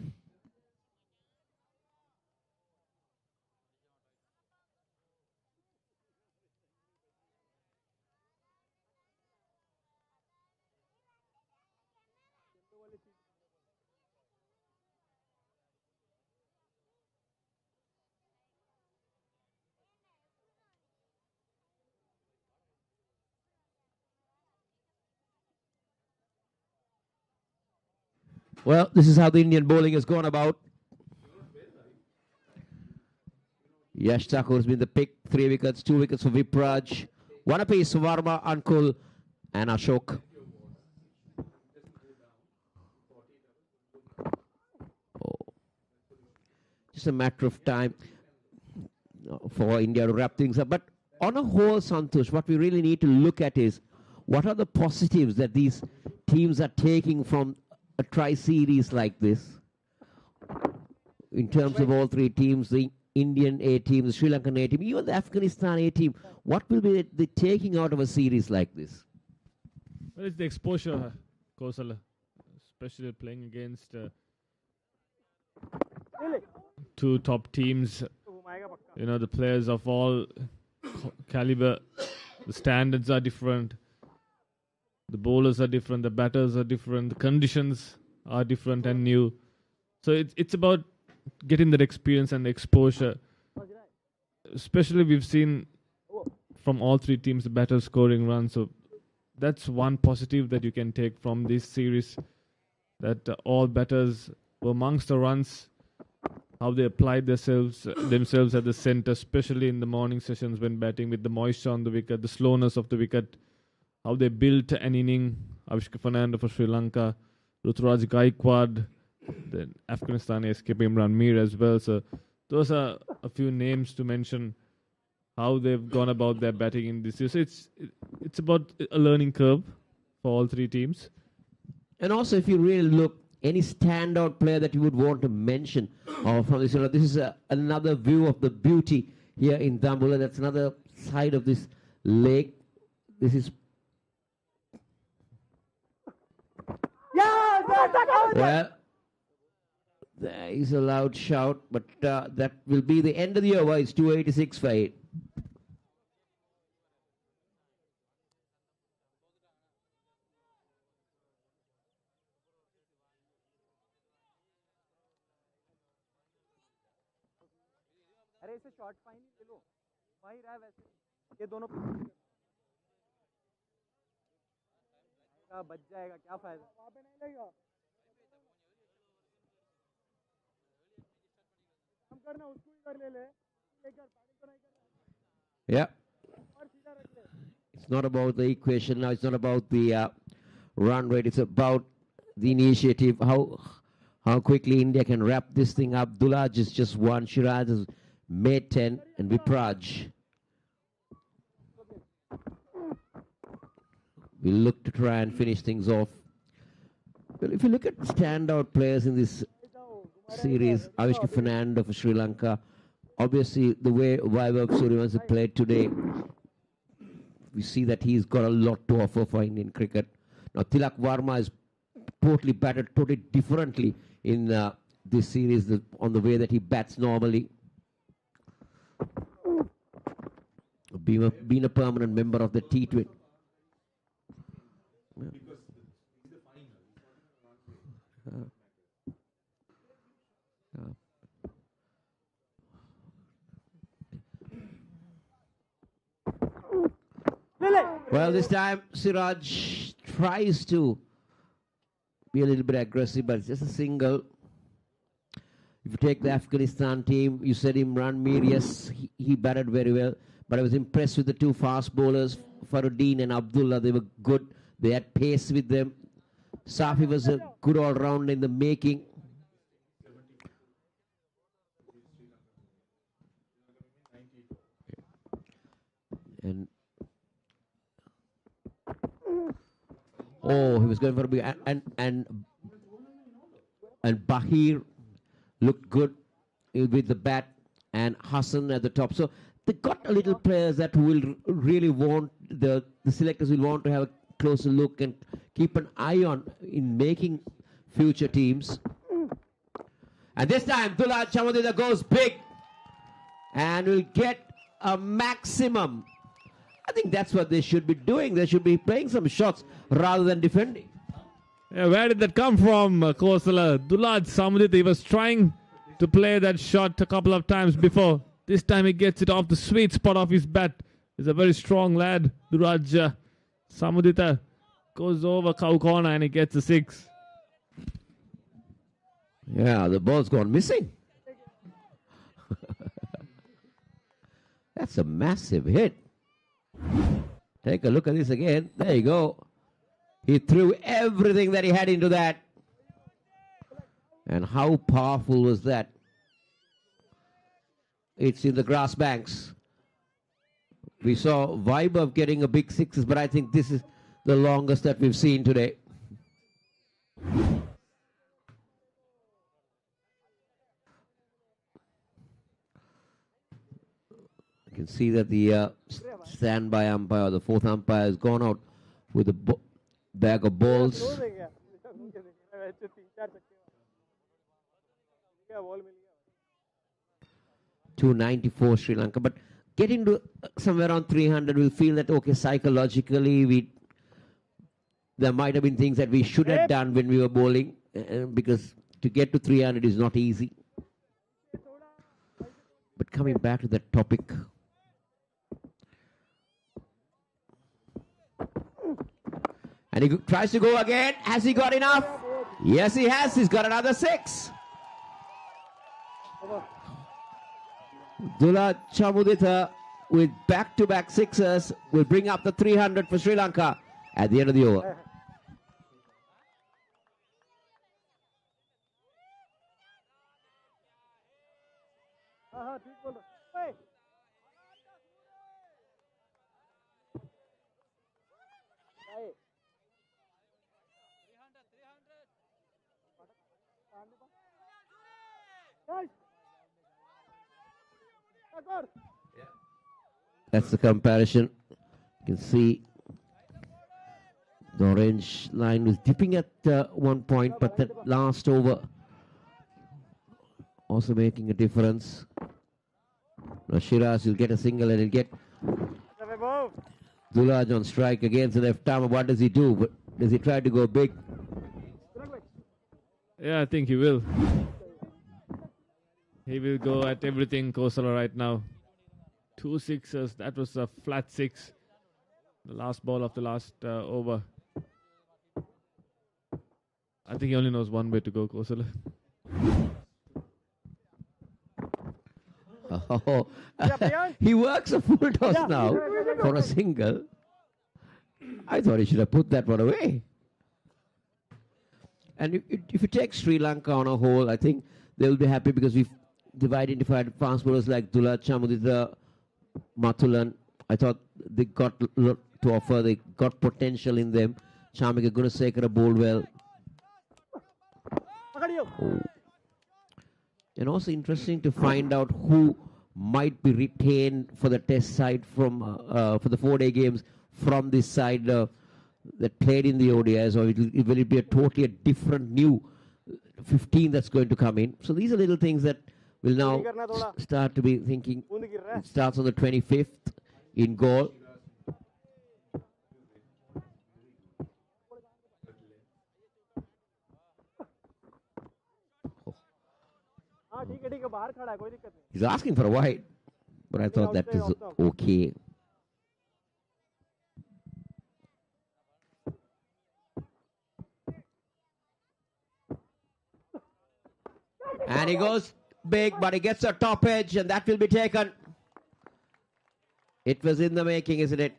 Well, this is how the Indian bowling has gone about. Yash Thakur has been the pick. 3 wickets, 2 wickets for Vipraj. 1 apiece for Varma, Ankul, and Ashok. Oh. Just a matter of time for India to wrap things up. But on a whole, Santosh, what we really need to look at is what are the positives that these teams are taking from a tri-series like this, in terms of all 3 teams, the Indian A team, the Sri Lankan A team, even the Afghanistan A team. What will be the taking out of a series like this? Well, it's the exposure, Kosala, especially playing against 2 top teams. You know, the players of all caliber, the standards are different. The bowlers are different, the batters are different, the conditions are different and new. So it's about getting that experience and exposure. Especially we've seen from all 3 teams the batters scoring runs. So that's one positive that you can take from this series, that all batters were amongst the runs, how they applied themselves at the centre, especially in the morning sessions when batting, with the moisture on the wicket, the slowness of the wicket, how they built an inning. Avishka Fernando for Sri Lanka, Ruturaj Gaikwad, then Afghanistan escape Imran Mir as well. So those are a few names to mention, how they've gone about their batting in this year. So it's about a learning curve for all 3 teams. And also, if you really look, any standout player that you would want to mention from this, this is another view of the beauty here in Dambula. That's another side of this lake. This is well, there is a loud shout, but that will be the end of the over. It's 286 for 8. अरे इसे short fine ही ले लो, वहीं रहा वैसे, ये दोनों बच जाएगा, क्या फायदा, वहाँ पे नहीं लगेगा, हम करना उसको ही कर ले लेकर बैटिंग तो नहीं करना. Yeah. It's not about the equation now. It's not about the run rate. It's about the initiative. How quickly India can wrap this thing up. Dulaj is just 1. Shiraz has made 10, and Vipraj will look to try and finish things off. Well, if you look at standout players in this series, Avishka Fernando for Sri Lanka, obviously the way Vaibhav Suryavanshi played today, we see that he's got a lot to offer for Indian cricket. Now Tilak Varma is totally batted totally differently in this series on the way that he bats normally. Being a permanent member of the T20. Well, this time Siraj tries to be a little bit aggressive, but it's just a single. If you take the Afghanistan team, you said Imran Mir, yes, he batted very well. But I was impressed with the two fast bowlers, Faruddin and Abdullah. They were good. They had pace with them. Safi was a good all-rounder in the making. And he was going for a big and Bahir looked good with the bat, and Hassan at the top. So they got a little players that will really want the selectors will want to have a closer look and keep an eye on in making future teams. And this time Dulad Chamadida goes big and will get a maximum. I think that's what they should be doing. They should be playing some shots rather than defending. Yeah, where did that come from, Kosala? Dulad Samadita, he was trying to play that shot a couple of times before. This time he gets it off the sweet spot of his bat. He's a very strong lad. Dulad Samadita goes over cow corner and he gets a 6. Yeah, the ball's gone missing. That's a massive hit. Take a look at this again. There you go. He threw everything that he had into that. And how powerful was that? It's in the grass banks. We saw Vaibhav getting a big 6s, but I think this is the longest that we've seen today. You can see that the standby umpire, the fourth umpire, has gone out with a bag of balls. 294 Sri Lanka, but getting to somewhere around 300, we'll feel that, okay, psychologically, there might have been things that we should have done when we were bowling, because to get to 300 is not easy. But coming back to that topic, and he tries to go again. Has he got enough? Yes, he has. He's got another 6. Dulad Chamudita with back-to-back 6s will bring up the 300 for Sri Lanka at the end of the over. That's the comparison. You can see the orange line was dipping at one point, but that last over also making a difference. Now Shiraz will get a single and he'll get Dulaj on strike against the left arm. What does he do? But does he try to go big? Yeah, I think he will. He will go at everything, Kosala, right now. 2 6s. That was a flat 6. The last ball of the last over. I think he only knows one way to go, Kosala. Oh, he works a full toss now for a single. I thought he should have put that one away. And if you take Sri Lanka on a whole, I think they'll be happy because they've identified fast bowlers like Dulad Chamudita, Mathulan. I thought they got a lot to offer. They got potential in them. Chamika Gunasekara bowled well. Oh. And also interesting to find out who might be retained for the test side from for the 4-day games from this side that played in the ODIs, or will it be a totally different new 15 that's going to come in. So these are little things that will now start to be thinking. It starts on the 25th in Gaul. He's asking for a wide, but I thought that is okay. And he goes big, but he gets a top edge, and that will be taken. It was in the making, isn't it?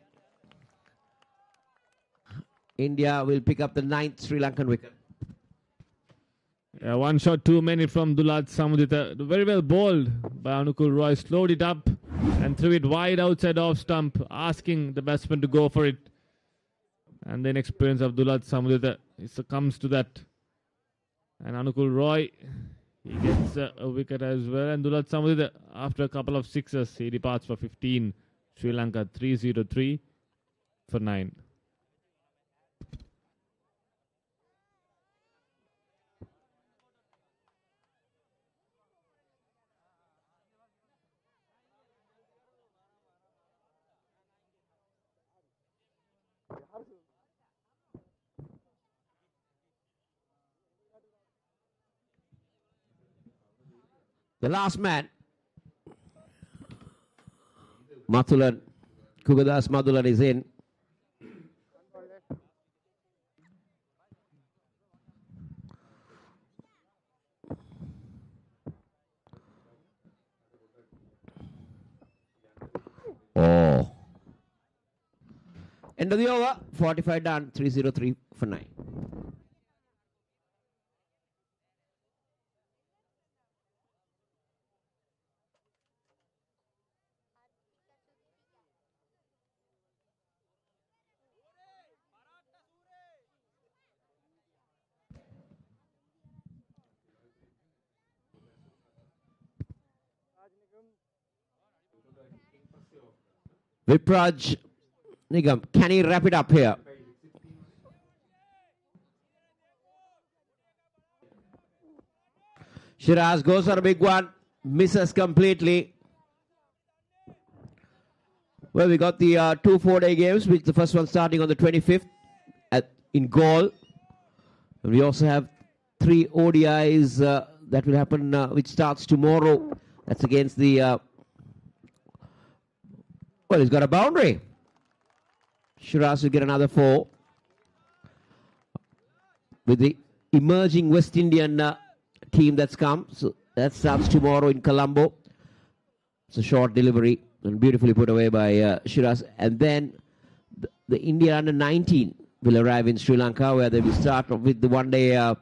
India will pick up the 9th Sri Lankan wicket. Yeah, one shot too many from Dulat Samudita. Very well bowled by Anukul Roy. Slowed it up and threw it wide outside off stump, asking the batsman to go for it. And the inexperience of Dulat Samudita succumbs to that. And Anukul Roy, he gets a wicket as well. And Dulat Samudita, after a couple of sixes, he departs for 15. Sri Lanka 303 for 9. The last man, Mathulan, Kugadas Mathulan is in. Oh. End of the over, 45 done, 303 for 9. Vipraj Nigam, can he wrap it up here? Shiraz goes for a big one, misses completely. Well, we got the 2 4-day games, with the first one starting on the 25th in Gaul. And we also have 3 ODIs that will happen, which starts tomorrow. That's against the... well, he's got a boundary. Shiraz will get another 4. With the emerging West Indian team that's come. So that starts tomorrow in Colombo. It's a short delivery and beautifully put away by Shiraz. And then the India under 19 will arrive in Sri Lanka, where they will start with the one-day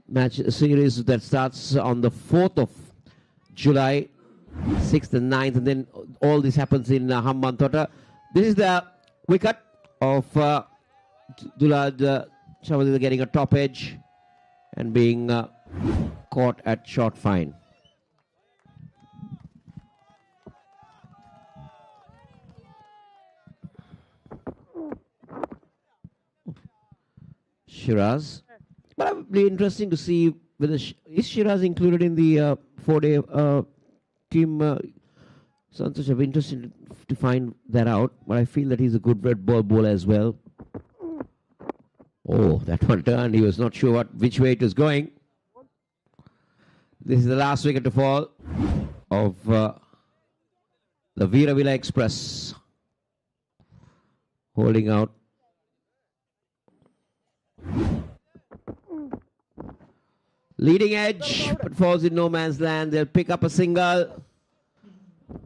match series that starts on the 4th of July, 6th and 9th, and then all this happens in Hambantota. This is the wicket of Dulad Chaudhary getting a top edge and being caught at short fine. Shiraz. But it would be interesting to see whether is Shiraz included in the 4-day team. Santosh, I'd be interested to find that out. But I feel that he's a good red ball bowler as well. Oh, that one turned. He was not sure which way it was going. This is the last wicket to fall of the Veeravilla Express. Holding out. Leading edge, but falls in no man's land. They'll pick up a single.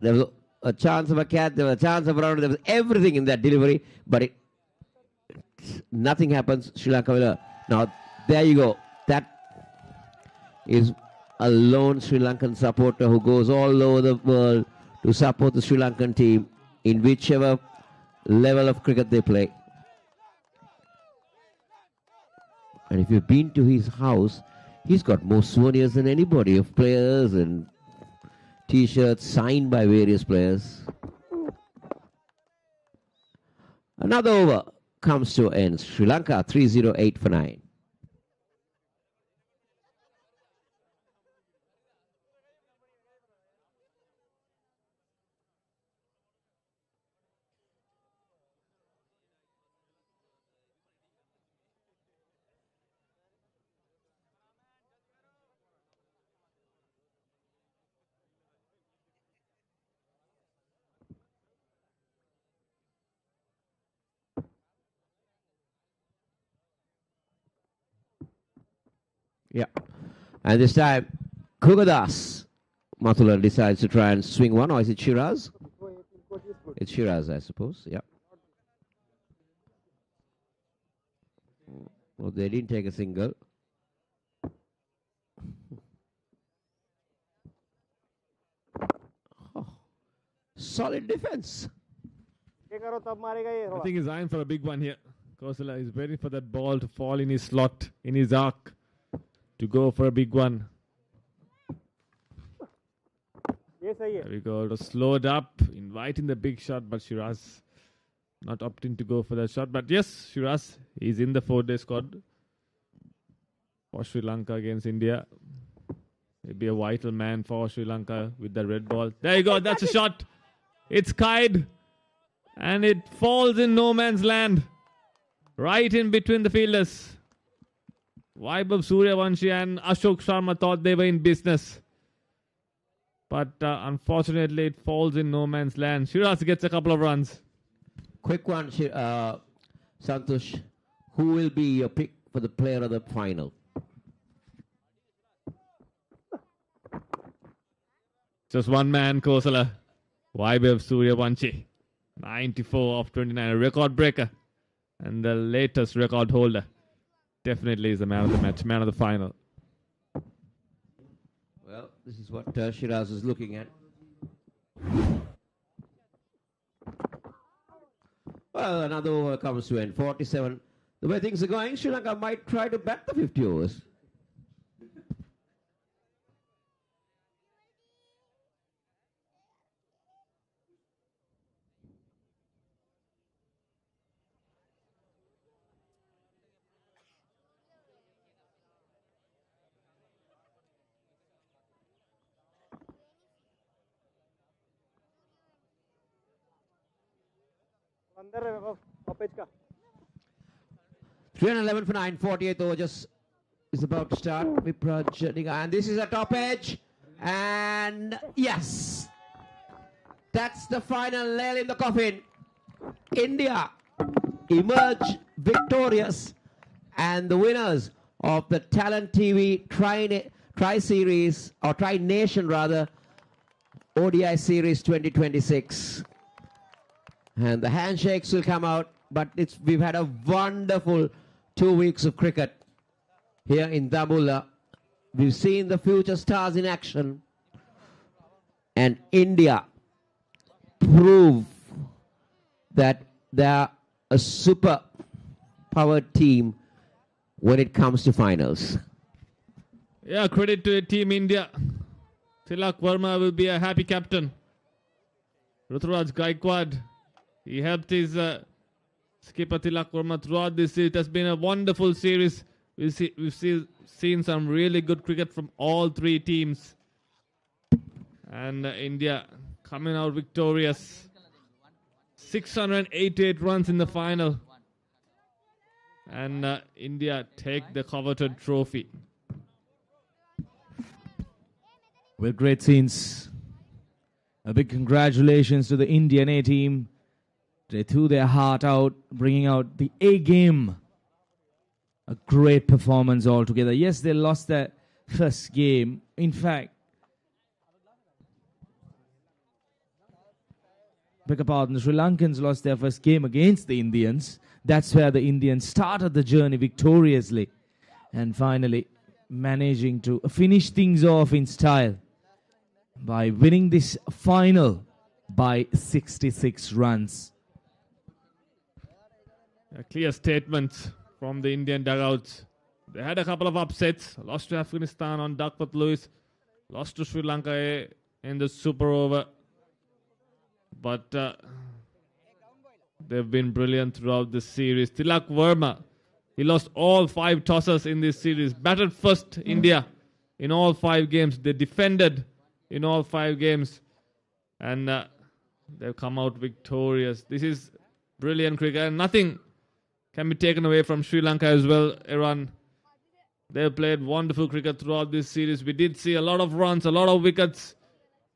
There was a chance of a catch. There was a chance of a run. There was everything in that delivery, but nothing happens. Sri Lanka will. Now, there you go. That is a lone Sri Lankan supporter who goes all over the world to support the Sri Lankan team in whichever level of cricket they play. And if you've been to his house, he's got more souvenirs than anybody of players and T-shirts signed by various players. Another over comes to end. Sri Lanka 308 for 9. Yeah. And this time, Kugadas Mathulan decides to try and swing one, or is it Shiraz? It's Shiraz, I suppose. Yeah. Well, they didn't take a single. Oh, solid defense. I think he's eyeing for a big one here. Kosala is waiting for that ball to fall in his slot, in his arc, to go for a big one. There we go. It was slowed up, inviting the big shot, but Shiraz not opting to go for that shot. But yes, Shiraz is in the 4-day squad for Sri Lanka against India. He'll be a vital man for Sri Lanka with the red ball. There you go. That's a shot. It's kite. And it falls in no man's land. Right in between the fielders. Vaibhav Suryavanshi and Ashok Sharma thought they were in business. But unfortunately, it falls in no man's land. Shiraz gets a couple of runs. Quick one, Santosh. Who will be your pick for the player of the final? Just one man, Kosala. Vaibhav Suryavanshi. 94 of 29. A record breaker. And the latest record holder. Definitely is the man of the match, man of the final. Well, this is what Shiraz is looking at. Well, another over comes to end. 47. The way things are going, Sri Lanka might try to bat the 50 overs. Vaibhav. 311 for 9, 48th over just is about to start. And this is a top edge. And yes, that's the final nail in the coffin. India emerge victorious and the winners of the Talent TV Tri-Series, or Tri-Nation rather, ODI Series 2026. And the handshakes will come out, but we've had a wonderful 2 weeks of cricket here in Dambulla. We've seen the future stars in action. And India prove that they're a super powered team when it comes to finals. Yeah, credit to Team India. Tilak Verma will be a happy captain. Ruturaj Gaikwad, he helped his skipper Tilak Verma throughout this series. It has been a wonderful series. We've seen some really good cricket from all three teams. And India coming out victorious. 688 runs in the final. And India take the coveted trophy. Well, great scenes. A big congratulations to the Indian A team. They threw their heart out, bringing out the A game. A great performance altogether. Yes, they lost their first game. In fact, beg your pardon, the Sri Lankans lost their first game against the Indians. That's where the Indians started the journey victoriously. And finally, managing to finish things off in style by winning this final by 66 runs. A clear statement from the Indian dugouts. They had a couple of upsets. Lost to Afghanistan on Duckworth Lewis. Lost to Sri Lanka in the super over. But they've been brilliant throughout this series. Tilak Verma, he lost all 5 tosses in this series. Batted first India in all 5 games. They defended in all 5 games. And they've come out victorious. This is brilliant cricket. And nothing can be taken away from Sri Lanka as well, Iran. They've played wonderful cricket throughout this series. We did see a lot of runs, a lot of wickets,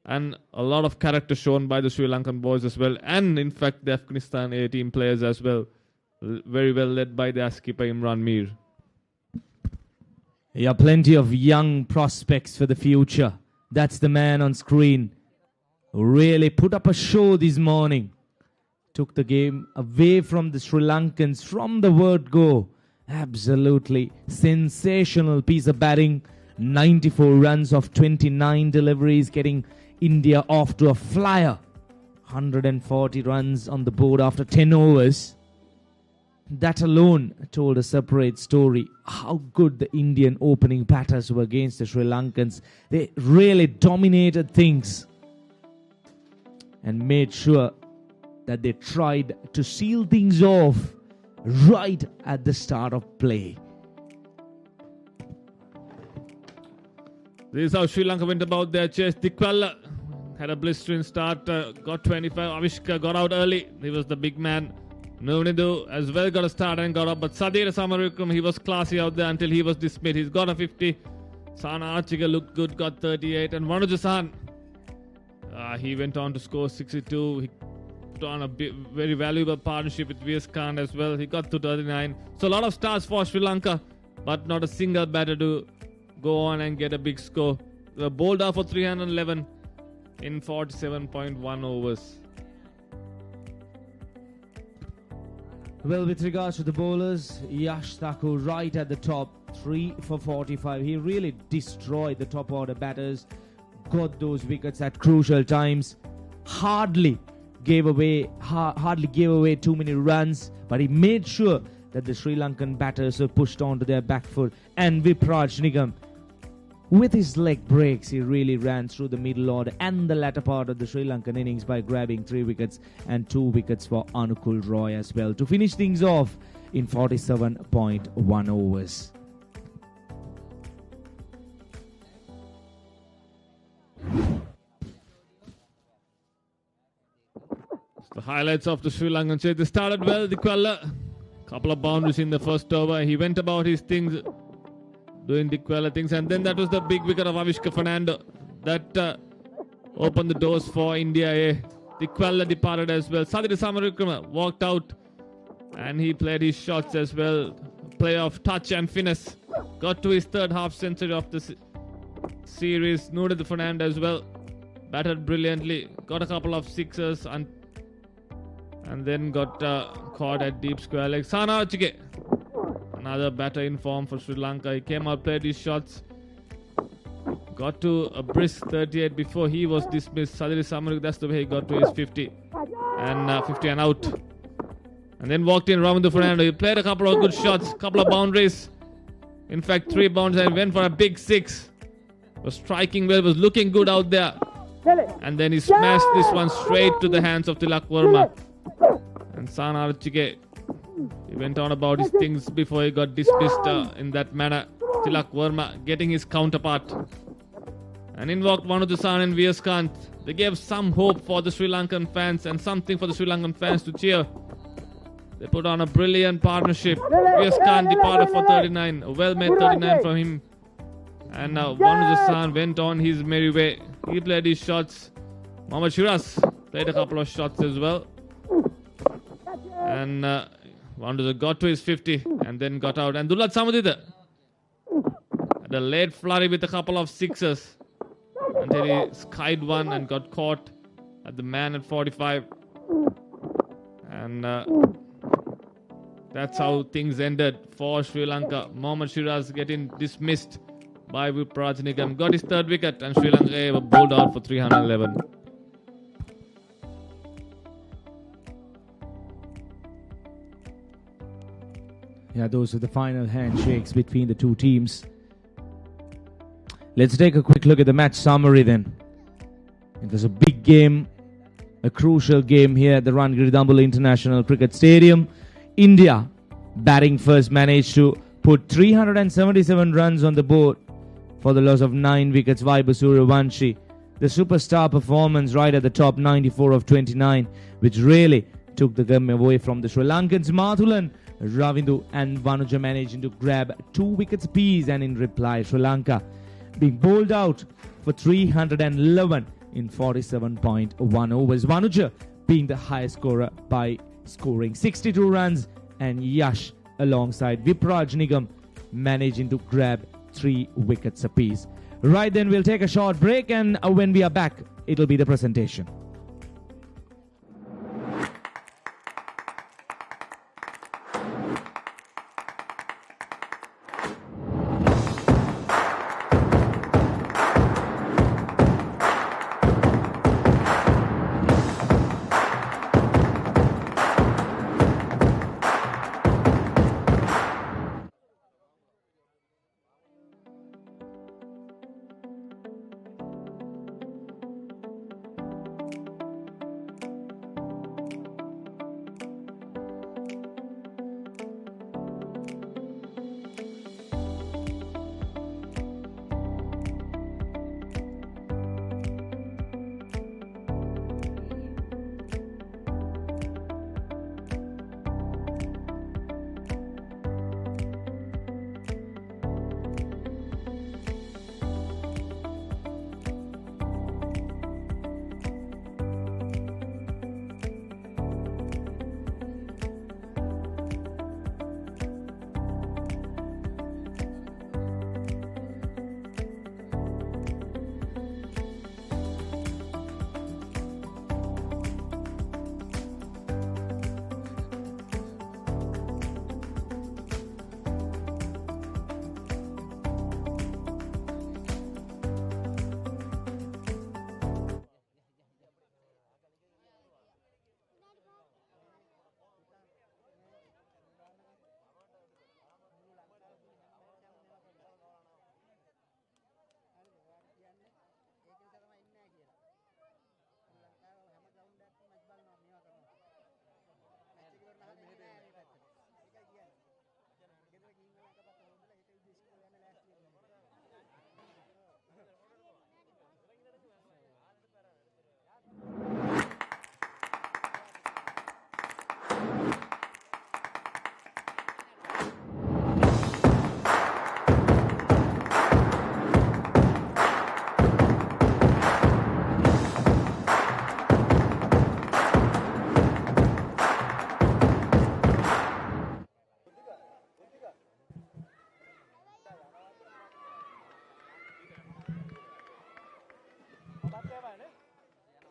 and a lot of character shown by the Sri Lankan boys as well. And in fact, the Afghanistan A team players as well. Very well led by their skipper Imran Mir. Yeah, plenty of young prospects for the future. That's the man on screen who really put up a show this morning. took the game away from the Sri Lankans from the word go. Absolutely sensational piece of batting. 94 runs of 29 deliveries, getting India off to a flyer. 140 runs on the board after 10 overs. That alone told a separate story. How good the Indian opening batters were against the Sri Lankans. They really dominated things and made sure that they tried to seal things off right at the start of play. This is how Sri Lanka went about their chase. Dikwala had a blistering start, got 25. Avishka got out early. He was the big man. Nunidu as well got a start and got up. But Sadir Samarukam, he was classy out there until he was dismissed. He's got a 50. Sana Archika looked good, got 38. And Vanujasan, he went on to score 62. He put on a very valuable partnership with VS Khan as well. He got to 39. So a lot of stars for Sri Lanka, but not a single batter to go on and get a big score. They were bowled out for 311 in 47.1 overs. Well, with regards to the bowlers, Yash Thakur right at the top, 3 for 45. He really destroyed the top order batters, got those wickets at crucial times, hardly gave away too many runs, but he made sure that the Sri Lankan batters were pushed onto their back foot. And Vipraj Nigam, with his leg breaks, he really ran through the middle order and the latter part of the Sri Lankan innings by grabbing 3 wickets and 2 wickets for Anukul Roy as well to finish things off in 47.1 overs. The highlights of the Sri Lankan chase. They started well. Dikwala, couple of boundaries in the first over. He went about his things, doing Dikwala things, and then that was the big wicket of Avishka Fernando that opened the doors for India. Dikwala departed as well. Sadir Samarukrama walked out and he played his shots as well. Play of touch and finesse. Got to his third half century of the series. Noted Fernando as well. Batted brilliantly. Got a couple of sixers and then got caught at deep square leg. Sana Chike, another batter in form for Sri Lanka. He came out, played his shots, got to a brisk 38 before he was dismissed. Sadir Samaruk, that's the way he got to his 50 and 50 and out. And then walked in Ravindu Fernando. He played a couple of good shots, couple of boundaries. In fact, 3 boundaries and went for a big 6. Was striking well, was looking good out there. And then he smashed this one straight to the hands of Tilak Verma. And Sana Archike, he went on about his things before he got dismissed in that manner. Tilak Verma getting his counterpart. And in walked Vanujasan and VS Khan. They gave some hope for the Sri Lankan fans and something for the Sri Lankan fans to cheer. They put on a brilliant partnership. VS Khan departed for 39. A well-made 39 from him. And now Vanujasan went on his merry way. He played his shots. Mohammad Shiraz played a couple of shots as well. And Vanujasan got to his 50 and then got out. And Dullat Samadita had a late flurry with a couple of sixes until he skied one and got caught at the man at 45. And that's how things ended for Sri Lanka. Mohammad Shiraz getting dismissed by Vipraj Nigam. Got his 3rd wicket and Sri Lanka were bowled out for 311. Yeah, those were the final handshakes between the two teams. Let's take a quick look at the match summary then. It was a big game, a crucial game here at the Rangiridambula International Cricket Stadium. India, batting first, managed to put 377 runs on the board for the loss of 9 wickets. Vaibhav Suryavanshi, the superstar performance right at the top, 94 of 29, which really took the game away from the Sri Lankans. Mathulan, Ravindu and Vanuja managing to grab 2 wickets apiece, and in reply, Sri Lanka being bowled out for 311 in 47.1 overs. Vanuja being the highest scorer by scoring 62 runs, and Yash alongside Vipraj Nigam managing to grab 3 wickets apiece. Right then, we'll take a short break, and when we are back, it'll be the presentation.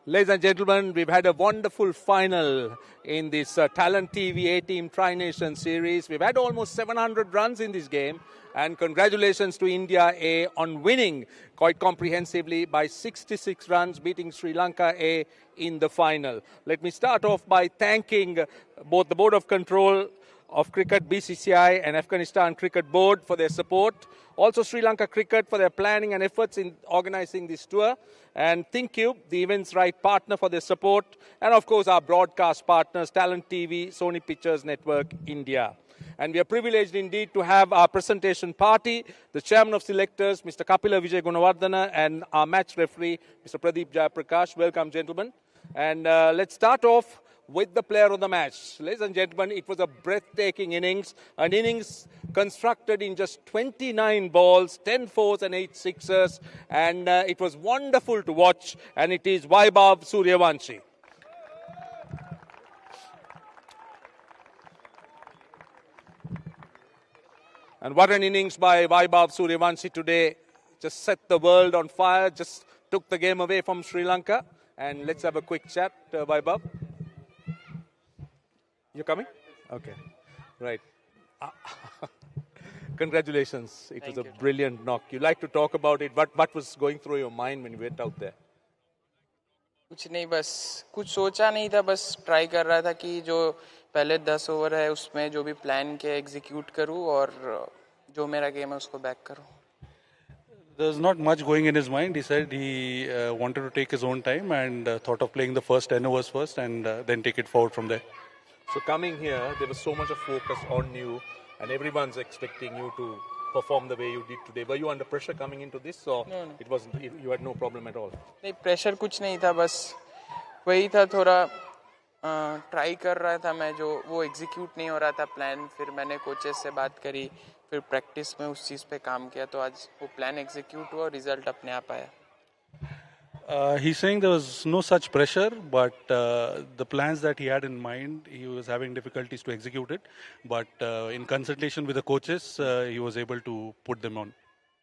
Ladies and gentlemen, we've had a wonderful final in this Talent TV A-Team Tri-Nation Series. We've had almost 700 runs in this game. And congratulations to India A on winning quite comprehensively by 66 runs, beating Sri Lanka A in the final. Let me start off by thanking both the Board of Control of Cricket, BCCI, and Afghanistan Cricket Board for their support. Also Sri Lanka Cricket for their planning and efforts in organizing this tour. And thank you, the event's right partner, for their support. And of course our broadcast partners, Talent TV, Sony Pictures Network, India. And we are privileged indeed to have our presentation party, the chairman of selectors, Mr. Kapila Vijay Gunawardana, and our match referee, Mr. Pradeep Jayaprakash. Welcome, gentlemen. And let's start off with the player of the match. Ladies and gentlemen, it was a breathtaking innings, an innings constructed in just 29 balls, 10 fours and 8 sixers, and it was wonderful to watch, and it is Vaibhav Suryavanshi. And what an innings by Vaibhav Suryavanshi today. Just set the world on fire, just took the game away from Sri Lanka. And let's have a quick chat, Vaibhav. You coming? Okay, right. Congratulations. It was a brilliant knock. You like to talk about it. What was going through your mind when you went out there? कुछ नहीं, बस कुछ सोचा नहीं था, बस try कर रहा था कि जो पहले 10 ओवर है उसमें जो भी प्लान के एग्जीक्यूट करूं और जो मेरा गेम है उसको बैक करूं. There's not much going in his mind. He said he wanted to take his own time and thought of playing the first 10 overs first and then take it forward from there. So coming here, there was so much of focus on you and everyone's expecting you to perform the way you did today. Were you under pressure coming into this, or no. It wasn't? You had no problem at all? नहीं, pressure कुछ नहीं था, बस वही था, थोड़ा try कर रहा था मैं, जो वो एग्जीक्यूट नहीं हो रहा था प्लान. फिर मैंने कोचेस से बात करी, फिर प्रैक्टिस में उस चीज़ पे काम किया, तो आज वो प्लान एग्जीक्यूट हुआ और रिजल्ट अपने आप आया. He's saying there was no such pressure, but the plans that he had in mind, he was having difficulties to execute it. But in consultation with the coaches, he was able to put them on.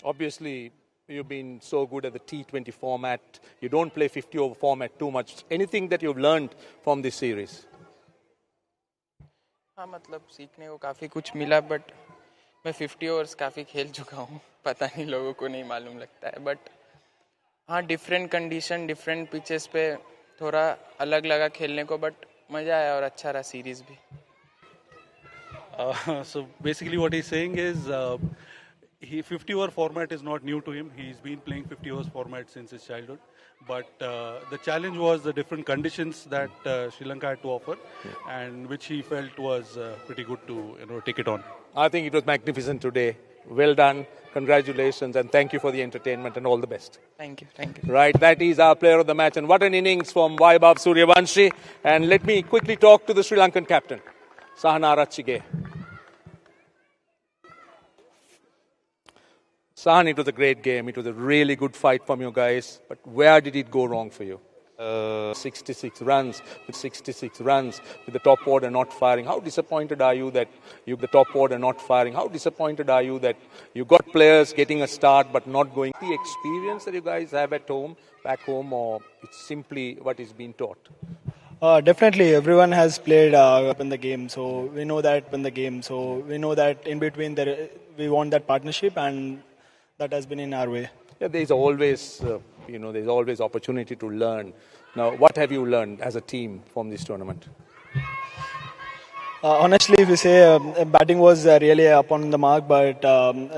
Obviously, you've been so good at the T20 format. You don't play 50-over format too much. Anything that you've learned from this series? हाँ, मतलब सीखने को काफ़ी कुछ मिला, but मैं 50 overs काफ़ी खेल चुका हूँ. पता नहीं, लोगों को नहीं मालूम लगता है, बट हाँ, डिफरेंट कंडीशन, डिफरेंट पिचेस पे थोड़ा अलग लगा खेलने को, बट मज़ा आया और अच्छा रहा सीरीज भी. So basically what he's saying is 50-over format is not new to him. He's been playing 50 overs format since his childhood. But the challenge was the different conditions that Sri Lanka had to offer, and which he felt was pretty good to take it on. I think it was magnificent today. Well done. Congratulations, and thank you for the entertainment and all the best. Thank you. Right, that is our player of the match, and what an innings from Vaibhav Suryavanshi. And let me quickly talk to the Sri Lankan captain, Sahana Ratchige. Sahan, it was a great game. It was a really good fight from you guys. But where did it go wrong for you? 66 runs, with the top order not firing. How disappointed are you that the top order not firing? How disappointed are you that you got players getting a start but not going? The experience that you guys have at home, back home, or it's simply what is being taught? Definitely, everyone has played up in the game, so we know that in between we want that partnership, and that has been in our way. Yeah, there's always, there's always opportunity to learn. Now, what have you learned as a team from this tournament? Honestly, if you say batting was really up on the mark, but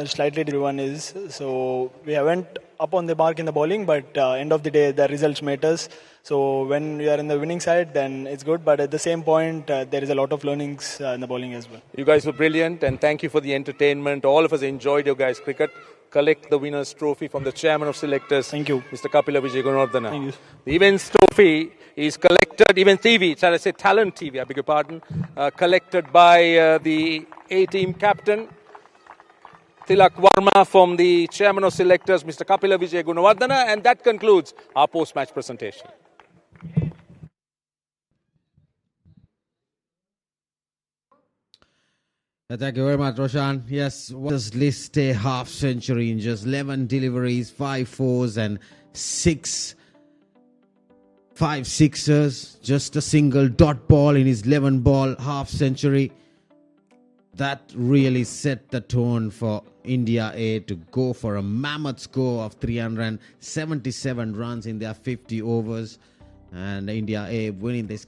slightly everyone is. So we haven't up on the mark in the bowling, but end of the day, the results matters. So when you are in the winning side, then it's good. But at the same point, there is a lot of learnings in the bowling as well. You guys were brilliant, and thank you for the entertainment. All of us enjoyed your guys' cricket. Collect the winner's trophy from the chairman of selectors. Thank you. Mr. Kapila Vijay Gunawardana. Thank you. The event's trophy is collected, event TV, shall I say Talent TV, I beg your pardon, collected by the A-team captain, Tilak Varma, from the chairman of selectors, Mr. Kapila Vijay Gunawardana, and that concludes our post-match presentation. Thank you very much, Roshan. Yes, what does list a half century in just 11 deliveries, 5 fours and 6 5 sixers, just a single dot ball in his 11 ball half century. That really set the tone for India A to go for a mammoth score of 377 runs in their 50 overs. And India A winning this